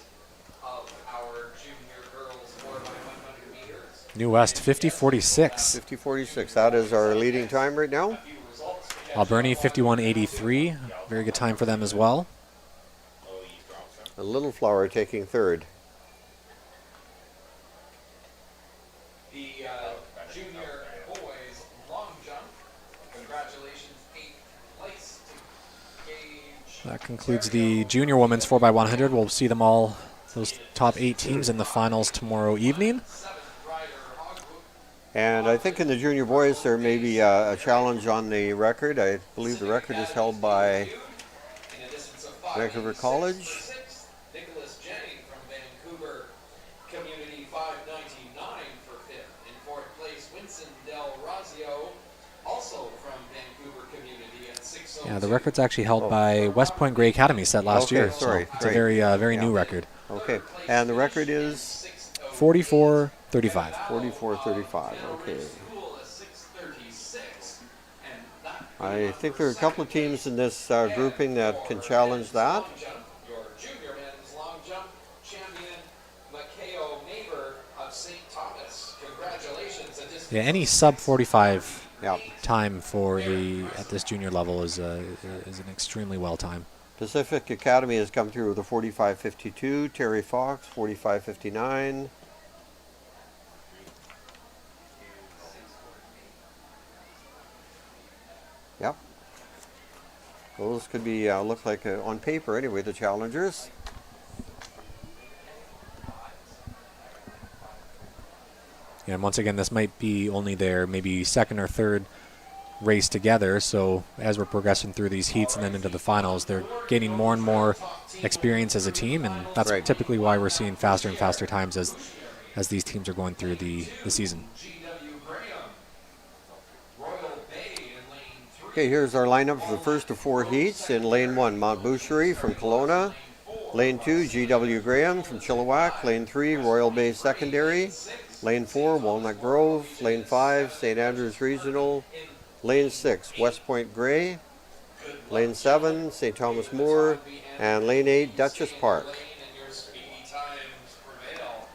of our junior girls 4x100 meters. New West 50:46. 50:46. That is our leading time right now. Alberni 51:83. Very good time for them as well. A Little Flower taking 3rd. The junior boys long jump. Congratulations, 8th place to Gage. That concludes the junior women's 4x100. We'll see them all, those top 8 teams in the finals tomorrow evening. And I think in the junior boys there may be a challenge on the record. I believe the record is held by Vancouver College. Nicholas Jennings from Vancouver Community 599 for 5th. In 4th place, Winston Del Razio, also from Vancouver Community at 6:02. Yeah, the record's actually held by West Point Grey Academy set last Okay, year. sorry, So it's great. a very new record. Okay, and the record is 44:35. 44:35. Okay. School at 6:36, and that I think there are a couple of teams in this grouping that can challenge that. long jump, your junior men's long jump champion, Makeo Neighbor of St. Thomas. Congratulations. Yeah, any sub 45 Yeah. time at this junior level is an extremely well time. Pacific Academy has come through with a 45:52. Terry Fox 45:59. Yep. Those could be look like on paper anyway the challengers. Yeah, and once again, this might be only their maybe 2nd or 3rd race together. So as we're progressing through these heats and then into the finals, they're gaining more and more experience as a team, and that's Right. typically why we're seeing faster and faster times as as these teams are going through the season. GW Graham. Royal Bay in lane 3. Okay, here's our lineup for the first of 4 heats. In lane 1, Mount Boucherie from Kelowna. Lane 2, GW Graham from Chilliwack. Lane 3, Royal Bay Secondary. Lane 4, Walnut Grove. Lane 5, St. Andrews Regional. Lane 6, West Point Grey. Lane 7, St. Thomas More. And Lane 8, Duchess Park. And your speedy times prevail.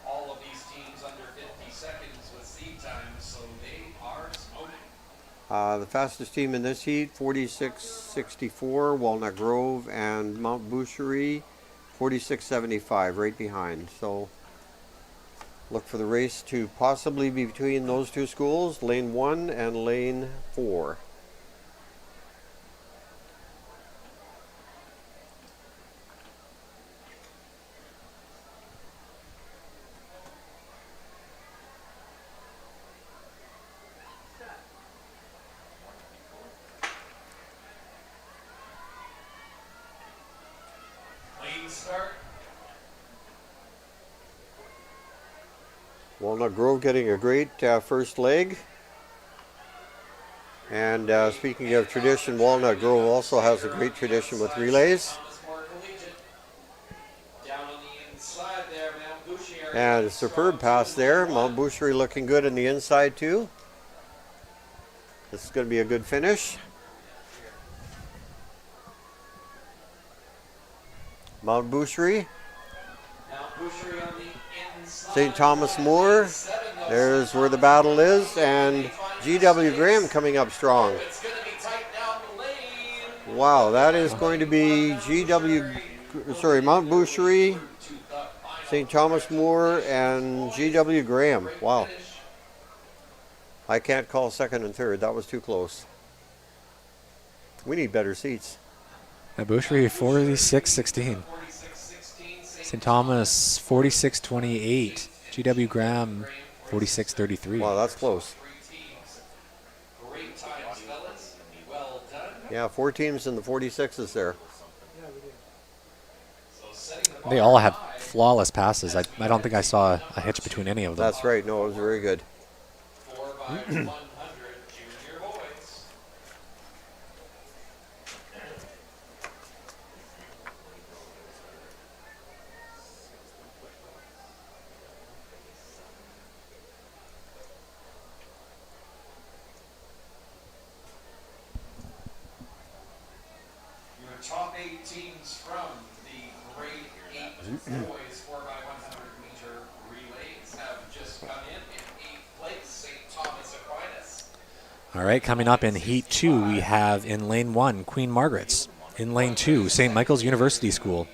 All of these teams under 50 seconds with seed times, so they are smoking. The fastest team in this heat, 46.64, Walnut Grove, and Mount Boucherie, 46.75, right behind. So look for the race to possibly be between those two schools, lane 1 and lane 4. Clean start. Walnut Grove getting a great first leg. And speaking of tradition, Walnut Grove also has a great tradition with relays. Thomas More Collegiate. Down on the inside there, Mount Boucherie. And a superb pass there. Mount Boucherie looking good on the inside too. This is going to be a good finish. Mount Boucherie, Mount Boucherie on the inside. St. Thomas More. There's where the battle is. And GW Graham coming up strong. It's going to be tight down the lane. Wow, that is going to be Mount Boucherie, St. Thomas More, and GW Graham. Wow. I can't call second and third. That was too close. We need better seats. Boucherie 46-16. 46-16. St. Thomas 46-28. GW Graham 46-33. Wow, that's close. 3 teams. Great times, fellas. Well done. Yeah, 4 teams in the 46s there. Yeah, we did. So setting the They all had flawless passes. I don't think I saw a hitch between any of them. That's right. No, it was very good. 4x100 junior boys. Your top 8 teams from the grade 8 boys 4x100 meter relays have just come in 8th place, St. Thomas Aquinas. All right, coming up in Heat 2, we have in Lane 1, Queen Margaret's. In Lane 2, St. Michael's University School.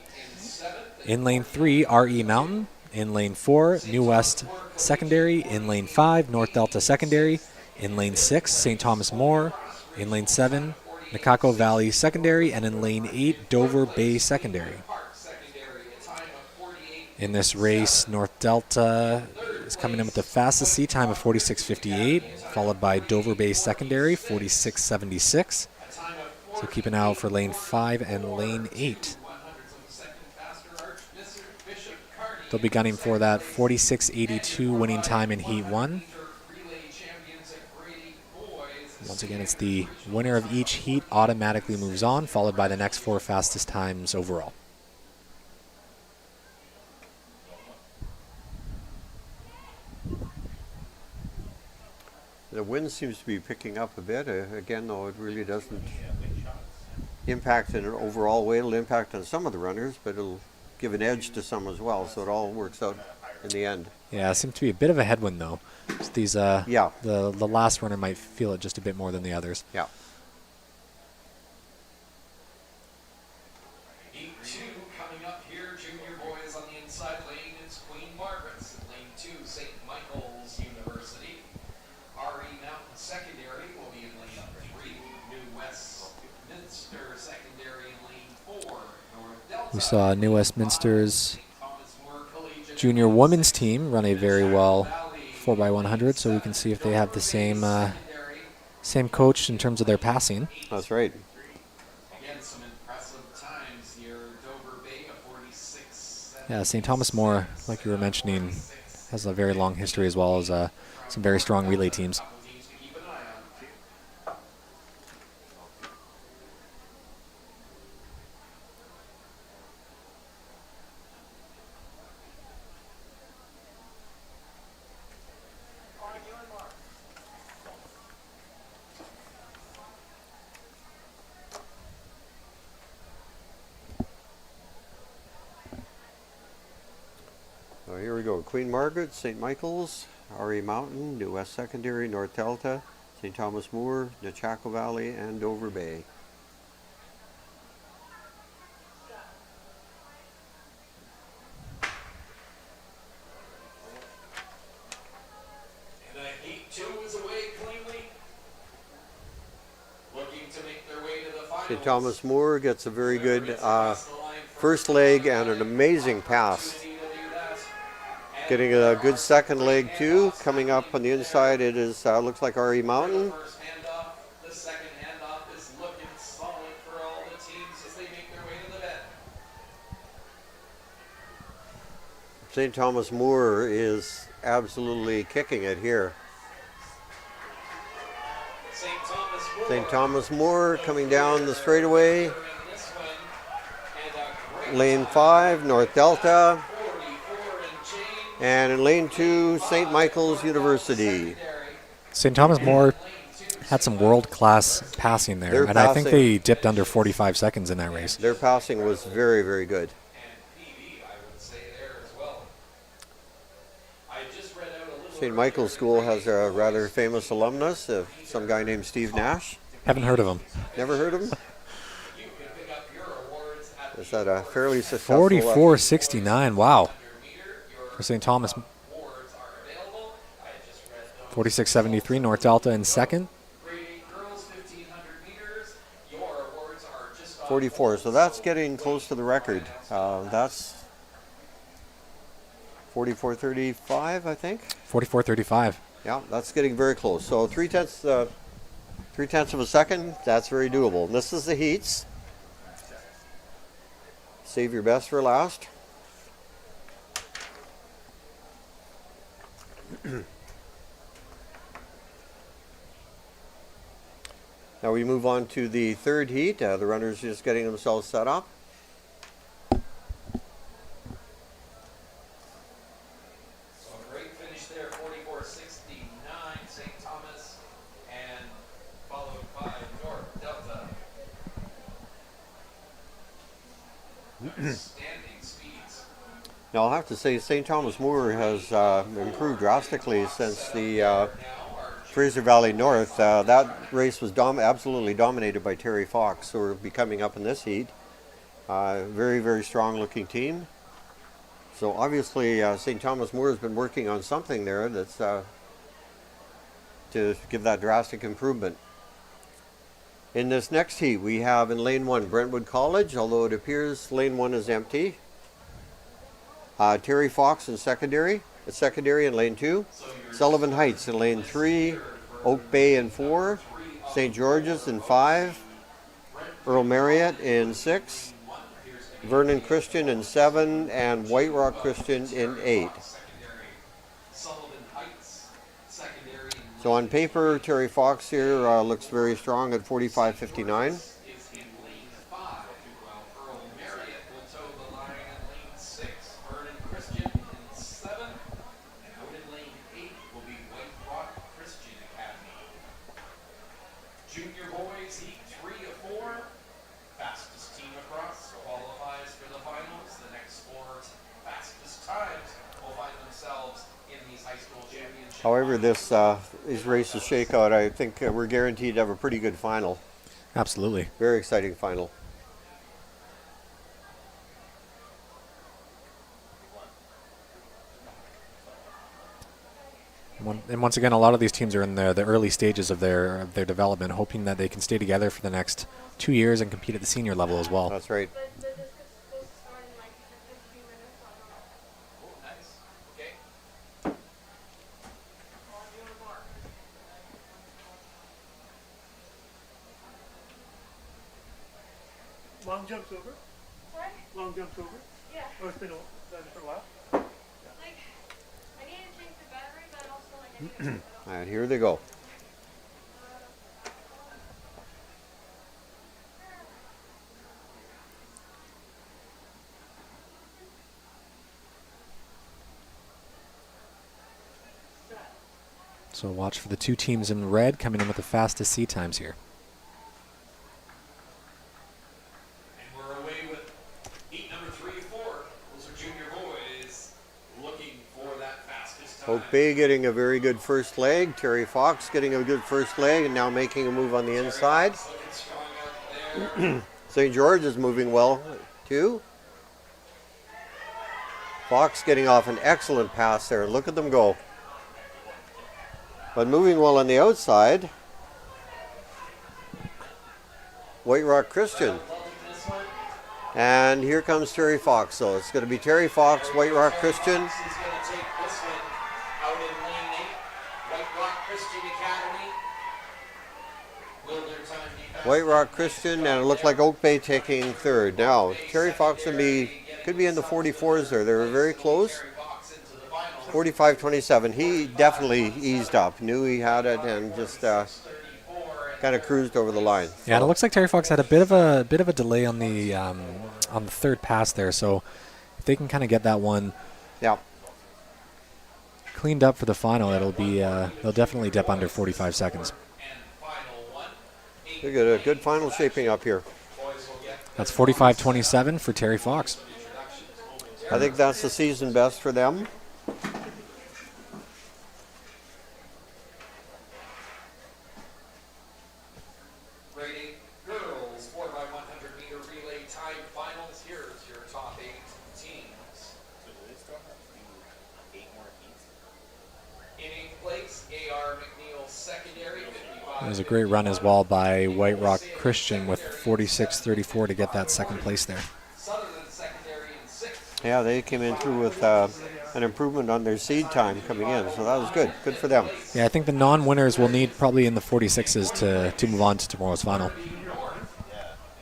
In Lane 3, RE Mountain. In Lane 4, New West Secondary. In Lane 5, North Delta Secondary. In Lane 6, St. Thomas More. In Lane 7, Nakako Valley Secondary. And in Lane 8, Dover Bay Secondary. In this race, North Delta is coming in with the fastest seat time of 46.58, followed by Dover Bay Secondary, 46.76. So keep an eye out for Lane 5 and Lane 8. They'll be gunning for that 46.82 winning time in Heat 1. Once again, it's the winner of each heat automatically moves on, followed by the next 4 fastest times overall. The wind seems to be picking up a bit. Again, though, it really doesn't impact in an overall way. It'll impact on some of the runners, but it'll give an edge to some as well. So it all works out in the end. Yeah, it seems to be a bit of a headwind, though. Just these, Yeah. the last runner might feel it just a bit more than the others. Yeah. Heat 2 coming up here, junior boys on the inside lane. It's Queen Margaret's. In lane 2, St. Michael's University. RE Mountain Secondary will be in lane 3. New Westminster Secondary in lane 4. North Delta. We saw New Westminster's St. Thomas More Collegiate. junior women's team run a very well 4x100, so we can see if they have the same coach in terms of their passing. That's right. Again, some impressive times here. Dover Bay, a 46. Yeah, St. Thomas More, like you were mentioning, has a very long history as well as some very strong relay teams. Couple teams to keep an eye on. On your mark. So here we go. Queen Margaret, St. Michael's, RE Mountain, New West Secondary, North Delta, St. Thomas More, Nechako Valley, and Dover Bay. And heat 2 is away cleanly. Looking to make their way to the finals. St. Thomas More gets a very good Across the line first leg and an amazing pass. opportunity to do that. And Getting a good second leg too. Coming up on the inside, it is looks like RE Mountain. First handoff, the second handoff is looking solid for all the teams as they make their way to the bed. St. Thomas More is absolutely kicking it here. St. Thomas More. St. Thomas More coming down the straightaway. In this one, and a great Lane 5, North Delta. 44 and change. And in lane 2, St. Michael's University. St. Thomas More had some world-class passing there, Their and I think passing- they dipped under 45 seconds in that race. Their passing was very, very good. And PB, I would say there as well. I just read out a little St. Michael's School has a rather famous alumnus, some guy named Steve Nash. Haven't heard of him. Never heard of him? you can pick up your awards at Is that a fairly successful 44.69, wow, your meter. Your for St. Thomas. awards are available. I just read those. 46.73, North Delta in second. Grade 8 girls, 1,500 meters. Your awards are just off 44, so that's getting close to the record. That's 44.35, I think. 44.35. Yeah, that's getting very close. So 3/10 of a second, that's very doable. And this is the heats. Save your best for last. Now we move on to the third heat. The runners just getting themselves set up. So a great finish there, 44.69, St. Thomas, and followed by North Delta. Outstanding speeds. Now I'll have to say St. Thomas More has improved drastically since the Now our Fraser Valley North. That race was absolutely dominated by Terry Fox, who will be coming up in this heat. Very, very strong looking team. So obviously St. Thomas More has been working on something there that's to give that drastic improvement. In this next heat we have in lane 1 Brentwood College, although it appears lane 1 is empty. Terry Fox in secondary. It's secondary in lane 2. Sullivan Heights in lane 3. Oak Bay in 4. St. George's in 5. Earl Marriott in 6. Vernon Christian in 7. And White Rock Christian in 8. secondary, Sullivan Heights, secondary in So on paper, Terry Fox here looks very strong at 45.59. is in lane 5, while Earl Marriott will toe the line in lane 6. Vernon Christian in 7, and out in lane 8 will be White Rock Christian Academy. Junior boys heat 3 of 4. Fastest team across qualifies for the finals. The next 4 fastest times will find themselves in these high school championships. However, these races shake out. I think we're guaranteed to have a pretty good final. Absolutely. Very exciting final. And once again, a lot of these teams are in the early stages of their development, hoping that they can stay together for the next 2 years and compete at the senior level as well. That's right. But the disc is supposed to start in like 15 minutes. Oh, nice. Okay. On your mark. Long jumps over? Sorry? Long jumps over? Yeah. Oh, it's been a while. Like, I needed And here they go. So watch for the two teams in red coming in with the fastest seed times here. And we're away with heat number 3 and 4. Those are junior boys looking for that fastest time. Oak Bay getting a very good first leg. Terry Fox getting a good first leg and now making a move on the inside. Looking strong out there. St. George is moving well too. Fox getting off an excellent pass there. Look at them go. But moving well on the outside. White Rock Christian. Loving this one. And here comes Terry Fox. So it's going to be Terry Fox, White Rock Christian. Fox is going to take this one out in lane 8. White Rock Christian Academy. Will their time be fast? White Rock Christian, and it looked like Oak Bay taking third. Now, Terry Fox could be in the 44s there. They were very close. Terry Fox into the final. 45-27. He definitely eased up, knew he had it, and just 34 kind of cruised over the line. Yeah, and it looks like Terry Fox had a bit of a delay on the third pass there. So if they can kind of get that one Yeah. cleaned up for the final, it'll be they'll definitely dip under 45 seconds. and final one. They got a good final shaping up here. Boys will get That's 45-27 for Terry Fox. I think that's the season best for them. Grade 8 girls 4x100 meter relay time finals. Here's your top 8 teams. So do they still have to do 8 more heats? In 8th place, A.R. McNeil Secondary, 55. There's a great run as well by White Rock Christian with 46-34 to get that second place there. Sutherland Secondary in 6th. Yeah, they came in through with an improvement on their seed time coming in, so that was good. Good for them. Yeah, I think the non-winners will need probably in the 46s to move on to tomorrow's final.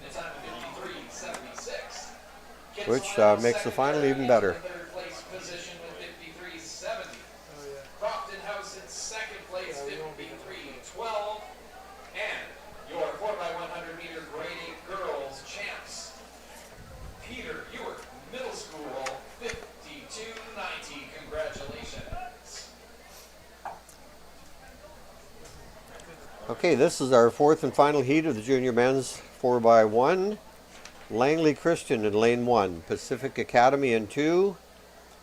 It's at 53.76. Which makes the final even better. Third place position with 53.70. Crofton House in second place, 53.12. And your 4x100 meter grade 8 girls champs, Peter Ewart Middle School, 52.90. Congratulations. Okay, this is our fourth and final heat of the junior men's 4x1. Langley Christian in lane 1, Pacific Academy in 2,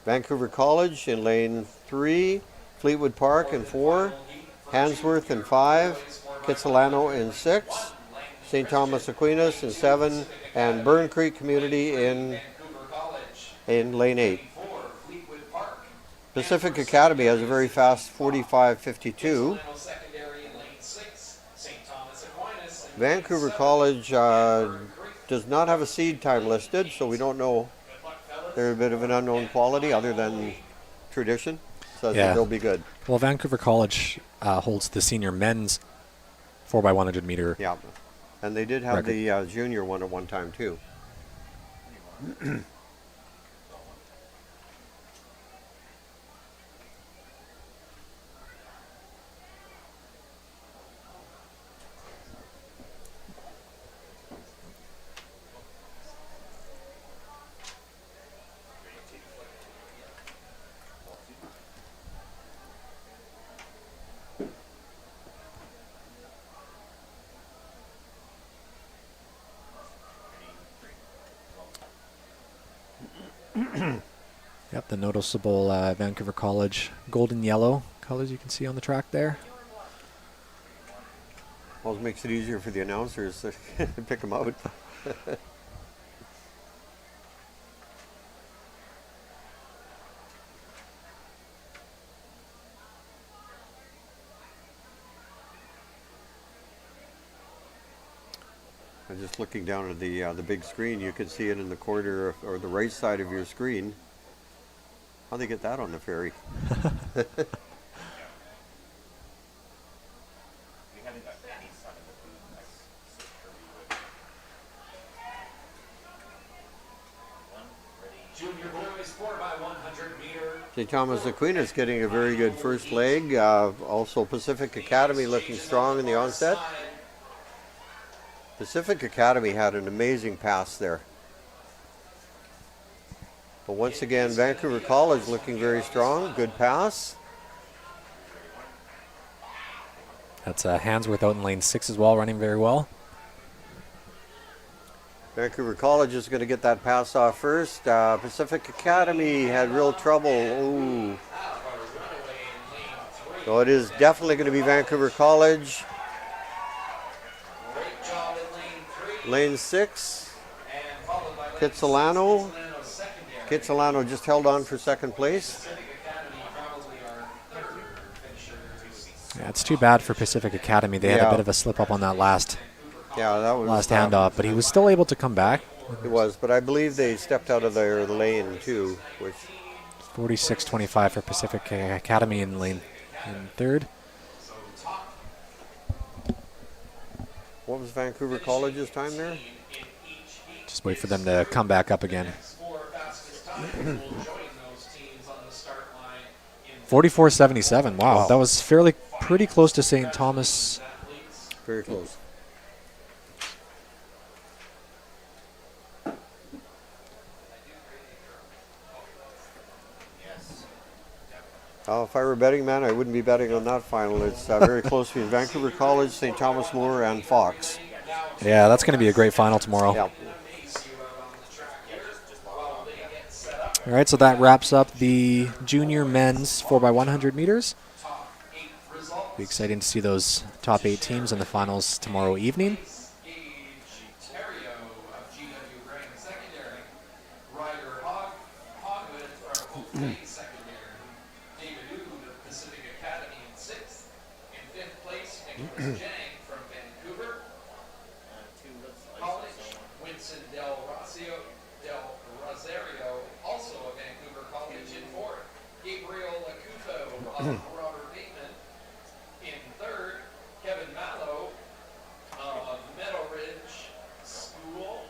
Vancouver College in lane 3, Fleetwood Park in 4, Hansworth in 5, Kitsilano in 6, St. Thomas Aquinas in 7, and Burn Creek Community in Vancouver College, lane 8. 4, Fleetwood Park. Pacific Academy has a very fast 45-52. Kitsilano Secondary in lane 6, St. Thomas Aquinas. in lane Vancouver 7, College Burn Creek. does not have a seed time listed, so we don't know. Good luck, fellas. They're a bit of an unknown quality other than tradition, so I Yeah. think they'll be good. Well, Vancouver College holds the senior men's 4x100 meter. Yeah, and they did have Record. the junior one at one time too. Yep, the noticeable Vancouver College golden yellow colors you can see on the track there. Always makes it easier for the announcers to pick them out. And just looking down at the big screen, you can see it in the corner or the right side of your screen. How'd they get that on the ferry? We haven't got any sun in the booth. That's so curvy wood. One, ready. Junior boys 4x 4x100 meter. St. Thomas Aquinas getting a very good first leg. Also Pacific Academy looking strong in the onset. Pacific Academy had an amazing pass there. But once again, Vancouver College looking very strong. Good pass. That's Hansworth out in lane 6 as well, running very well. Vancouver College is going to get that pass off first. Pacific Academy had real trouble. Ooh. So it is definitely going to be Vancouver College. Great job in lane 3. Lane 6, And followed by lane Kitsilano. 6, Kitsilano secondary. Kitsilano just held on for second place. Pacific Academy probably our third finisher. Yeah, it's too bad for Pacific Academy. They had a Yeah. bit of a slip up on that last Yeah, that was handoff, but he was still able to come back. It was, but I believe they stepped out of their lane too, which 46-25 for Pacific Academy in lane in third. what was Vancouver College's time there? Just wait for them to come back up again. 4 fastest times will join those teams on the start line in 44-77. Wow, Wow. that was pretty close to St. Thomas. Very close. If I were a betting man, I wouldn't be betting on that final. It's very close between Vancouver College, St. Thomas More, and Fox. Yeah, that's going to be a great final tomorrow. Yeah. All right, so that wraps up the junior men's 4x100 meters. Be exciting to see those top 8 teams in the finals tomorrow evening. from Vancouver College, Winston Del Rosario, also a Vancouver College in fourth. Gabriel Acuto of Robert Bateman in third. Kevin Mallow of Meadow Ridge School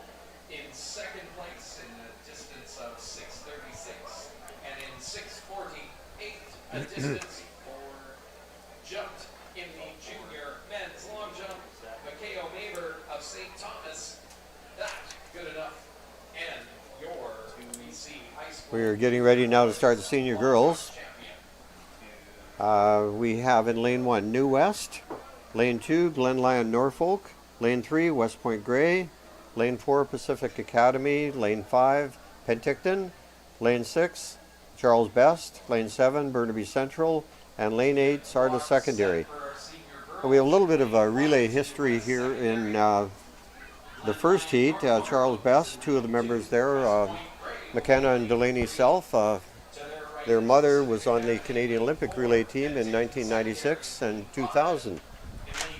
in second place in a distance of 6:36, and in 6:48 a distance jumped in the junior men's long jump. Makeo Maber of St. Thomas. That good enough. And your BC High School We are getting ready now to start the senior girls. champion. We have in lane 1 New West, lane 2 Glen Lyon Norfolk, lane 3 West Point Grey, lane 4 Pacific Academy, lane 5 Penticton, lane 6 Charles Best, lane 7 Burnaby Central, and lane 8 Sardis Secondary. For our senior girls, We have a little bit of a relay history here in the first heat. Charles Best, 2 of the members there, McKenna and Delaney Self. Their mother was on the Canadian Olympic relay team in 1996 and 2000. in lane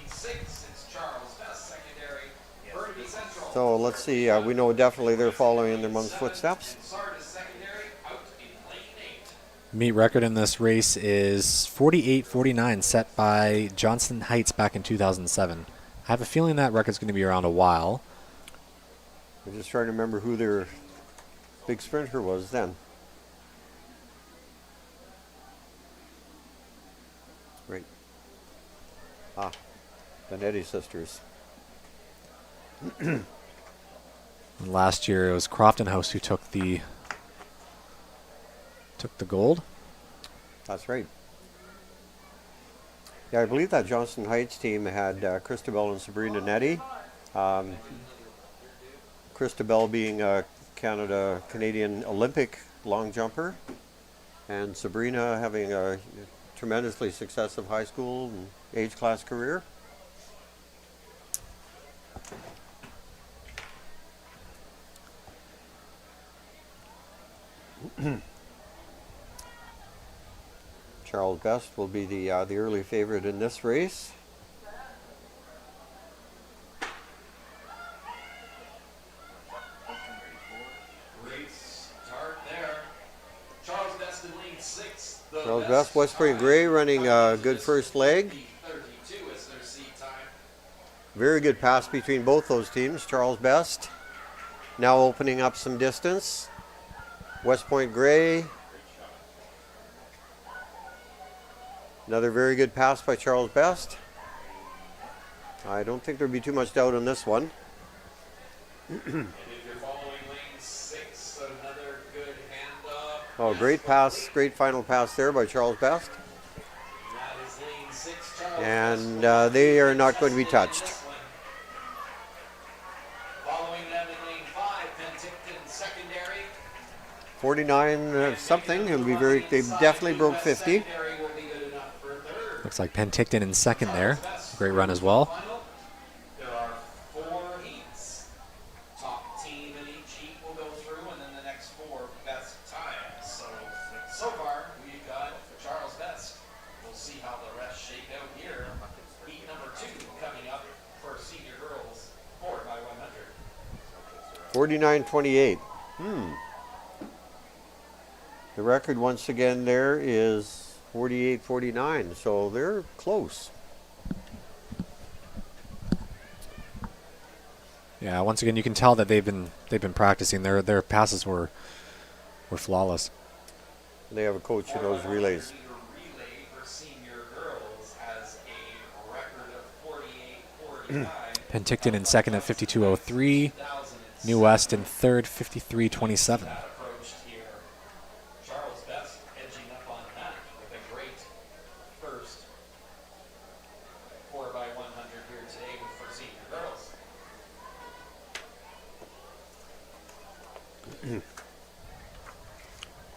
6, it's Charles Best Secondary, Burnaby Central. So let's see, we know definitely they're following in their mom's footsteps. Sardis Secondary out in lane 8. Meet record in this race is 48-49, set by Johnson Heights back in 2007. I have a feeling that record's going to be around a while. I'm just trying to remember who their big sprinter was then. Right. Benetti sisters. And last year it was Crofton House who took the gold. That's right. Yeah, I believe that Johnson Heights team had Christabel and Sabrina Nettie. Christabel being a Canadian Olympic long jumper, and Sabrina having a tremendously successful high school and age class career. Charles Best will be the early favorite in this race. Great start there. Charles Best in lane 6. Charles Best, West Point Grey running a good first leg. 32 is their seat time. Very good pass between both those teams. Charles Best now opening up some distance. West Point Gray. Another very good pass by Charles Best. I don't think there'd be too much doubt on this one. And if you're following lane 6, another good handoff. Oh, great pass, great final pass there by Charles Best. That is lane 6, Charles. And they are not going to be touched. Following them in lane 5, Penticton secondary. 49 something. It'll be very. They definitely broke 50. Secondary will be good enough for third. Looks like Penticton in second there. Great run as well. There are 4 heats. Top team in each heat will go through, and then the next 4 best times. So far, we've got Charles Best. We'll see how the rest shake out here. Heat number 2 coming up for senior girls, 4 by 100. 49-28. The record once again there is 48-49. So they're close. Yeah, once again you can tell that they've been practicing. Their passes were flawless. They have a coach who knows relays. Relay for senior girls has a record of 48-45. Penticton in second at 52.03. New West in third, 53.27. Approached here. Charles Best edging up on that with a great first 4 by 100 here today for senior girls.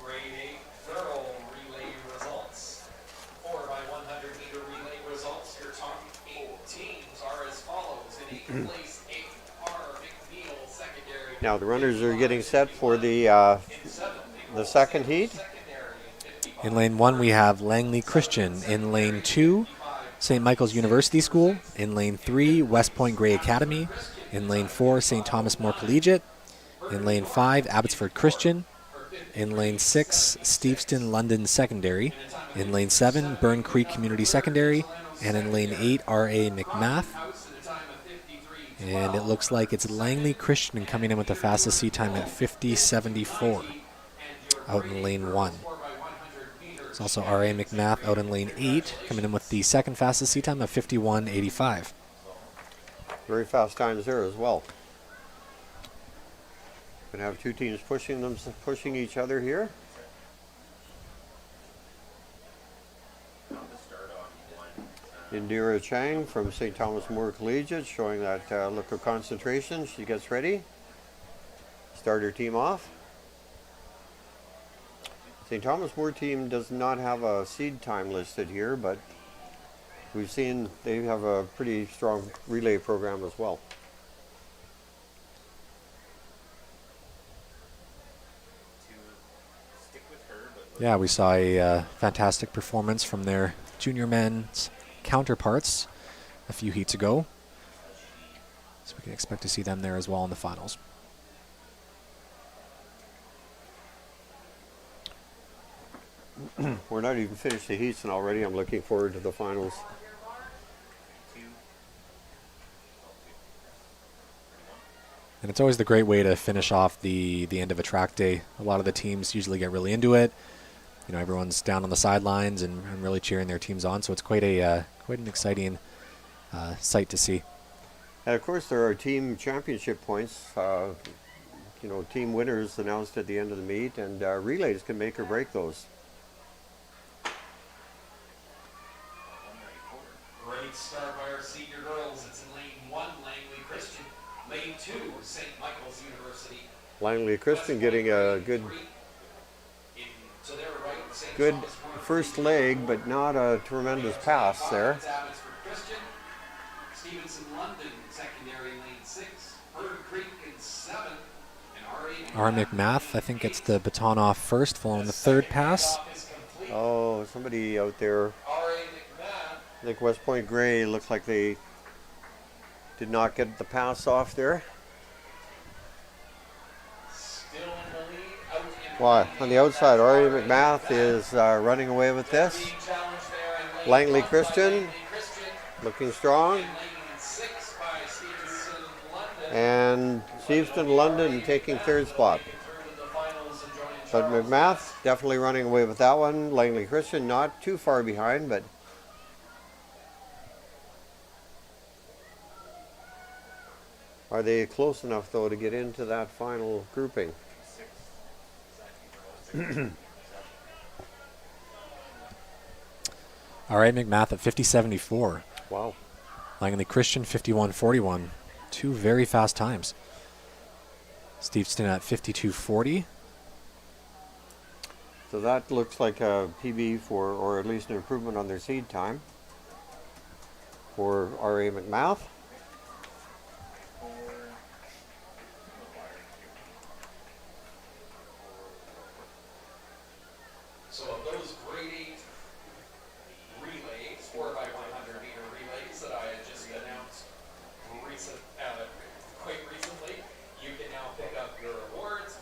Grade 8 thorough relay results. 4 by 100 meter relay results. Your top 8 teams are as follows. In 8th place, 8th R. McNeil secondary. Now the runners are getting set for the second heat. In lane 1 we have Langley Christian. In lane 2, St. Michael's University School. In lane 3, West Point Gray Academy. In lane 4, St. Thomas More Collegiate. In lane 5, Abbotsford Christian. In lane 6, Steveston London Secondary. In lane 7, Burn Creek Community Secondary. And in lane 8, R.A. McMath. And it looks like it's Langley Christian coming in with the fastest seat time at 50.74 out in lane 1. It's also R.A. McMath out in lane 8 coming in with the second fastest seat time of 51.85. Very fast times there as well. Gonna have two teams pushing each other here. Indira Chang from St. Thomas More Collegiate showing that look of concentration. She gets ready. Start her team off. St. Thomas More team does not have a seed time listed here, but we've seen they have a pretty strong relay program as well. Yeah, we saw a fantastic performance from their junior men's counterparts a few heats ago. So we can expect to see them there as well in the finals. We're not even finished the heats and already I'm looking forward to the finals. And it's always the great way to finish off the end of a track day. A lot of the teams usually get really into it. You know, everyone's down on the sidelines and really cheering their teams on. So it's quite an exciting sight to see. And of course, there are team championship points. You know, team winners announced at the end of the meet, and relays can make or break those. Great start by our senior girls. It's in lane 1, Langley Christian. Lane 2, St. Michael's University. Langley Christian getting a good first leg, but not a tremendous pass there. Abbotsford Christian. Stevenson London secondary lane 6. Burn Creek in 7. And R. McMath, I think, gets the baton off first, following the third pass. Oh, somebody out there. I think West Point Gray looks like they did not get the pass off there. Well, on the outside, R.A. McMath is running away with this. Langley Christian looking strong. And Steveston London taking third spot. But McMath definitely running away with that one. Langley Christian not too far behind, but are they close enough though to get into that final grouping? All right, McMath at 50.74. Wow. Langley Christian 51.41. Two very fast times. Steveston at 52.40. So that looks like a PB for, or at least an improvement on their seed time for R.A. McMath. So of those grade 8 relays, 4x100 meter relays that I had just announced quite recently, you can now pick up your awards,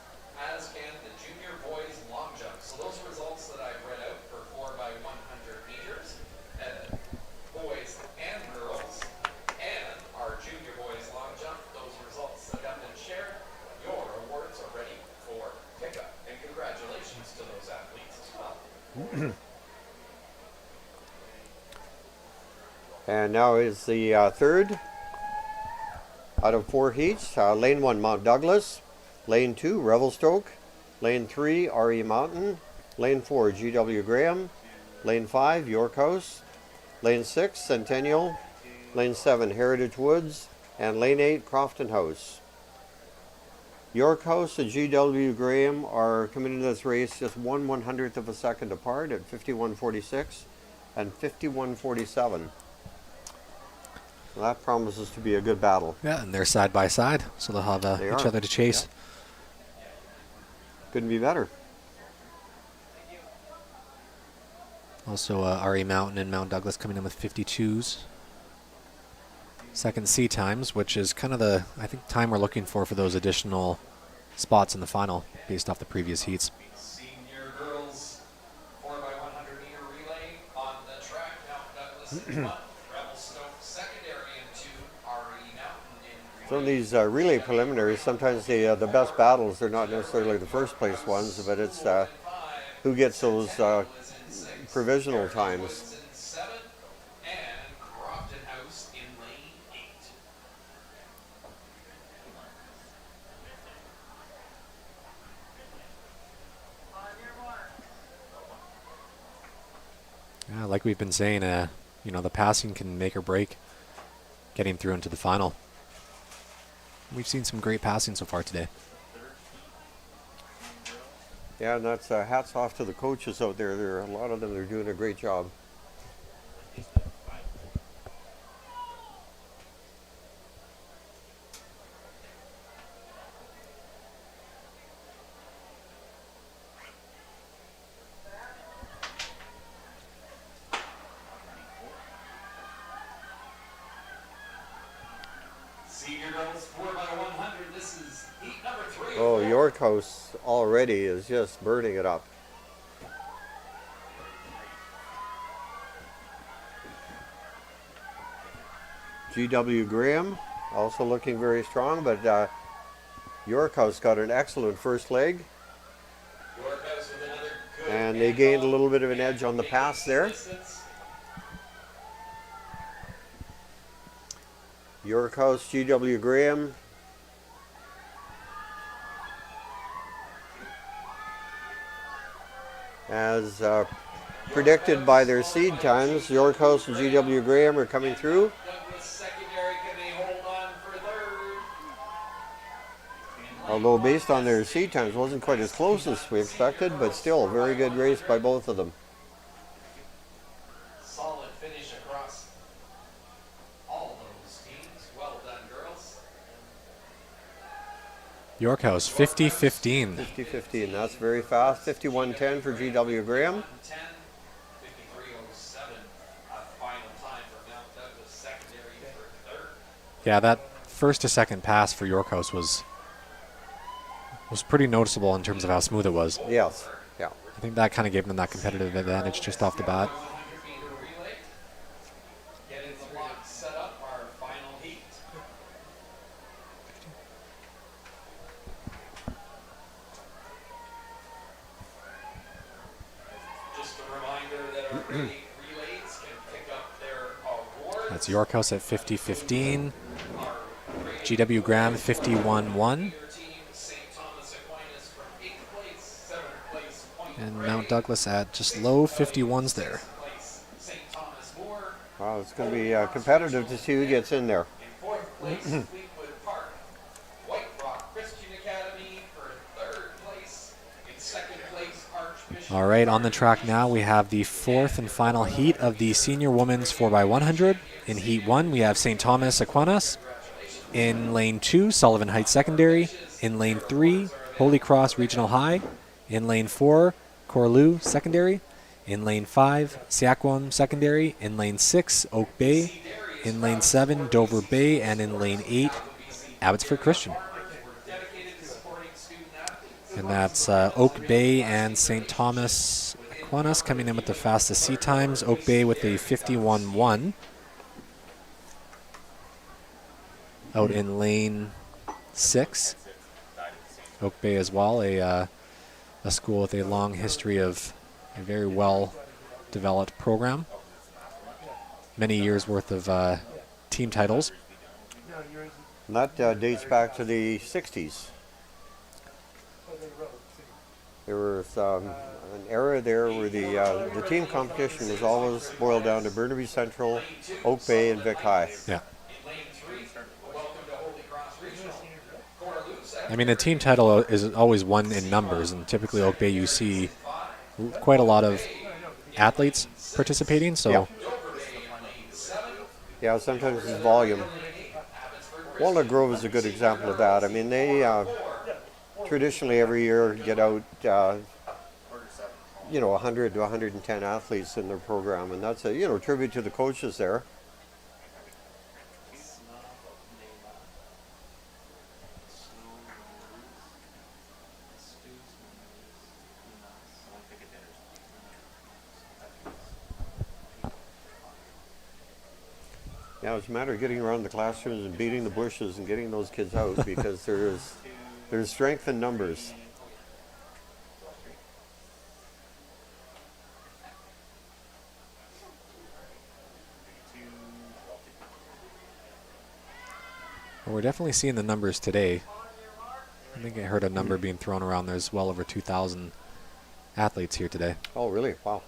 as can the junior boys long jump. So those results that I've read out for 4x100 meters, boys and girls, and our junior boys long jump, those results that have been shared, your awards are ready for pickup. And congratulations to those athletes as well. And now is the third out of 4 heats. Lane 1, Mount Douglas. Lane 2, Revelstoke. Lane 3, R.E. Mountain. Lane 4, G.W. Graham. Lane 5, York House. Lane 6, Centennial. Lane 7, Heritage Woods. And Lane 8, Crofton House. York House and G.W. Graham are coming into this race just 1/100th of a second apart at 51.46 and 51.47. Well, that promises to be a good battle. Yeah, and they're side by side, so they'll have They each are. other to chase. Couldn't be better. Also, R.E. Mountain and Mount Douglas coming in with 52s. Second C times, which is kind of the, I think, time we're looking for those additional spots in the final based off the previous heats. Senior girls 4x100 meter relay on the track. Mount Douglas in 1, Revelstoke secondary in 2, R.E. Mountain in Some of these relay preliminaries, sometimes the best battles, they're not necessarily the first place ones, but it's who gets those provisional times. in 7, and Crofton House in lane 8. Yeah, like we've been saying, the passing can make or break getting through into the final. We've seen some great passing so far today. Yeah, and that's hats off to the coaches out there. There are a lot of them. They're doing a great job. Senior girls 4x100. This is heat number 3. Oh, York House already is just burning it up. G.W. Graham also looking very strong, but York House got an excellent first leg, York House with another good and they gained a little bit of an edge on the pass there. distance. York House, G.W. Graham. As predicted by their seed times, York House and G.W. Graham are coming through. Douglas secondary, can they hold on for third? Although based on their seed times, wasn't quite as close as we expected, but still a very good race by both of them. Solid finish across all those teams. Well done, girls. York House 50-15. 50-50, and that's very fast. 51-10 for G.W. Graham. 10, 53.07. Final time for Mount Douglas secondary for third. Yeah, that first to second pass for York House was pretty noticeable in terms of how smooth it was. Yes, yeah. I think that kind of gave them that competitive advantage just off the bat. 100-meter relay. Getting the block set up, our final heat. relays can pick up their award. That's York House at 50-15. GW Graham 51-1. Your team, St. Thomas Aquinas from 8th place, 7th place, Point And Grey. Mount Douglas at just low 51s there. 6th place, St. Thomas More. Wow, it's going to be competitive to see who gets in there. In 4th place, Fleetwood Park. White Rock Christian Academy for 3rd place. In 2nd place, Archbishop. All right, on the track now, we have the fourth and final heat of the senior women's 4x100. In heat 1, we have St. Thomas Aquinas. In lane 2, Sullivan Heights Secondary. In lane 3, Holy Cross Regional High. In lane 4, Corlew Secondary. In lane 5, Seaquam Secondary. In lane 6, Oak Bay. In lane 7, Dover Bay. And in lane 8, Abbotsford Christian. And that's Oak Bay and St. Thomas Aquinas coming in with the fastest seat times. Oak Bay with a 51-1. Out in lane 6, Oak Bay as well, a school with a long history of a very well-developed program. Many years worth of team titles. And that dates back to the 60s. There was an era there where the team competition was always boiled down to Burnaby Central, Oak Bay, and Vic High. Yeah. I mean, the team title is always won in numbers, and typically Oak Bay you see quite a lot of athletes participating. So Yeah. Yeah, sometimes it's volume. Walnut Grove is a good example of that. I mean, they traditionally every year get out, 100 to 110 athletes in their program, and that's a tribute to the coaches there. Yeah, it's a matter of getting around the classrooms and beating the bushes and getting those kids out because there's strength in numbers. well, we're definitely seeing the numbers today. I think I heard a number being thrown around. There's well over 2,000 athletes here today. Oh, really? Wow.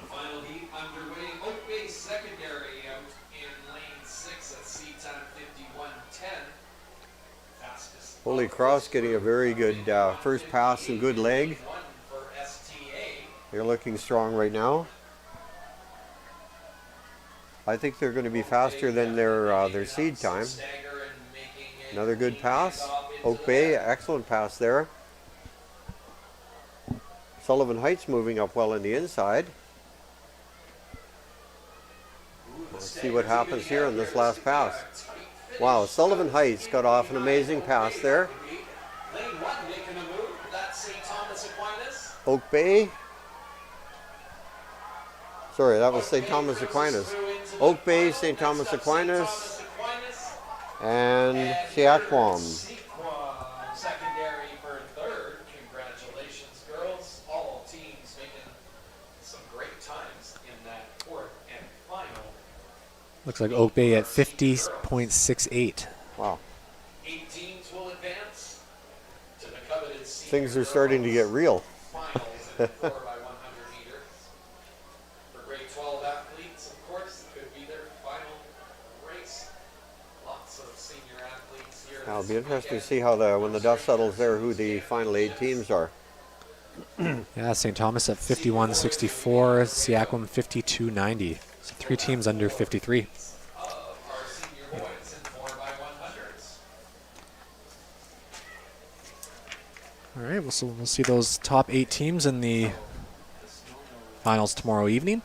Final heat underway. Oak Bay Secondary out in lane 6 at seat time 51:10. Fastest. Holy Cross getting a very good first pass and good leg. One for STA. They're looking strong right now. I think they're going to be faster than their seed time. Stagger and making it Another good pass. off into Oak the Bay, left. excellent pass there. Sullivan Heights moving up well in the inside. Let's see what happens here on this last pass. Wow, Sullivan Heights got off an amazing pass there. Lane 1 making a move. That's St. Thomas Aquinas. Oak Bay. Sorry, that was St. Thomas Aquinas. Oak Bay, St. Thomas Aquinas, and Seaquam. Seaquam secondary for 3rd. Congratulations, girls. All teams making some great times in that 4th and final. Looks like Oak Bay at 50.68. Wow, 8 teams will advance to the coveted things are starting to get real. finals in the 4x100 meter. For grade 12 athletes, of course, it could be their final race. Lots of senior athletes here. Now, it'll this be interesting to weekend. see how when the dust settles there, who the final 8 teams are. Yeah, St. Thomas at 51.64, Seaquam 52.90. So 3 teams under 53. Of our senior boys in 4x100s. All right, so we'll see those top 8 teams in the finals tomorrow evening.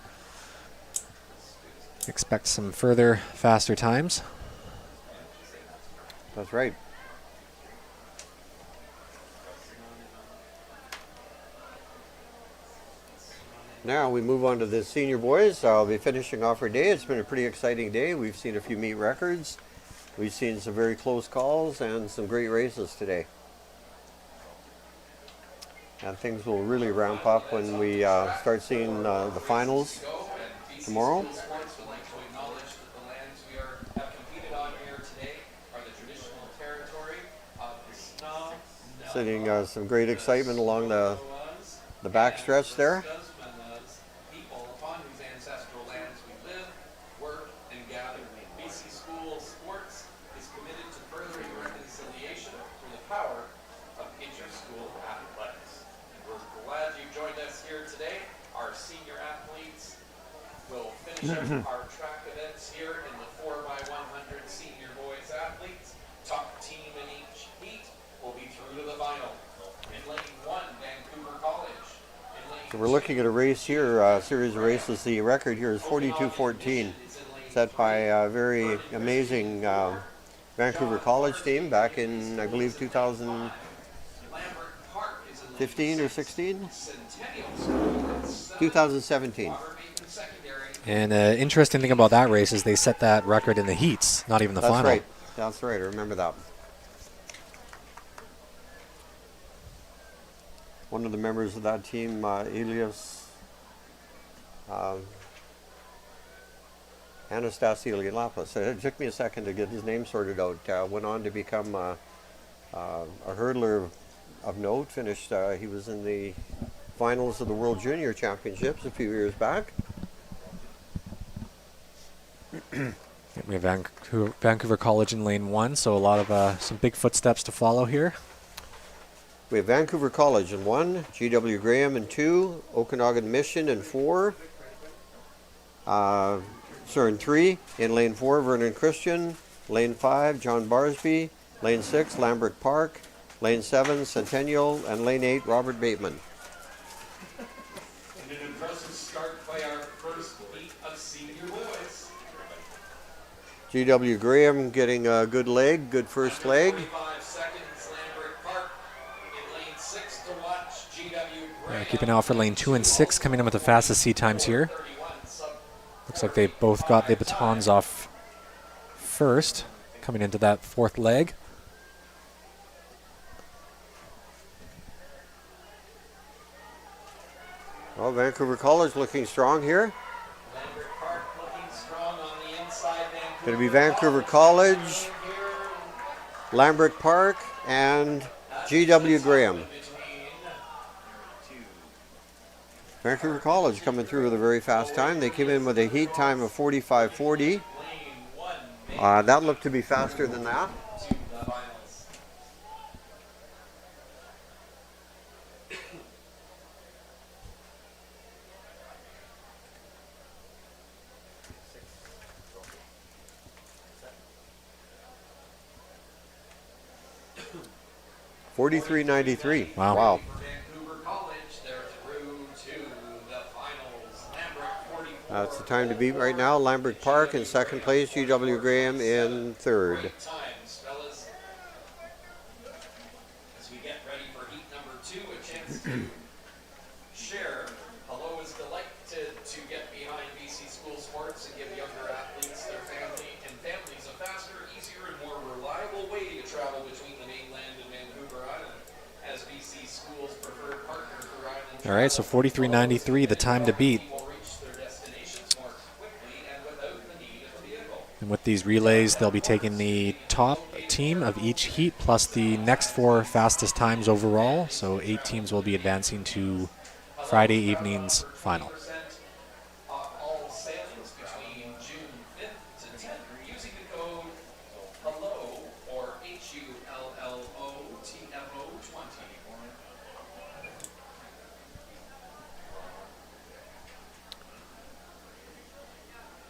Expect some further faster times. That's right. Now we move on to the senior boys. I'll be finishing off our day. It's been a pretty exciting day. We've seen a few meet records. We've seen some very close calls and some great races today. And things will really ramp up when we start seeing the finals tomorrow. Sports would like to acknowledge that the lands we have competed on here today are the traditional territory of the Snow, Seeing some great excitement along the backstretch there. people upon whose ancestral lands we live, work, and gather. BC School Sports is committed to furthering reconciliation through the power of inter-school athletics. And we're glad you joined us here today. Our senior athletes will finish up our track events here in the 4x100 senior boys athletes. Top team in each heat will be through to the final. In lane 1, Vancouver College. In lane So we're looking at a race here, a series of races. The record here is 42-14, set by a very amazing Vancouver College team back in, I believe, 2015 or 16? 2017. And interesting thing about that race is they set that record in the heats, not even the That's final. right. That's right. I remember that. One of the members of that team, Elias Anastasiolopoulos. It took me a second to get his name sorted out. Went on to become a hurdler of note. Finished. He was in the finals of the World Junior Championships a few years back. We have Vancouver College in lane 1, so a lot of some big footsteps to follow here. We have Vancouver College in 1, G.W. Graham in 2, Okanagan Mission in 4, in 3, in lane 4, Vernon Christian, lane 5, John Barsby, lane 6, Lambert Park, lane 7, Centennial, and lane 8, Robert Bateman. And an impressive start by our first heat of senior boys. G.W. Graham getting a good leg, good first leg. 25 seconds, Lambert Park. In lane 6 to watch, G.W. Graham. Keep an eye out for lane 2 and 6 coming in with the fastest seat times here. 31 sub. Looks like they both got the batons off first, coming into that fourth leg. Well, Vancouver College looking strong here. Lambert Park looking strong on the inside. Going to be Vancouver College, Lambert Park, and G.W. Graham. Vancouver College coming through with a very fast time. They came in with a heat time of 45:40. That looked to be faster than that. 43.93. Wow. Vancouver College, they're through to the finals. Lambert 44. That's the time to beat right now. Lambert Park in second place, G.W. Graham in third. Great times, fellas. As we get ready for heat number 2, a chance to share. Hello is delighted to get behind BC School Sports and give younger athletes, their families a faster, easier, and more reliable way to travel between the mainland and Vancouver Island. As BC School's preferred partner for island All right, so 43.93, the time to beat. will reach their destinations more quickly and without the need of a vehicle. And with these relays, they'll be taking the top team of each heat plus the next 4 fastest times overall. So 8 teams will be advancing to Friday evening's final. Off all sailings between June 5th to 10th using the code HELLO or HULLOTFO20.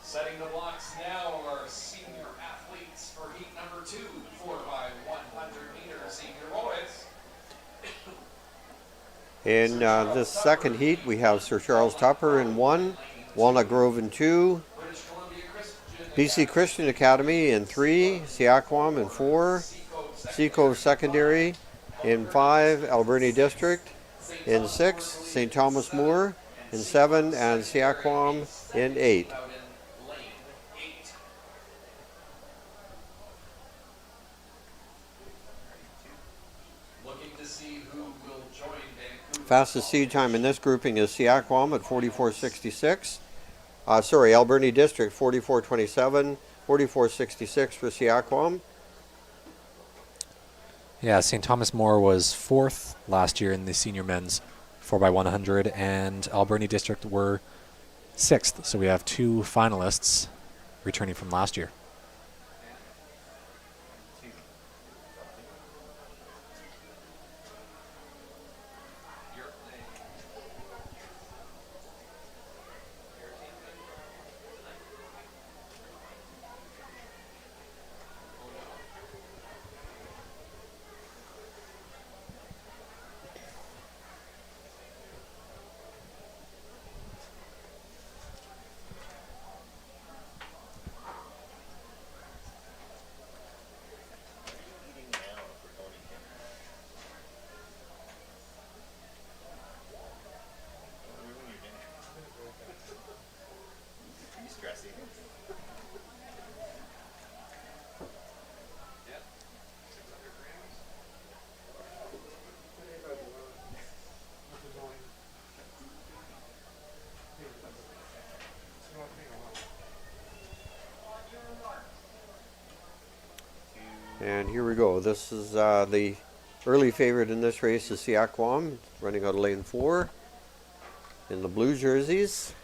Setting the blocks now are senior athletes for heat number 2, 4x100 meter senior boys. In this second heat, we have Sir Charles Tupper in 1, Walnut Grove in 2, British Columbia Christian BC Christian Academy in 3, Seaquam in 4, Seacove Secondary in 5, Alberni District in 6, St. Thomas More in 7, and Seaquam in 8. Out in lane 8. Looking to see who will join Vancouver. Fastest seed time in this grouping is Seaquam at 44.66. Alberni District 44.27, 44.66 for Seaquam. Yeah, St. Thomas More was 4th last year in the senior men's 4x100, and Alberni District were 6th. So we have 2 finalists returning from last year. Eating now if we're going to dinner. Don't ruin your dinner. Are you stressing? Yep. 600 grams. And here we go. This is the early favorite in this race is Seaquam, running out of lane 4 in the blue jerseys.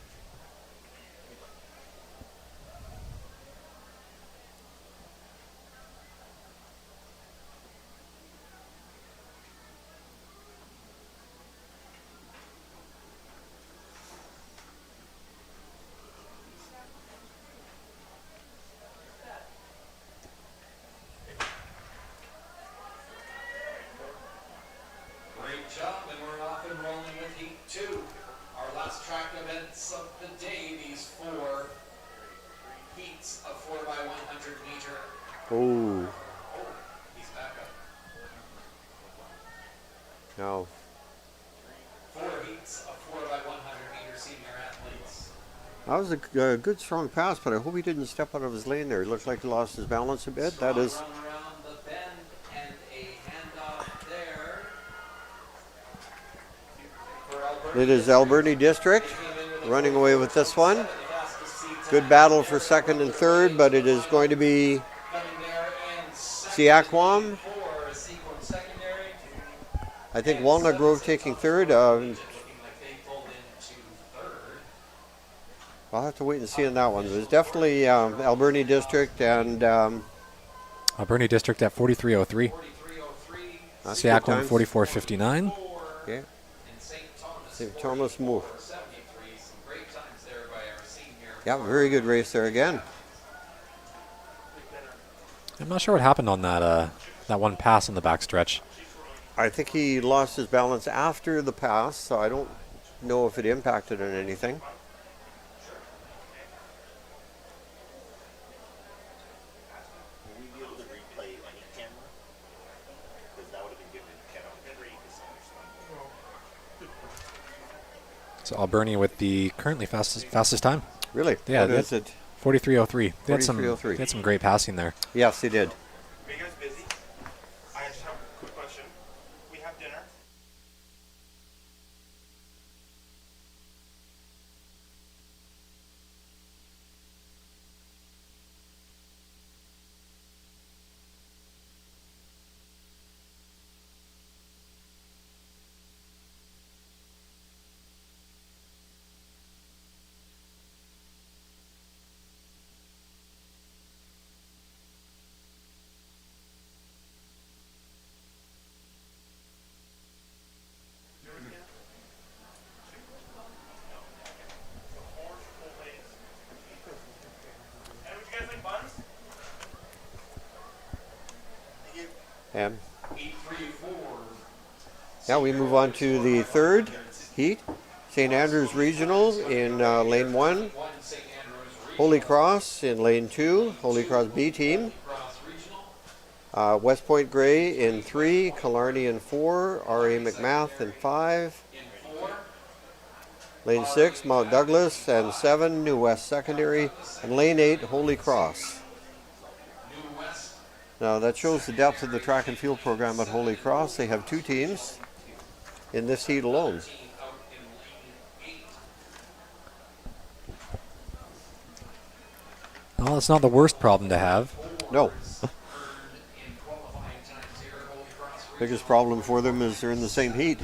Great job, and we're off and rolling with heat 2. Our last track events of the day, these 4 heats of 4x100 meter. Oh, Oh, he's back up. now 4 heats of 4x100 meter senior athletes. that was a good strong pass, but I hope he didn't step out of his lane there. It looked like he lost his balance a bit. That is, Strong run around the bend and a handoff there. For Alberta. it is Alberni District running away with this one. Good battle for second and third, but it is going to be Seaquam. I think Walnut Grove taking third. I'll have to wait and see on that one. It was definitely Alberni District and Alberni District at 43.03. that's good Seaquam times. 44.59. Okay. St. Thomas More. Yeah, very good race there again. I'm not sure what happened on that that one pass in the backstretch. I think he lost his balance after the pass, so I don't know if it impacted on anything. Will we be able to replay any camera? Because that would have been good to get on 3 because So Alberni with the currently fastest time. Really? Yeah, What they is it? 43.03. They had 43.03. they had some great passing there. Yes, he did. Are you guys busy? I just have a quick question. We have dinner. And 834. now we move on to the third heat. St. Andrews Regional in lane 1. St. Andrews Holy Cross in lane 2, Holy Cross B team. West Point Grey in 3, Killarney in 4, R.A. McMath in 5. Lane 6, Mount Douglas, and 7, New West Secondary, and lane 8, Holy Cross. Now that shows the depth of the track and field program at Holy Cross. They have 2 teams in this heat alone. Well, it's not the worst problem to have. No. Biggest problem for them is they're in the same heat.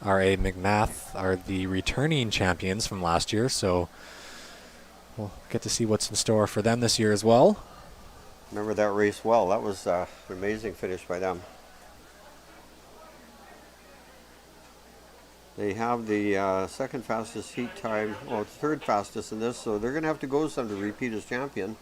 R.A. McMath are the returning champions from last year, so we'll get to see what's in store for them this year as well. Remember that race well. That was an amazing finish by them. They have the second fastest heat time, well, it's third fastest in this, so they're going to have to go some to repeat as champion.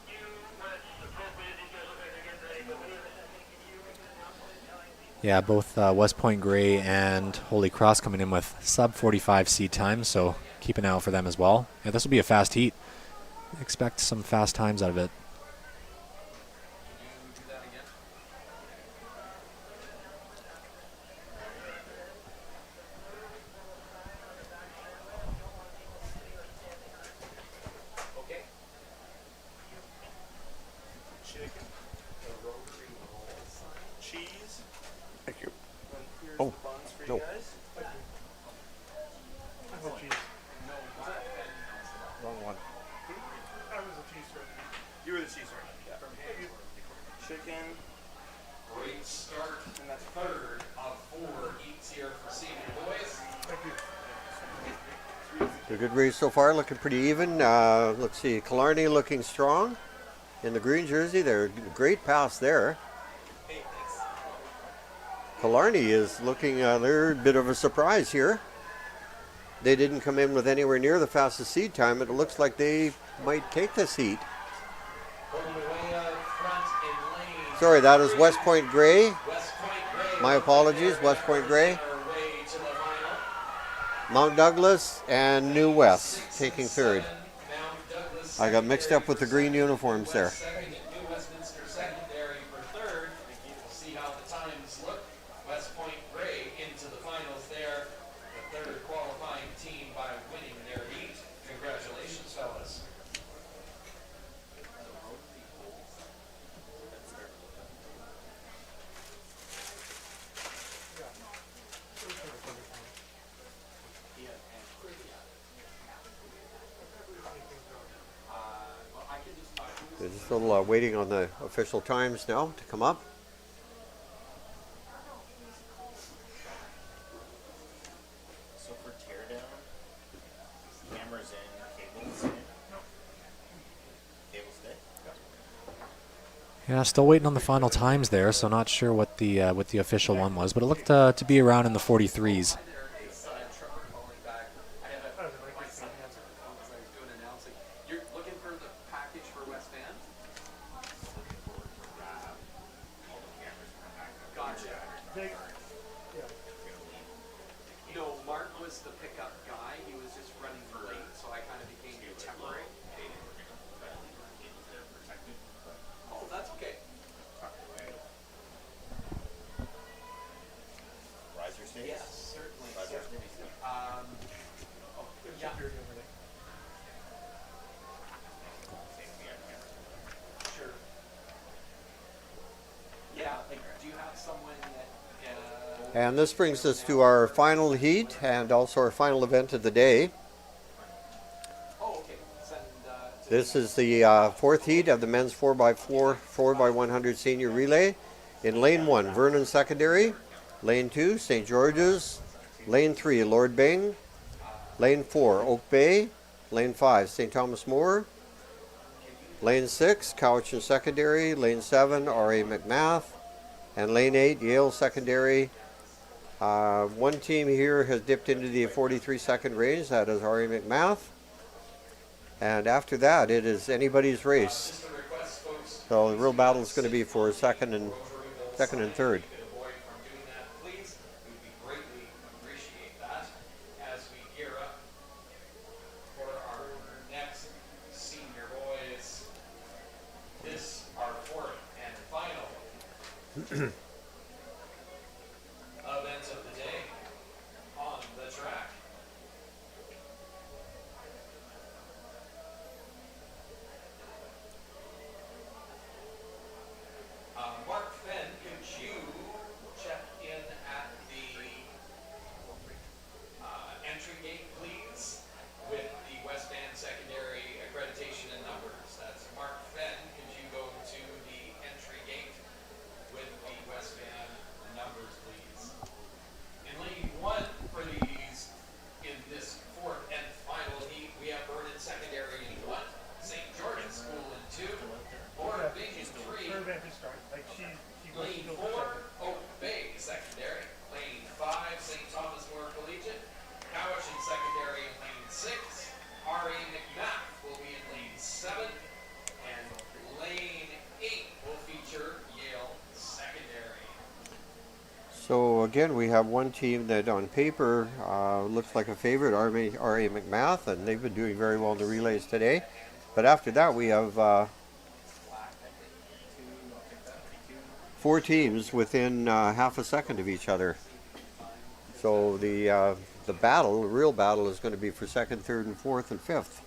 Yeah, both West Point Grey and Holy Cross coming in with sub 45 seat times, so keep an eye out for them as well. Yeah, this will be a fast heat. Expect some fast times out of it. Cheese. Thank you. And here's Oh, the buns for no. you guys. I love cheese. Wrong one. I was a cheese sir. You were the cheese, right? Yeah. Chicken. Great start. And that's Third of 4 heats here for senior boys. Thank you. A good race so far, looking pretty even. Let's see, Killarney looking strong in the green jersey. They're great pass there. Killarney is looking, they're a bit of a surprise here. They didn't come in with anywhere near the fastest seed time, but it looks like they might take this heat. Sorry, that is West Point Grey. My apologies, West Point Grey. Mount Douglas and New West taking third. I got mixed up with the green uniforms there. See how the times look. West Point Grey into the finals there. The third qualifying team by winning their heat. Congratulations, fellas. They're just a little waiting on the official times now to come up. So for teardown, cameras in, cables in. Cables stay? Yeah, still waiting on the final times there, so not sure what the official one was, but it looked to be around in the 43s. You're looking for the package for West Van? Gotcha. They, yeah. No, Mark was the pickup guy. He was just running late, so I kind of became temporary. Oh, that's okay. Riser stays? Yes, certainly. Riser stays? Yeah. Security over there. Safety on camera. Sure. Yeah, like, do you have someone that, And this brings us to our final heat and also our final event of the day. oh, okay, send, This is the fourth heat of the men's 4x4, 4x100 senior relay. In lane 1, Vernon Secondary. Lane 2, St. George's. Lane 3, Lord Byng. Lane 4, Oak Bay. Lane 5, St. Thomas More. Lane 6, Cowichan Secondary. Lane 7, R.A. McMath. And Lane 8, Yale Secondary. One team here has dipped into the 43-second range. That is R.A. McMath. And after that, it is anybody's race. So the real battle is going to be for second and second and third. could avoid from doing that, please. We would greatly appreciate that as we gear up for our next senior boys. This our fourth and final event of the day on the track. Mark Fenn, could you check in at the entry gate, please, with the West Band Secondary accreditation and numbers? That's Mark Fenn. Could you go to the entry gate with the West Band numbers, please? In lane one for these, in this fourth and final heat, we have Vernon Secondary in one, St. George's School in two, Fort Big in three, Her event just started. Like she was lane still four, Oak Bay Secondary, lane five, St. Thomas More Collegiate, Cowichan Secondary in lane six, R.A. McMath will be in lane seven, and lane eight will feature Yale Secondary. So again, we have one team that on paper looks like a favorite, R.A. McMath, and they've been doing very well in the relays today. But after that, we have four teams within half a second of each other. So the battle, the real battle, is going to be for second, third, and fourth, and fifth.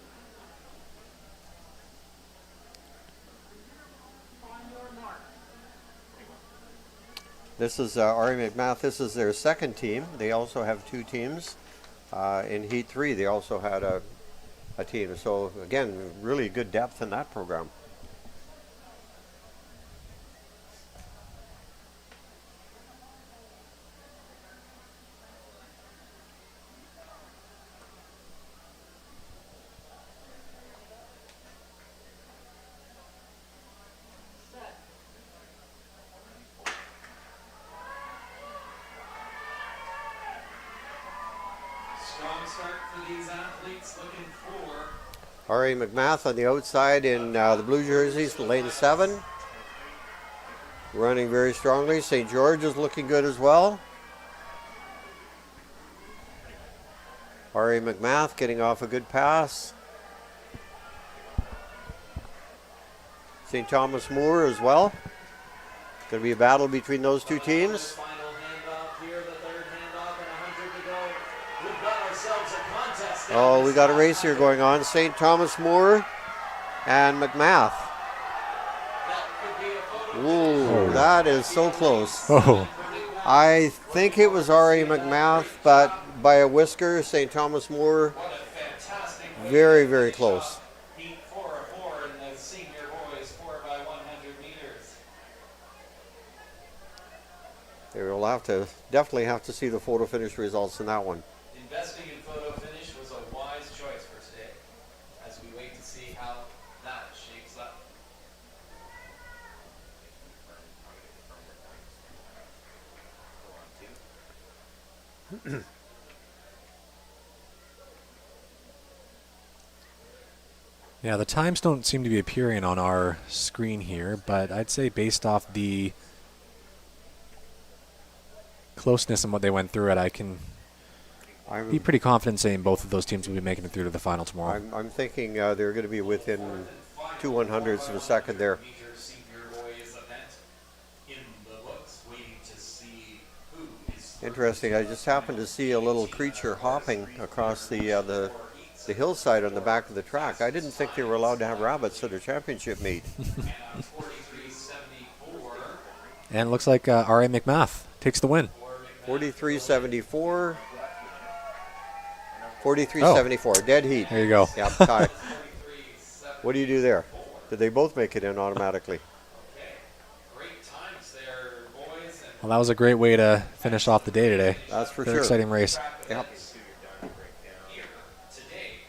On your mark. This is R.A. McMath. This is their second team. They also have two teams. In Heat 3, they also had a team. So again, really good depth in that program. Set. Strong start for these athletes, looking for R.A. McMath on the outside in the blue jerseys, lane 7. Running very strongly. St. George is looking good as well. R.A. McMath getting off a good pass. St. Thomas More as well. Going to be a battle between those two teams. final handoff here, the third handoff and 100 to go. We've got ourselves a contest. Oh, we got a race here going on. St. Thomas More and McMath. That could be a photo. Ooh, that is so close. Oh, I think it was R.A. McMath, but by a whisker, St. Thomas More, What a fantastic very, very close. Heat 4-4 in the senior boys 4x100 meters. They will definitely have to see the photo finish results in that one. Investing in photo finish was a wise choice for today as we wait to see how that shapes up. yeah, the times don't seem to be appearing on our screen here, but I'd say based off the closeness and what they went through it, I can be I'm, pretty confident saying both of those teams will be making it through to the final tomorrow. I'm thinking they're going to be within 2/100ths of a second there. Meter senior boys event in the books, waiting to see who is Interesting. I just happened to see a little creature hopping across the hillside on the back of the track. I didn't think they were allowed to have rabbits at a championship meet. and on 43.74. And it looks like R.A. McMath takes the win. 43.74. 43.74. Dead heat. There you go. Yep, tie. What do you do there? Did they both make it in automatically? Great times there, boys, and Well, that was a great way to finish off the day today. That's for Very sure. exciting race. Yep. here today,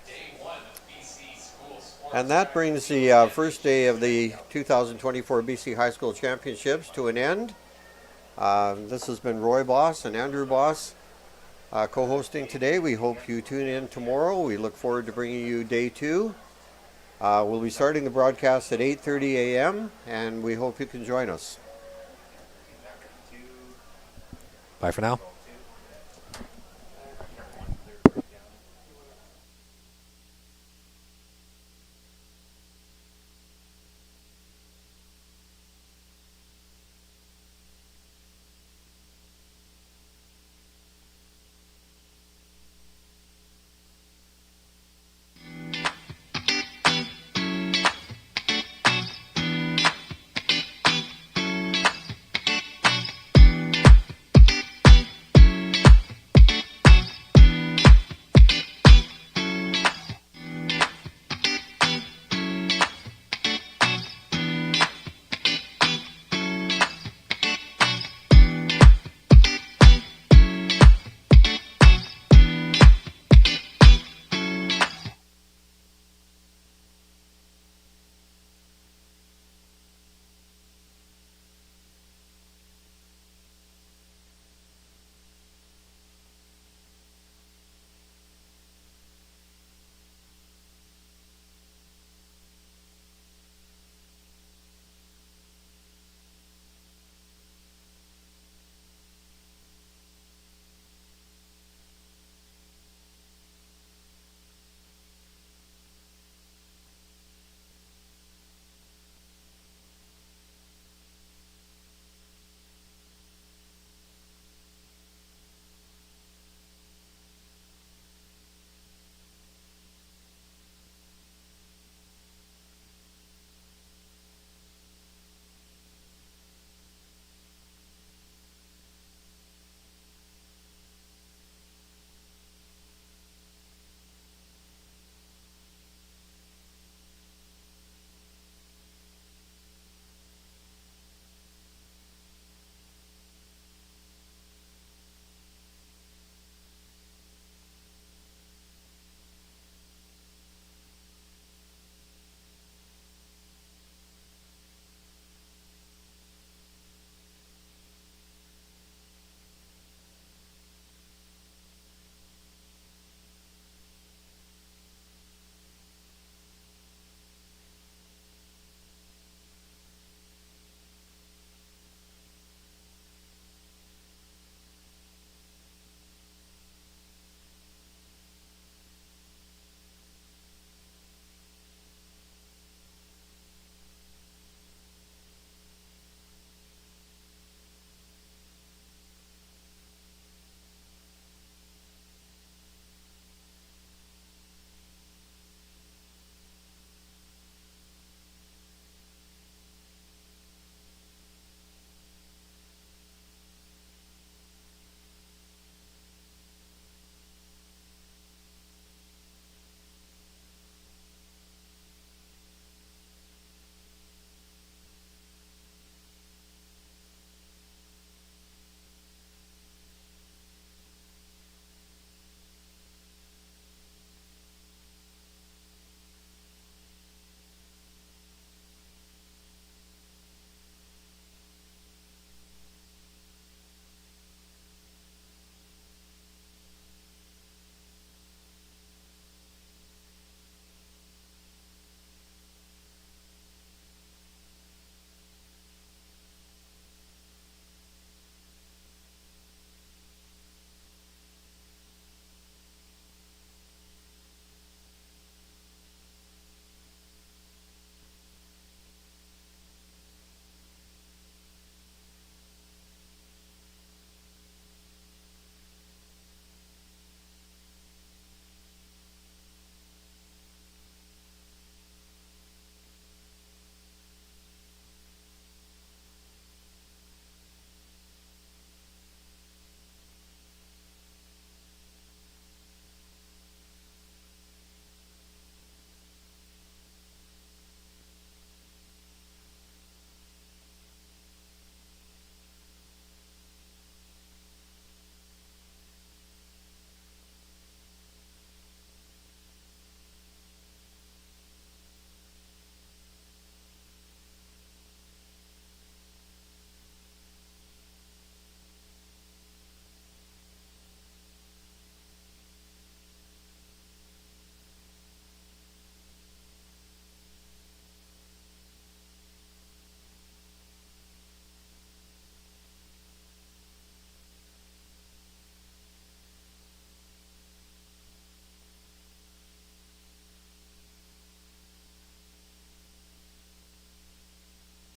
day one of BC School Sports. And that brings the first day of the 2024 BC High School Championships to an end. This has been Roy Boss and Andrew Boss co-hosting today. We hope you tune in tomorrow. We look forward to bringing you day 2. We'll be starting the broadcast at 8:30 a.m. and we hope you can join us. Bye for now.